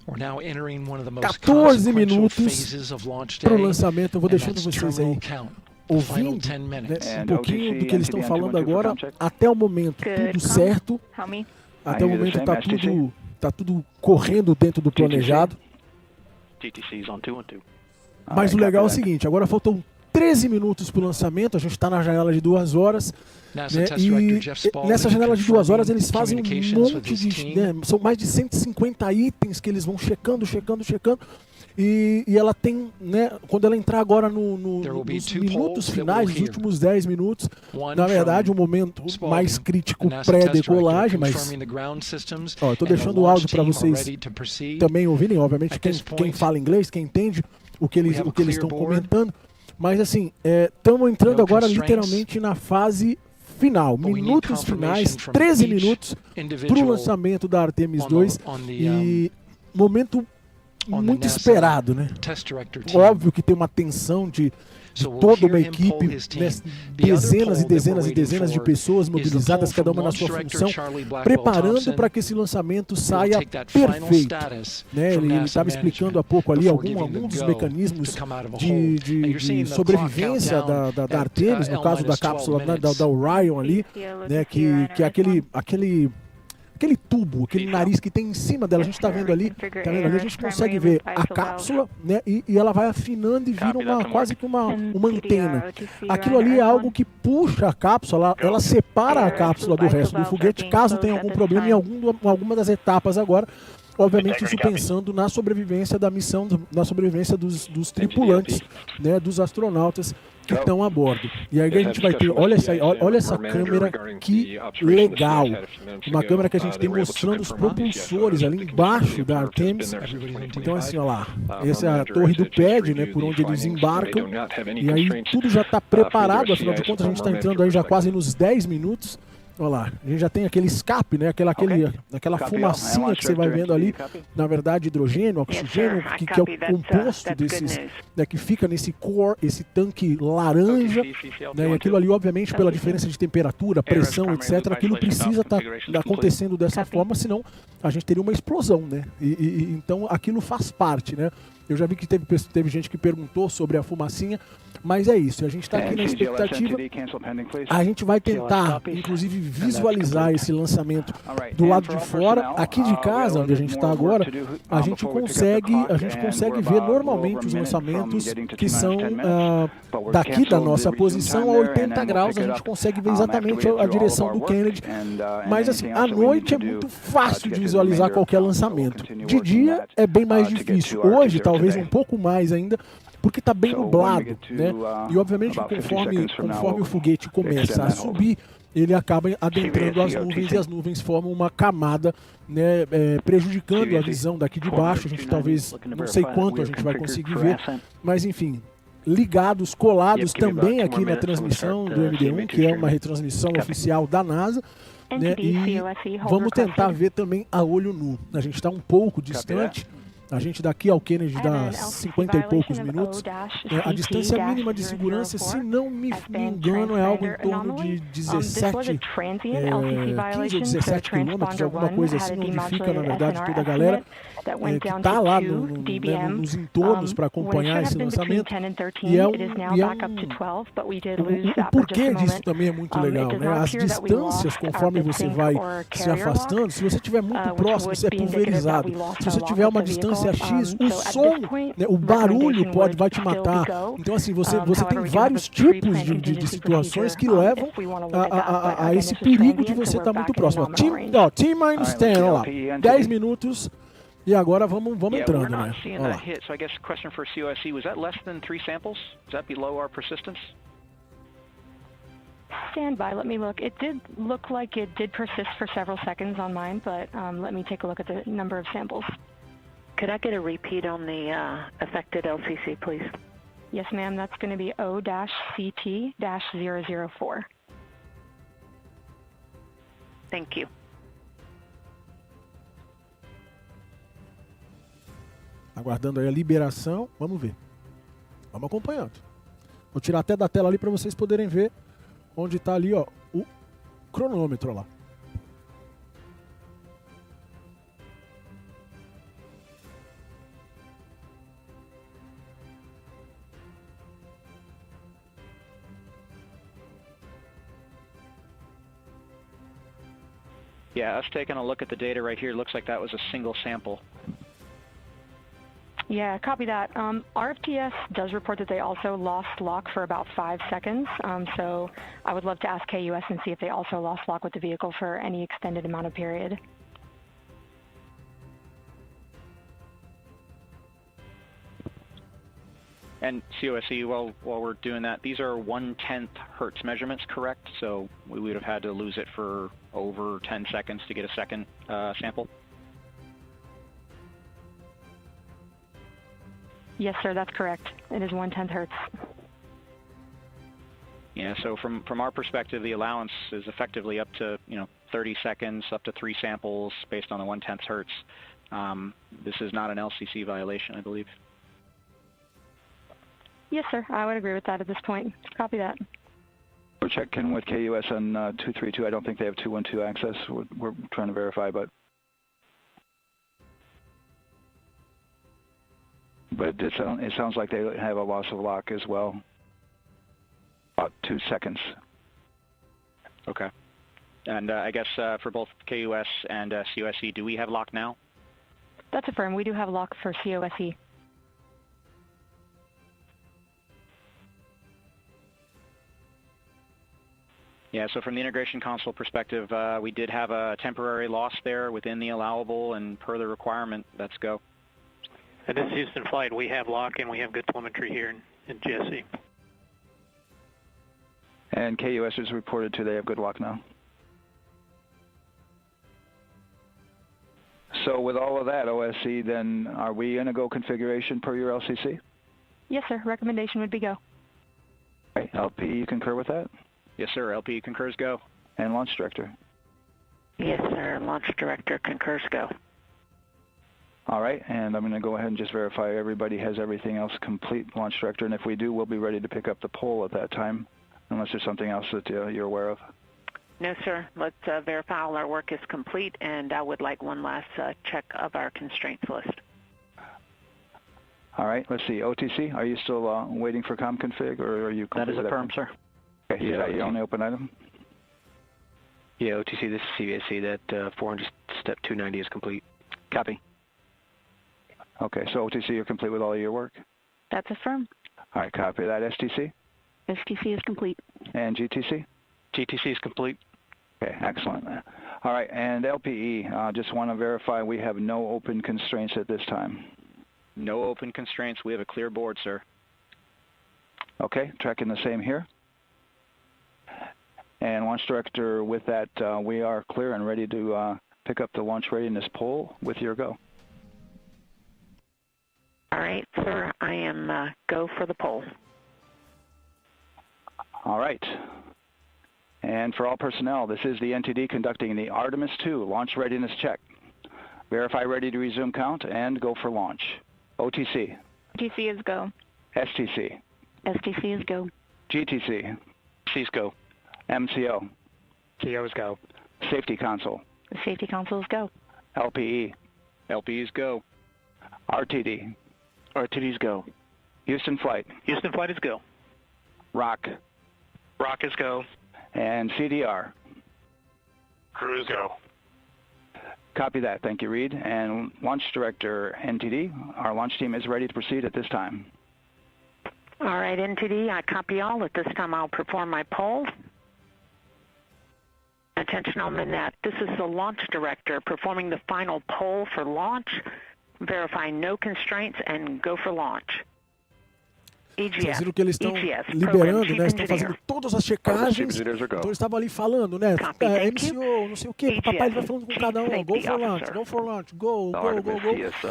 We're now entering one of the most 14 minutos phases of launch day, para o lançamento. Eu vou and deixando that's vocês aí terminal count. ouvindo, né, pouquinho do que eles estão falando agora. Até o momento, tudo certo. Até o momento tá tudo correndo dentro do planejado. Mas o legal é o seguinte, agora faltam 13 minutos para o lançamento, a gente está na janela de 2 horas, né, e nessa janela de 2 horas eles fazem um monte de... Né, são mais de 150 itens que eles vão checando. E ela tem, né, quando ela entrar agora nos minutos finais, nos últimos 10 minutos, na verdade, o momento mais crítico pré-decolagem, mas ó, eu tô deixando o áudio para vocês também ouvirem, obviamente, quem fala inglês, quem entende o que eles estão comentando, mas assim, estamos entrando agora literalmente na fase final, minutos finais, 13 minutos para o lançamento da Artemis II e momento muito esperado, né? Óbvio que tem uma tensão de toda uma equipe, né? Dezenas e dezenas de pessoas mobilizadas, cada uma na sua função, preparando para que esse lançamento saia perfeito, né? Ele estava explicando há pouco ali algum dos mecanismos de sobrevivência da Artemis, no caso da cápsula da Orion ali, né? Que é aquele tubo, aquele nariz que tem em cima dela, a gente está vendo ali, a gente consegue ver a cápsula, né, e ela vai afinando e vira quase que uma antena. Aquilo ali é algo que puxa a cápsula, ela separa a cápsula do resto do foguete, caso tenha algum problema em alguma das etapas agora. Obviamente isso pensando na sobrevivência da missão, na sobrevivência dos tripulantes, né, dos astronautas que estão a bordo. E aí a gente vai ter, olha essa câmera, que legal. Uma câmera que a gente tem mostrando os propulsores ali embaixo da Artemis. Então assim, olha lá, essa é a torre do pad, né, por onde eles embarcam. E aí tudo já está preparado, afinal de contas a gente está entrando aí já quase nos 10 minutos. Olha lá, a gente já tem aquele escape, né? Aquela fumacinha que você vai vendo ali, na verdade hidrogênio, oxigênio, que é o composto desses, né, que fica nesse core, esse tanque laranja, né? E aquilo ali, obviamente, pela diferença de temperatura, pressão, etc., aquilo precisa estar acontecendo dessa forma, senão a gente teria uma explosão, né? Então aquilo faz parte, né? Eu já vi que teve gente que perguntou sobre a fumacinha, mas é isso, a gente está aqui na expectativa. A gente vai tentar, inclusive, visualizar esse lançamento do lado de fora. Aqui de casa, onde a gente está agora, a gente consegue ver normalmente os lançamentos que são daqui da nossa posição a 80 graus, a gente consegue ver exatamente a direção do Kennedy. Mas assim, à noite é muito fácil de visualizar qualquer lançamento. De dia é bem mais difícil. Hoje, talvez um pouco mais ainda, porque está bem nublado, né? E obviamente conforme o foguete começa a subir, ele acaba adentrando as nuvens e as nuvens formam uma camada, né, prejudicando a visão daqui de baixo. A gente talvez, não sei quanto a gente vai conseguir ver, mas enfim, ligados, colados também aqui na transmissão do MD1, que é uma retransmissão oficial da NASA, né? E vamos tentar ver também a olho nu. A gente está um pouco distante. A gente daqui ao Kennedy dá 50 e poucos minutos. A distância mínima de segurança, se não me engano, é algo em torno de 15 ou 17 quilômetros, alguma coisa assim, onde fica, na verdade, toda a galera que está lá nos entornos para acompanhar esse lançamento. E o porquê disso também é muito legal, né? As distâncias, conforme você vai se afastando, se você estiver muito próximo, você é pulverizado. Se você tiver uma distância X, o som, né, o barulho vai te matar. Então, assim, você tem vários tipos de situações que levam a esse perigo de você estar muito próximo. T-10, olha lá, 10 minutos. E agora vamos entrando, né? Olha lá. So I guess question for COSE, was that less than 3 samples? Is that below our persistence? Stand by, let me look. It did look like it did persist for several seconds on mine, but let me take a look at the number of samples. Could I get a repeat on the affected LCC, please? Yes, ma'am, that's going to be O-CT-004. Thank you. Aguardando aí a liberação, vamos ver. Vamos acompanhando. Vou tirar até da tela ali para vocês poderem ver onde está ali, ó, o cronômetro lá. Yeah, us taking a look at the data right here, looks like that was a single sample. Yeah, copy that. RFTS does report that they also lost lock for about 5 seconds, so I would love to ask KUS and see if they also lost lock with the vehicle for any extended amount of period. And COSE, while we're doing that, these are 1/10 hertz measurements, correct? So we would have had to lose it for over 10 seconds to get a second sample? Yes, sir, that's correct. It is 1/10 hertz. Yeah, so from our perspective, the allowance is effectively up to 30 seconds, up to 3 samples based on the 1/10 hertz. This is not an LCC violation, I believe. Yes, sir, I would agree with that at this point. Copy that. We're checking with KUS on 232. I don't think they have 212 access. We're trying to verify, but it sounds like they have a loss of lock as well. About 2 seconds. Okay. And I guess for both KUS and COSE, do we have lock now? That's affirmed. We do have lock for COSE. Yeah, so from the integration console perspective, we did have a temporary loss there within the allowable, and per the requirement, let's go. And this is Houston Flight. We have lock and we have good telemetry here in GSE. And KUS has reported too, they have good lock now. So with all of that, OSC, then are we in a go configuration per your LCC? Yes, sir. Recommendation would be go. Okay. LP, you concur with that? Yes, sir. LP concurs go. And Launch Director? Yes, sir. Launch Director concurs go. All right, and I'm going to go ahead and just verify everybody has everything else complete, Launch Director, and if we do, we'll be ready to pick up the poll at that time, unless there's something else that you're aware of. No, sir. Let's verify all our work is complete, and I would like one last check of our constraints list. All right, let's see. OTC, are you still waiting for ComConfig, or are you complete? That is affirmed, sir. Okay, yeah, you only open item? Yeah, OTC, this is CVSC. That 400 step 290 is complete. Copy. Okay, so OTC, you're complete with all of your work? That's affirmed. All right, copy that. STC? STC is complete. And GTC? GTC is complete. Okay, excellent. All right, and LPE, just want to verify we have no open constraints at this time. No open constraints. We have a clear board, sir. Okay, tracking the same here. And Launch Director, with that, we are clear and ready to pick up the launch readiness poll with your go. All right, sir, I am go for the poll. All right. And for all personnel, this is the NTD conducting the Artemis II launch readiness check. Verify ready to resume count and go for launch. OTC. OTC is go. STC. STC is go. GTC. C's go. MCO. CO is go. Safety Console. The Safety Console is go. LPE. LPE is go. RTD. RTD is go. Houston Flight. Houston Flight is go. ROC. ROC is go. And CDR. Crew is go. Copy that. Thank you, Reed. And Launch Director, NTD, our launch team is ready to proceed at this time. All right, NTD, I copy all. At this time, I'll perform my poll. Attention on the net. This is the Launch Director performing the final poll for launch, verifying no constraints, and go for launch. Vocês viram que eles estão liberando, né? Estão fazendo todas as checagens. Então eles estavam ali falando, né? MCO, não sei o quê. Papai vai falando com cada um. Go for launch, go for launch, go.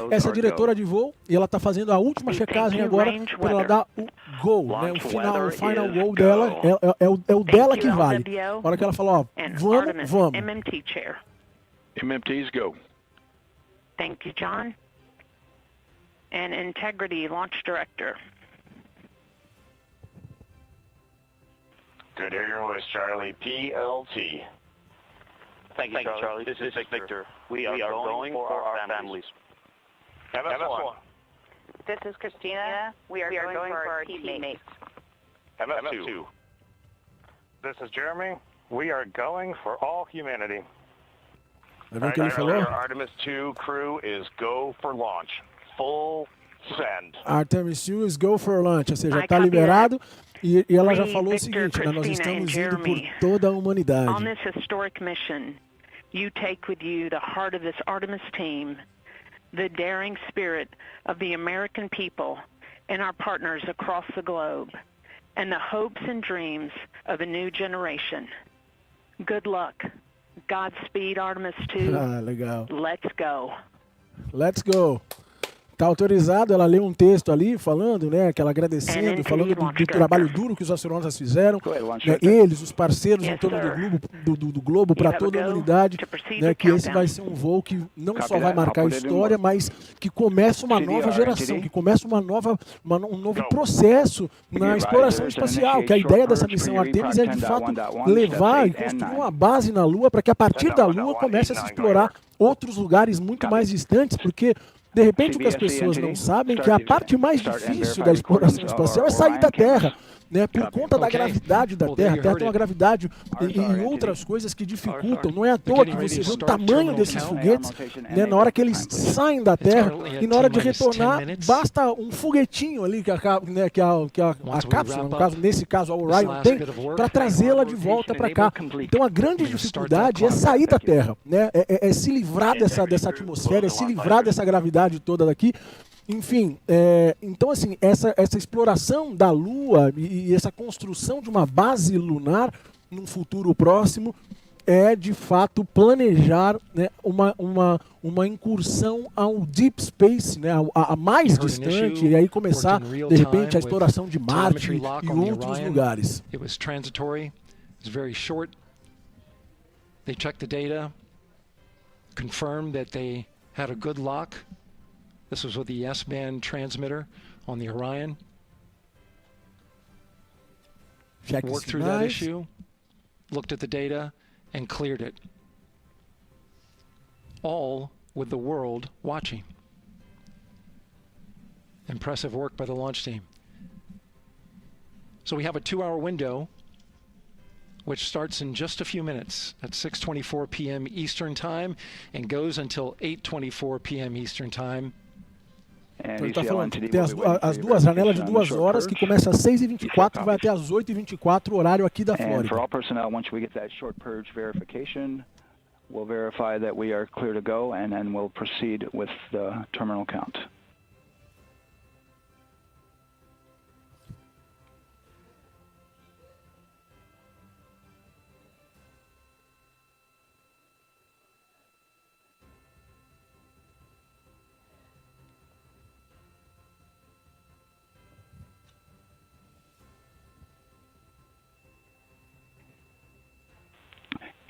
Essa é a diretora de voo e ela está fazendo a última checagem agora para ela dar o go, né? O final go dela é o dela que vale. A hora que ela fala, ó, vamos. MMTs go. Thank you, John. And Integrity Launch Director. Good air your voice, Charlie. PLT. Thank you, Charlie. This is Victor. We are going for our families. MS1. This is Christina. We are going for our teammates. MS2. This is Jeremy. We are going for all humanity. Our Artemis II crew is go for launch. Full send. Artemis II is go for launch, ou seja, está liberado. E ela já falou o seguinte, né, nós estamos indo por toda a humanidade. On this historic mission, you take with you the heart of this Artemis team, the daring spirit of the American people and our partners across the globe, and the hopes and dreams of a new generation. Good luck. Godspeed, Artemis II. Legal. Let's go. Let's go. Está autorizado, ela leu um texto ali falando, né, que ela agradecendo, falando do trabalho duro que os astronautas fizeram, né, eles, os parceiros em torno do globo para toda a humanidade, né, que esse vai ser um voo que não só vai marcar a história, mas que começa uma nova geração, que começa um novo processo na exploração espacial, que a ideia dessa missão Artemis é de fato levar e construir uma base na Lua para que a partir da Lua comece a se explorar outros lugares muito mais distantes, porque de repente, o que as pessoas não sabem é que a parte mais difícil da exploração espacial é sair da Terra, né? Por conta da gravidade da Terra. A Terra tem uma gravidade e outras coisas que dificultam. Não é à toa que você vê o tamanho desses foguetes, né? Na hora que eles saem da Terra e na hora de retornar, basta um foguetinho ali que a cápsula, no caso, nesse caso a Orion tem, para trazê-la de volta para cá. Então a grande dificuldade é sair da Terra, né? É se livrar dessa atmosfera, é se livrar dessa gravidade toda daqui. Enfim, então assim, essa exploração da Lua e essa construção de uma base lunar num futuro próximo é de fato planejar, né, uma incursão ao deep space, né, a mais distante, e aí começar de repente a exploração de Marte e outros lugares. It was transitory, it was very short. They checked the data, confirmed that they had a good lock. This was with the S-band transmitter on the Orion. Worked through that issue, looked at the data, and cleared it. All with the world watching. Impressive work by the launch team. So we have a 2-hour window which starts in just a few minutes at 6:24 p.m. Eastern Time and goes until 8:24 p.m. Eastern Time. Então ele está falando que tem as duas janelas de 2 horas, que começa às 6h24 e vai até às 8h24, horário aqui da Flórida. And for all personnel, once we get that short purge verification, we'll verify that we are clear to go, and then we'll proceed with the terminal count.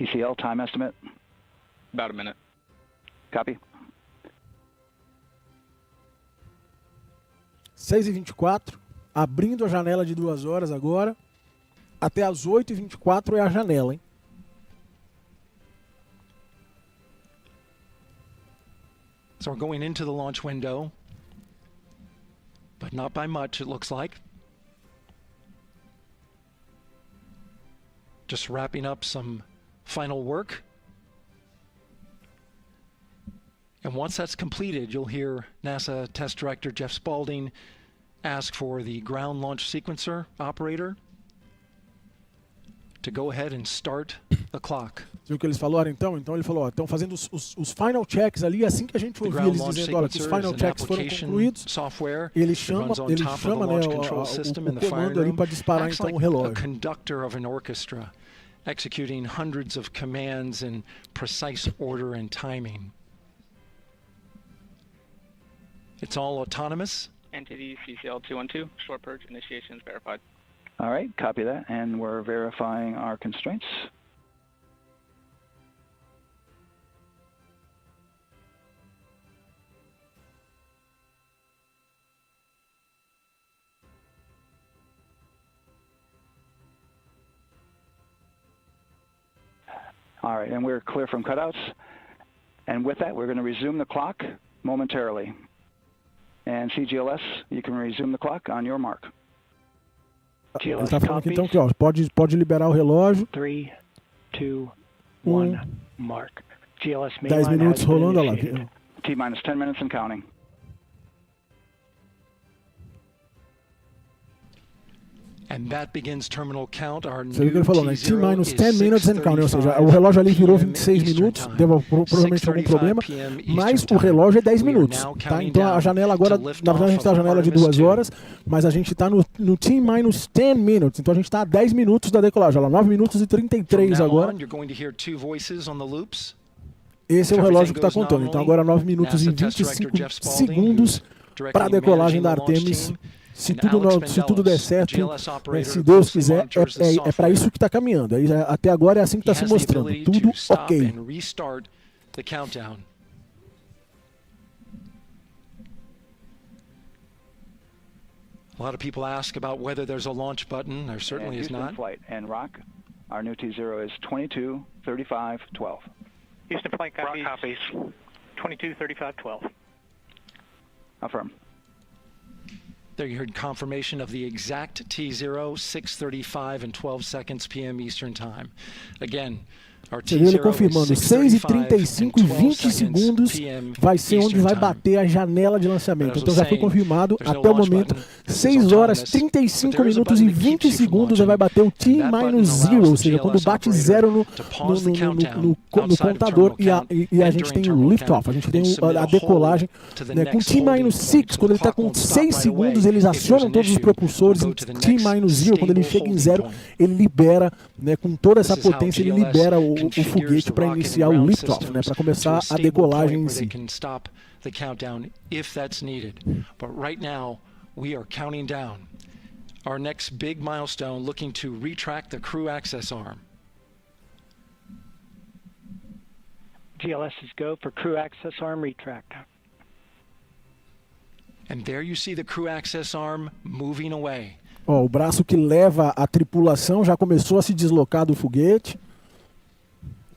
ECL time estimate? About a minute. Copy. 6h24, abrindo a janela de 2 horas agora. Até às 8h24 é a janela, hein? So we're going into the launch window, but not by much, it looks like. Just wrapping up some final work. And once that's completed, you'll hear NASA Test Director Jeff Spaulding ask for the ground launch sequencer operator to go ahead and start the clock. Viu o que eles falaram então? Então ele falou, ó, estão fazendo os final checks ali, assim que a gente ouvir eles dizendo, olha, que os final checks foram concluídos, ele chama, né, o comando ali para disparar então o relógio. Executing hundreds of commands in precise order and timing. It's all autonomous. Entity CCL 212, short purge initiations verified. All right, copy that, and we're verifying our constraints. All right, and we're clear from cutouts. And with that, we're going to resume the clock momentarily. And CGLS, you can resume the clock on your mark. Ele está falando aqui então que ó, pode liberar o relógio. 3, 2, 1, mark. GLS 10 minutos rolando lá. T-minus 10 minutes and counting. And that begins terminal count. Our Você viu o que ele falou, né? T-minus 10 minutes and counting, ou seja, o relógio ali virou 26 minutos, deu provavelmente algum problema, mas o relógio é 10 minutos, tá? Então a janela agora, na verdade a gente está na janela de 2 horas, mas a gente está no T-minus 10 minutes, então a gente está a 10 minutos da decolagem, olha lá, 9 minutos e 33 agora. Esse é o relógio que está contando, então agora 9 minutos e 25 segundos para a decolagem da Artemis. Se tudo der certo, se Deus quiser, é para isso que está caminhando. Até agora é assim que está se mostrando. Tudo ok. A lot of people ask about whether there's a launch button. There certainly is not. Flight and Rock, our new T0 is 22:35:12. Houston flight copies. 22:35:12. Affirm. There you heard confirmation of the exact T0, 6:35 and 12 seconds p.m. Eastern Time. Again, our T0 ele confirmando 6h35 e 20 segundos vai ser onde vai bater a janela de lançamento. Então já foi confirmado até o momento 6 horas 35 minutos e 20 segundos vai bater o T-0, ou seja, quando bate zero no contador e a gente tem o liftoff, a gente tem a decolagem, né, com T-6, quando ele está com 6 segundos, eles acionam todos os propulsores, e T-0, quando ele chega em zero, ele libera, né, com toda essa potência, ele libera o foguete para iniciar o liftoff, né, para começar a decolagem em si. We are counting down our next big milestone, looking to retract the crew access arm. GLS is go for crew access arm retract. And there you see the crew access arm moving away. O braço que leva a tripulação já começou a se deslocar do foguete.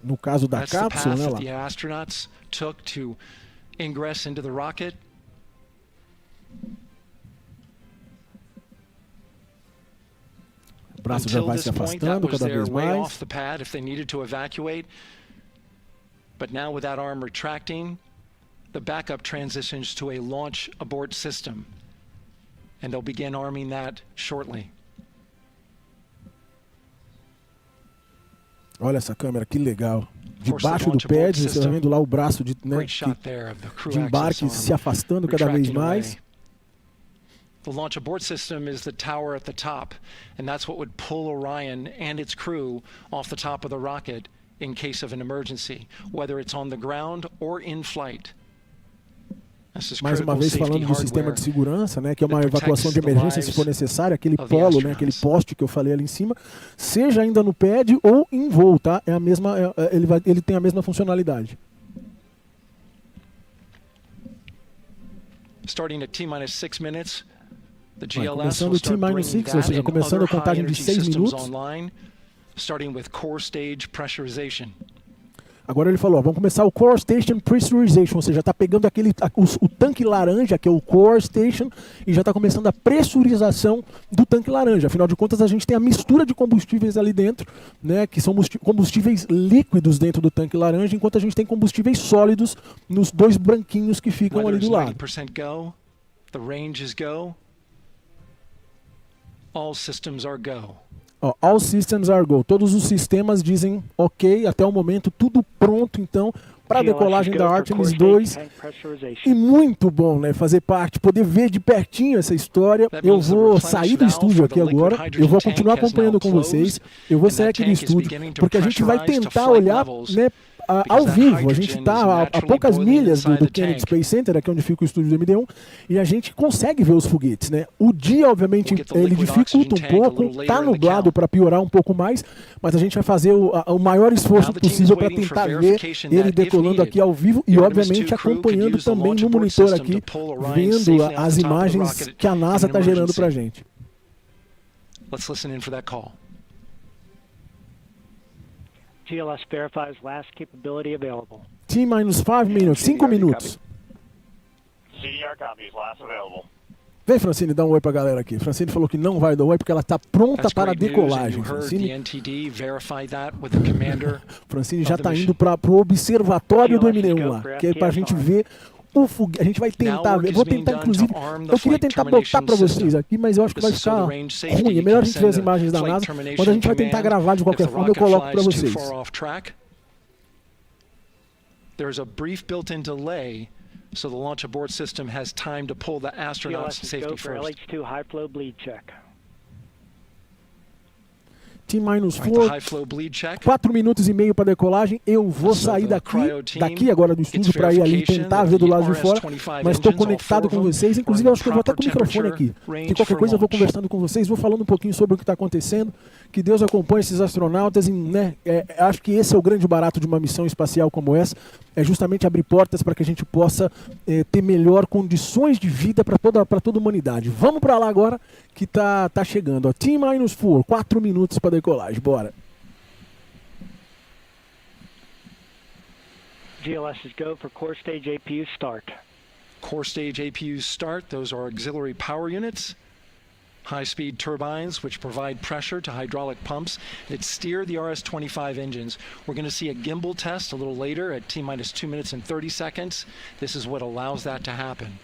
No caso da cápsula, né, lá. The astronauts took to ingress into the rocket. braço já vai se afastando cada vez mais. Off the pad if they needed to evacuate. But now with that arm retracting, the backup transitions to a launch abort system. And they'll begin arming that shortly. Olha essa câmera, que legal. Debaixo do pad, você está vendo lá o braço de embarque se afastando cada vez mais. The launch abort system is the tower at the top, and that's what would pull Orion and its crew off the top of the rocket in case of an emergency, whether it's on the ground or in flight. Mais uma vez falando do sistema de segurança, né, que é uma evacuação de emergência se for necessário, aquele polo, né, aquele poste que eu falei ali em cima, seja ainda no pad ou em voo, tá? É a mesma, ele tem a mesma funcionalidade. Starting at T-minus 6 minutes, the GLS começando o T-6, ou seja, começando a contagem de 6 minutos. Online, starting with core stage pressurization. Agora ele falou, ó, vamos começar o Core Station Pressurization, ou seja, está pegando o tanque laranja, que é o Core Station, e já está começando a pressurização do tanque laranja. Afinal de contas, a gente tem a mistura de combustíveis ali dentro, né, que são combustíveis líquidos dentro do tanque laranja, enquanto a gente tem combustíveis sólidos nos dois branquinhos que ficam ali do lado. Go, the range is go, all systems are go. All systems are go. Todos os sistemas dizem ok, até o momento tudo pronto então para a decolagem da Artemis II. E muito bom, né, fazer parte, poder ver de pertinho essa história. Eu vou sair do estúdio aqui agora, eu vou continuar acompanhando com vocês. Eu vou sair aqui do estúdio porque a gente vai tentar olhar, né, ao vivo. A gente está a poucas milhas do Kennedy Space Center, aqui onde fica o estúdio do MD1, e a gente consegue ver os foguetes, né? O dia, obviamente, ele dificulta um pouco, está nublado para piorar um pouco mais, mas a gente vai fazer o maior esforço possível para tentar ver ele decolando aqui ao vivo e, obviamente, acompanhando também no monitor aqui, vendo as imagens que a NASA está gerando para a gente. Let's listen in for that call. GLS verifies last capability available. T-minus 5 minutes, 5 minutos. CDR copies, last available. Vem, Francine, dá um oi pra galera aqui. Francine falou que não vai dar oi porque ela está pronta para a decolagem. Francine já está indo para o observatório do MD1 lá, que é para a gente ver o foguete. A gente vai tentar ver. Eu vou tentar, inclusive, eu queria tentar botar para vocês aqui, mas eu acho que vai ficar ruim. É melhor a gente ver as imagens da NASA, mas a gente vai tentar gravar de qualquer forma, eu coloco para vocês. There's a brief built-in delay, so the launch abort system has time to pull the astronauts to safety first. LH2 high flow bleed check. T-minus 4 minutos e meio para decolagem. Eu vou sair daqui agora do estúdio para ir ali tentar ver do lado de fora, mas estou conectado com vocês. Inclusive, eu acho que eu vou até com o microfone aqui. De qualquer coisa, eu vou conversando com vocês, vou falando um pouquinho sobre o que está acontecendo. Que Deus acompanhe esses astronautas. E, né, acho que esse é o grande barato de uma missão espacial como essa. É justamente abrir portas para que a gente possa ter melhor condições de vida para toda a humanidade. Vamos para lá agora, que tá chegando. T-minus 4 minutos para decolagem. Bora. GLS is go for core stage APU start. Core stage APU start. Those are auxiliary power units. High-speed turbines, which provide pressure to hydraulic pumps that steer the RS-25 engines. We're going to see a gimbal test a little later at T-minus 2 minutes and 30 seconds. This is what allows that to happen.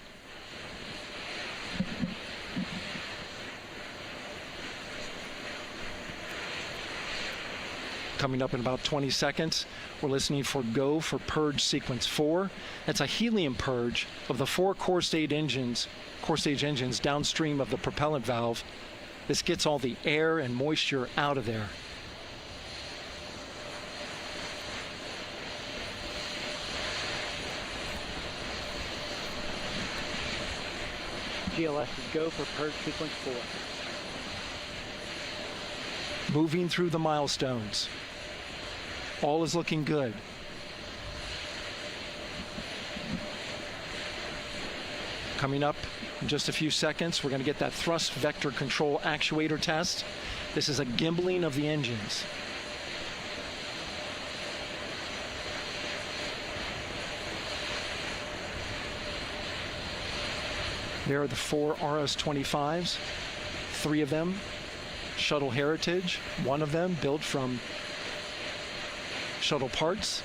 Coming up in about 20 seconds, we're listening for go for purge sequence 4. That's a helium purge of the 4 core stage engines downstream of the propellant valve. This gets all the air and moisture out of there. GLS is go for purge sequence 4. Moving through the milestones. All is looking good. Coming up in just a few seconds, we're going to get that thrust vector control actuator test. This is a gimbaling of the engines. There are the 4 RS-25s, 3 of them Shuttle Heritage, one of them built from shuttle parts.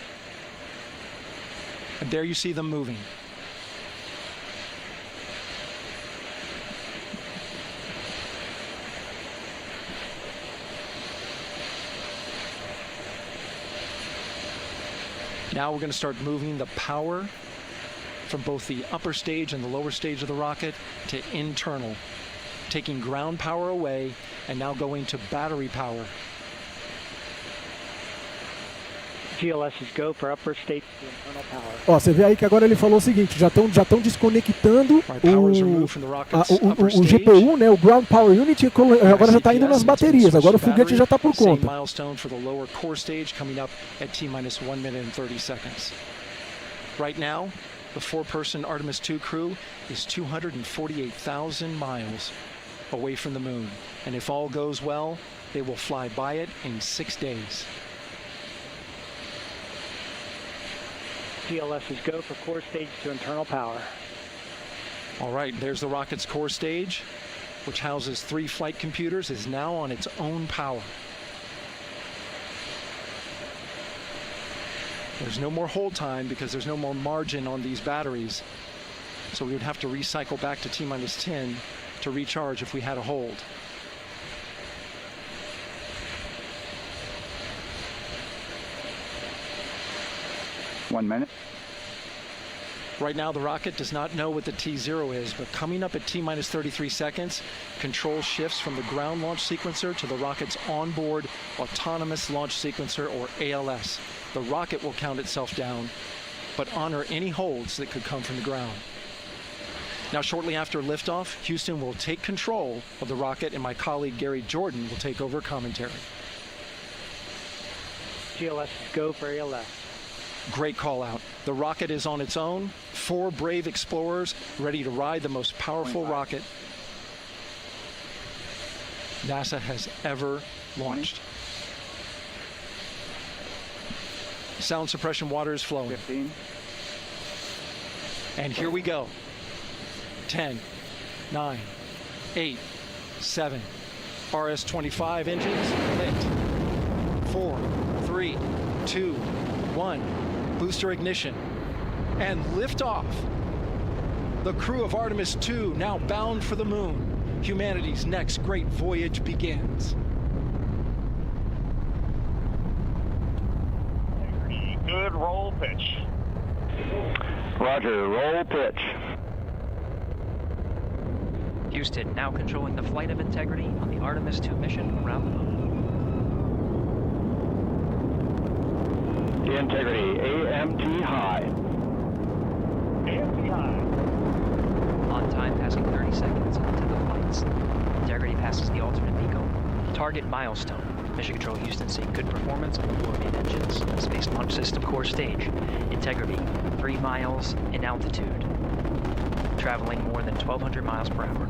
And there you see them moving. Now we're going to start moving the power from both the upper stage and the lower stage of the rocket to internal, taking ground power away and now going to battery power. GLS is go for upper stage to internal power. Ó, você vê aí que agora ele falou o seguinte, já estão desconectando o GPU, né, o Ground Power Unit, agora já está indo nas baterias, agora o foguete já está por conta. Milestone for the lower core stage coming up at T-minus 1 minute and 30 seconds. Right now, the 4-person Artemis II crew is 248,000 miles away from the moon, and if all goes well, they will fly by it in 6 days. GLS is go for core stage to internal power. All right, there's the rocket's core stage, which houses 3 flight computers, is now on its own power. There's no more hold time because there's no more margin on these batteries. So we would have to recycle back to T-minus 10 to recharge if we had a hold. One minute. Right now, the rocket does not know what the T0 is, but coming up at T-minus 33 seconds, control shifts from the ground launch sequencer to the rocket's onboard autonomous launch sequencer, or ALS. The rocket will count itself down, but honor any holds that could come from the ground. Now, shortly after liftoff, Houston will take control of the rocket, and my colleague Gary Jordan will take over commentary. GLS go for ALS. Great call out. The rocket is on its own. 4 brave explorers ready to ride the most powerful rocket NASA has ever launched. Sound suppression water is flowing. 15. And here we go. 10, 9, 8, 7. RS-25 engines lit. 4, 3, 2, 1. Booster ignition and liftoff. The crew of Artemis II now bound for the moon. Humanity's next great voyage begins. Good roll pitch. Roger, roll pitch. Houston now controlling the flight of Integrity on the Artemis II mission around the moon. Integrity, AMT high. AMT high. On time, passing 30 seconds into the flights. Integrity passes the alternate beacon. Target milestone. Mission Control Houston seeing good performance on the 4 main engines. Space Launch System core stage. Integrity, 3 miles in altitude. Traveling more than 1,200 miles per hour.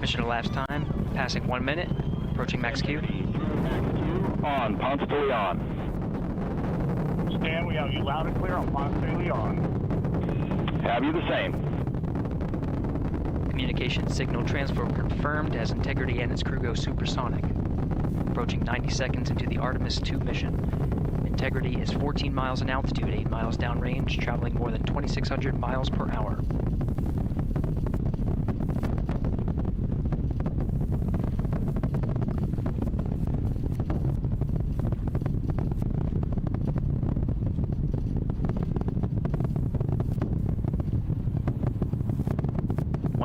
Mission elapsed time, passing 1 minute, approaching max Q. On, Ponce de Leon. Stan, we have you loud and clear on Ponce de Leon. Have you the same? Communication signal transfer confirmed as Integrity and its crew go supersonic. Approaching 90 seconds into the Artemis II mission. Integrity is 14 miles in altitude, 8 miles downrange, traveling more than 2,600 miles per hour.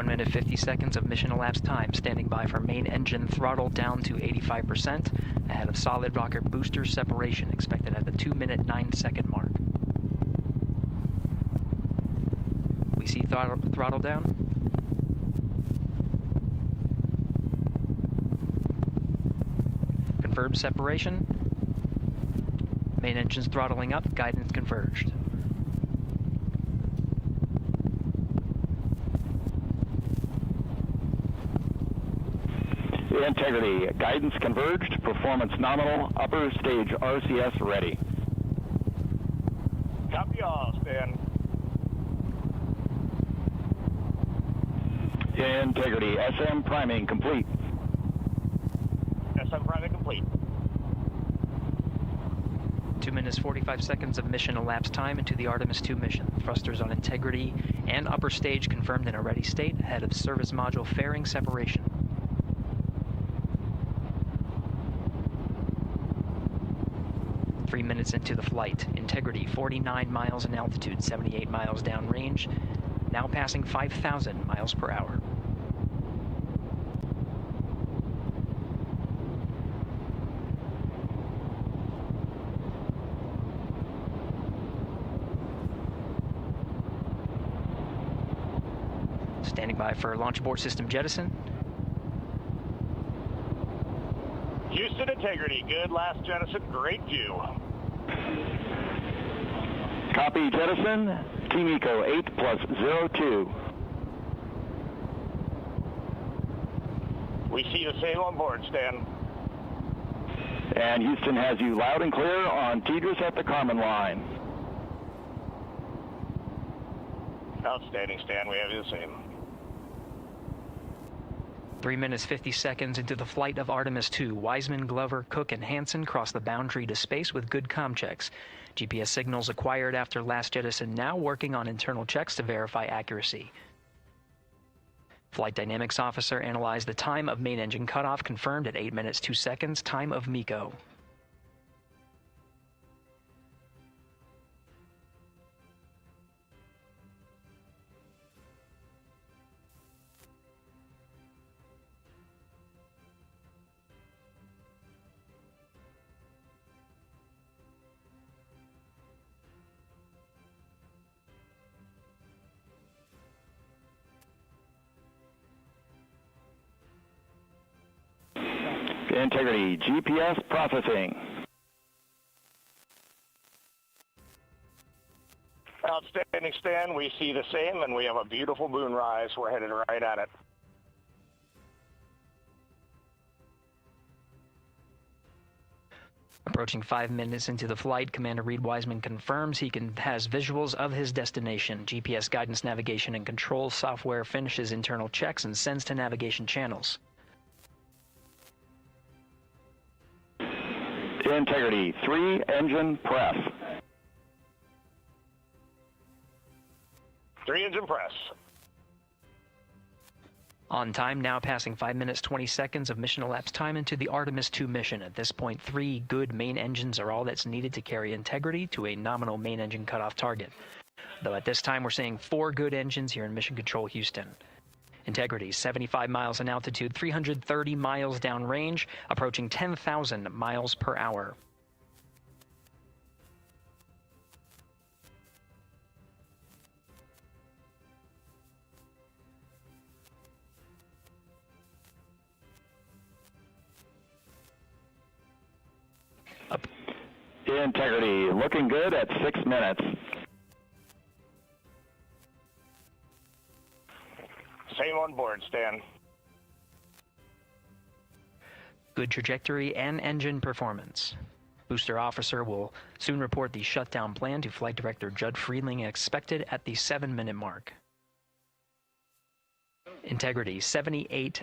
Minute 50 seconds of mission elapsed time, standing by for main engine throttle down to 85%, ahead of solid rocket booster separation expected at the 2-minute 9-second mark. We see throttle down. Confirmed separation. Main engines throttling up, guidance converged. Integrity, guidance converged, performance nominal, upper stage RCS ready. Copy all, Stan. Integrity, SM priming complete. SM priming complete. 2 minutes 45 seconds of mission elapsed time into the Artemis II mission. Thrusters on Integrity and upper stage confirmed in a ready state ahead of service module fairing separation. Three minutes into the flight. Integrity 49 miles in altitude, 78 miles downrange, now passing 5,000 miles per hour. Standing by for launch abort system jettison. Houston Integrity, good last jettison, great view. Copy jettison, Team Eco 8+02. We see the same on board, Stan. And Houston has you loud and clear on TDRS at the Carmen line. Outstanding, Stan, we have you the same. 3 minutes 50 seconds into the flight of Artemis II, Wiseman, Glover, Cook, and Hansen cross the boundary to space with good comm checks. GPS signals acquired after last jettison now working on internal checks to verify accuracy. Flight Dynamics Officer analyzed the time of main engine cutoff, confirmed at 8 minutes 2 seconds, time of MECO. Integrity, GPS processing. Outstanding, Stan. We see the same, and we have a beautiful moonrise. We're headed right at it. Approaching 5 minutes into the flight, Commander Reed Wiseman confirms he has visuals of his destination. GPS guidance, navigation, and control software finishes internal checks and sends to navigation channels. Integrity, 3 engine press. 3 engine press. On time, now passing 5 minutes 20 seconds of mission elapsed time into the Artemis II mission. At this point, 3 good main engines are all that's needed to carry Integrity to a nominal main engine cutoff target. Though at this time, we're seeing 4 good engines here in Mission Control Houston. Integrity, 75 miles in altitude, 330 miles downrange, approaching 10,000 miles per hour. Integrity, looking good at 6 minutes. Same on board, Stan. Good trajectory and engine performance. Booster officer will soon report the shutdown plan to Flight Director Judd Friedling, expected at the 7-minute mark. Integrity, 78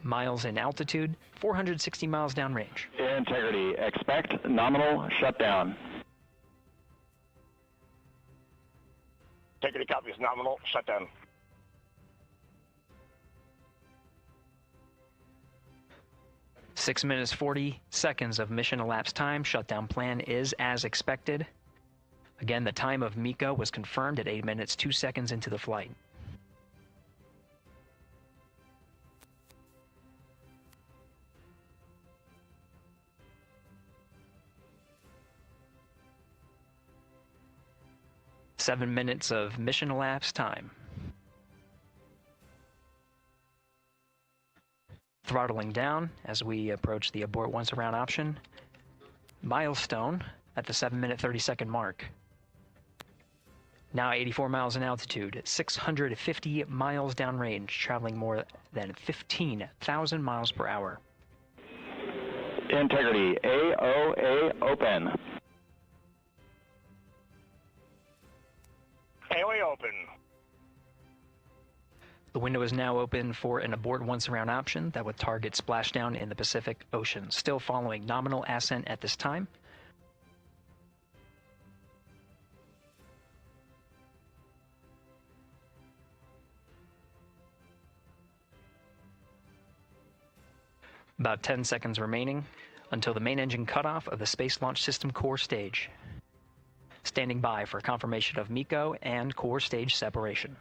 miles in altitude, 460 miles downrange. Integrity, expect nominal shutdown. Integrity copies nominal shutdown. Six minutes 40 seconds of mission elapsed time. Shutdown plan is as expected. Again, the time of MECO was confirmed at 8 minutes 2 seconds into the flight. Seven minutes of mission elapsed time. Throttling down as we approach the abort once around option. Milestone at the 7 minute 30 second mark. Now 84 miles in altitude, 650 miles downrange, traveling more than 15,000 miles per hour. Integrity, AOA open. AOA open. The window is now open for an abort once around option that would target splashdown in the Pacific Ocean. Still following nominal ascent at this time. About 10 seconds remaining until the main engine cutoff of the Space Launch System core stage. Standing by for confirmation of MECO and core stage separation.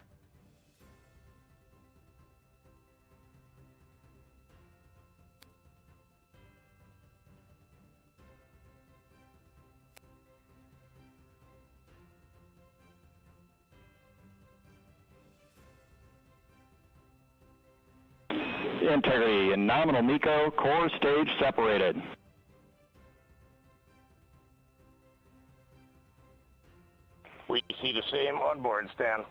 Integrity and nominal MECO, core stage separated. We see the same on board, Stan.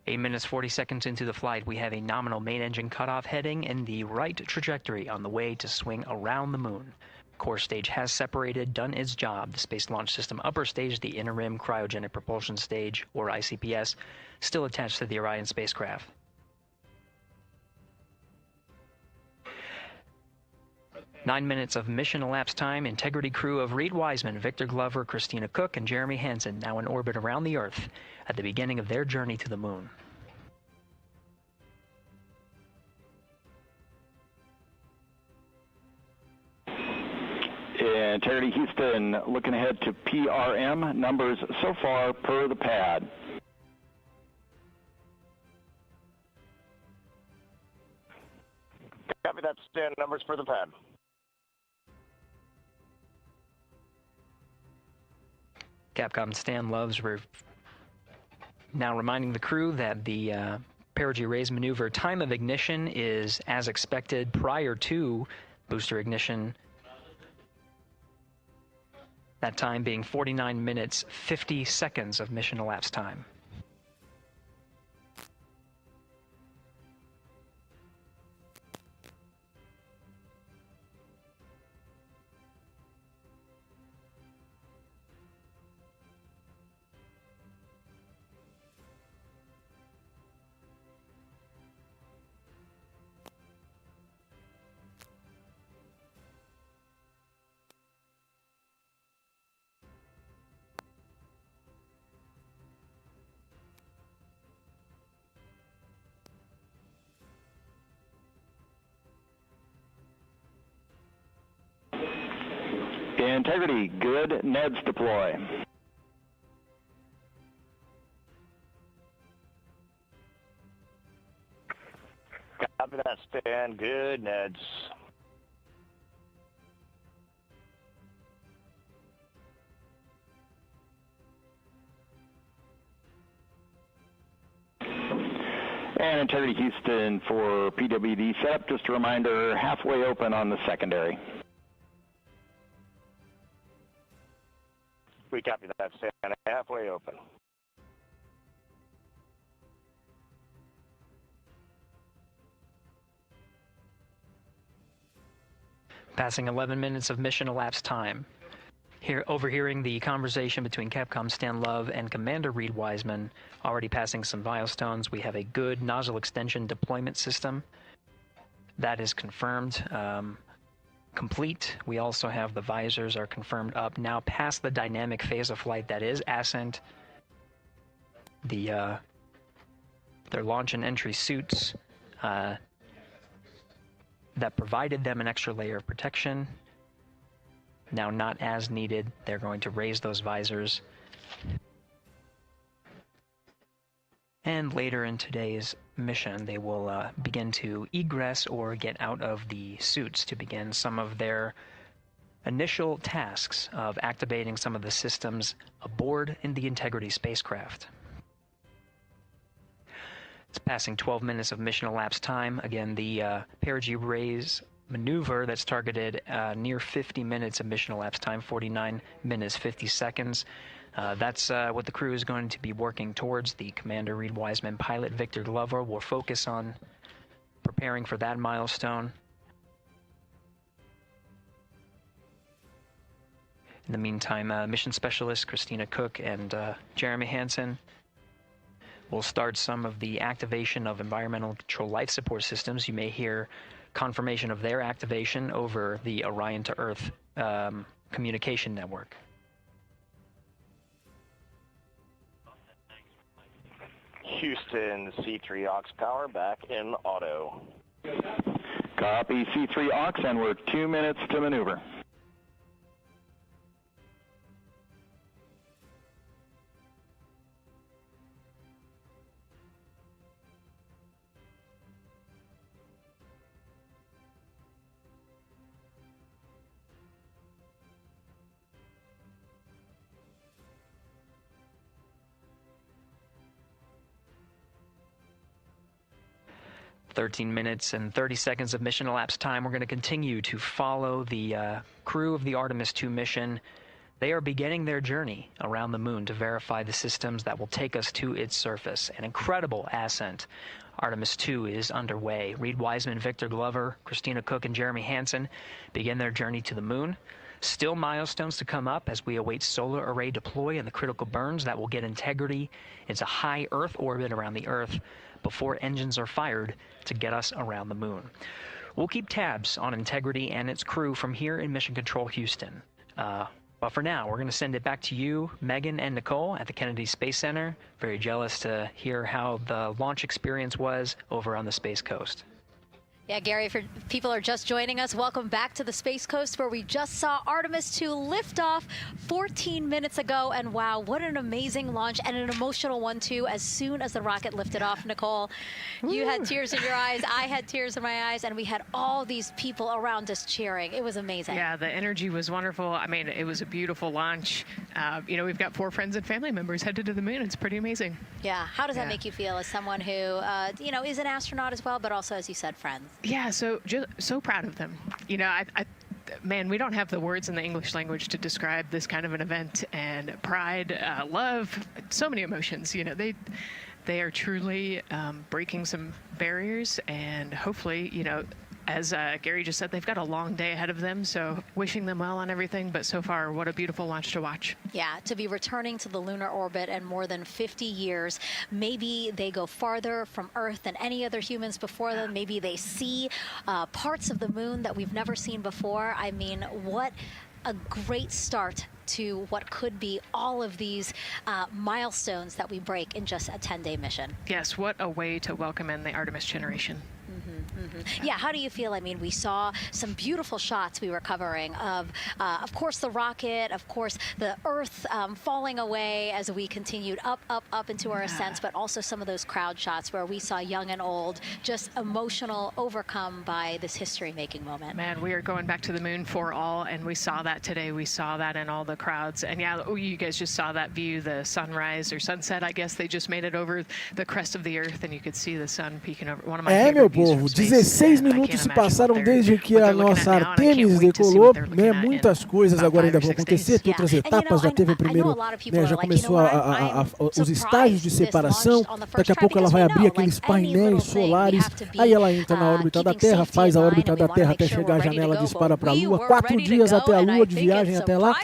Eight minutes, 40 seconds into the flight, we have a nominal main engine cutoff heading in the right trajectory on the way to swing around the moon. Core stage has separated, done its job. The Space Launch System upper stage, the interim cryogenic propulsion stage, or ICPS, still attached to the Orion spacecraft. Nine minutes of mission elapsed time. Integrity crew of Reed Wiseman, Victor Glover, Christina Cook, and Jeremy Hansen now in orbit around the Earth at the beginning of their journey to the moon. Integrity Houston, looking ahead to PRM, numbers so far per the pad. Copy that, Stan, numbers for the pad. Capcom Stan Loves now reminding the crew that the perigee raise maneuver time of ignition is as expected prior to booster ignition. That time being 49 minutes, 50 seconds of mission elapsed time. Integrity, good. NEDs deploy. Copy that, Stan. Good. NEDs. And Integrity Houston for PWD setup. Just a reminder, halfway open on the secondary. We copy that, Stan. Halfway open. Passing 11 minutes of mission elapsed time. Here, overhearing the conversation between Capcom Stan Love and Commander Reed Wiseman, already passing some milestones. We have a good nozzle extension deployment system. That is confirmed. Complete. We also have the visors are confirmed up, now past the dynamic phase of flight, that is ascent. Their launch and entry suits that provided them an extra layer of protection, now not as needed. They're going to raise those visors. And later in today's mission, they will begin to egress or get out of the suits to begin some of their initial tasks of activating some of the systems aboard in the Integrity spacecraft. It's passing 12 minutes of mission elapsed time. Again, the perigee raise maneuver that's targeted near 50 minutes of mission elapsed time, 49 minutes 50 seconds. That's what the crew is going to be working towards. The Commander Reed Wiseman, pilot Victor Glover will focus on preparing for that milestone. In the meantime, mission specialist Christina Cook and Jeremy Hansen will start some of the activation of environmental control life support systems. You may hear confirmation of their activation over the Orion to Earth communication network. Houston, C3 aux power back in auto. Copy C3 aux, and we're 2 minutes to maneuver. "13 minutes and 30 seconds of mission elapsed time. We're going to continue to follow the crew of the Artemis II mission. They are beginning their journey around the moon to verify the systems that will take us to its surface. An incredible ascent. Artemis II is underway. Reed Wiseman, Victor Glover, Christina Cook, and Jeremy Hansen begin their journey to the moon. Still milestones to come up as we await solar array deploy and the critical burns that will get integrity into high Earth orbit around the Earth before engines are fired to get us around the moon. We'll keep tabs on Integrity and its crew from here in Mission Control Houston. But for now, we're going to send it back to you, Megan and Nicole at the Kennedy Space Center. Very jealous to hear how the launch experience was over on the Space Coast. Yeah, Gary, if people are just joining us, welcome back to the Space Coast, where we just saw Artemis II lift off 14 minutes ago. And wow, what an amazing launch, and an emotional one, too. As soon as the rocket lifted off, Nicole, you had tears in your eyes, I had tears in my eyes, and we had all these people around us cheering. It was amazing. Yeah, the energy was wonderful. I mean, it was a beautiful launch. You know, we've got 4 friends and family members headed to the moon. It's pretty amazing. Yeah, how does that make you feel as someone who, you know, is an astronaut as well, but also, as you said, friends? Yeah, so proud of them. You know, man, we don't have the words in the English language to describe this kind of an event, and pride, love, so many emotions. You know, they are truly breaking some barriers, and hopefully, you know, as Gary just said, they've got a long day ahead of them, so wishing them well on everything. But so far, what a beautiful launch to watch. Yeah, to be returning to the lunar orbit in more than 50 years. Maybe they go farther from Earth than any other humans before them. Maybe they see parts of the moon that we've never seen before. I mean, what a great start to what could be all of these milestones that we break in just a 10-day mission. Yes, what a way to welcome in the Artemis generation. Yeah, how do you feel? I mean, we saw some beautiful shots we were covering of course, the rocket, of course, the Earth falling away as we continued up into our ascents, but also some of those crowd shots where we saw young and old, just emotional, overcome by this history-making moment. Man, we are going back to the moon for all, and we saw that today. We saw that in all the crowds. And yeah, you guys just saw that view, the sunrise or sunset, I guess. They just made it over the crest of the Earth, and you could see the sun peeking over. One of my favorite meu views povo, from space. 16 minutos se passaram desde que a nossa Artemis decolou, né? Muitas coisas agora ainda vão acontecer, tem outras etapas, já teve o primeiro, né? Já começou os estágios de separação, daqui a pouco ela vai abrir aqueles painéis solares, aí ela entra na órbita da Terra, faz a órbita da Terra até chegar à janela, dispara para a Lua, 4 dias até a Lua de viagem até lá,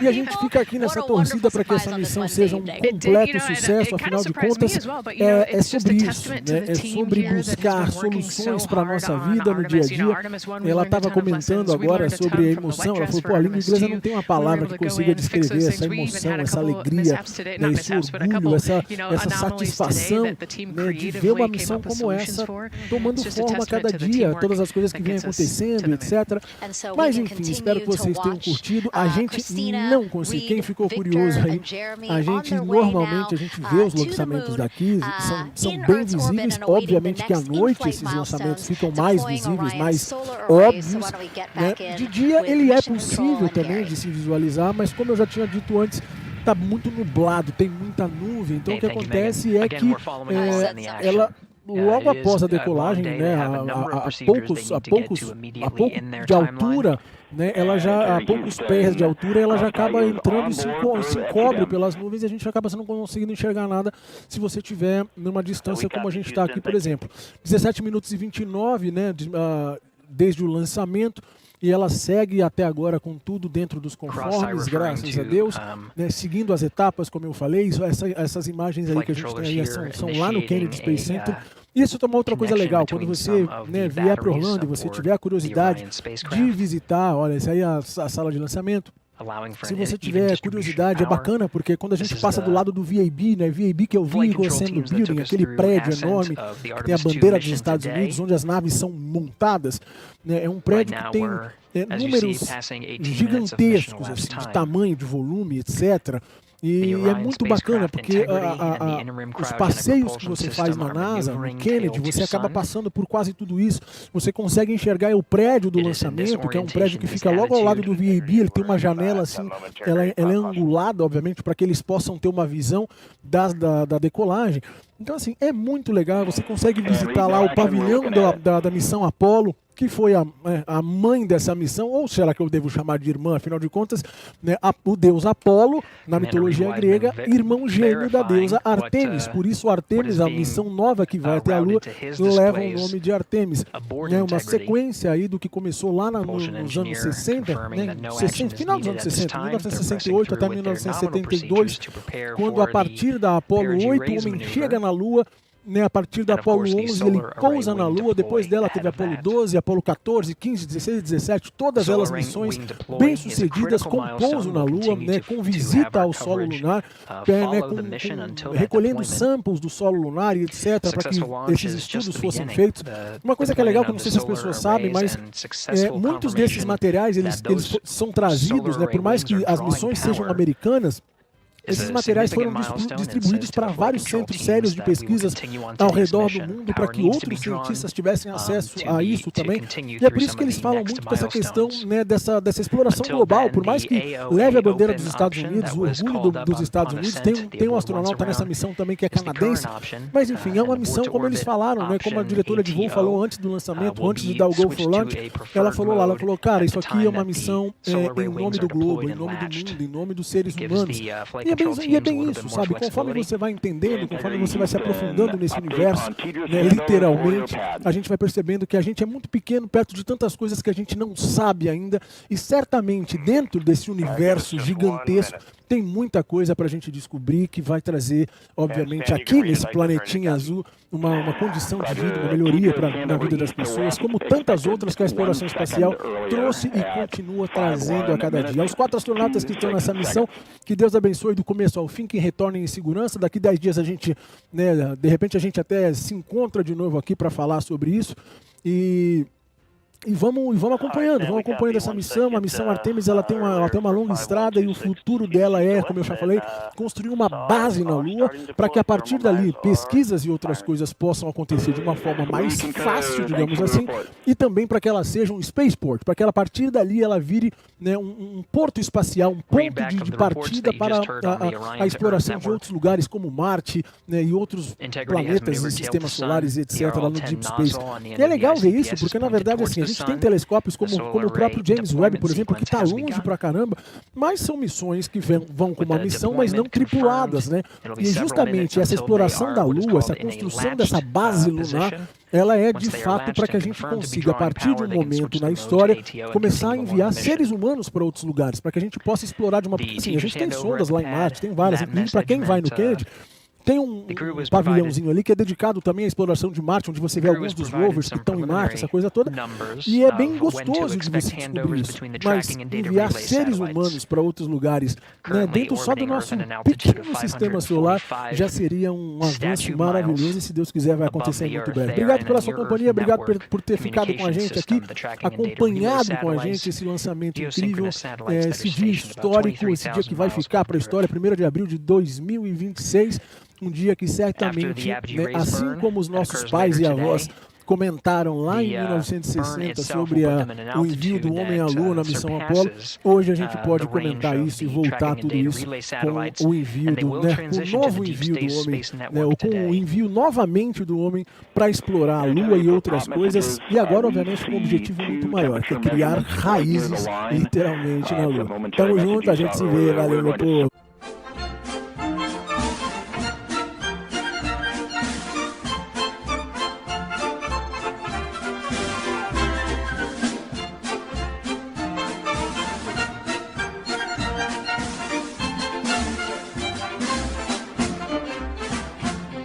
e a gente fica aqui nessa torcida para que essa missão seja um completo sucesso, afinal de contas, é sobre isso, né? É sobre buscar soluções para a nossa vida no dia a dia. Ela estava comentando agora sobre a emoção, ela falou, pô, a língua inglesa não tem uma palavra que consiga descrever essa emoção, essa alegria, né, esse orgulho, essa satisfação, né, de ver uma missão como essa tomando forma a cada dia, todas as coisas que vêm acontecendo, etc. Mas enfim, espero que vocês tenham curtido. A gente não conseguiu, quem ficou curioso aí, a gente normalmente vê os lançamentos daqui, são bem visíveis, obviamente que à noite esses lançamentos ficam mais visíveis, mais óbvios, né? De dia ele é possível também de se visualizar, mas como eu já tinha dito antes, está muito nublado, tem muita nuvem, então o que acontece é que logo após a decolagem, né, a pouco de altura, né, ela já, a poucos pés de altura, ela já acaba entrando e se encobre pelas nuvens e a gente acaba não conseguindo enxergar nada se você estiver numa distância como a gente está aqui, por exemplo. 17 minutos e 29, né, desde o lançamento, e ela segue até agora com tudo dentro dos conformes, graças a Deus, né, seguindo as etapas, como eu falei. Essas imagens aí que a gente tem aí são lá no Kennedy Space Center. Isso é uma outra coisa legal, quando você, né, vier para Orlando e você tiver a curiosidade de visitar, olha, essa aí é a sala de lançamento. Se você tiver curiosidade, é bacana, porque quando a gente passa do lado do VAB, né, VAB que é o Vehicle Assembly Building, aquele prédio enorme que tem a bandeira dos Estados Unidos, onde as naves são montadas, né, é um prédio que tem números gigantescos, assim, de tamanho, de volume, etc. E é muito bacana, porque os passeios que você faz na NASA, no Kennedy, você acaba passando por quase tudo isso. Você consegue enxergar o prédio do lançamento, que é um prédio que fica logo ao lado do VAB. Ele tem uma janela assim, ela é angulada, obviamente, para que eles possam ter uma visão da decolagem. Então, assim, é muito legal. Você consegue visitar lá o pavilhão da missão Apollo, que foi a mãe dessa missão, ou será que eu devo chamar de irmã, afinal de contas, né, o deus Apolo, na mitologia grega, irmão gêmeo da deusa Artemis. Por isso, Artemis, a missão nova que vai até a Lua, leva o nome de Artemis. É uma sequência aí do que começou lá nos anos 60, né, final dos anos 60, 1968 até 1972, quando a partir da Apolo 8, o homem chega na Lua. Né, a partir da Apolo 11 ele pousa na Lua, depois dela teve Apolo 12, Apolo 14, 15, 16 e 17, todas elas missões bem sucedidas, com pouso na Lua, né, com visita ao solo lunar, né, recolhendo samples do solo lunar e etc, para que esses estudos fossem feitos. Uma coisa que é legal, que eu não sei se as pessoas sabem, mas muitos desses materiais eles são trazidos, né, por mais que as missões sejam americanas, esses materiais foram distribuídos para vários centros sérios de pesquisas ao redor do mundo, para que outros cientistas tivessem acesso a isso também. E é por isso que eles falam muito dessa questão, né, dessa exploração global. Por mais que leve a bandeira dos Estados Unidos, o orgulho dos Estados Unidos, tem um astronauta nessa missão também que é canadense. Mas enfim, é uma missão, como eles falaram, né, como a diretora de voo falou antes do lançamento, antes de dar o Go for Launch, ela falou, cara, isso aqui é uma missão em nome do globo, em nome do mundo, em nome dos seres humanos. E é bem isso, sabe? Conforme você vai entendendo, conforme você vai se aprofundando nesse universo, né, literalmente, a gente vai percebendo que a gente é muito pequeno perto de tantas coisas que a gente não sabe ainda, e certamente dentro desse universo gigantesco tem muita coisa para a gente descobrir que vai trazer, obviamente, aqui nesse planetinha azul, uma condição de vida, uma melhoria na vida das pessoas, como tantas outras que a exploração espacial trouxe e continua trazendo a cada dia. Aos 4 astronautas que estão nessa missão, que Deus abençoe do começo ao fim, que retornem em segurança. Daqui 10 dias a gente, né, de repente a gente até se encontra de novo aqui para falar sobre isso. E vamos acompanhando essa missão. A missão Artemis, ela tem uma longa estrada, e o futuro dela é, como eu já falei, construir uma base na Lua para que a partir dali pesquisas e outras coisas possam acontecer de uma forma mais fácil, digamos assim, e também para que ela seja um spaceport, para que ela, a partir dali ela vire, né, um porto espacial, um ponto de partida para a exploração de outros lugares como Marte, né, e outros planetas e sistemas solares, etc, lá no Deep Space. E é legal ver isso, porque na verdade assim, a gente tem telescópios como o próprio James Webb, por exemplo, que está longe pra caramba, mas são missões que vão com uma missão, mas não tripuladas, né? E justamente essa exploração da Lua, essa construção dessa base lunar, ela é de fato para que a gente consiga, a partir de um momento na história, começar a enviar seres humanos para outros lugares, para que a gente possa explorar de uma... Assim, a gente tem sondas lá em Marte, tem várias, inclusive para quem vai no Kennedy, tem um pavilhãozinho ali que é dedicado também à exploração de Marte, onde você vê alguns dos rovers que estão em Marte, essa coisa toda. E é bem gostoso de você descobrir isso. Mas enviar seres humanos para outros lugares, né, dentro só do nosso pequeno sistema solar, já seria um avanço maravilhoso, e se Deus quiser vai acontecer muito breve. Obrigado pela sua companhia, obrigado por ter ficado com a gente aqui, acompanhado com a gente esse lançamento incrível, esse dia histórico, esse dia que vai ficar para a história, 1º de abril de 2026. Um dia que certamente, né, assim como os nossos pais e avós comentaram lá em 1960 sobre o envio do homem à Lua na missão Apollo. Hoje a gente pode comentar isso e voltar tudo isso com o envio do, o novo envio do homem, com o envio novamente do homem para explorar a Lua e outras coisas. E agora, obviamente, com um objetivo muito maior, que é criar raízes literalmente na Lua. Tamo junto, a gente se vê, valeu, meu povo.